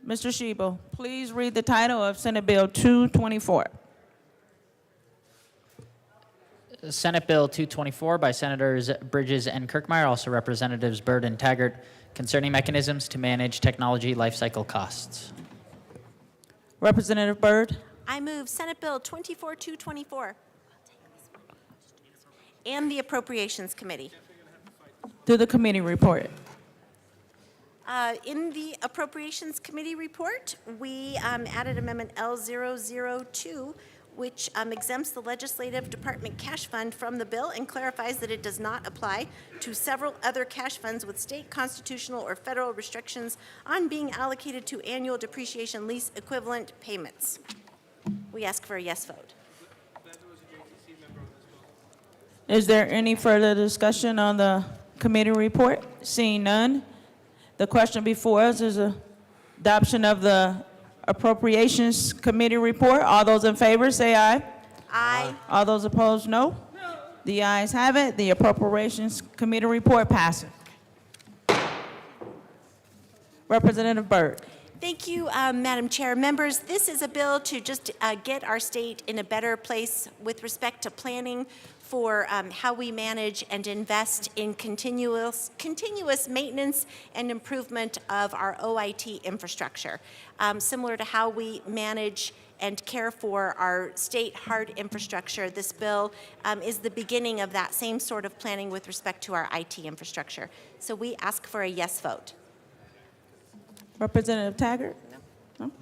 Mr. Shebo, please read the title of Senate Bill 224. Senate Bill 224 by Senators Bridges and Kirkmeyer, also Representatives Byrd and Taggart, concerning mechanisms to manage technology lifecycle costs. Representative Byrd. I move Senate Bill 24224 and the Appropriations Committee. To the committee report. In the Appropriations Committee report, we added Amendment L002, which exempts the Legislative Department cash fund from the bill and clarifies that it does not apply to several other cash funds with state constitutional or federal restrictions on being allocated to annual depreciation lease equivalent payments. We ask for a yes vote. Is there any further discussion on the committee report? Seeing none, the question before us is adoption of the Appropriations Committee report. All those in favor say aye. Aye. All those opposed, no. The ayes have it. The Appropriations Committee report passes. Representative Byrd. Thank you, Madam Chair. Members, this is a bill to just get our state in a better place with respect to planning for how we manage and invest in continuous maintenance and improvement of our OIT infrastructure, similar to how we manage and care for our state hard infrastructure. This bill is the beginning of that same sort of planning with respect to our IT infrastructure. So we ask for a yes vote. Representative Taggart? No?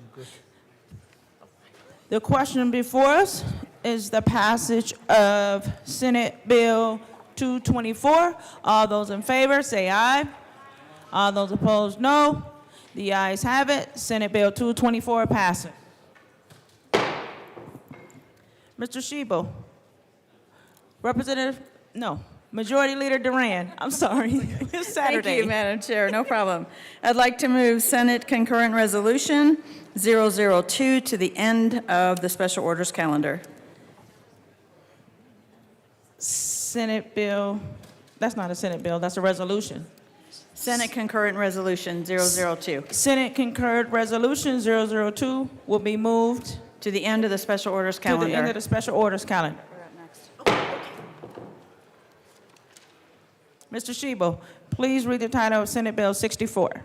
The question before us is the passage of Senate Bill 224. All those in favor say aye. All those opposed, no. The ayes have it. Senate Bill 224 passes. Mr. Shebo. Majority Leader Duran. I'm sorry. It's Saturday. Thank you, Madam Chair. No problem. I'd like to move Senate Concurrent Resolution 002 to the end of the special orders calendar. Senate Bill, that's not a Senate bill, that's a resolution. Senate Concurrent Resolution 002 Senate Concurrent Resolution 002 will be moved to the end of the special orders to calendar. the end of the special orders calendar. Mr. Shebo, please read the title of Senate Bill 64.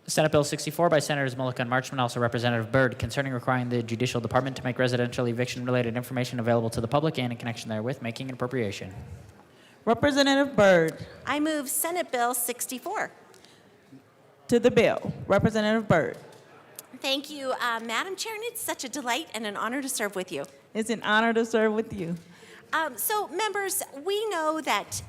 Senate Bill 64 by Senators Mulligan and Marchman, also Representative Byrd, concerning requiring the Judicial Department to make residential eviction-related information available to the public and in connection therewith, making an appropriation. Representative Byrd. I move Senate Bill 64. To the bill. Representative Byrd. Thank you, Madam Chair, and it's such a delight and an honor to serve with you. It's an honor to serve with you. So, members, we know that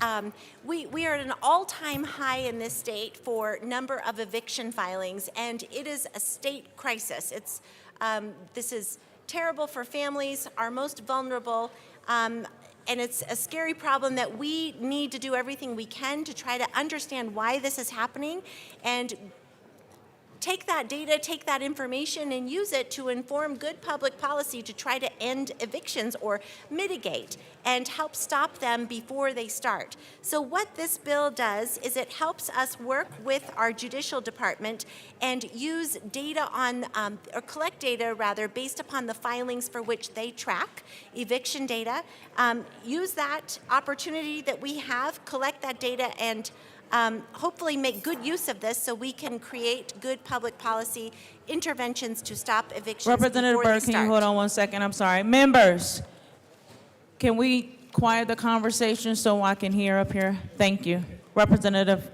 we are at an all-time high in this state for number of eviction filings, and it is a state crisis. This is terrible for families, our most vulnerable, and it's a scary problem that we need to do everything we can to try to understand why this is happening and take that data, take that information, and use it to inform good public policy to try to end evictions or mitigate and help stop them before they start. So what this bill does is it helps us work with our judicial department and use data on, or collect data rather, based upon the filings for which they track, eviction data, use that opportunity that we have, collect that data, and hopefully make good use of this so we can create good public policy interventions to stop evictions Representative before they Byrd, can start. you hold on 1 second? I'm sorry. Members, can we quiet the conversation so I can hear up here? Thank you. Representative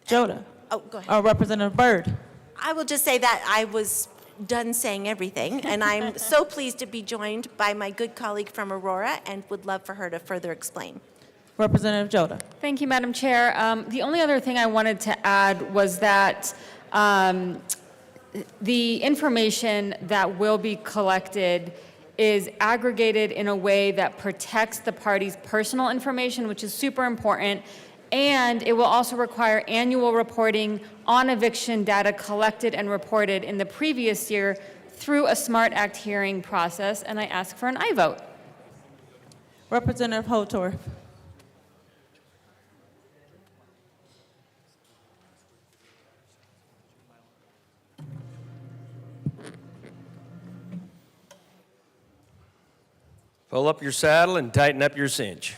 Joda. Oh, go ahead. Representative Byrd. I will just say that I was done saying everything, and I'm so pleased to be joined by my good colleague from Aurora and would love for her to further explain. Representative Joda. Thank you, Madam Chair. The only other thing I wanted to add was that the information that will be collected is aggregated in a way that protects the party's personal information, which is super important, And it will also require annual reporting on eviction data collected and reported in the previous year through a SMART Act hearing process, and I ask for an aye vote. Representative Holtorf. Pull up your saddle and tighten up your cinch.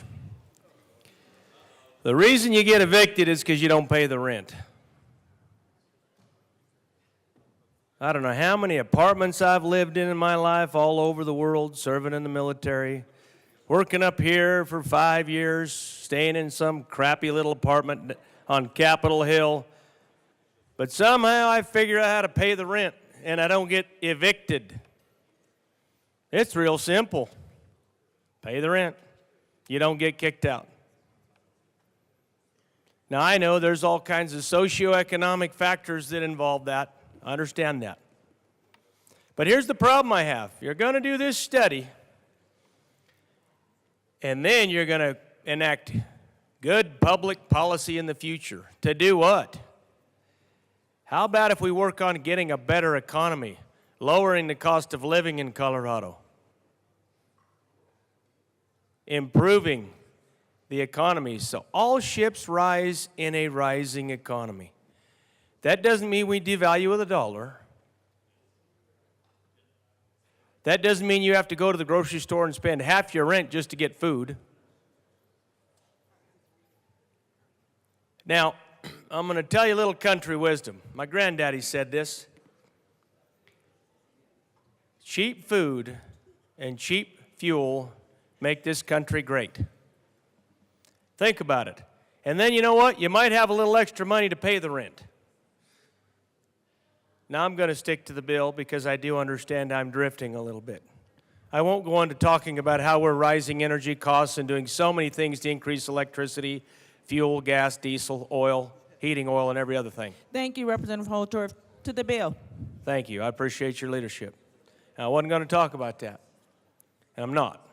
The reason you get evicted is because you don't pay the rent. I don't know how many apartments I've lived in my life all over the world, serving in the military, working up here for 5 years, staying in some crappy little apartment on Capitol Hill. But somehow I figure out how to pay the rent, and I don't get evicted. It's real simple. Pay the rent. You don't get kicked out. Now, I know there's all kinds of socioeconomic factors that involve that. I understand that. But here's the problem I have. You're going to do this study, and then you're going to enact good public policy in the future. To do what? How about if we work on getting a better economy, lowering the cost of living in Colorado, improving the economy so all ships rise in a rising economy? That doesn't mean we devalue the dollar. That doesn't mean you have to go to the grocery store and spend half your rent just to get food. Now, I'm going to tell you a little country wisdom. My granddaddy said this. Cheap food and cheap fuel make this country great. Think about it. And then you know what? You might have a little extra money to pay the rent. Now I'm going to stick to the bill because I do understand I'm drifting a little bit. I won't go on to talking about how we're rising energy costs and doing so many things to increase electricity, fuel, gas, diesel, oil, heating oil, and every other thing. Thank you, Representative Holtorf. To the bill. Thank you. I appreciate your leadership. Now, I wasn't going to talk about that, and I'm not.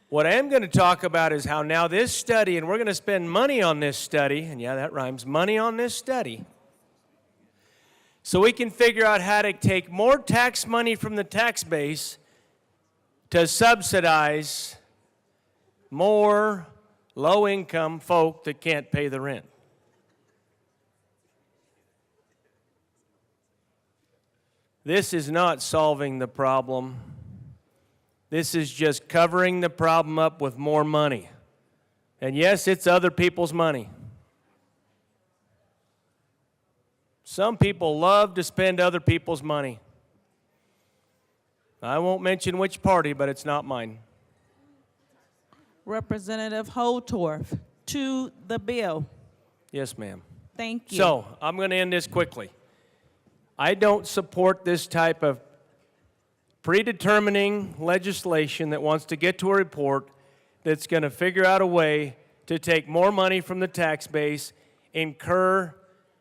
What I am going to talk about is how now this study, and we're going to spend money on this study, and yeah, that rhymes, money on this study, so we can figure out how to take more tax money from the tax base to subsidize more low-income folk that can't pay the rent. This is not solving the problem. This is just covering the problem up with more money. And yes, it's other people's money. Some people love to spend other people's money. I won't mention which party, but it's not mine. Representative Holtorf. To the bill. Yes, ma'am. Thank you. So, I'm going to end this quickly. I don't support this type of predetermining legislation that wants to get to a report that's going to figure out a way to take more money from the tax base, incur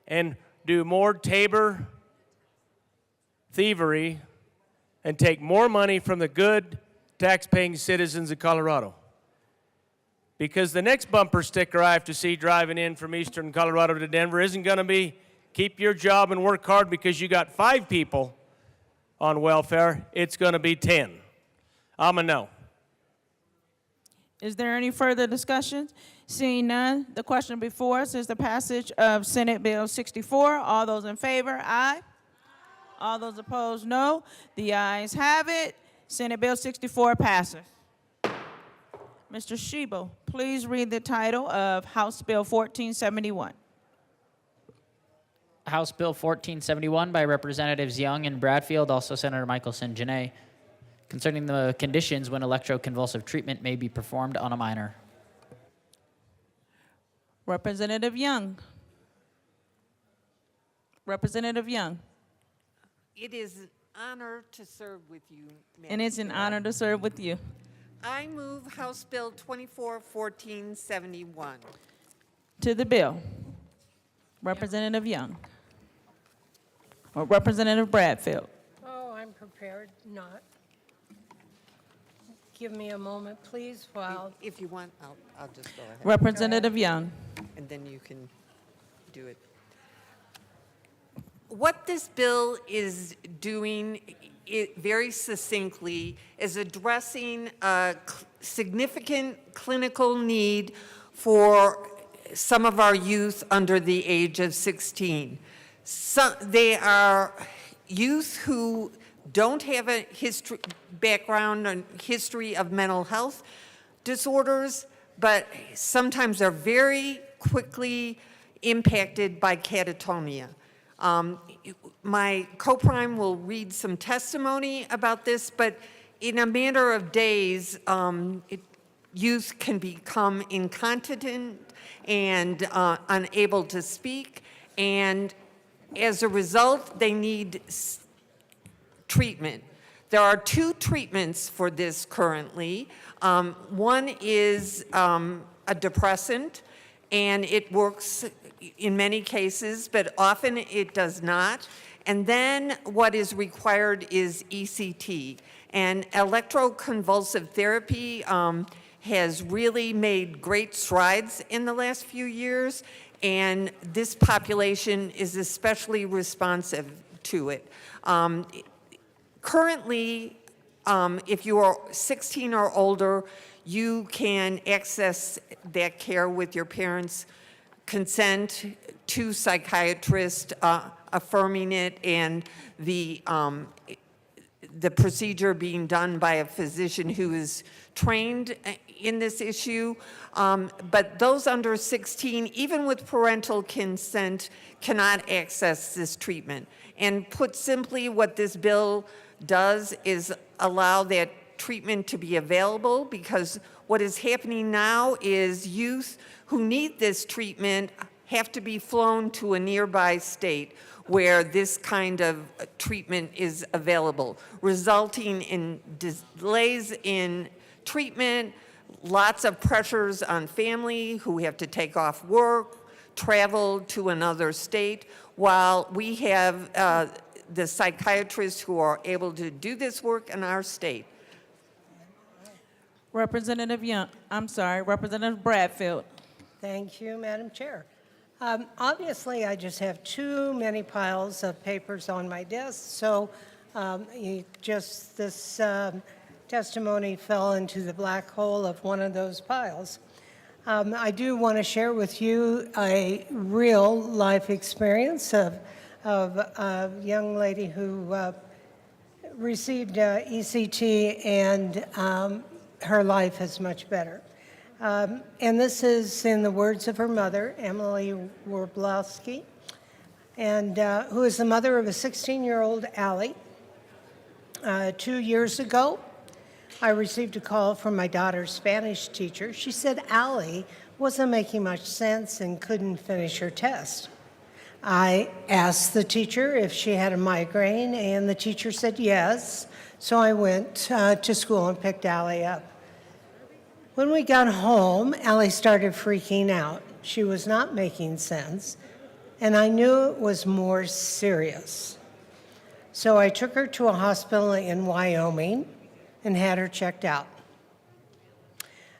and do more Tabor thievery, and take more money from the good tax-paying citizens of Colorado. Because the next bumper sticker I have to see driving in from eastern Colorado to Denver isn't going to be keep your job and work hard because you got 5 people on welfare. It's going to be 10. I'm a no. Is there any further discussion? Seeing none, the question before us is the passage of Senate Bill 64. All those in favor, aye. All those opposed, no. The ayes have it. Senate Bill 64 passes. Mr. Shebo, please read the title of House Bill 1471. House Bill 1471 by Representatives Young and Bradfield, also Senator Michelson Janae, concerning the conditions when electroconvulsive treatment may be performed on a minor. Representative Young. Representative Young. It is an honor to serve with you, Madam And it's an Chair. honor to serve with you. I move House Bill 241471. To the bill. Representative Young. Or Representative Bradfield. Oh, I'm prepared not. give me a moment, please, while... If you want, I'll just go ahead. Representative Young. And then you can do it. What this bill is doing very succinctly is addressing a significant clinical need for some of our youth under the age of 16. They are youth who don't have a background and history of mental health disorders, but sometimes are very quickly impacted by catatonia. My co-prime will read some testimony about this, but in a matter of days, youth can become incontinent and unable to speak, and as a result, they need treatment. There are two treatments for this currently. One is a depressant, and it works in many cases, but often it does not. And then what is required is ECT. And electroconvulsive therapy has really made great strides in the last few years, and this population is especially responsive to it. Currently, if you are 16 or older, you can access that care with your parents' consent to psychiatrists affirming it, and the procedure being done by a physician who is trained in this issue. But those under 16, even with parental consent, cannot access this treatment. And put simply, what this bill does is allow that treatment to be available, because what is happening now is youth who need this treatment have to be flown to a nearby state where this kind of treatment is available, resulting in delays in treatment, lots of pressures on family who have to take off work, travel to another state, while we have the psychiatrists who are able to do this work in our state. Representative Young, Representative Bradfield. Thank you, Madam Chair. Obviously, I just have too many piles of papers on my desk, so this testimony fell into the black hole of one of those piles. I do want to share with you a real life experience of a young lady who received ECT, and her life is much better. And this is in the words of her mother, Emily Warblowski, and who is the mother of a 16-year-old Allie. 2 years ago, I received a call from my daughter's Spanish teacher. She said Allie wasn't making much sense and couldn't finish her test. I asked the teacher if she had a migraine, and the teacher said yes. So I went to school and picked Allie up. When we got home, Allie started freaking out. She was not making sense, and I knew it was more serious. So I took her to a hospital in Wyoming and had her checked out.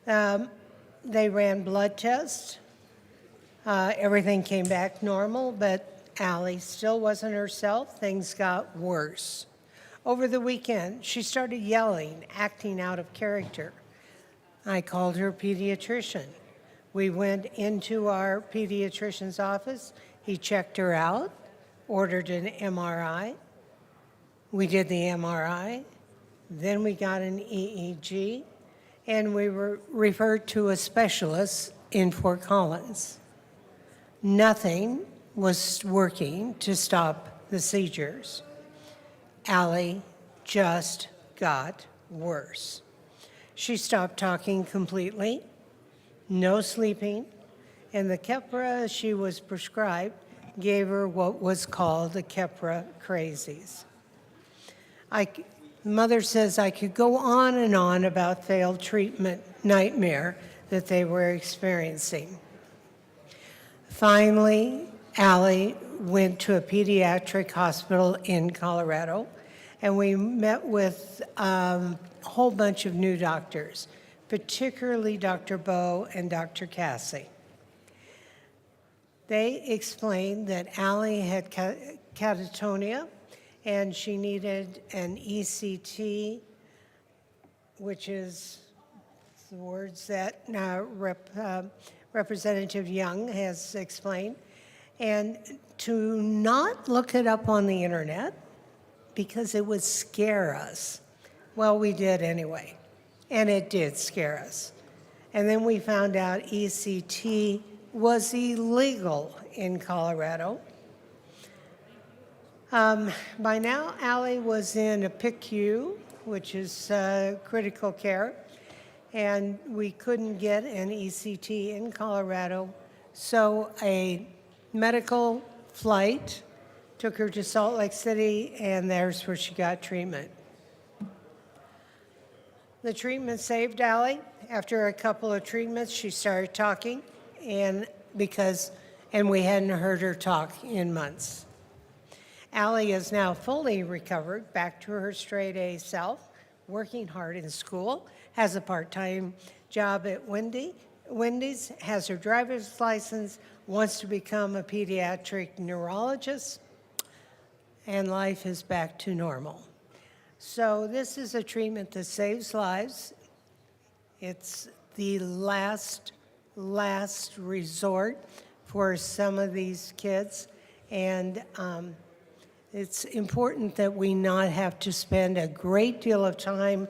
They ran blood tests. Everything came back normal, but Allie still wasn't herself. Things got worse. Over the weekend, she started yelling, acting out of character. I called her pediatrician. We went into our pediatrician's office. He checked her out, ordered an MRI. We did the MRI. Then we got an EEG, and we were referred to a specialist in Fort Collins. Nothing was working to stop the seizures. Allie just got worse. She stopped talking completely, no sleeping, and the Keppra she was prescribed gave her what was called the Keppra crazies. Mother says I could go on and on about failed treatment nightmare that they were experiencing. Finally, Allie went to a pediatric hospital in Colorado, and we met with a whole bunch of new doctors, particularly Dr. Bowe and Dr. Cassie. They explained that Allie had catatonia, and she needed an ECT, which is the words that Representative Young has explained, and to not look it up on the internet because it would scare us. Well, we did anyway, and it did scare us. And then we found out ECT was illegal in Colorado. By now, Allie was in a PICU, which is critical care, and we couldn't get an ECT in Colorado, so a medical flight took her to Salt Lake City, and there's where she got treatment. The treatment saved Allie. After a couple of treatments, she started talking, and we hadn't heard her talk in months. Allie is now fully recovered, back to her straight A self, working hard in school, has a part-time job at Wendy's, has her driver's license, wants to become a pediatric neurologist, and life is back to normal. So this is a treatment that saves lives. It's the last resort for some of these kids, and it's important that we not have to spend a great deal of time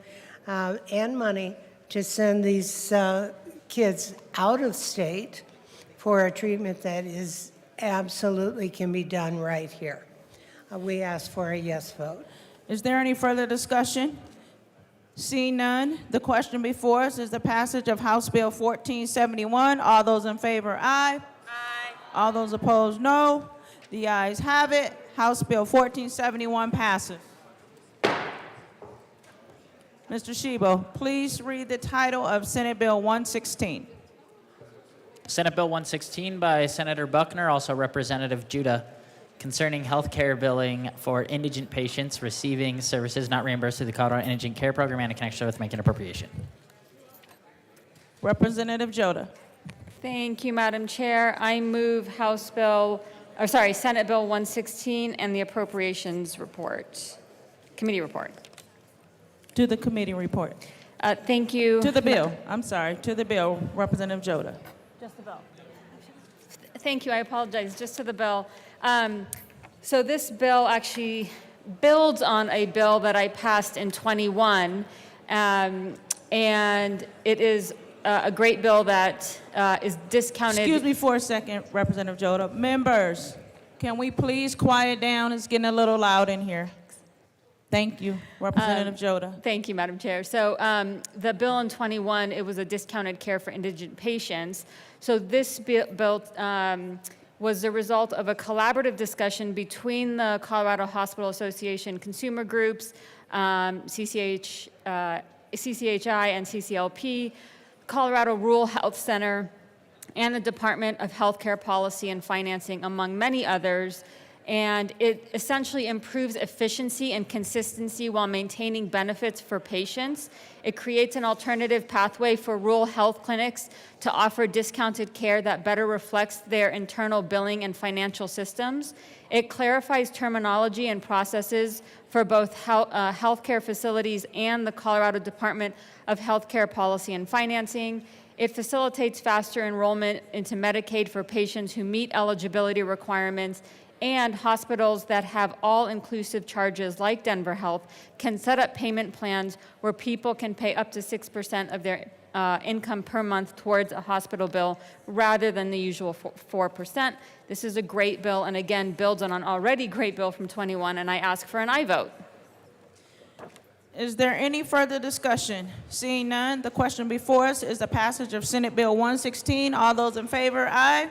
and money to send these kids out of state for a treatment that is absolutely can be done right here. We ask for a yes vote. Is there any further discussion? Seeing none, the question before us is the passage of House Bill 1471. All those in favor, aye. Aye. All those opposed, no. The ayes have it. House Bill 1471 passes. Mr. Shebo, please read the title of Senate Bill 116. Senate Bill 116 by Senator Buckner, also Representative Judah, concerning health care billing for indigent patients receiving services not reimbursed through the Colorado Indigent Care Program and in connection with making appropriation. Representative Joda. Thank you, Madam Chair. I move Senate Bill 116 and the appropriations report, committee report. To the committee report. Thank you. To the bill. I'm sorry. To the bill, Representative Joda. Just the bill. Thank you. I apologize. Just to the bill. So this bill actually builds on a bill that I passed in 21, and it is a great bill that is discounted. Excuse me for a second, Representative Joda. Members, can we please quiet down? It's getting a little loud in here. Thank you, Representative Joda. Thank you, Madam Chair. So the bill in 21, it was a discounted care for indigent patients. So this bill was the result of a collaborative discussion between the Colorado Hospital Association consumer groups, CCHI and CCLP, Colorado Rural Health Center, and the Department of Healthcare Policy and Financing, among many others. And it essentially improves efficiency and consistency while maintaining benefits for patients. It creates an alternative pathway for rural health clinics to offer discounted care that better reflects their internal billing and financial systems. It clarifies terminology and processes for both healthcare facilities and the Colorado Department of Healthcare Policy and Financing. It facilitates faster enrollment into Medicaid for patients who meet eligibility requirements, and hospitals that have all-inclusive charges like Denver Health can set up payment plans where people can pay up to 6% of their income per month towards a hospital bill rather than the usual 4%. This is a great bill, and again, builds on an already great bill from 21, and I ask for an aye vote. Is there any further discussion? Seeing none, the question before us is the passage of Senate Bill 116. All those in favor, aye.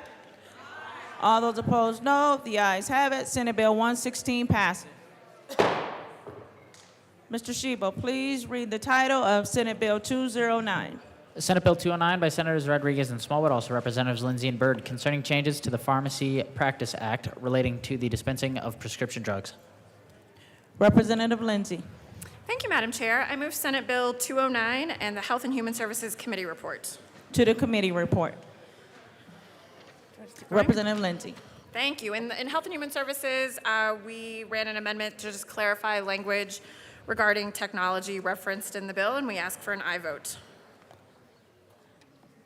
All those opposed, no. The ayes have it. Senate Bill 116 passes. Mr. Shebo, please read the title of Senate Bill 209. Senate Bill 209 by Senators Rodriguez and Smallwood, also Representatives Lindsay and Byrd, concerning changes to the Pharmacy Practice Act relating to the dispensing of prescription drugs. Representative Lindsay. Thank you, Madam Chair. I move Senate Bill 209 and the Health and Human Services Committee report. To the committee report. Representative Lindsay. Thank you. In Health and Human Services, we ran an amendment to just clarify language regarding technology referenced in the bill, and we ask for an aye vote.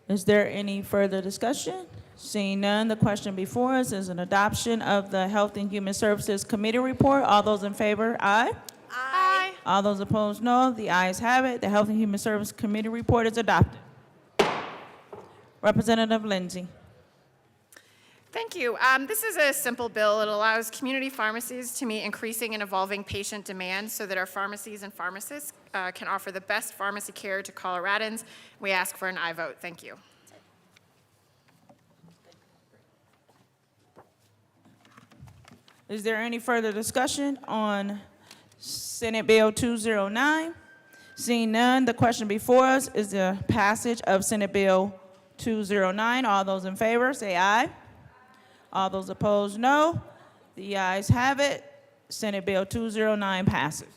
Is there any further discussion? Seeing none, the question before us is an adoption of the Health and Human Services Committee report. All those in favor, aye. Aye. All those opposed, no. The ayes have it. The Health and Human Services Committee report is adopted. Representative Lindsay. Thank you. This is a simple bill. It allows community pharmacies to meet increasing and evolving patient demand so that our pharmacies and pharmacists can offer the best pharmacy care to Coloradans. We ask for an aye vote. Thank you. Is there any further discussion on Senate Bill 209? Seeing none, the question before us is the passage of Senate Bill 209. All those in favor, say aye. All those opposed, no. The ayes have it. Senate Bill 209 passes.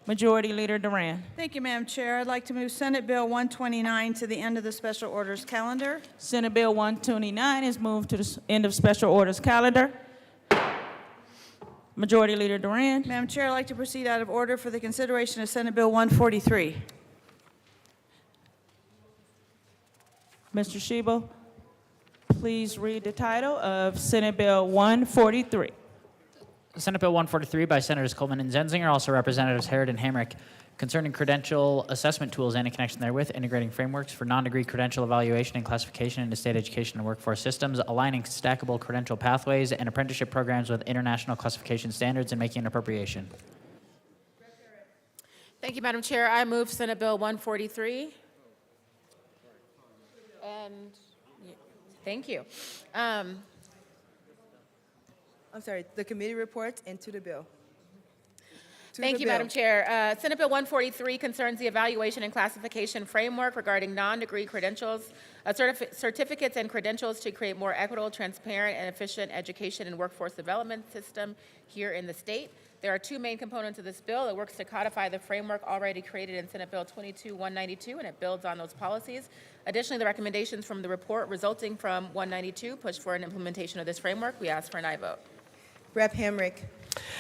Majority Leader Duran. Thank you, Madam Chair. I'd like to move Senate Bill 129 to the end of the special orders calendar. Senate Bill 129 is moved to the end of special orders calendar. Majority Leader Duran. Madam Chair, I'd like to proceed out of order for the consideration of Senate Bill 143. Mr. Shebo, please read the title of Senate Bill 143. Senate Bill 143 by Senators Coleman and Zenzinger, also Representatives Harrod and Hamrick, concerning credential assessment tools and in connection therewith, integrating frameworks for non-degree credential evaluation and classification into state education and workforce systems, aligning stackable credential pathways and apprenticeship programs with international classification standards, and making an appropriation. Thank you, Madam Chair. I move Senate Bill 143. Thank you. I'm sorry, the committee reports and to the bill. Thank you, Madam Chair. Senate Bill 143 concerns the evaluation and classification framework regarding non-degree credentials, certificates and credentials to create more equitable, transparent, and efficient education and workforce development system here in the state. There are two main components of this bill. It works to codify the framework already created in Senate Bill 22-192, and it builds on those policies. Additionally, the recommendations from the report resulting from 192 push for an implementation of this framework. We ask for an aye vote. Rep. Hamrick.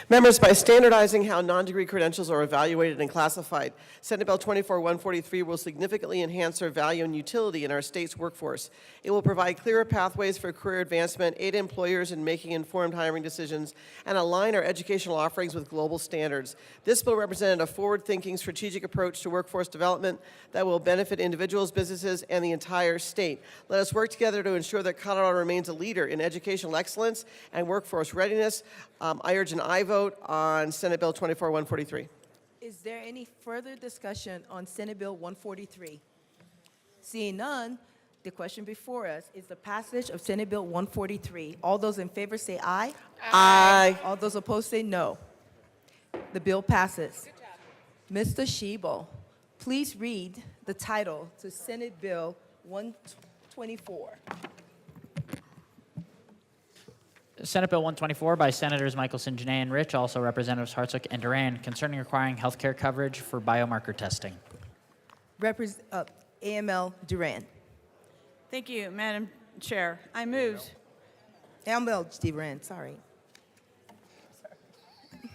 Members, by standardizing how non-degree credentials are evaluated and classified, Senate Bill 24-143 will significantly enhance their value and utility in our state's workforce. It will provide clearer pathways for career advancement, aid employers in making informed hiring decisions, and align our educational offerings with global standards. This bill represented a forward-thinking, strategic approach to workforce development that will benefit individuals, businesses, and the entire state. Let us work together to ensure that Colorado remains a leader in educational excellence and workforce readiness. I urge an aye vote on Senate Bill 24-143. Is there any further discussion on Senate Bill 143? Seeing none, the question before us is the passage of Senate Bill 143. All those in favor say aye. Aye. All those opposed say no. The bill passes. Mr. Shebo, please read the title to Senate Bill 124. Senate Bill 124 by Senators Michelson, Janae, and Rich, also Representatives Hartsook and Duran, concerning requiring health care coverage for biomarker testing. AML Duran. Thank you, Madam Chair. I move. AML Duran, sorry.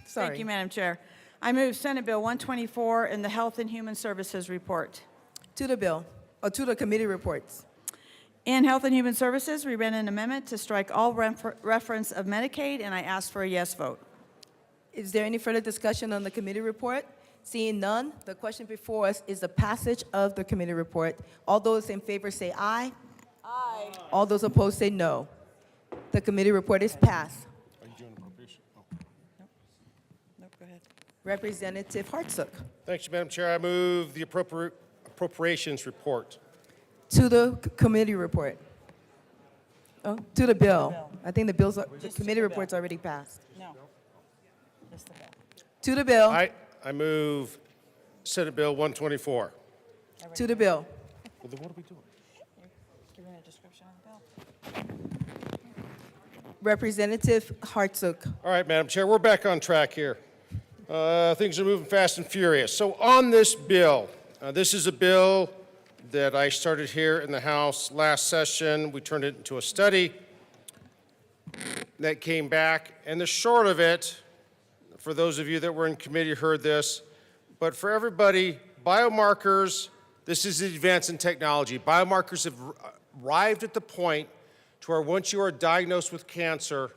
Thank you, Madam Chair. I move Senate Bill 124 in the Health and Human Services report. To the bill, or to the committee reports. In Health and Human Services, we ran an amendment to strike all reference of Medicaid, and I ask for a yes vote. Is there any further discussion on the committee report? Seeing none, the question before us is the passage of the committee report. All those in favor say aye. Aye. All those opposed say no. The committee report is passed. Are you doing appropriation? Oh. Nope, go ahead. Representative Hartsook. Thanks, Madam Chair. I move the appropriations report. To the committee report. Oh, to the bill. I think the committee report's already passed. No. To the bill. I move Senate Bill 124. To the bill. Well, then what are we doing? Giving a description of the bill. Representative Hartsook. All right, Madam Chair, we're back on track here. Things are moving fast and furious. So on this bill, this is a bill that I started here in the House last session. We turned it into a study that came back. And the short of it, for those of you that were in committee heard this, but for everybody, biomarkers, this is the advance in technology. Biomarkers have arrived at the point to where once you are diagnosed with cancer,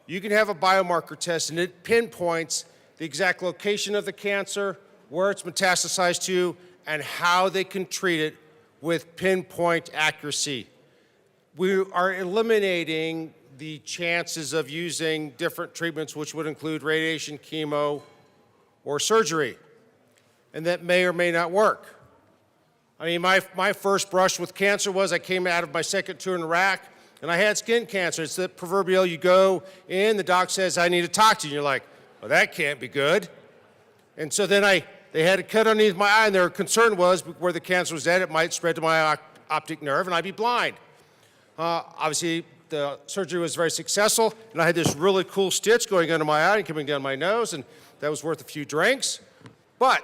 you can have a biomarker test and it pinpoints the exact location of the cancer, where it's metastasized to, and how they can treat it with pinpoint accuracy. We are eliminating the chances of using different treatments, which would include radiation, chemo, or surgery, and that may or may not work. I mean, my first brush with cancer was I came out of my second tour in Iraq, and I had skin cancer. It's the proverbial, you go in, the doc says, I need to talk to you, and you're like, well, that can't be good. And so then they had a cut underneath my eye, and their concern was where the cancer was at, it might spread to my optic nerve, and I'd be blind. Obviously, the surgery was very successful, and I had this really cool stitch going under my eye and coming down my nose, and that was worth a few drinks. But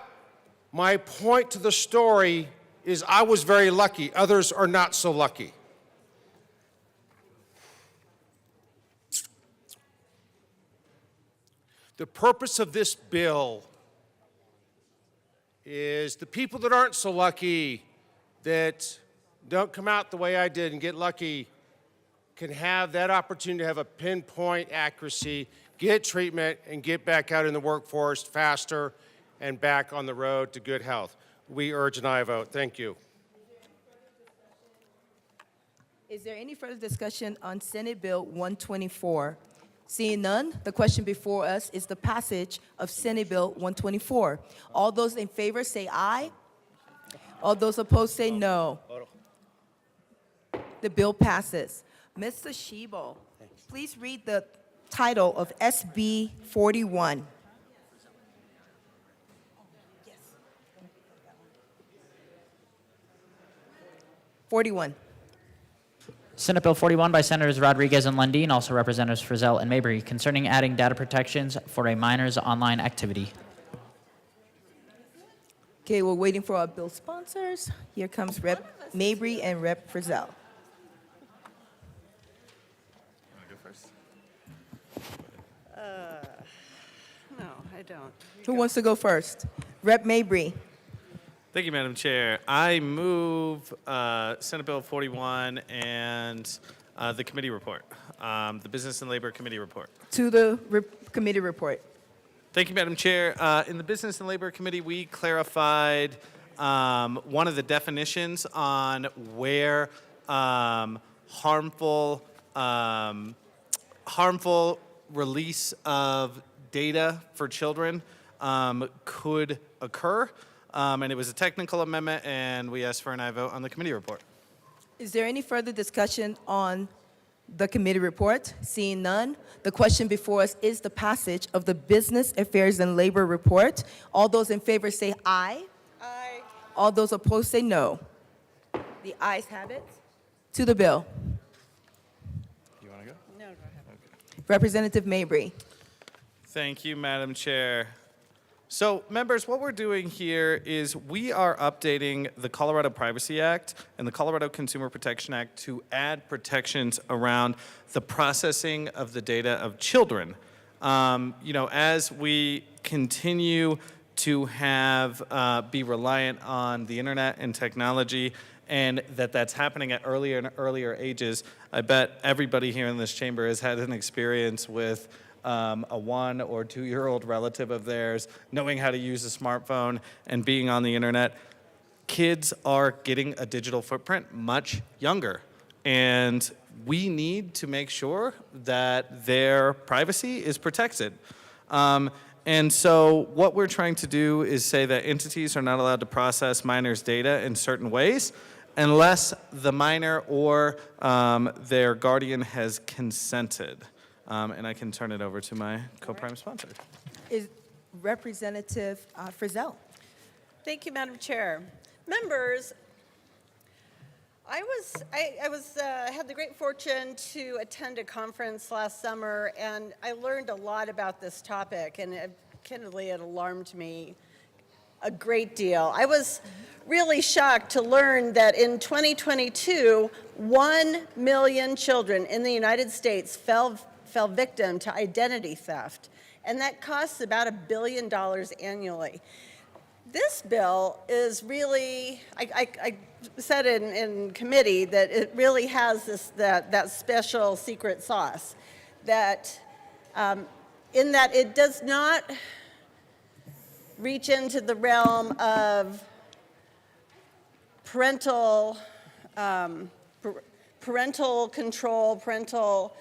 my point to the story is I was very lucky. Others are not so lucky. The purpose of this bill is the people that aren't so lucky, that don't come out the way I did and get lucky, can have that opportunity to have a pinpoint accuracy, get treatment, and get back out in the workforce faster and back on the road to good health. We urge an aye vote. Thank you. Is there any further discussion on Senate Bill 124? Seeing none, the question before us is the passage of Senate Bill 124. All those in favor say aye. All those opposed say no. The bill passes. Mr. Shebo, please read the title of SB 41. 41. Senate Bill 41 by Senators Rodriguez and Lundin, also Representatives Frizzell and Mabry, concerning adding data protections for a minor's online activity. Okay, we're waiting for our bill sponsors. Here comes Rep. Mabry and Rep. Frizzell. No, I don't. Who wants to go first? Rep. Mabry. Thank you, Madam Chair. I move Senate Bill 41 and the committee report, the Business and Labor Committee report. To the committee report. Thank you, Madam Chair. In the Business and Labor Committee, we clarified one of the definitions on where harmful release of data for children could occur. And it was a technical amendment, and we asked for an aye vote on the committee report. Is there any further discussion on the committee report? Seeing none, the question before us is the passage of the Business Affairs and Labor report. All those in favor say aye. Aye. All those opposed say no. The ayes have it. To the bill. You want to go? No, go ahead. Okay. Representative Mabry. Thank you, Madam Chair. So, members, what we're doing here is we are updating the Colorado Privacy Act and the Colorado Consumer Protection Act to add protections around the processing of the data of children. As we continue to be reliant on the internet and technology, and that's happening at earlier and earlier ages, I bet everybody here in this chamber has had an experience with a 1 or 2 year old relative of theirs knowing how to use a smartphone and being on the internet. Kids are getting a digital footprint much younger, and we need to make sure that their privacy is protected. And so what we're trying to do is say that entities are not allowed to process minors' data in certain ways unless the minor or their guardian has consented. And I can turn it over to my co-prime sponsor. Is Representative Frizzell. Thank you, Madam Chair. Members, I had the great fortune to attend a conference last summer, and I learned a lot about this topic, and candidly, it alarmed me a great deal. I was really shocked to learn that in 2022, 1 million children in the United States fell victim to identity theft, and that costs about $1 billion annually. This bill is really, I said in committee that it really has that special secret sauce, that in that it does not reach into the realm of parental control, parental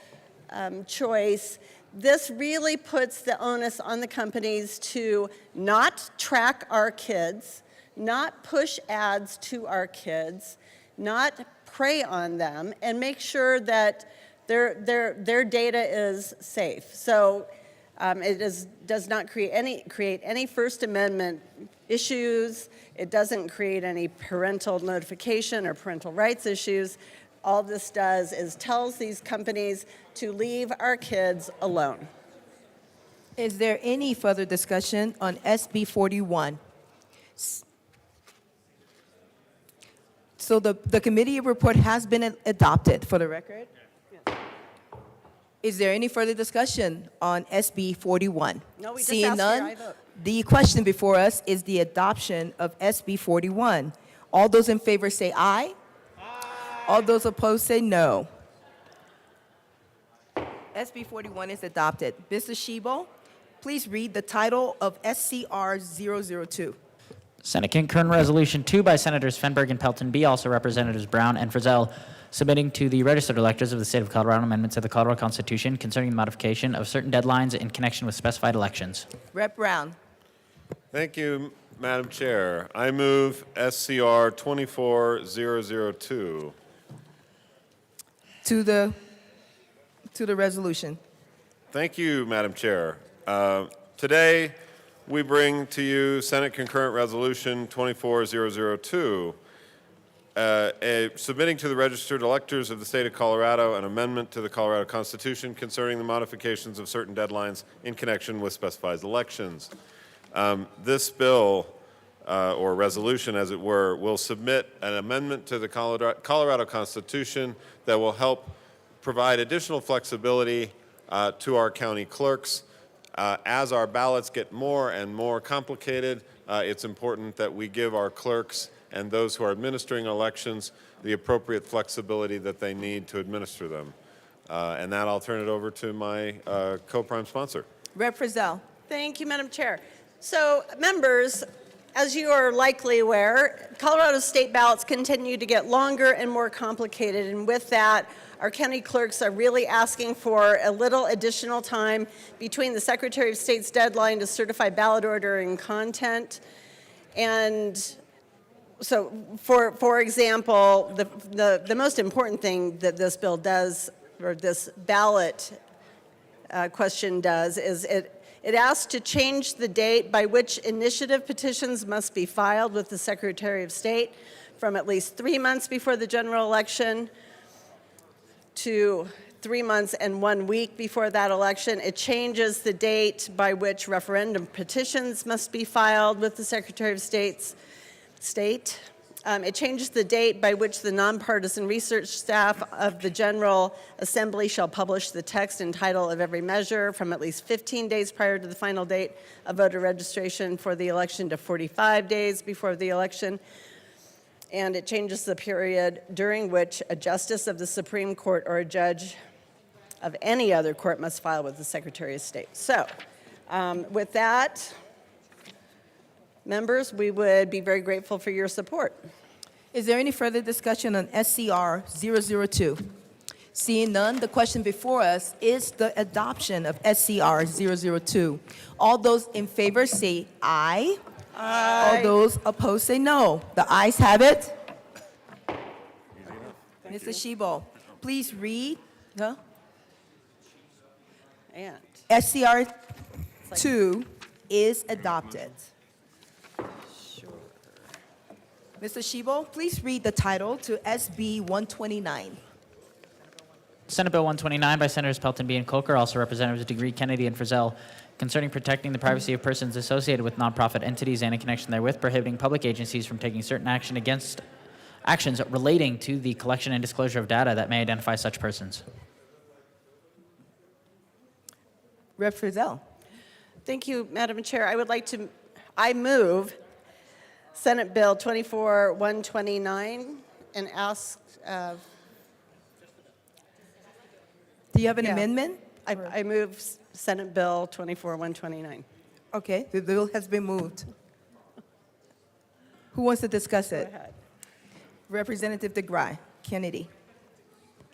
choice. This really puts the onus on the companies to not track our kids, not push ads to our kids, not prey on them, and make sure that their data is safe. So it does not create any First Amendment issues. It doesn't create any parental notification or parental rights issues. All this does is tells these companies to leave our kids alone. Is there any further discussion on SB 41? So the committee report has been adopted, for the record. Is there any further discussion on SB 41? No, we just Seeing asked for your none, aye vote. the question before us is the adoption of SB 41. All those in favor say aye. All those opposed say no. SB 41 is adopted. Mr. Shebo, please read the title of SCR 002. Senate Concurrent Resolution 2 by Senators Fenberg and Pelton B, also Representatives Brown and Frizzell, submitting to the registered electors of the state of Colorado amendments to the Colorado Constitution concerning the modification of certain deadlines in connection with specified elections. Rep. Brown. Thank you, Madam Chair. I move SCR 24002. To the resolution. Thank you, Madam Chair. Today, we bring to you Senate Concurrent Resolution 24002, submitting to the registered electors of the state of Colorado an amendment to the Colorado Constitution concerning the modifications of certain deadlines in connection with specified elections. This bill, or resolution as it were, will submit an amendment to the Colorado Constitution that will help provide additional flexibility to our county clerks. As our ballots get more and more complicated, it's important that we give our clerks and those who are administering elections the appropriate flexibility that they need to administer them. And that I'll turn it over to my co-prime sponsor. Rep. Frizzell. Thank you, Madam Chair. So, members, as you are likely aware, Colorado state ballots continue to get longer and more complicated, and with that, our county clerks are really asking for a little additional time between the Secretary of State's deadline to certify ballot order and content. And so, for example, the most important thing that this bill does, or this ballot question does, is it asks to change the date by which initiative petitions must be filed with the Secretary of State from at least 3 months before the general election to 3 months and 1 week before that election. It changes the date by which referendum petitions must be filed with the Secretary of State. It changes the date by which the nonpartisan research staff of the General Assembly shall publish the text and title of every measure from at least 15 days prior to the final date of voter registration for the election to 45 days before the election. And it changes the period during which a justice of the Supreme Court or a judge of any other court must file with the Secretary of State. So, with that, members, we would be very grateful for your support. Is there any further discussion on SCR 002? Seeing none, the question before us is the adoption of SCR 002. All those in favor say aye. Aye. All those opposed say no. The ayes have it. Mr. Shebo, please read the And SCR 2 is adopted. Mr. Shebo, please read the title to SB 129. Senate Bill 129 by Senators Pelton B. and Colker, also Representatives Degree, Kennedy, and Frizzell, concerning protecting the privacy of persons associated with nonprofit entities and in connection therewith, prohibiting public agencies from taking certain actions relating to the collection and disclosure of data that may identify such persons. Rep. Frizzell. Thank you, Madam Chair. I move Senate Bill 24-129 and ask, Do you have an Yeah. amendment? I move Senate Bill 24-129. Okay, the bill has been moved. Who wants to discuss it? ahead. Representative DeGray, Kennedy.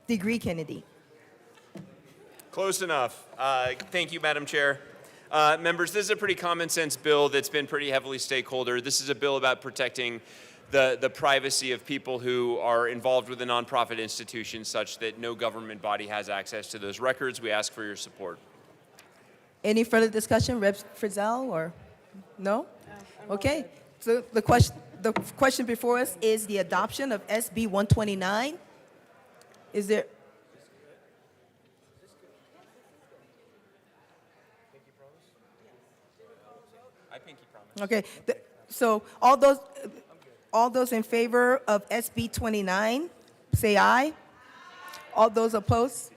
Degree Kennedy. Close enough. Thank you, Madam Chair. Members, this is a pretty common sense bill that's been pretty heavily stakeholder. This is a bill about protecting the privacy of people who are involved with a nonprofit institution such that no government body has access to those records. We ask for your support. Any further discussion, Rep. Frizzell, or no? Okay, so the question before us is the adoption of SB 129. Is there? I pinky promise. Okay, so all those in favor of SB 29, say aye. All those opposed?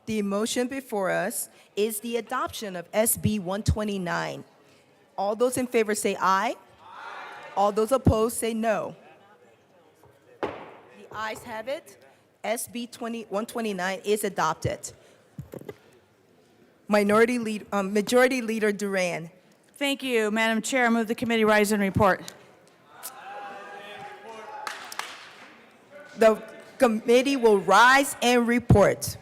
The motion before us is the adoption of SB 129. All those in favor say aye. All those opposed say no. The ayes have it. SB 129 is adopted. Majority Leader Duran. Thank you, Madam Chair. I move the committee rise and report. The committee will rise and report.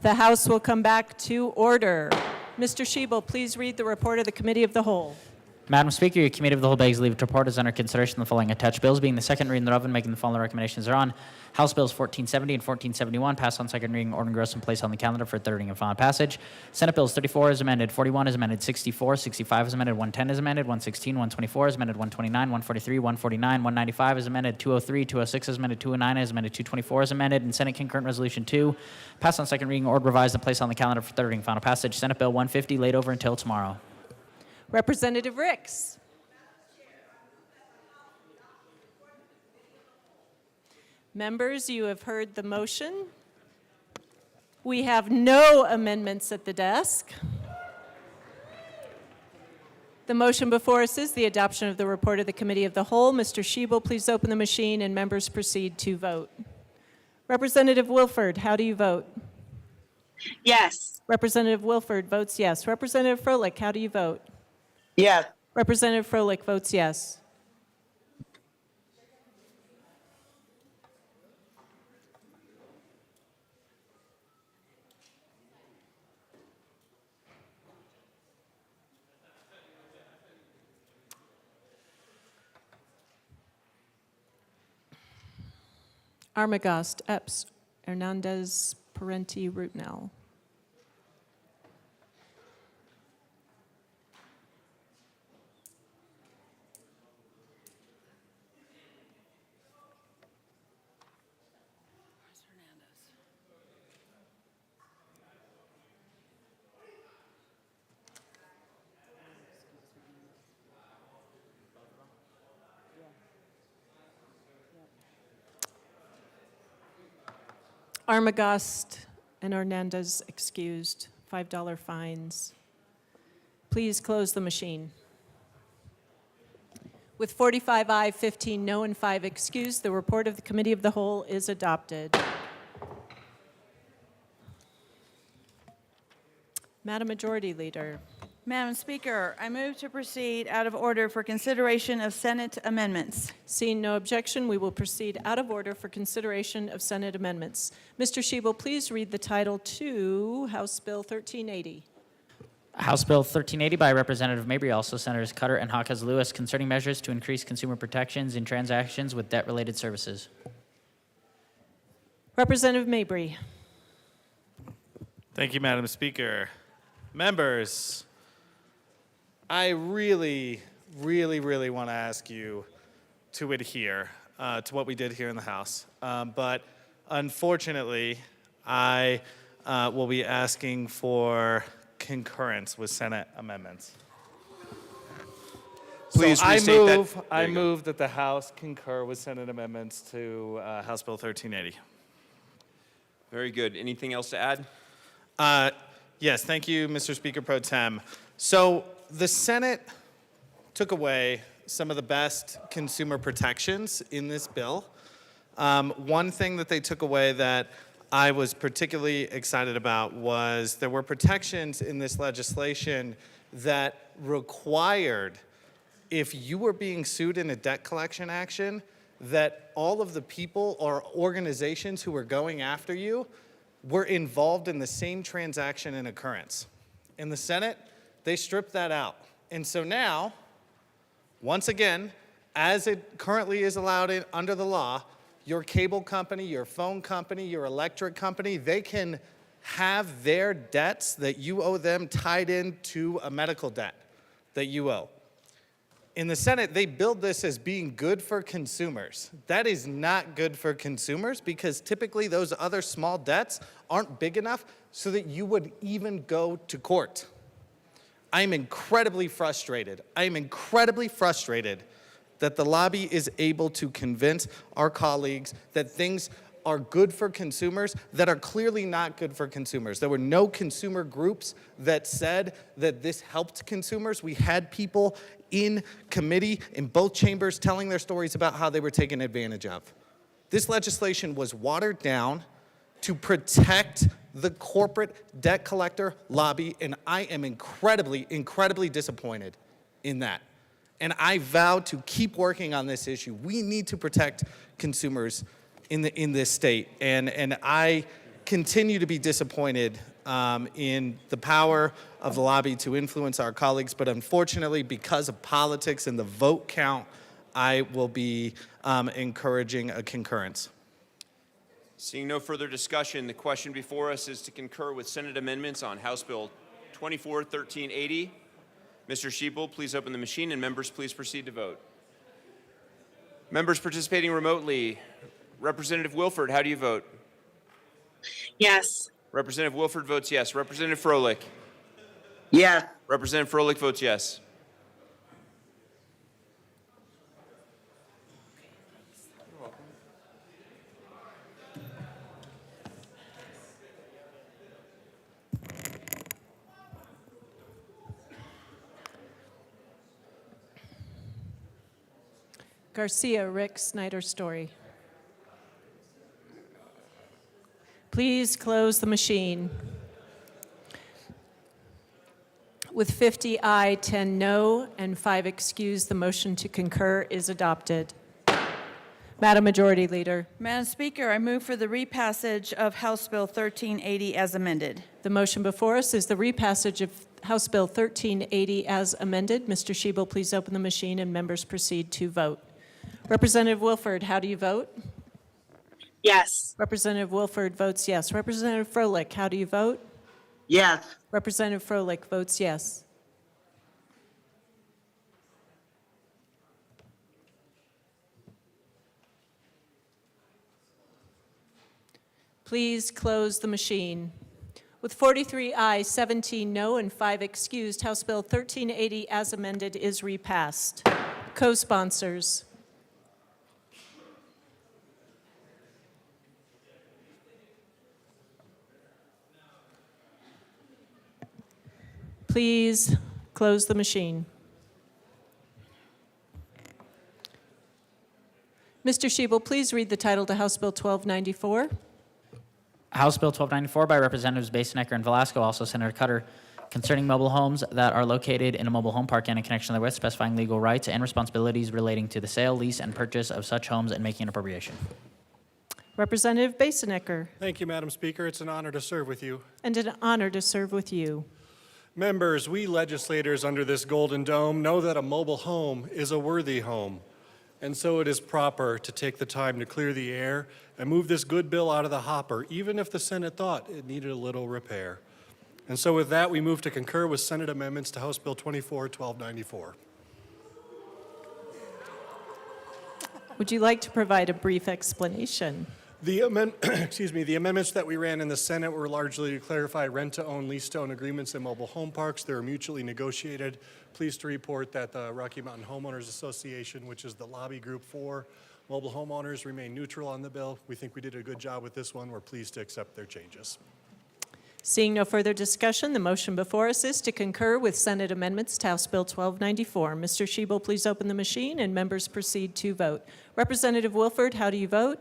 The House will come back to order. Mr. Shebel, please read the report of the Committee of the Whole. Madam Speaker, your Committee of the Whole begs leave to report is under consideration the following attached bills, being the second reading thereof and making the following recommendations thereon. House Bills 1470 and 1471 passed on second reading, order engrossed and placed on the calendar for third reading and final passage. Senate Bills 34 is amended, 41 is amended, 64, 65 is amended, 110 is amended, 116, 124 is amended, 129, 143, 149, 195 is amended, 203, 206 is amended, 209 is amended, 224 is amended, and Senate Concurrent Resolution 2 passed on second reading, order revised and placed on the calendar for third reading and final passage. Senate Bill 150 laid over until tomorrow. Representative Ricks. Members, you have heard the motion. We have no amendments at the desk. The motion before us is the adoption of the report of the Committee of the Whole. Mr. Shebel, please open the machine and members proceed to vote. Representative Wilford, how do you vote? Yes. Representative Wilford votes yes. Representative Froelich, how do you vote? Yes. Representative Froelich votes yes. Armagost, Epps, Hernandez, Parenti, Rootnell. Armagost and Hernandez excused, $5 fines. Please close the machine. With 45 aye, 15 no, and 5 excused, the report of the Committee of the Whole is adopted. Madam Majority Leader. Madam Speaker, I move to proceed out of order for consideration of Senate amendments. Seeing no objection, we will proceed out of order for consideration of Senate amendments. Mr. Shebel, please read the title to House Bill 1380. House Bill 1380 by Representative Mabry, also Senators Cutter and Hawkes Lewis, concerning measures to increase consumer protections in transactions with debt-related services. Representative Mabry. Thank you, Madam Speaker. Members, I really want to ask you to adhere to what we did here in the House. But unfortunately, I will be asking for concurrence with Senate amendments. Please so restate that. I move that the House concur with Senate amendments to House Bill 1380. Very good. Anything else to add? Yes, thank you, Mr. Speaker Pro Tem. So the Senate took away some of the best consumer protections in this bill. One thing that they took away that I was particularly excited about was there were protections in this legislation that required, if you were being sued in a debt collection action, that all of the people or organizations who were going after you were involved in the same transaction and occurrence. In the Senate, they stripped that out. And so now, once again, as it currently is allowed under the law, your cable company, your phone company, your electric company, they can have their debts that you owe them tied into a medical debt that you owe. In the Senate, they build this as being good for consumers. That is not good for consumers because typically those other small debts aren't big enough so that you would even go to court. I am incredibly frustrated. That the lobby is able to convince our colleagues that things are good for consumers that are clearly not good for consumers. There were no consumer groups that said that this helped consumers. We had people in committee in both chambers telling their stories about how they were taken advantage of. This legislation was watered down to protect the corporate debt collector lobby, and I am incredibly disappointed in that. And I vow to keep working on this issue. We need to protect consumers in this state. And I continue to be disappointed in the power of the lobby to influence our colleagues, but unfortunately, because of politics and the vote count, I will be encouraging a concurrence. Seeing no further discussion, the question before us is to concur with Senate amendments on House Bill 24-1380. Mr. Schiebel, please open the machine, and members, please proceed to vote. Members participating remotely, Representative Wilford, how do you vote? Yes. Representative Wilford votes yes. Representative Froelich? Yes. Representative Froelich votes yes. Garcia, Rick, Snyder, Story. Please close the machine. With 50 aye, 10 no, and 5 excused, the motion to concur is adopted. Madam Majority Leader. Madam Speaker, I move for the repassage of House Bill 1380 as amended. The motion before us is the repassage of House Bill 1380 as amended. Mr. Schiebel, please open the machine and members proceed to vote. Representative Wilford, how do you vote? Yes. Representative Wilford votes yes. Representative Froelich, how do you vote? Yes. Representative Froelich votes yes. Please close the machine. With 43 ayes, 17 no, and 5 excused, House Bill 1380 as amended is repassed. Co-sponsors. Please close the machine. Mr. Schiebel, please read the title to House Bill 1294. House Bill 1294 by Representatives Basenecker and Velasco, also Senator Cutter, concerning mobile homes that are located in a mobile home park and in connection therewith, specifying legal rights and responsibilities relating to the sale, lease, and purchase of such homes and making an appropriation. Representative Basenecker. Thank you, Madam Speaker. It's an honor to serve with you. And an honor to serve with you. Members, we legislators under this golden dome know that a mobile home is a worthy home. And so it is proper to take the time to clear the air and move this good bill out of the hopper, even if the Senate thought it needed a little repair. And so with that, we move to concur with Senate amendments to House Bill 24-1294. Would you like to provide a brief explanation? The amendments that we ran in the Senate were largely to clarify rent-to-own, lease-to-own agreements in mobile home parks. They were mutually negotiated. Pleased to report that the Rocky Mountain Homeowners Association, which is the lobby group for mobile homeowners, remained neutral on the bill. We think we did a good job with this one. We're pleased to accept their changes. Seeing no further discussion, the motion before us is to concur with Senate amendments to House Bill 1294. Mr. Schiebel, please open the machine and members proceed to vote. Representative Wilford, how do you vote?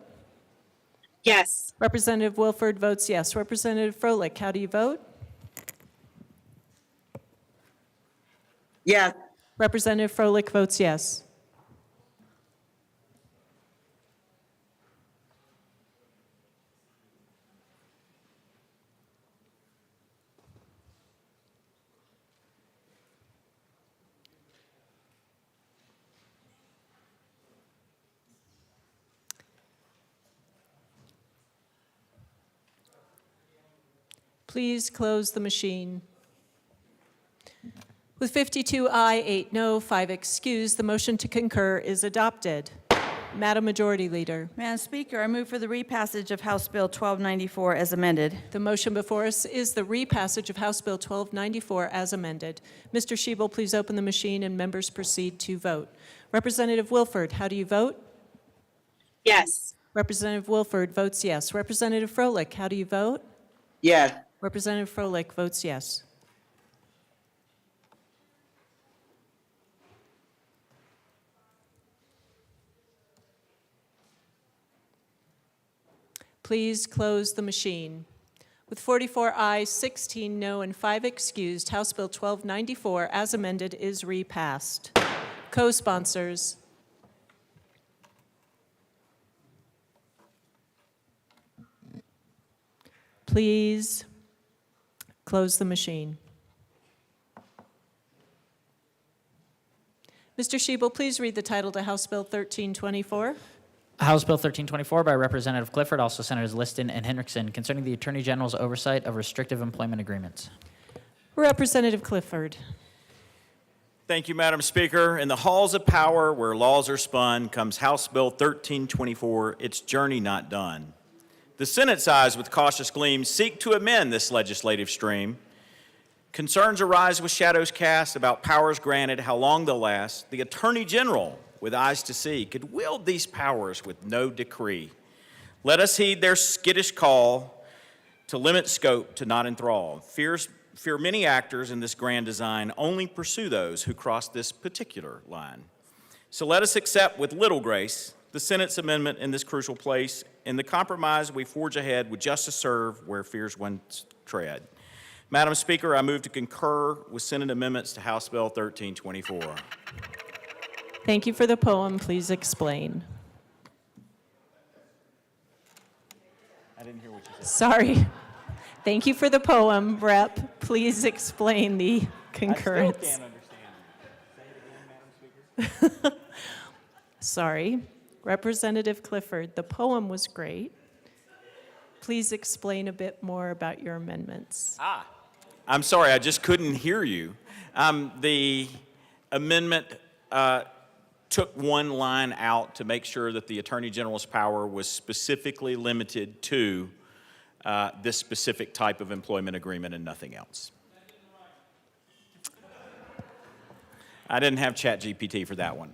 Yes. Representative Wilford votes yes. Representative Froelich, how do you vote? Yes. Representative Froelich votes yes. Please close the machine. With 52 aye, 8 no, 5 excused, the motion to concur is adopted. Madam Majority Leader. Madam Speaker, I move for the repassage of House Bill 1294 as amended. The motion before us is the repassage of House Bill 1294 as amended. Mr. Schiebel, please open the machine and members proceed to vote. Representative Wilford, how do you vote? Yes. Representative Wilford votes yes. Representative Froelich, how do you vote? Yes. Representative Froelich votes yes. Please close the machine. With 44 ayes, 16 no, and 5 excused, House Bill 1294, as amended, is repassed. Co-sponsors. Please close the machine. Mr. Shebel, please read the title to House Bill 1324. House Bill 1324 by Representative Clifford, also Senators Liston and Hendrickson, concerning the Attorney General's oversight of restrictive employment agreements. Representative Clifford. Thank you, Madam Speaker. In the halls of power where laws are spun comes House Bill 1324, its journey not done. The Senate's eyes with cautious gleams seek to amend this legislative stream. Concerns arise with shadows cast about powers granted, how long they'll last. The Attorney General, with eyes to see, could wield these powers with no decree. Let us heed their skittish call to limit scope to not enthrall. Fear many actors in this grand design only pursue those who cross this particular line. So let us accept with little grace the Senate's amendment in this crucial place. In the compromise, we forge ahead with justice serve where fears once tread. Madam Speaker, I move to concur with Senate amendments to House Bill 1324. Thank you for the poem. Please explain. I didn't hear what you said. Sorry. Thank you for the poem, Rep. Please explain the concurrence. I still can't understand. Say it again, Madam Speaker. Sorry. Representative Clifford, the poem was great. Please explain a bit more about your amendments. I'm sorry, I just couldn't hear you. The amendment took one line out to make sure that the Attorney General's power was specifically limited to this specific type of employment agreement and nothing else. I didn't have ChatGPT for that one.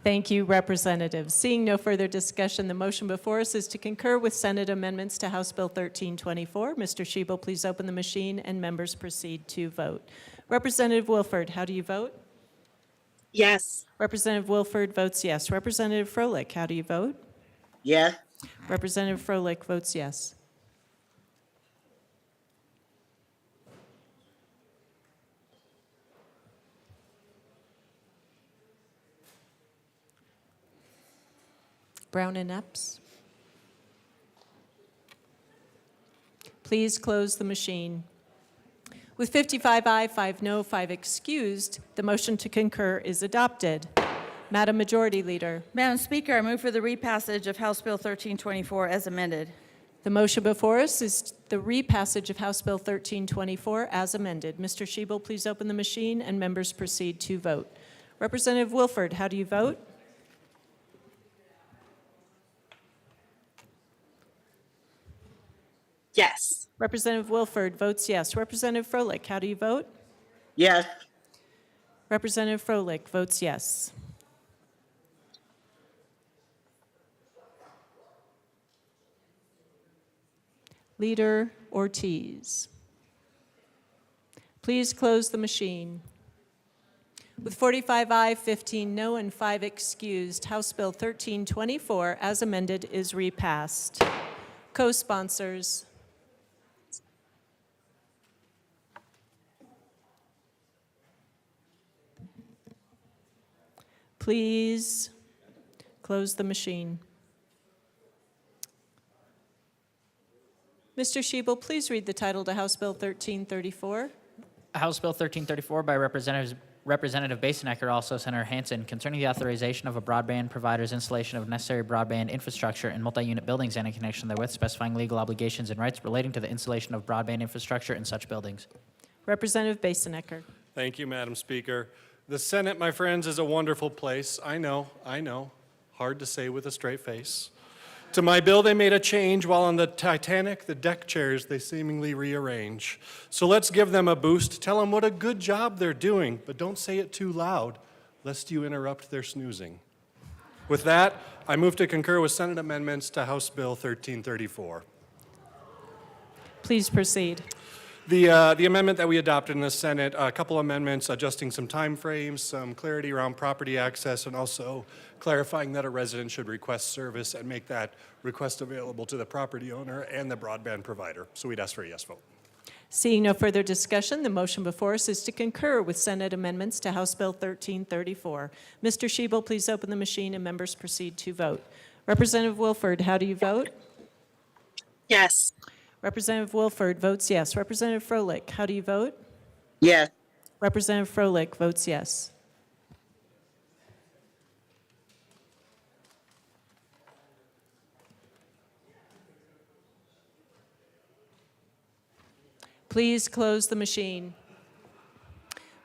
Thank you, Representative. Seeing no further discussion, the motion before us is to concur with Senate amendments to House Bill 1324. Mr. Shebel, please open the machine and members proceed to vote. Representative Wilford, how do you vote? Yes. Representative Wilford votes yes. Representative Froelich, how do you vote? Yes. Representative Froelich votes yes. Brown and Epps. Please close the machine. With 55 aye, 5 no, 5 excused, the motion to concur is adopted. Madam Majority Leader. Madam Speaker, I move for the repassage of House Bill 1324 as amended. The motion before us is the repassage of House Bill 1324 as amended. Mr. Shebel, please open the machine and members proceed to vote. Representative Wilford, how do you vote? Yes. Representative Wilford votes yes. Representative Froelich, how do you vote? Yes. Representative Froelich votes yes. Leader Ortiz. Please close the machine. With 45 aye, 15 no, and 5 excused, House Bill 1324, as amended, is repassed. Co-sponsors. Please close the machine. Mr. Shebel, please read the title to House Bill 1334. House Bill 1334 by Representative Basenecker, also Senator Hansen, concerning the authorization of a broadband provider's installation of necessary broadband infrastructure in multi-unit buildings and in connection therewith, specifying legal obligations and rights relating to the installation of broadband infrastructure in such buildings. Representative Basenecker. Thank you, Madam Speaker. The Senate, my friends, is a wonderful place. I know. Hard to say with a straight face. To my bill, they made a change while on the Titanic, the deck chairs they seemingly rearrange. So let's give them a boost, tell them what a good job they're doing, but don't say it too loud, lest you interrupt their snoozing. With that, I move to concur with Senate amendments to House Bill 1334. Please proceed. The amendment that we adopted in the Senate, a couple amendments adjusting some time frames, some clarity around property access, and also clarifying that a resident should request service and make that request available to the property owner and the broadband provider. So we'd ask for a yes vote. Seeing no further discussion, the motion before us is to concur with Senate amendments to House Bill 1334. Mr. Shebel, please open the machine and members proceed to vote. Representative Wilford, how do you vote? Yes. Representative Wilford votes yes. Representative Froelich, how do you vote? Yes. Representative Froelich votes yes. Please close the machine.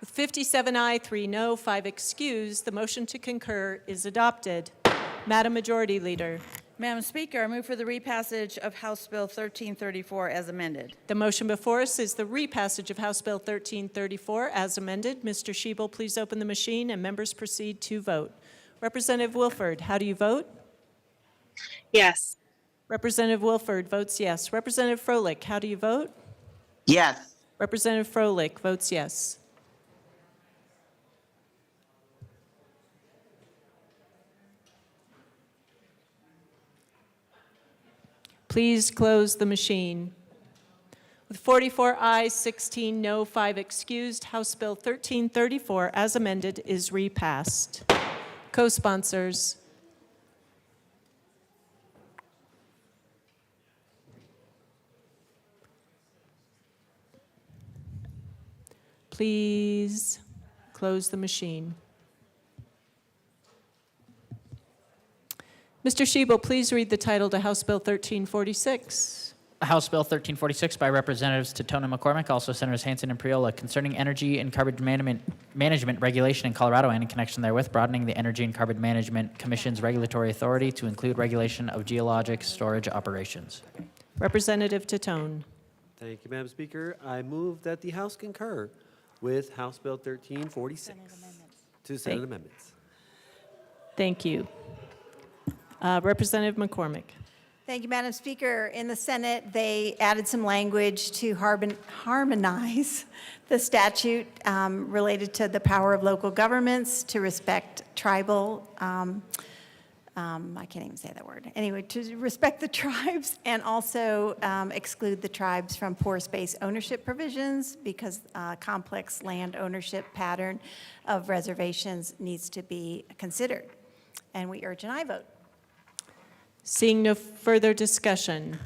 With 57 aye, 3 no, 5 excused, the motion to concur is adopted. Madam Majority Leader. Madam Speaker, I move for the repassage of House Bill 1334 as amended. The motion before us is the repassage of House Bill 1334 as amended. Mr. Shebel, please open the machine and members proceed to vote. Representative Wilford, how do you vote? Yes. Representative Wilford votes yes. Representative Froelich, how do you vote? Yes. Representative Froelich votes yes. Please close the machine. With 44 ayes, 16 no, 5 excused, House Bill 1334 as amended is repassed. Co-sponsors. Please close the machine. Mr. Shebel, please read the title to House Bill 1346. House Bill 1346 by Representatives Totona McCormick, also Senators Hansen and Priola, concerning energy and carbon management regulation in Colorado and in connection therewith, broadening the Energy and Carbon Management Commission's regulatory authority to include regulation of geologic storage operations. Representative Titone. Thank you, Madam Speaker. I move that the House concur with House Bill 1346 to Senate amendments. Thank you. Representative McCormick. Thank you, Madam Speaker. In the Senate, they added some language to harmonize the statute related to the power of local governments to respect tribal, I can't even say that word. Anyway, to respect the tribes and also exclude the tribes from pore space ownership provisions because complex land ownership pattern of reservations needs to be considered. And we urge an aye vote. Seeing no further discussion,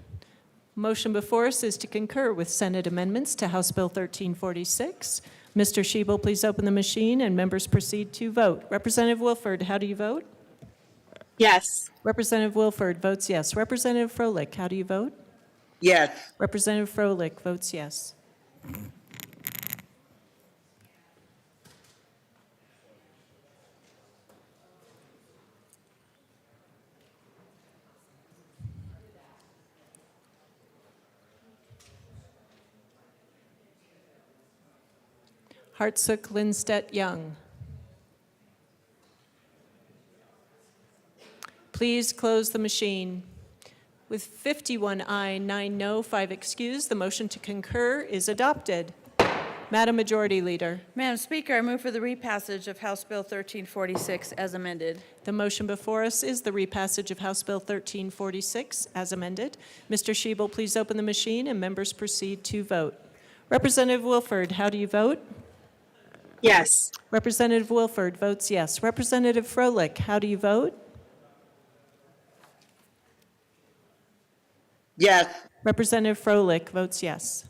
motion before us is to concur with Senate amendments to House Bill 1346. Mr. Shebel, please open the machine and members proceed to vote. Representative Wilford, how do you vote? Yes. Representative Wilford votes yes. Representative Froelich, how do you vote? Yes. Representative Froelich votes yes. Hartsook Lindstedt Young. Please close the machine. With 51 aye, 9 no, 5 excused, the motion to concur is adopted. Madam Majority Leader. Madam Speaker, I move for the repassage of House Bill 1346 as amended. The motion before us is the repassage of House Bill 1346 as amended. Mr. Shebel, please open the machine and members proceed to vote. Representative Wilford, how do you vote? Yes. Representative Wilford votes yes. Representative Froelich, how do you vote? Yes. Representative Froelich votes yes.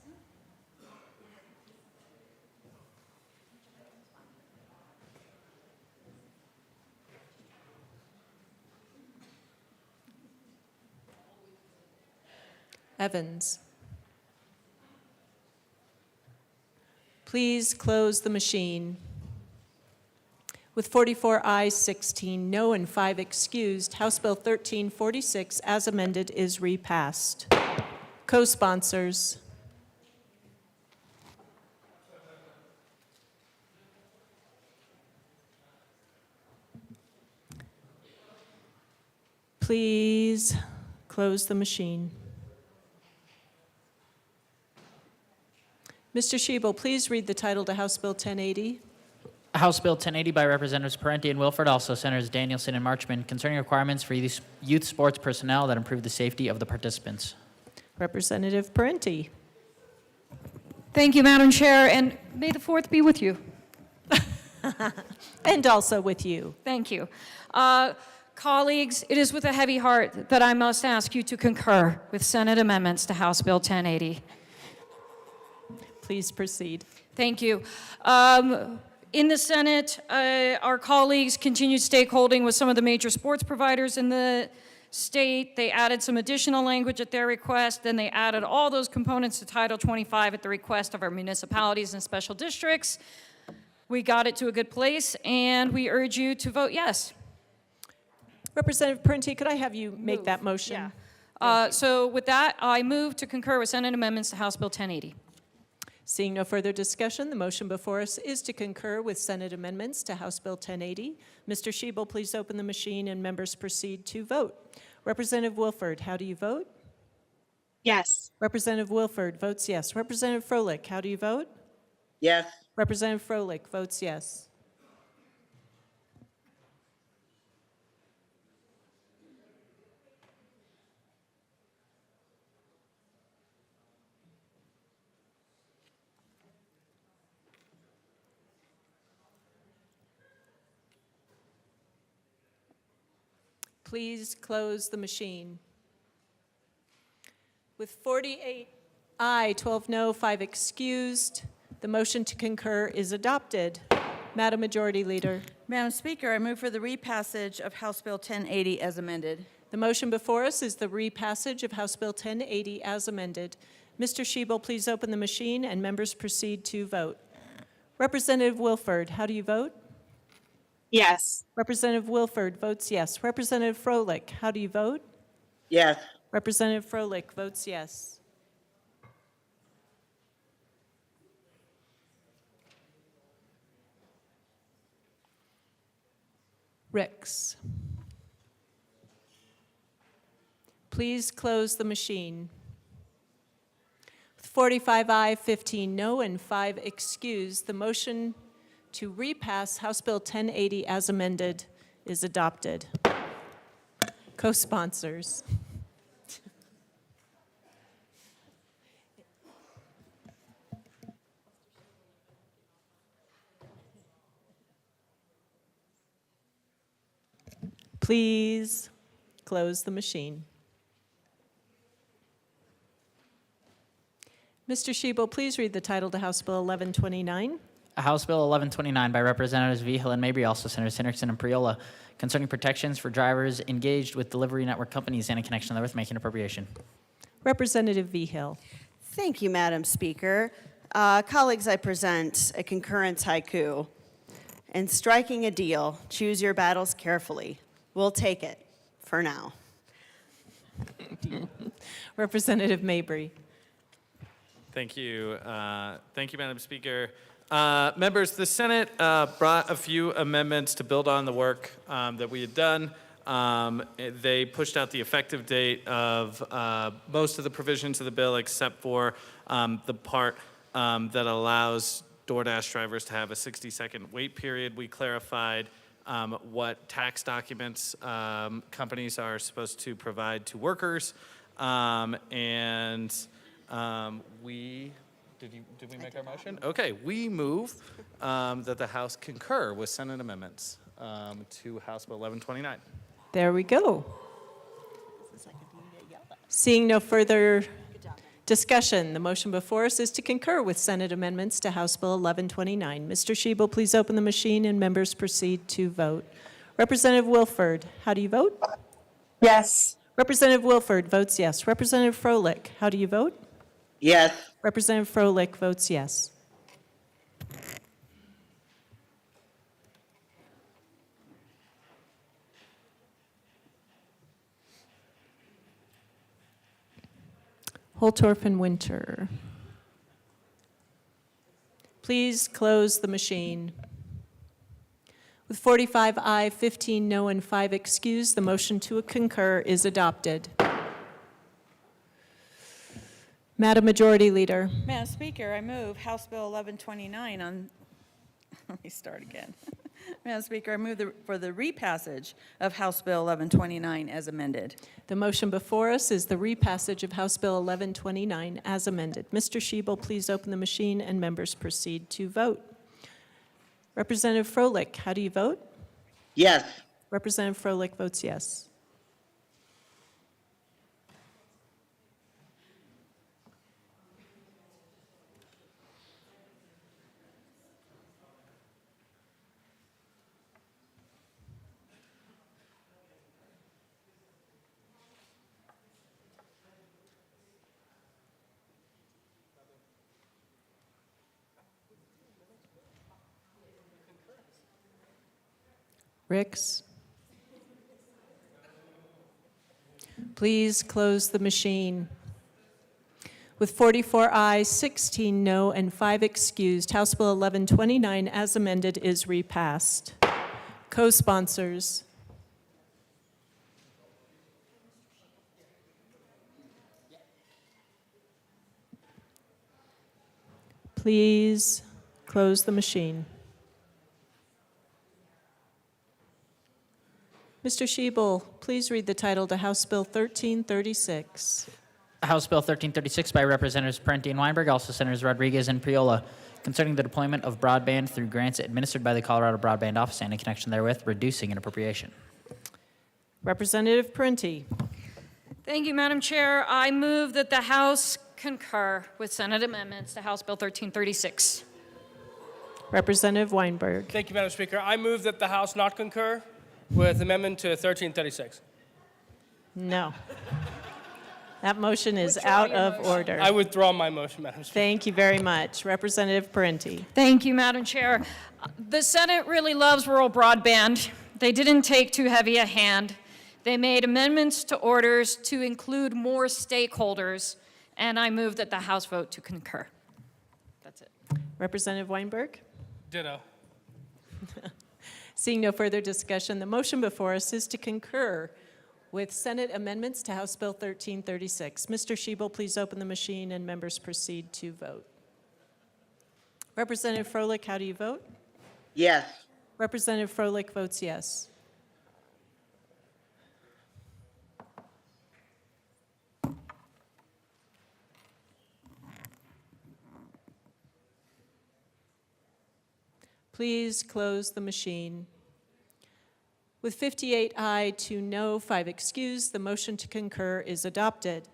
Evans. Please close the machine. With 44 ayes, 16 no, and 5 excused, House Bill 1346 as amended is repassed. Co-sponsors. Please close the machine. Mr. Shebel, please read the title to House Bill 1080. House Bill 1080 by Representatives Parenti and Wilford, also Senators Danielson and Marchman, concerning requirements for youth sports personnel that improve the safety of the participants. Representative Parenti. Thank you, Madam Chair, and may the 4th be with you. And also with you. Thank you. Colleagues, it is with a heavy heart that I must ask you to concur with Senate amendments to House Bill 1080. Please proceed. Thank you. In the Senate, our colleagues continued stakeholding with some of the major sports providers in the state. They added some additional language at their request. Then they added all those components to Title 25 at the request of our municipalities and special districts. We got it to a good place, and we urge you to vote yes. Representative Parenti, could I have you make that motion? Yeah. So with that, I move to concur with Senate amendments to House Bill 1080. Seeing no further discussion, the motion before us is to concur with Senate amendments to House Bill 1080. Mr. Shebel, please open the machine and members proceed to vote. Representative Wilford, how do you vote? Yes. Representative Wilford votes yes. Representative Froelich, how do you vote? Yes. Representative Froelich votes yes. Please close the machine. With 48 aye, 12 no, 5 excused, the motion to concur is adopted. Madam Majority Leader. Madam Speaker, I move for the repassage of House Bill 1080 as amended. The motion before us is the repassage of House Bill 1080 as amended. Mr. Shebel, please open the machine and members proceed to vote. Representative Wilford, how do you vote? Yes. Representative Wilford votes yes. Representative Froelich, how do you vote? Yes. Representative Froelich votes yes. Ricks. Please close the machine. With 45 aye, 15 no, and 5 excused, the motion to repass House Bill 1080 as amended is adopted. Co-sponsors. Please close the machine. Mr. Shebel, please read the title to House Bill 1129. House Bill 1129 by Representatives Vigil and Mabry, also Senators Hendrickson and Priola, concerning protections for drivers engaged with delivery network companies and in connection therewith making appropriation. Representative Vigil. Thank you, Madam Speaker. Colleagues, I present a concurrence haiku. In striking a deal, choose your battles carefully. We'll take it for now. Representative Mabry. Thank you. Thank you, Madam Speaker. Members, the Senate brought a few amendments to build on the work that we had done. They pushed out the effective date of most of the provisions of the bill except for the part that allows DoorDash drivers to have a 60-second wait period. We clarified what tax documents companies are supposed to provide to workers. Did we make our motion? Okay, we move that the House concur with Senate amendments to House Bill 1129. There we go. Seeing no further discussion, the motion before us is to concur with Senate amendments to House Bill 1129. Mr. Shebel, please open the machine and members proceed to vote. Representative Wilford, how do you vote? Yes. Representative Wilford votes yes. Representative Froelich, how do you vote? Yes. Representative Froelich votes yes. Holtorf and Winter. Please close the machine. With 45 aye, 15 no, and 5 excused, the motion to concur is adopted. Madam Majority Leader. Madam Speaker, I move House Bill 1129 on, let me start again. Madam Speaker, I move for the repassage of House Bill 1129 as amended. The motion before us is the repassage of House Bill 1129 as amended. Mr. Shebel, please open the machine and members proceed to vote. Representative Froelich, how do you vote? Yes. Representative Froelich votes yes. Ricks? Please close the machine. With 44 ayes, 16 no, and 5 excused, House Bill 1129 as amended is repassed. Co-sponsors. Please close the machine. Mr. Shebel, please read the title to House Bill 1336. House Bill 1336 by Representatives Parenti and Weinberg, also Senators Rodriguez and Priola, concerning the deployment of broadband through grants administered by the Colorado Broadband Office and in connection therewith, reducing an appropriation. Representative Parenti. Thank you, Madam Chair. I move that the House concur with Senate amendments to House Bill 1336. Representative Weinberg. Thank you, Madam Speaker. I move that the House not concur with amendment to 1336. No. That motion is out of order. I withdraw my motion, Madam Speaker. Thank you very much. Representative Parenti. Thank you, Madam Chair. The Senate really loves rural broadband. They didn't take too heavy a hand. They made amendments to orders to include more stakeholders, and I move that the House vote to concur. That's it. Representative Weinberg. Ditto. Seeing no further discussion, the motion before us is to concur with Senate amendments to House Bill 1336. Mr. Shebel, please open the machine and members proceed to vote. Representative Froelich, how do you vote? Yes. Representative Froelich votes yes. Please close the machine. With 58 aye to no, 5 excused, the motion to concur is adopted.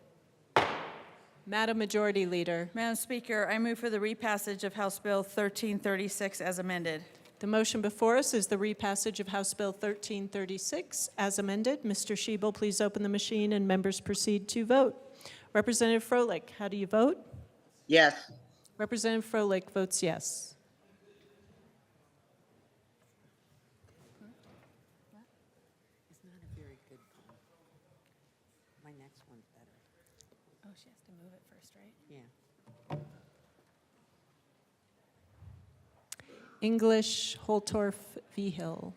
Madam Majority Leader. Madam Speaker, I move for the repassage of House Bill 1336 as amended. The motion before us is the repassage of House Bill 1336 as amended. Mr. Shebel, please open the machine and members proceed to vote. Representative Froelich, how do you vote? Yes. Representative Froelich votes yes. Oh, she has to move it first, right? Yeah. English, Holtorf v. Hill.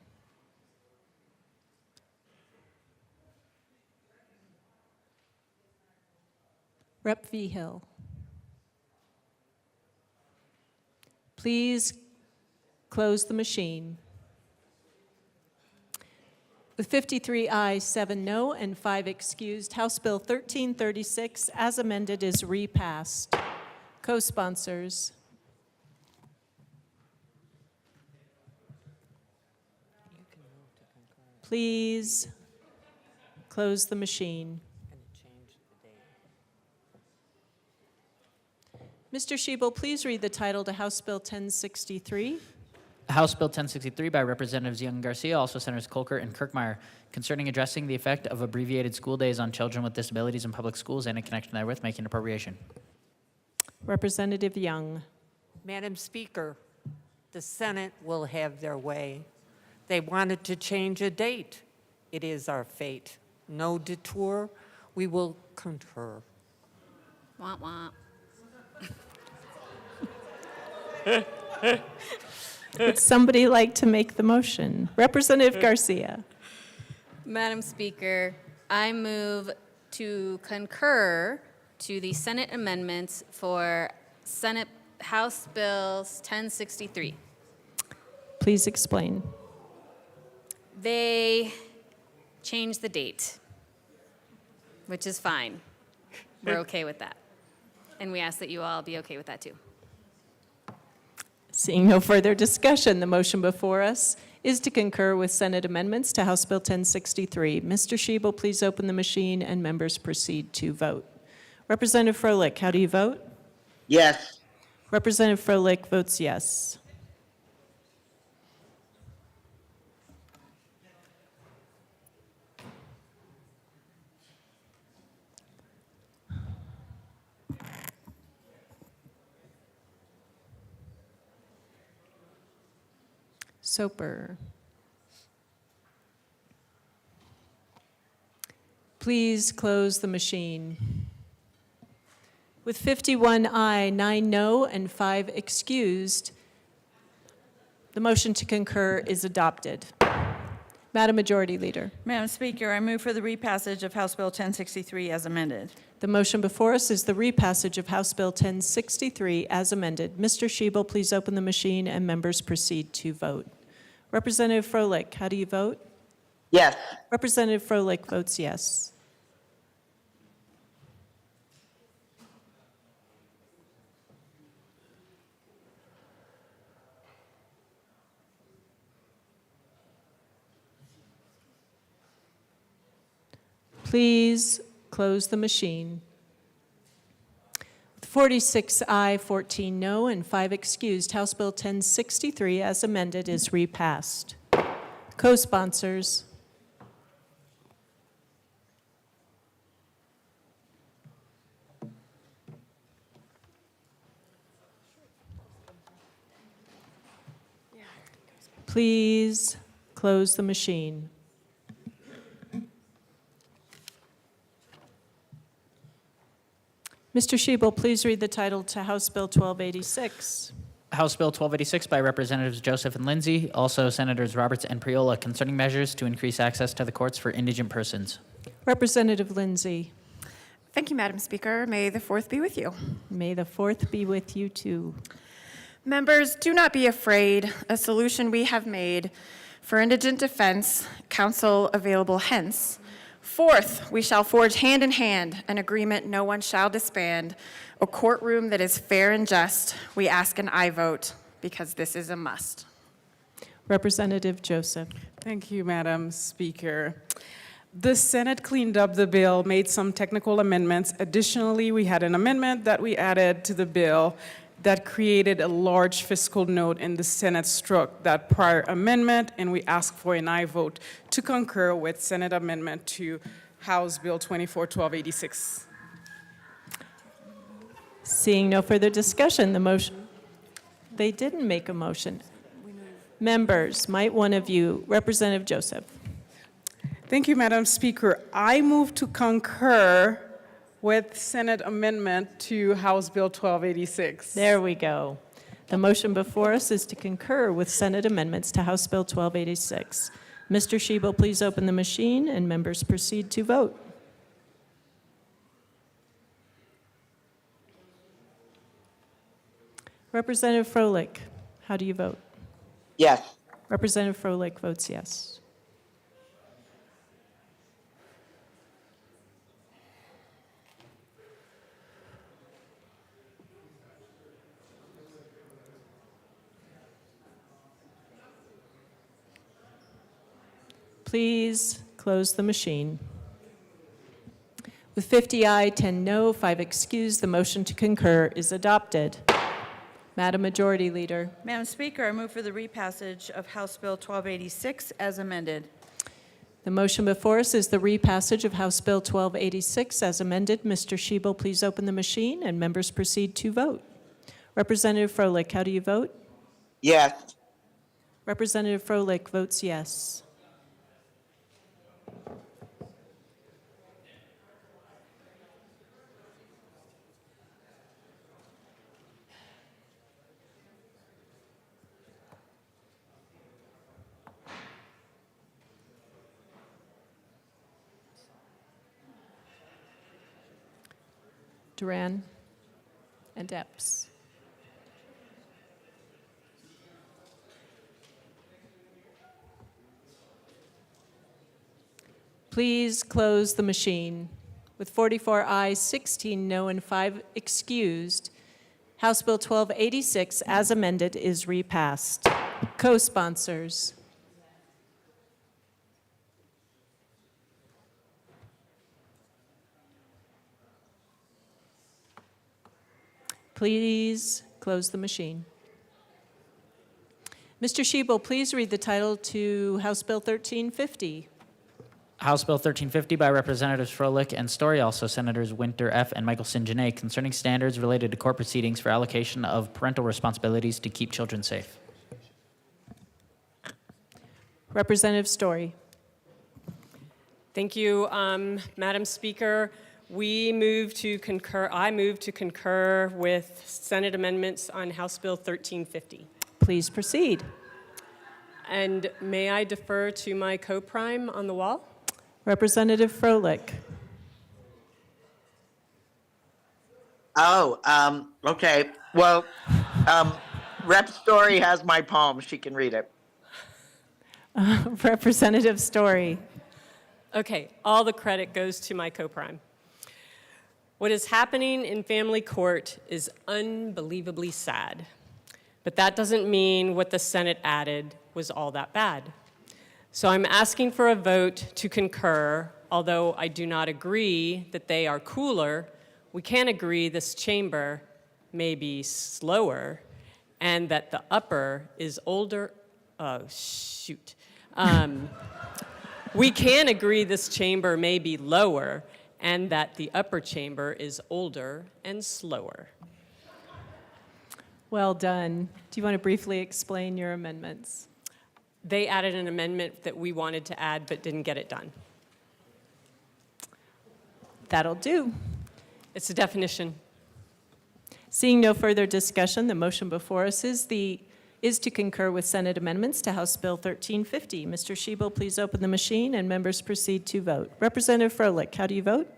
Rep v. Hill. Please close the machine. With 53 ayes, 7 no, and 5 excused, House Bill 1336, as amended, is repassed. Co-sponsors. Please close the machine. Mr. Shebel, please read the title to House Bill 1063. House Bill 1063 by Representatives Young and Garcia, also Senators Colker and Kirkmeyer, concerning addressing the effect of abbreviated school days on children with disabilities in public schools and in connection therewith, making appropriation. Representative Young. Madam Speaker, the Senate will have their way. They wanted to change a date. It is our fate. No detour. We will concur. Wah, wah. Would somebody like to make the motion? Representative Garcia. Madam Speaker, I move to concur to the Senate amendments for Senate House Bills 1063. Please explain. They changed the date, which is fine. We're okay with that. And we ask that you all be okay with that too. Seeing no further discussion, the motion before us is to concur with Senate amendments to House Bill 1063. Mr. Shebel, please open the machine and members proceed to vote. Representative Froelich, how do you vote? Yes. Representative Froelich votes yes. Soper. Please close the machine. With 51 aye, 9 no, and 5 excused, the motion to concur is adopted. Madam Majority Leader. Madam Speaker, I move for the repassage of House Bill 1063 as amended. The motion before us is the repassage of House Bill 1063 as amended. Mr. Shebel, please open the machine and members proceed to vote. Representative Froelich, how do you vote? Yes. Representative Froelich votes yes. Please close the machine. With 46 aye, 14 no, and 5 excused, House Bill 1063 as amended is repassed. Co-sponsors. Please close the machine. Mr. Shebel, please read the title to House Bill 1286. House Bill 1286 by Representatives Joseph and Lindsay, also Senators Roberts and Priola, concerning measures to increase access to the courts for indigent persons. Representative Lindsay. Thank you, Madam Speaker. May the 4th be with you. May the 4th be with you too. Members, do not be afraid. A solution we have made for indigent defense, counsel available hence. 4th, we shall forge hand in hand an agreement no one shall disband, a courtroom that is fair and just. We ask an aye vote because this is a must. Representative Joseph. Thank you, Madam Speaker. The Senate cleaned up the bill, made some technical amendments. Additionally, we had an amendment that we added to the bill that created a large fiscal note, and the Senate struck that prior amendment, and we asked for an aye vote to concur with Senate Amendment to House Bill 24-1286. Seeing no further discussion, the motion, they didn't make a motion. Members, might one of you, Representative Joseph. Thank you, Madam Speaker. I move to concur with Senate Amendment to House Bill 1286. There we go. The motion before us is to concur with Senate amendments to House Bill 1286. Mr. Shebel, please open the machine and members proceed to vote. Representative Froelich, how do you vote? Yes. Representative Froelich votes yes. Please close the machine. With 50 aye, 10 no, 5 excused, the motion to concur is adopted. Madam Majority Leader. Madam Speaker, I move for the repassage of House Bill 1286 as amended. The motion before us is the repassage of House Bill 1286 as amended. Mr. Shebel, please open the machine and members proceed to vote. Representative Froelich, how do you vote? Yes. Representative Froelich votes yes. Duran and Epps. Please close the machine. With 44 ayes, 16 no, and 5 excused, House Bill 1286, as amended, is repassed. Co-sponsors. Please close the machine. Mr. Shebel, please read the title to House Bill 1350. House Bill 1350 by Representatives Froelich and Story, also Senators Winter F. and Michelson Janae, concerning standards related to court proceedings for allocation of parental responsibilities to keep children safe. Representative Story. Thank you, Madam Speaker. I move to concur with Senate amendments on House Bill 1350. Please proceed. And may I defer to my co-prime on the wall? Representative Froelich. Oh, okay. Well, Rep. Story has my palm. She can read it. Representative Story. Okay, all the credit goes to my co-prime. What is happening in family court is unbelievably sad. But that doesn't mean what the Senate added was all that bad. So I'm asking for a vote to concur, although I do not agree that they are cooler. We can agree this chamber may be slower and that the upper is older. Oh, shoot. We can agree this chamber may be lower and that the upper chamber is older and slower. Well done. Do you want to briefly explain your amendments? They added an amendment that we wanted to add but didn't get it done. That'll do. It's a definition. Seeing no further discussion, the motion before us is to concur with Senate amendments to House Bill 1350. Mr. Shebel, please open the machine and members proceed to vote. Representative Froelich, how do you vote?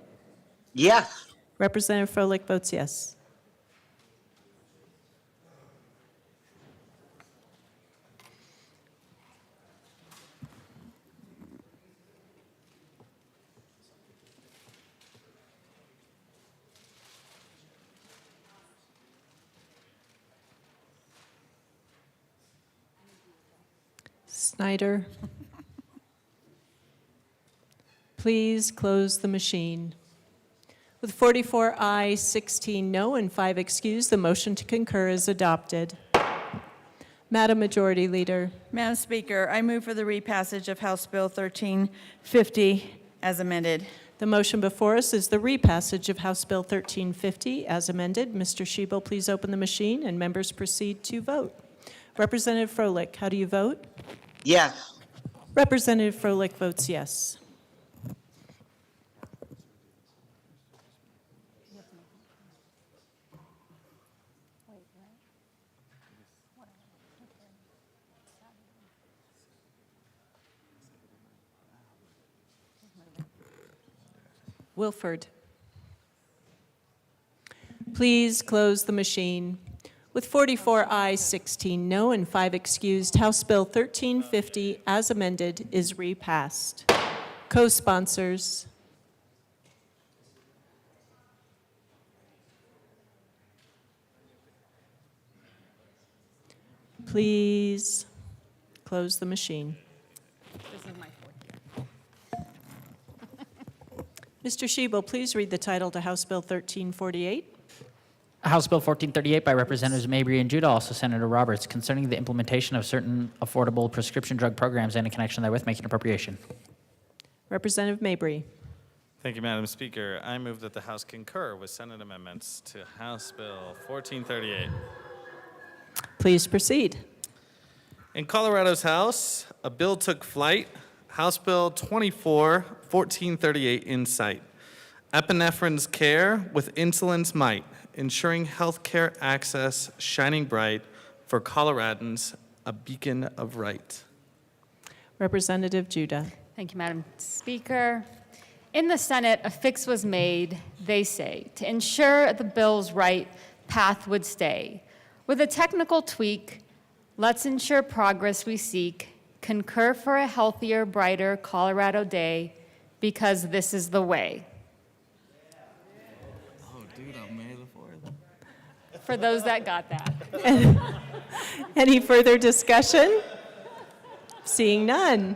Yes. Representative Froelich votes yes. Snyder. Please close the machine. With 44 ayes, 16 no, and 5 excused, the motion to concur is adopted. Madam Majority Leader. Madam Speaker, I move for the repassage of House Bill 1350 as amended. The motion before us is the repassage of House Bill 1350 as amended. Mr. Shebel, please open the machine and members proceed to vote. Representative Froelich, how do you vote? Yes. Representative Froelich votes yes. Wilford. Please close the machine. With 44 ayes, 16 no, and 5 excused, House Bill 1350, as amended, is repassed. Co-sponsors. Please close the machine. This is my fourth year. Mr. Shebel, please read the title to House Bill 1348. House Bill 1438 by Representatives Mabry and Judah, also Senator Roberts, concerning the implementation of certain affordable prescription drug programs and in connection therewith making appropriation. Representative Mabry. Thank you, Madam Speaker. I move that the House concur with Senate amendments to House Bill 1438. Please proceed. In Colorado's House, a bill took flight, House Bill 1438 in sight. Epinephrine's care with insulin's might, ensuring healthcare access shining bright for Coloradans, a beacon of right. Representative Judah. Thank you, Madam Speaker. In the Senate, a fix was made, they say, to ensure the bill's right path would stay. With a technical tweak, let's ensure progress we seek, concur for a healthier, brighter Colorado day, because this is the way. Oh, dude, I'm May the 4th. For those that got that. Any further discussion? Seeing none.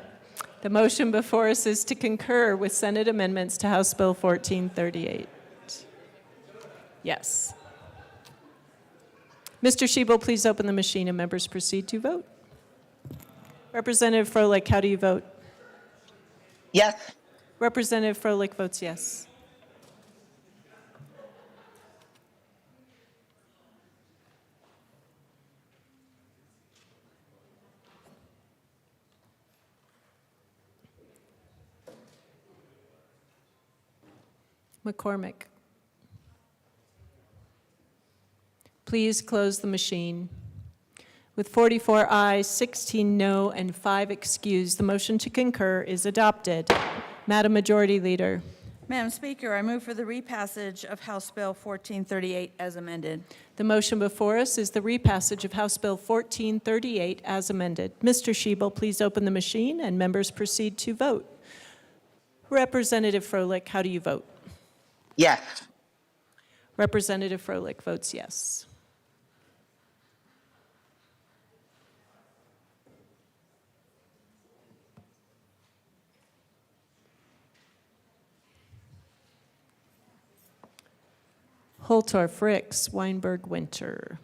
The motion before us is to concur with Senate amendments to House Bill 1438. Yes. Mr. Shebel, please open the machine and members proceed to vote. Representative Froelich, how do you vote? Yes. Representative Froelich votes yes. McCormick. Please close the machine. With 44 ayes, 16 no, and 5 excused, the motion to concur is adopted. Madam Majority Leader. Madam Speaker, I move for the repassage of House Bill 1438 as amended. The motion before us is the repassage of House Bill 1438 as amended. Mr. Shebel, please open the machine and members proceed to vote. Representative Froelich, how do you vote? Yes. Representative Froelich votes yes. Holtorf, Ricks, Weinberg, Winter.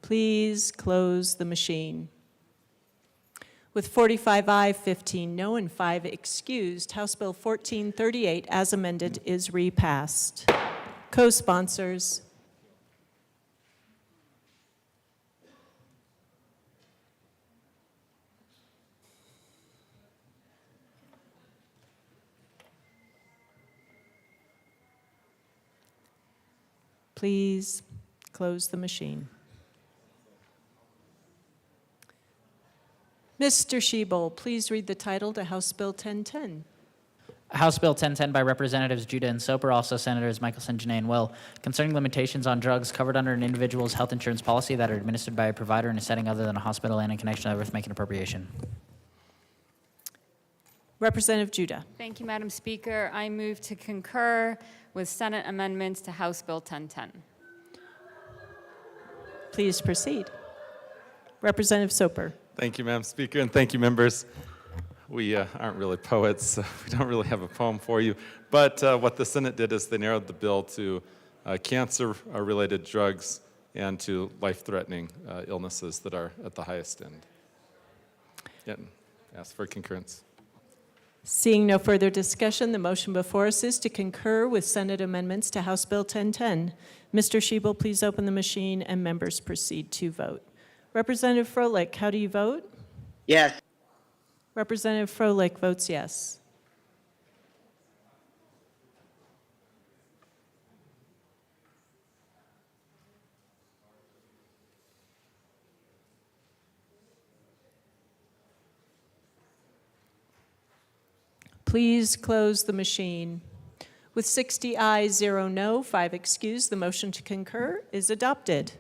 Please close the machine. With 45 aye, 15 no, and 5 excused, House Bill 1438 as amended is repassed. Co-sponsors. Please close the machine. Mr. Shebel, please read the title to House Bill 1010. House Bill 1010 by Representatives Judah and Soper, also Senators Michelson, Janae, and Will, concerning limitations on drugs covered under an individual's health insurance policy that are administered by a provider in a setting other than a hospital and in connection with making appropriation. Representative Judah. Thank you, Madam Speaker. I move to concur with Senate amendments to House Bill 1010. Please proceed. Representative Soper. Thank you, Madam Speaker, and thank you, members. We aren't really poets, so we don't really have a poem for you. But what the Senate did is they narrowed the bill to cancer-related drugs and to life-threatening illnesses that are at the highest end. And ask for concurrence. Seeing no further discussion, the motion before us is to concur with Senate amendments to House Bill 1010. Mr. Shebel, please open the machine and members proceed to vote. Representative Froelich, how do you vote? Yes. Representative Froelich votes yes. Please close the machine. With 60 ayes, 0 no, 5 excused, the motion to concur is adopted.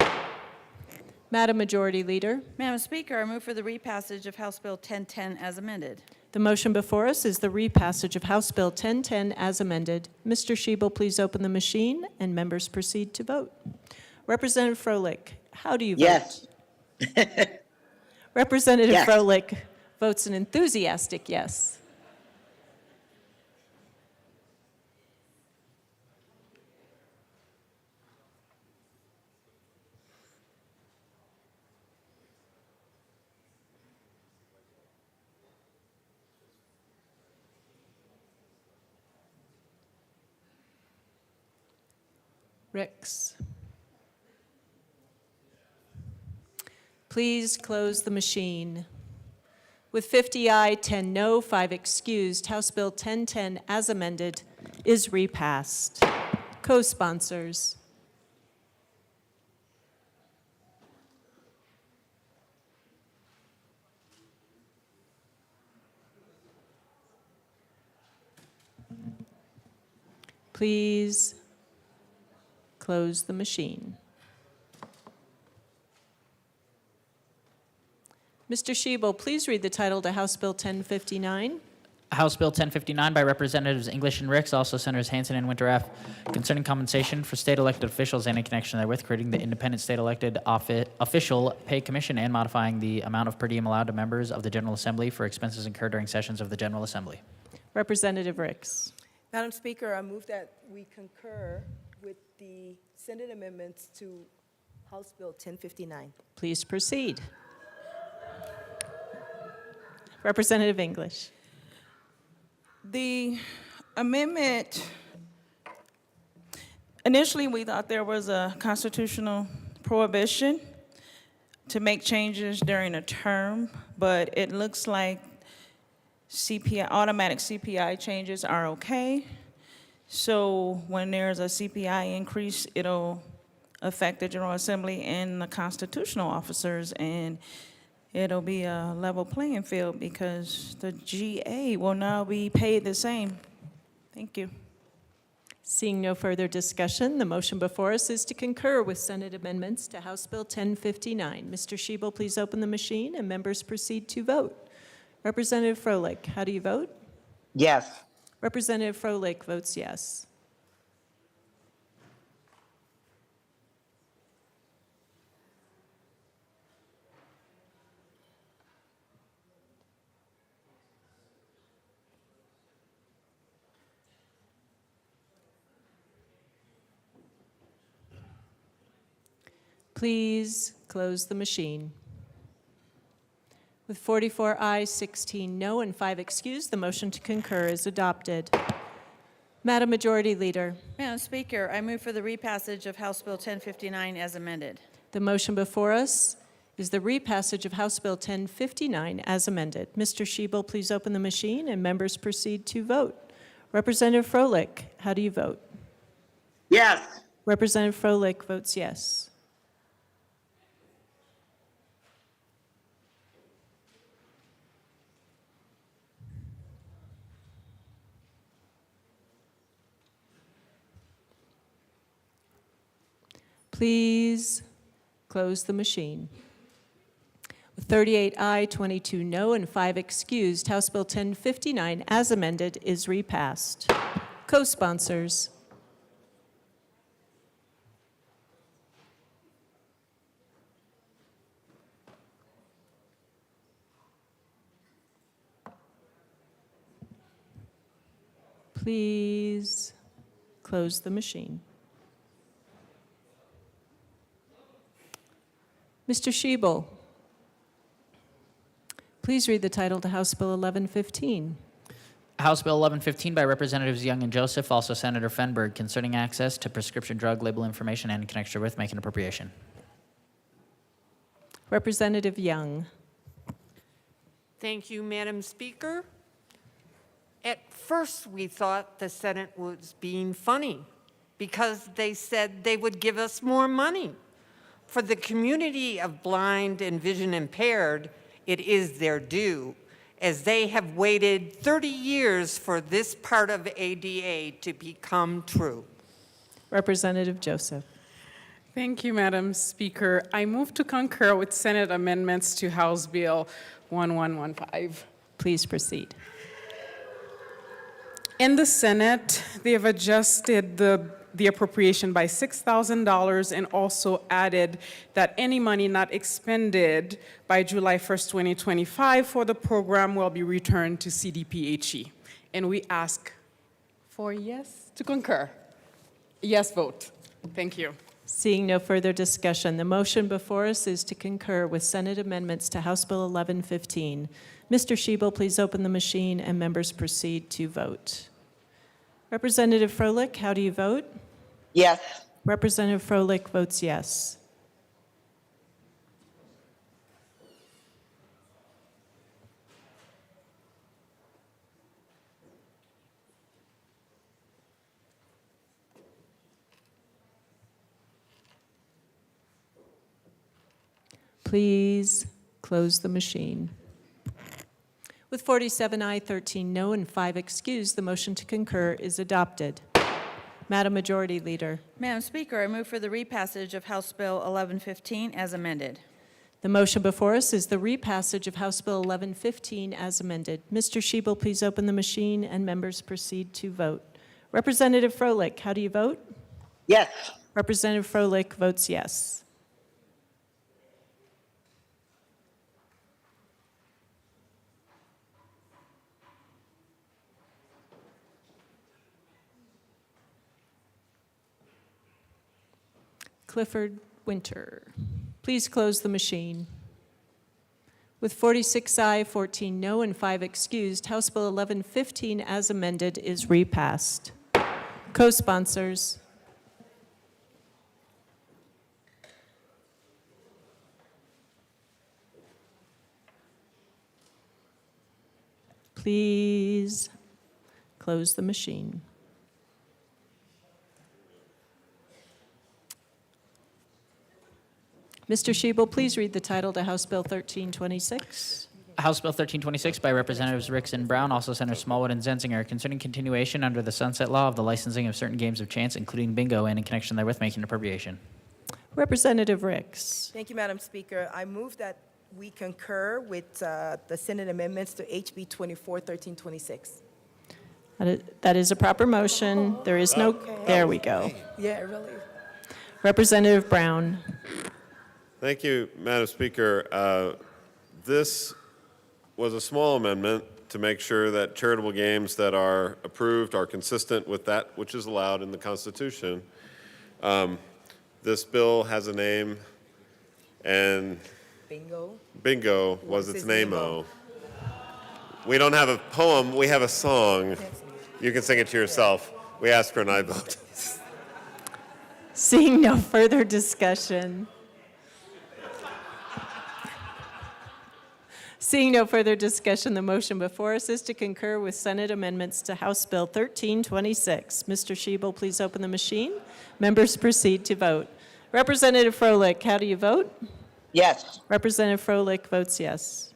Madam Majority Leader. Madam Speaker, I move for the repassage of House Bill 1010 as amended. The motion before us is the repassage of House Bill 1010 as amended. Mr. Shebel, please open the machine and members proceed to vote. Representative Froelich, how do you vote? Yes. Representative Yes. Froelich votes an enthusiastic yes. Ricks. Please close the machine. With 50 aye, 10 no, 5 excused, House Bill 1010 as amended is repassed. Co-sponsors. Please close the machine. Mr. Shebel, please read the title to House Bill 1059. House Bill 1059 by Representatives English and Ricks, also Senators Hansen and Winter F., concerning compensation for state elected officials and in connection therewith, creating the independent state elected official pay commission and modifying the amount of per diem allowed to members of the General Assembly for expenses incurred during sessions of the General Assembly. Representative Ricks. Madam Speaker, I move that we concur with the Senate amendments to House Bill 1059. Please proceed. Representative English. The amendment, initially, we thought there was a constitutional prohibition to make changes during a term, but it looks like automatic CPI changes are okay. So when there's a CPI increase, it'll affect the General Assembly and the constitutional officers, and it'll be a level playing field because the GA will now be paid the same. Thank you. Seeing no further discussion, the motion before us is to concur with Senate amendments to House Bill 1059. Mr. Shebel, please open the machine and members proceed to vote. Representative Froelich, how do you vote? Yes. Representative Froelich votes yes. Please close the machine. With 44 ayes, 16 no, and 5 excused, the motion to concur is adopted. Madam Majority Leader. Madam Speaker, I move for the repassage of House Bill 1059 as amended. The motion before us is the repassage of House Bill 1059 as amended. Mr. Shebel, please open the machine and members proceed to vote. Representative Froelich, how do you vote? Yes. Representative Froelich votes yes. Please close the machine. With 38 aye, 22 no, and 5 excused, House Bill 1059, as amended, is repassed. Co-sponsors. Please close the machine. Mr. Shebel, please read the title to House Bill 1115. House Bill 1115 by Representatives Young and Joseph, also Senator Fenberg, concerning access to prescription drug label information and in connection with make an appropriation. Representative Young. Thank you, Madam Speaker. At first, we thought the Senate was being funny because they said they would give us more money. For the community of blind and vision impaired, it is their due, as they have waited 30 years for this part of ADA to become true. Representative Joseph. Thank you, Madam Speaker. I move to concur with Senate amendments to House Bill 1115. Please proceed. In the Senate, they have adjusted the appropriation by $6,000 and also added that any money not expended by July 1st, 2025 for the program will be returned to CDPHE. And we ask for yes to concur. Yes vote. Thank you. Seeing no further discussion, the motion before us is to concur with Senate amendments to House Bill 1115. Mr. Shebel, please open the machine and members proceed to vote. Representative Froelich, how do you vote? Yes. Representative Froelich votes yes. Please close the machine. With 47 aye, 13 no, and 5 excused, the motion to concur is adopted. Madam Majority Leader. Madam Speaker, I move for the repassage of House Bill 1115 as amended. The motion before us is the repassage of House Bill 1115 as amended. Mr. Shebel, please open the machine and members proceed to vote. Representative Froelich, how do you vote? Yes. Representative Froelich votes yes. Clifford Winter. Please close the machine. With 46 aye, 14 no, and 5 excused, House Bill 1115 as amended is repassed. Co-sponsors. Please close the machine. Mr. Shebel, please read the title to House Bill 1326. House Bill 1326 by Representatives Ricks and Brown, also Senators Smallwood and Zenzinger, concerning continuation under the sunset law of the licensing of certain games of chance, including bingo, and in connection therewith making an appropriation. Representative Ricks. Thank you, Madam Speaker. I move that we concur with the Senate amendments to HB 241326. That is a proper motion. There is no, there we go. Yeah, really. Representative Brown. Thank you, Madam Speaker. This was a small amendment to make sure that charitable games that are approved are consistent with that which is allowed in the Constitution. This bill has a name, and Bingo was its name-o. We don't have a poem, we have a song. You can sing it to yourself. We ask for an aye vote. Seeing no further discussion. Seeing no further discussion, the motion before us is to concur with Senate amendments to House Bill 1326. Mr. Shebel, please open the machine. Members proceed to vote. Representative Froelich, how do you vote? Yes. Representative Froelich votes yes.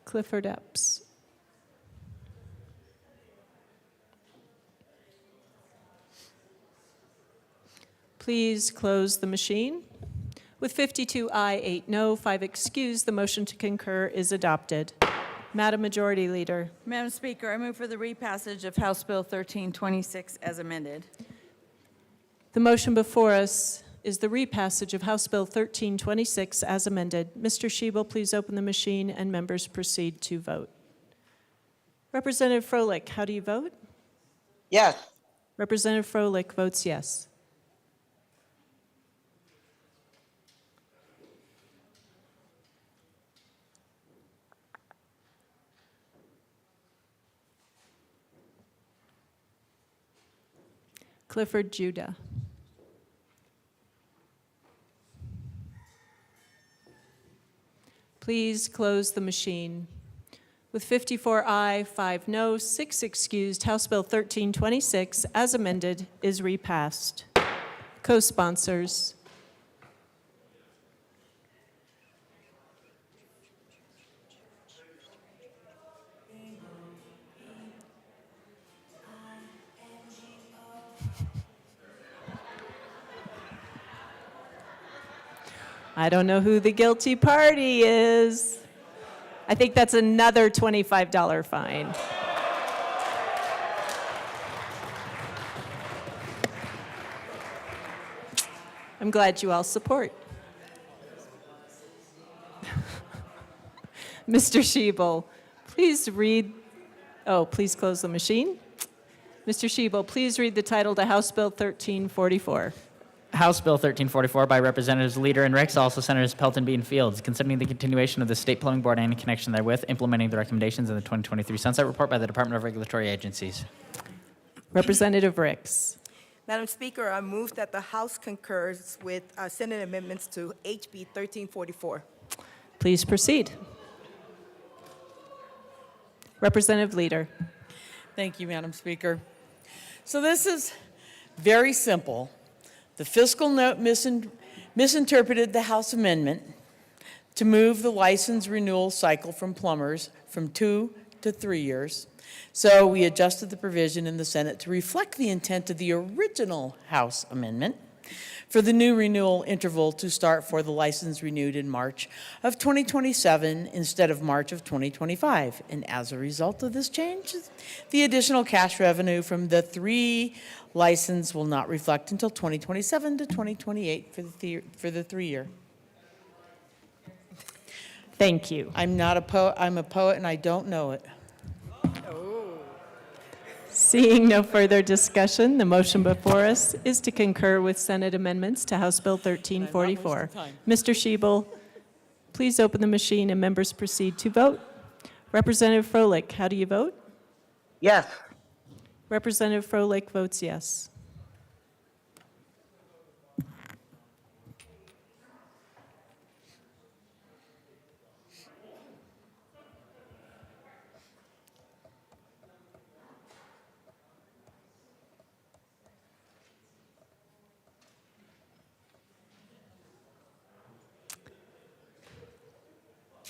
Clifford Epps. Please close the machine. With 52 aye, 8 no, 5 excused, the motion to concur is adopted. Madam Majority Leader. Madam Speaker, I move for the repassage of House Bill 1326 as amended. The motion before us is the repassage of House Bill 1326 as amended. Mr. Shebel, please open the machine and members proceed to vote. Representative Froelich, how do you vote? Yes. Representative Froelich votes yes. Clifford Judah. Please close the machine. With 54 aye, 5 no, 6 excused, House Bill 1326, as amended, is repassed. Co-sponsors. I don't know who the guilty party is. I think that's another $25 fine. I'm glad you all support. Mr. Shebel, please read, please close the machine. Mr. Shebel, please read the title to House Bill 1344. House Bill 1344 by Representatives Leader and Ricks, also Senators Pelton, Bean, Fields, concerning the continuation of the State Plumbing Board and in connection therewith, implementing the recommendations in the 2023 Sunset Report by the Department of Regulatory Agencies. Representative Ricks. Madam Speaker, I move that the House concurs with Senate amendments to HB 1344. Please proceed. Representative Leader. Thank you, Madam Speaker. So this is very simple. The fiscal note misinterpreted the House amendment to move the license renewal cycle from plumbers from 2 to 3 years. So we adjusted the provision in the Senate to reflect the intent of the original House amendment. for the new renewal interval to start for the license renewed in March of 2027 instead of March of 2025. And as a result of this change, the additional cash revenue from the 3 license will not reflect until 2027 to 2028 for the 3-year. Thank you. I'm not a poet, I'm a poet and I don't know it. Seeing no further discussion, the motion before us is to concur with Senate amendments to House Bill 1344. Mr. Shebel, please open the machine and members proceed to vote. Representative Froelich, how do you vote? Yes. Representative Froelich votes yes.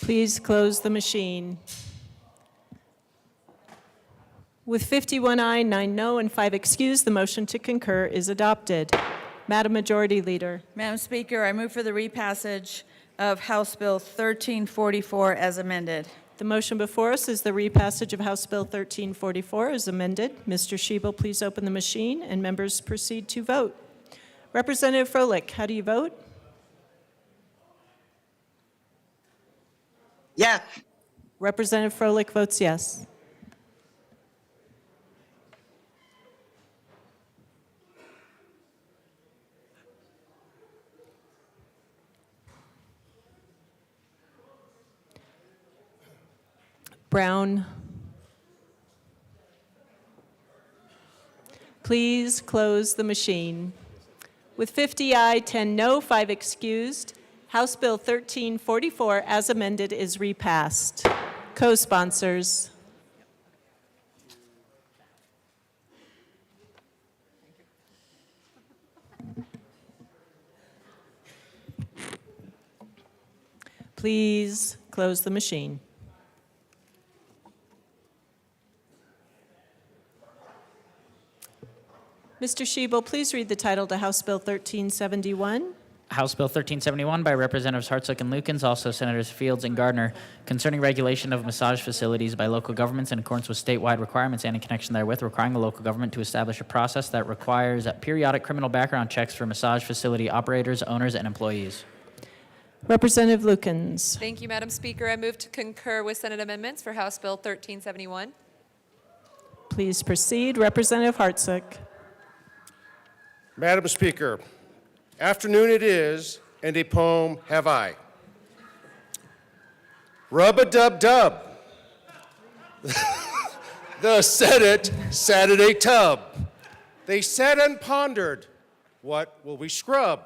Please close the machine. With 51 aye, 9 no, and 5 excused, the motion to concur is adopted. Madam Majority Leader. Madam Speaker, I move for the repassage of House Bill 1344 as amended. The motion before us is the repassage of House Bill 1344 as amended. Mr. Shebel, please open the machine, and members proceed to vote. Representative Froelich, how do you vote? Yes. Representative Froelich votes yes. Brown. Please close the machine. With 50 aye, 10 no, 5 excused, House Bill 1344 as amended is repassed. Co-sponsors. Please close the machine. Mr. Shebel, please read the title to House Bill 1371. House Bill 1371 by Representatives Hartsook and Lukens, also Senators Fields and Gardner, concerning regulation of massage facilities by local governments in accordance with statewide requirements and in connection therewith, requiring the local government to establish a process that requires periodic criminal background checks for massage facility operators, owners, and employees. Representative Lukens. Thank you, Madam Speaker. I move to concur with Senate amendments for House Bill 1371. Please proceed. Representative Hartsook. Madam Speaker, afternoon it is, and a poem have I. Rub-a-dub-dub. The Senate sat in a tub. They sat and pondered, what will we scrub?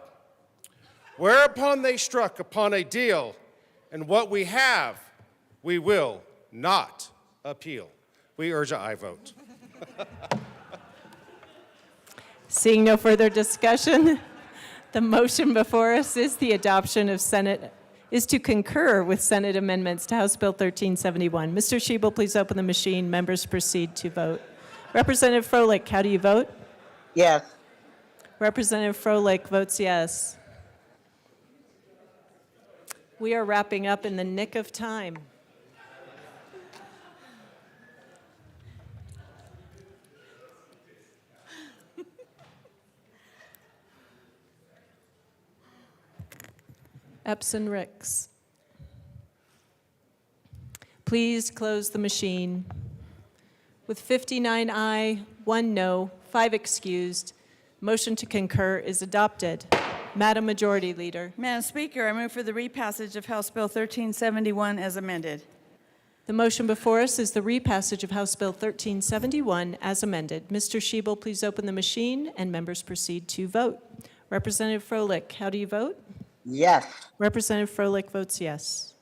Whereupon they struck upon a deal, and what we have, we will not appeal. We urge an aye vote. Seeing no further discussion, the motion before us is the adoption of is to concur with Senate amendments to House Bill 1371. Mr. Shebel, please open the machine. Members proceed to vote. Representative Froelich, how do you vote? Yes. Representative Froelich votes yes. We are wrapping up in the nick of time. Epson Ricks. Please close the machine. With 59 aye, 1 no, 5 excused, motion to concur is adopted. Madam Majority Leader. Madam Speaker, I move for the repassage of House Bill 1371 as amended. The motion before us is the repassage of House Bill 1371 as amended. Mr. Shebel, please open the machine, and members proceed to vote. Representative Froelich, how do you vote? Yes. Representative Froelich votes yes.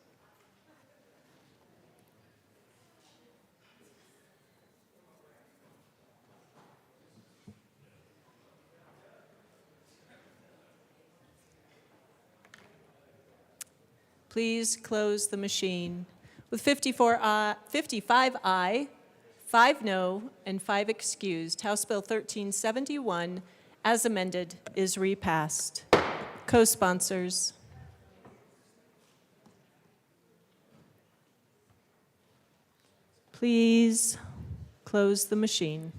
Please close the machine. With 55 aye, 5 no, and 5 excused, House Bill 1371, as amended, is repassed. Co-sponsors. Please close the machine.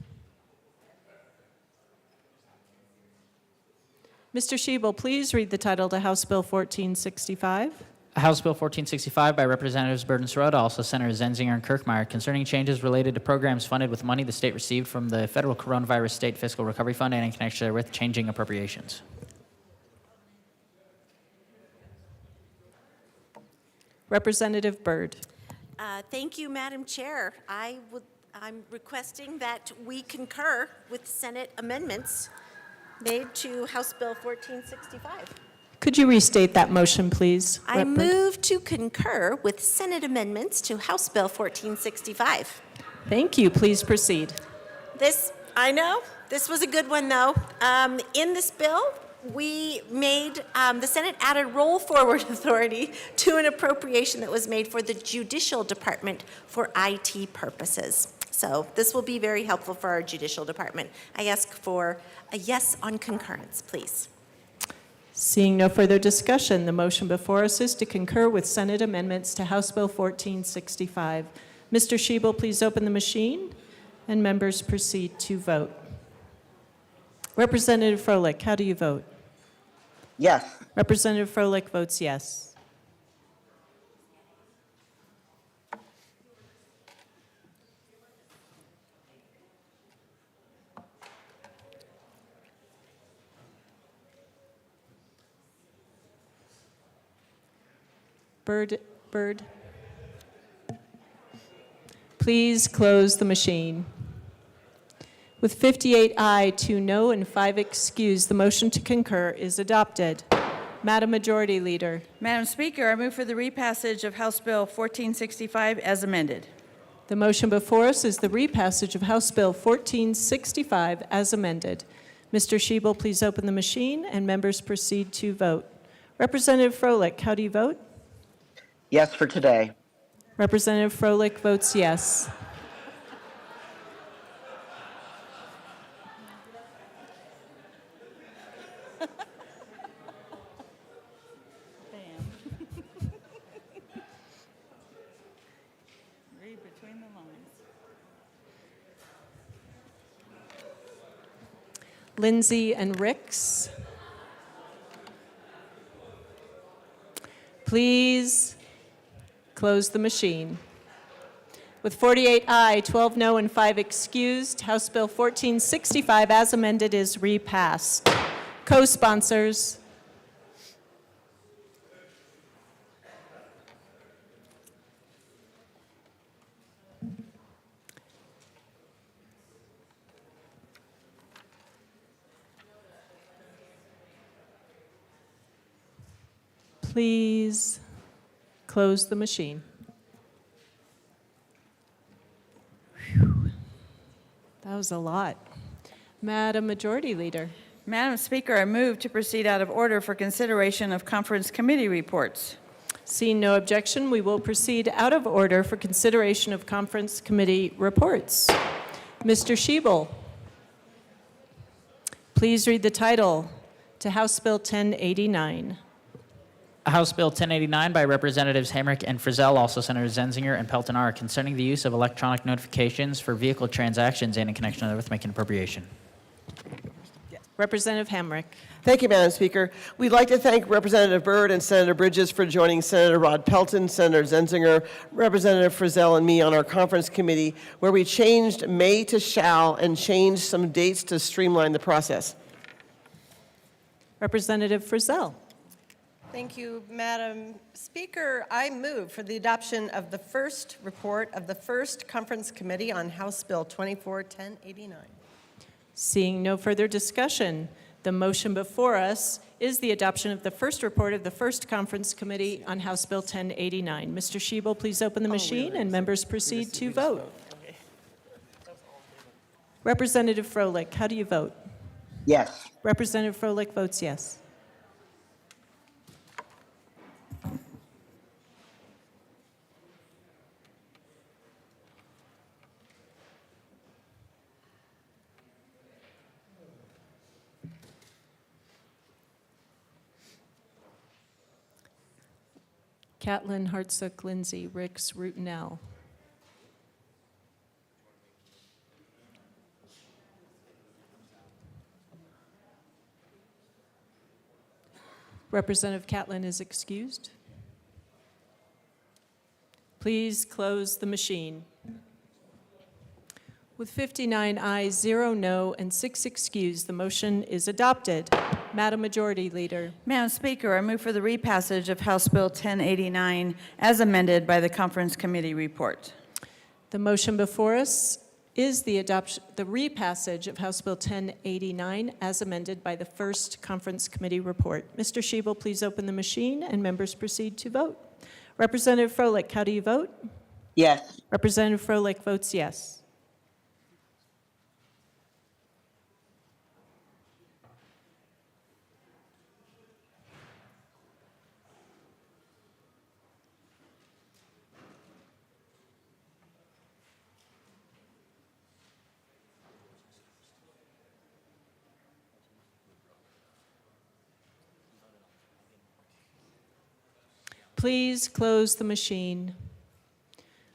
Mr. Shebel, please read the title to House Bill 1465. House Bill 1465 by Representatives Byrd and Sirota, also Senators Zenzinger and Kirkmeyer, concerning changes related to programs funded with money the state received from the Federal Coronavirus State Fiscal Recovery Fund and in connection therewith changing appropriations. Representative Byrd. Thank you, Madam Chair. I'm requesting that we concur with Senate amendments made to House Bill 1465. Could you restate that motion, please? I move to concur with Senate amendments to House Bill 1465. Thank you. Please proceed. I know, this was a good one, though. In this bill, we made, the Senate added roll forward authority to an appropriation that was made for the Judicial Department for IT purposes. So this will be very helpful for our Judicial Department. I ask for a yes on concurrence, please. Seeing no further discussion, the motion before us is to concur with Senate amendments to House Bill 1465. Mr. Shebel, please open the machine, and members proceed to vote. Representative Froelich, how do you vote? Yes. Representative Froelich votes yes. Byrd. Please close the machine. With 58 aye, 2 no, and 5 excused, the motion to concur is adopted. Madam Majority Leader. Madam Speaker, I move for the repassage of House Bill 1465 as amended. The motion before us is the repassage of House Bill 1465 as amended. Mr. Shebel, please open the machine, and members proceed to vote. Representative Froelich, how do you vote? Yes for today. Representative Froelich votes yes. Read between the lines. Lindsay and Ricks. Please close the machine. With 48 aye, 12 no, and 5 excused, House Bill 1465 as amended is repassed. Co-sponsors. Please close the machine. Whew. That was a lot. Madam Majority Leader. Madam Speaker, I move to proceed out of order for consideration of conference committee reports. Seeing no objection, we will proceed out of order for consideration of conference committee reports. Mr. Shebel, please read the title to House Bill 1089. House Bill 1089 by Representatives Hamrick and Frizzell, also Senators Zenzinger and Pelton R., concerning the use of electronic notifications for vehicle transactions and in connection with making appropriation. Representative Hamrick. Thank you, Madam Speaker. We'd like to thank Representative Byrd and Senator Bridges for joining Senator Rod Pelton, Senator Zenzinger, Representative Frizzell, and me on our conference committee, where we changed may to shall and changed some dates to streamline the process. Representative Frizzell. Thank you, Madam Speaker. I move for the adoption of the first report of the first conference committee on House Bill 24-1089. Seeing no further discussion, the motion before us is the adoption of the first report of the first conference committee on House Bill 1089. Mr. Shebel, please open the machine, and members proceed to vote. Representative Froelich, how do you vote? Yes. Representative Froelich votes yes. Catlin, Hartsook, Lindsay, Ricks, Rutenell. Representative Catlin is excused. Please close the machine. With 59 ayes, 0 no, and 6 excused, the motion is adopted. Madam Majority Leader. Madam Speaker, I move for the repassage of House Bill 1089 as amended by the Conference Committee report. The motion before us is the repassage of House Bill 1089 as amended by the first Conference Committee report. Mr. Shebel, please open the machine and members proceed to vote. Representative Froelich, how do you vote? Yes. Representative Froelich votes yes. Please close the machine.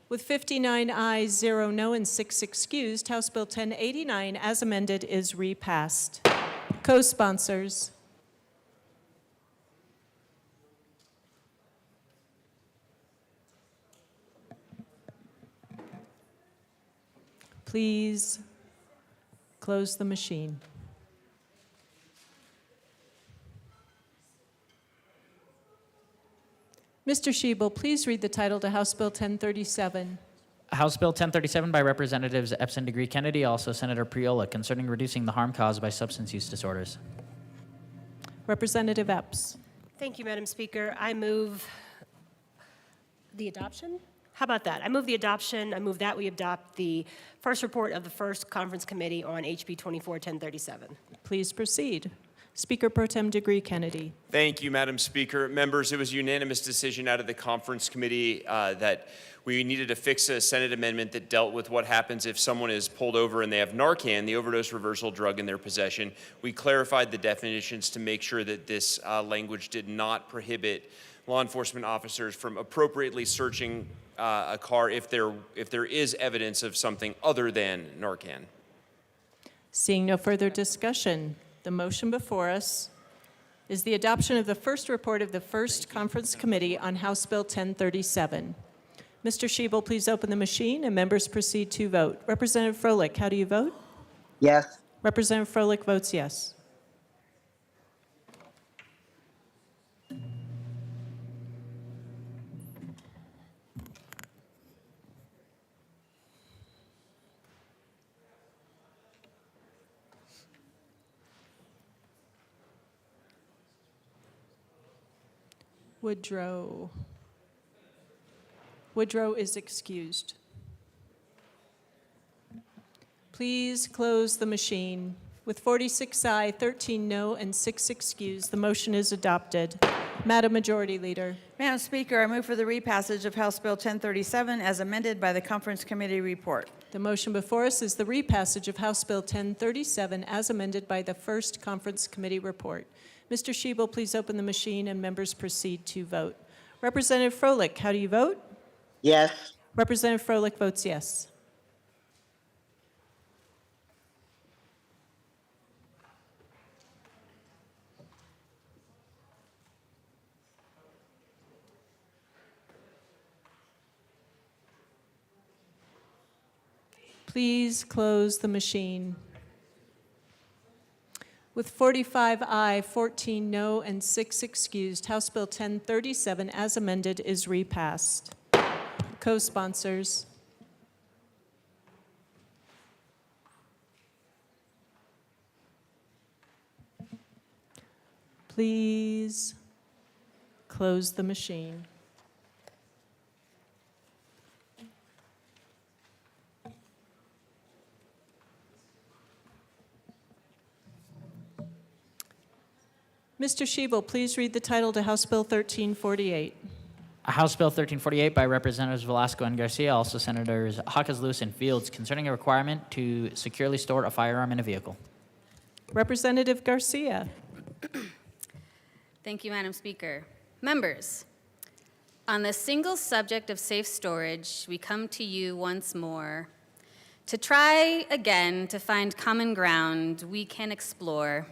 With 59 ayes, 0 no, and 6 excused, House Bill 1089 as amended is repassed. Co-sponsors. Please close the machine. Mr. Shebel, please read the title to House Bill 1037. House Bill 1037 by Representatives Epson, Degree, Kennedy, also Senator Priola, concerning reducing the harm caused by substance use disorders. Representative Epps. Thank you, Madam Speaker. I move the adoption. How about that? I move the adoption. I move that we adopt the first report of the first Conference Committee on HB 24-1037. Please proceed. Speaker Pro Tem Degree Kennedy. Thank you, Madam Speaker. Members, it was a unanimous decision out of the Conference Committee that we needed to fix a Senate amendment that dealt with what happens if someone is pulled over and they have Narcan, the overdose reversal drug, in their possession. We clarified the definitions to make sure that this language did not prohibit law enforcement officers from appropriately searching a car if there is evidence of something other than Narcan. Seeing no further discussion, the motion before us is the adoption of the first report of the first Conference Committee on House Bill 1037. Mr. Shebel, please open the machine and members proceed to vote. Representative Froelich, how do you vote? Yes. Representative Froelich votes yes. Woodrow is excused. Please close the machine. With 46 aye, 13 no, and 6 excused, the motion is adopted. Madam Majority Leader. Madam Speaker, I move for the repassage of House Bill 1037 as amended by the Conference Committee report. The motion before us is the repassage of House Bill 1037 as amended by the first Conference Committee report. Mr. Shebel, please open the machine and members proceed to vote. Representative Froelich, how do you vote? Yes. Representative Froelich votes yes. Please close the machine. With 45 aye, 14 no, and 6 excused, House Bill 1037 as amended is repassed. Co-sponsors. Please close the machine. Mr. Shebel, please read the title to House Bill 1348. House Bill 1348 by Representatives Velasco and Garcia, also Senators Hawkins, Lewis, and Fields, concerning a requirement to securely store a firearm in a vehicle. Representative Garcia. Thank you, Madam Speaker. Members, on the single subject of safe storage, we come to you once more to try again to find common ground we can explore.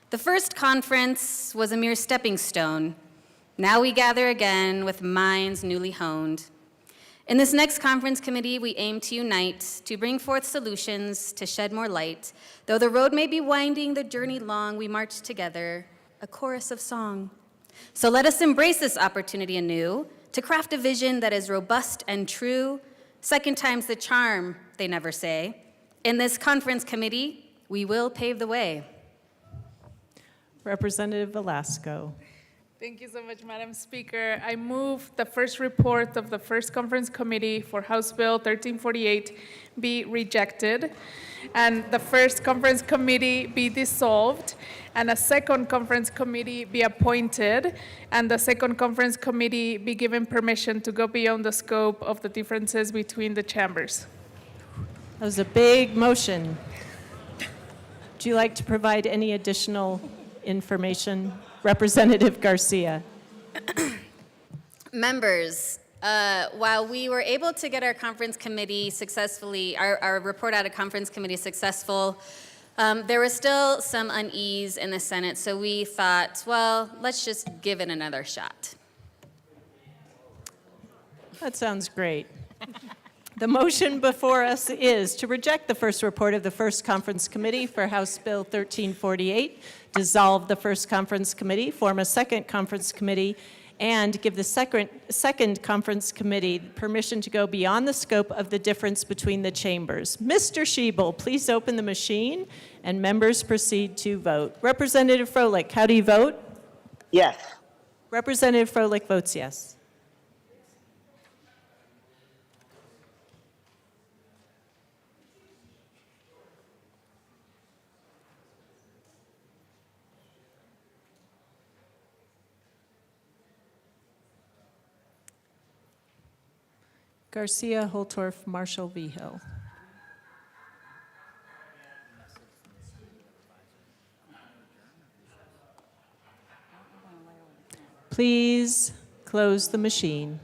The first conference was a mere stepping stone. Now we gather again with minds newly honed. In this next conference committee, we aim to unite, to bring forth solutions, to shed more light. Though the road may be winding, the journey long, we march together, a chorus of song. So let us embrace this opportunity anew, to craft a vision that is robust and true. Second time's the charm, they never say. In this conference committee, we will pave the way. Representative Velasco. Thank you so much, Madam Speaker. I move the first report of the first conference committee for House Bill 1348 be rejected, and the first conference committee be dissolved, and a second conference committee be appointed, and the second conference committee be given permission to go beyond the scope of the differences between the chambers. That was a big motion. Would you like to provide any additional information? Representative Garcia. Members, while we were able to get our conference committee successfully, our report out of conference committee successful, there was still some unease in the Senate, so we thought, well, let's just give it another shot. That sounds great. The motion before us is to reject the first report of the first conference committee for House Bill 1348, dissolve the first conference committee, form a second conference committee, and give the second conference committee permission to go beyond the scope of the difference between the chambers. Mr. Schiebel, please open the machine, and members proceed to vote. Representative Froelich, how do you vote? Yes. Representative Froelich votes yes. Garcia, Holtorf, Marshall, Vigil. Please close the machine.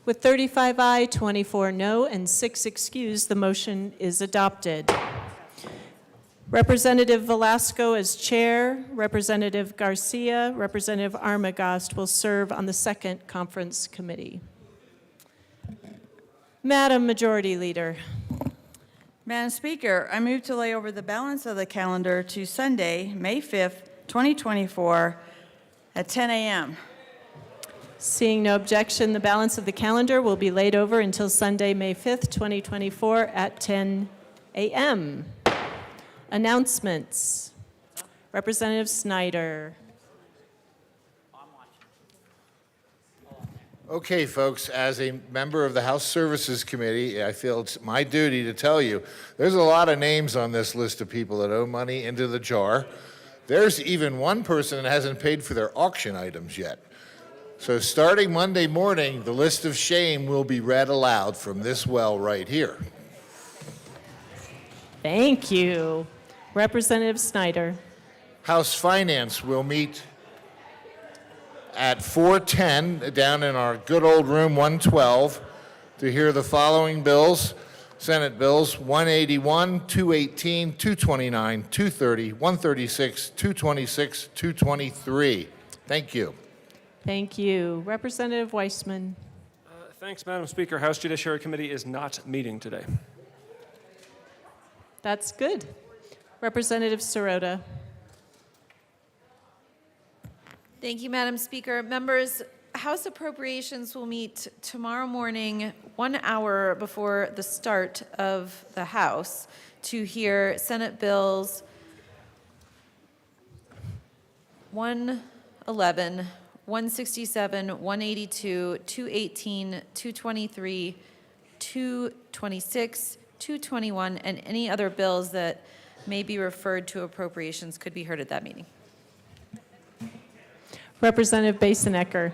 With 35 aye, 24 no, and 6 excused, the motion is adopted. Representative Velasco as chair, Representative Garcia, Representative Armagost will serve on the second conference committee. Madam Majority Leader. Madam Speaker, I move to lay over the balance of the calendar to Sunday, May 5th, 2024 at 10 a.m. Seeing no objection, the balance of the calendar will be laid over until Sunday, May 5th, 2024 at 10 a.m. Announcements. Representative Snyder. Okay, folks, as a member of the House Services Committee, I feel it's my duty to tell you, there's a lot of names on this list of people that owe money into the jar. There's even one person that hasn't paid for their auction items yet. So starting Monday morning, the list of shame will be read aloud from this well right here. Thank you. Representative Snyder. House Finance will meet at 4:10 down in our good old room 112 to hear the following bills. Senate bills 181, 218, 229, 230, 136, 226, 223. Thank you. Thank you. Representative Weissman. Thanks, Madam Speaker. House Judiciary Committee is not meeting today. That's good. Representative Sirota. Thank you, Madam Speaker. Members, House Appropriations will meet tomorrow morning, 1 hour before the start of the House, to hear Senate bills 111, 167, 182, 218, 223, 226, 221, and any other bills that may be referred to appropriations could be heard at that meeting. Representative Basenecker.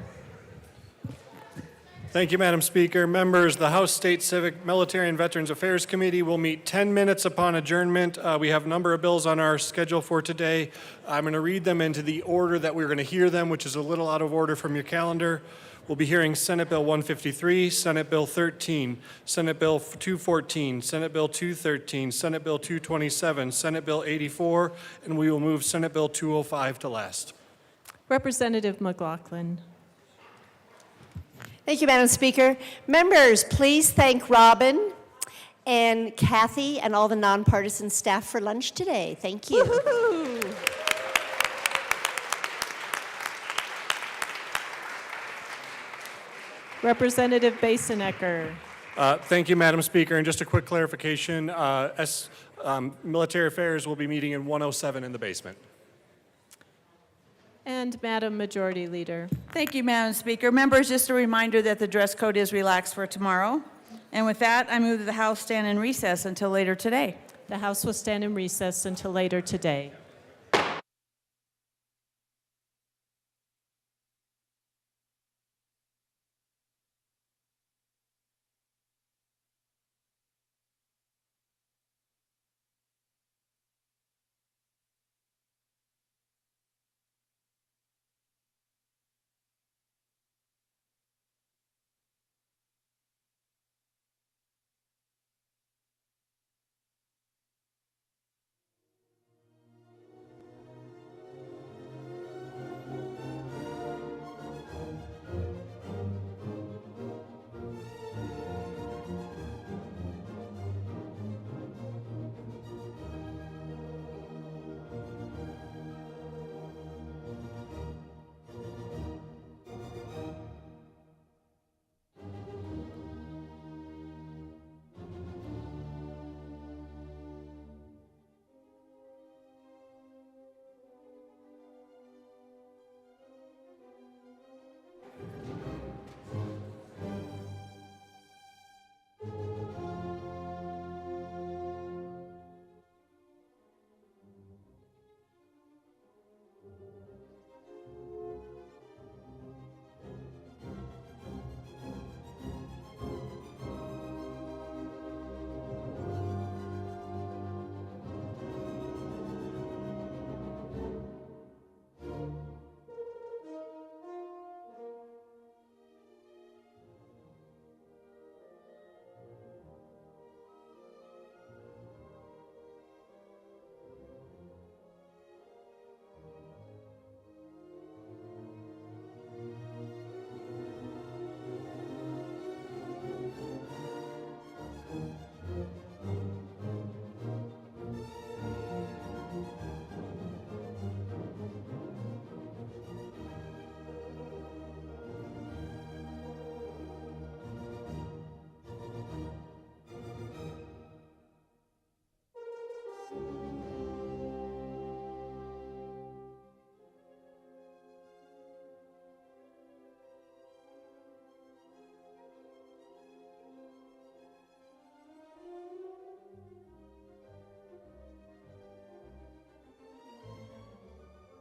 Thank you, Madam Speaker. Members, the House State Civic, Military, and Veterans Affairs Committee will meet 10 minutes upon adjournment. We have a number of bills on our schedule for today. I'm going to read them into the order that we're going to hear them, which is a little out of order from your calendar. We'll be hearing Senate Bill 153, Senate Bill 13, Senate Bill 214, Senate Bill 213, Senate Bill 227, Senate Bill 84, and we will move Senate Bill 205 to last. Representative McLaughlin. Thank you, Madam Speaker. Members, please thank Robin and Kathy and all the nonpartisan staff for lunch today. Thank you. Woo-hoo-hoo. Representative Basenecker. Thank you, Madam Speaker. And just a quick clarification, Military Affairs will be meeting in 107 in the basement. And Madam Majority Leader. Thank you, Madam Speaker. Members, just a reminder that the dress code is relaxed for tomorrow. And with that, I move that the House stand in recess until later today. The House will stand in recess until later today.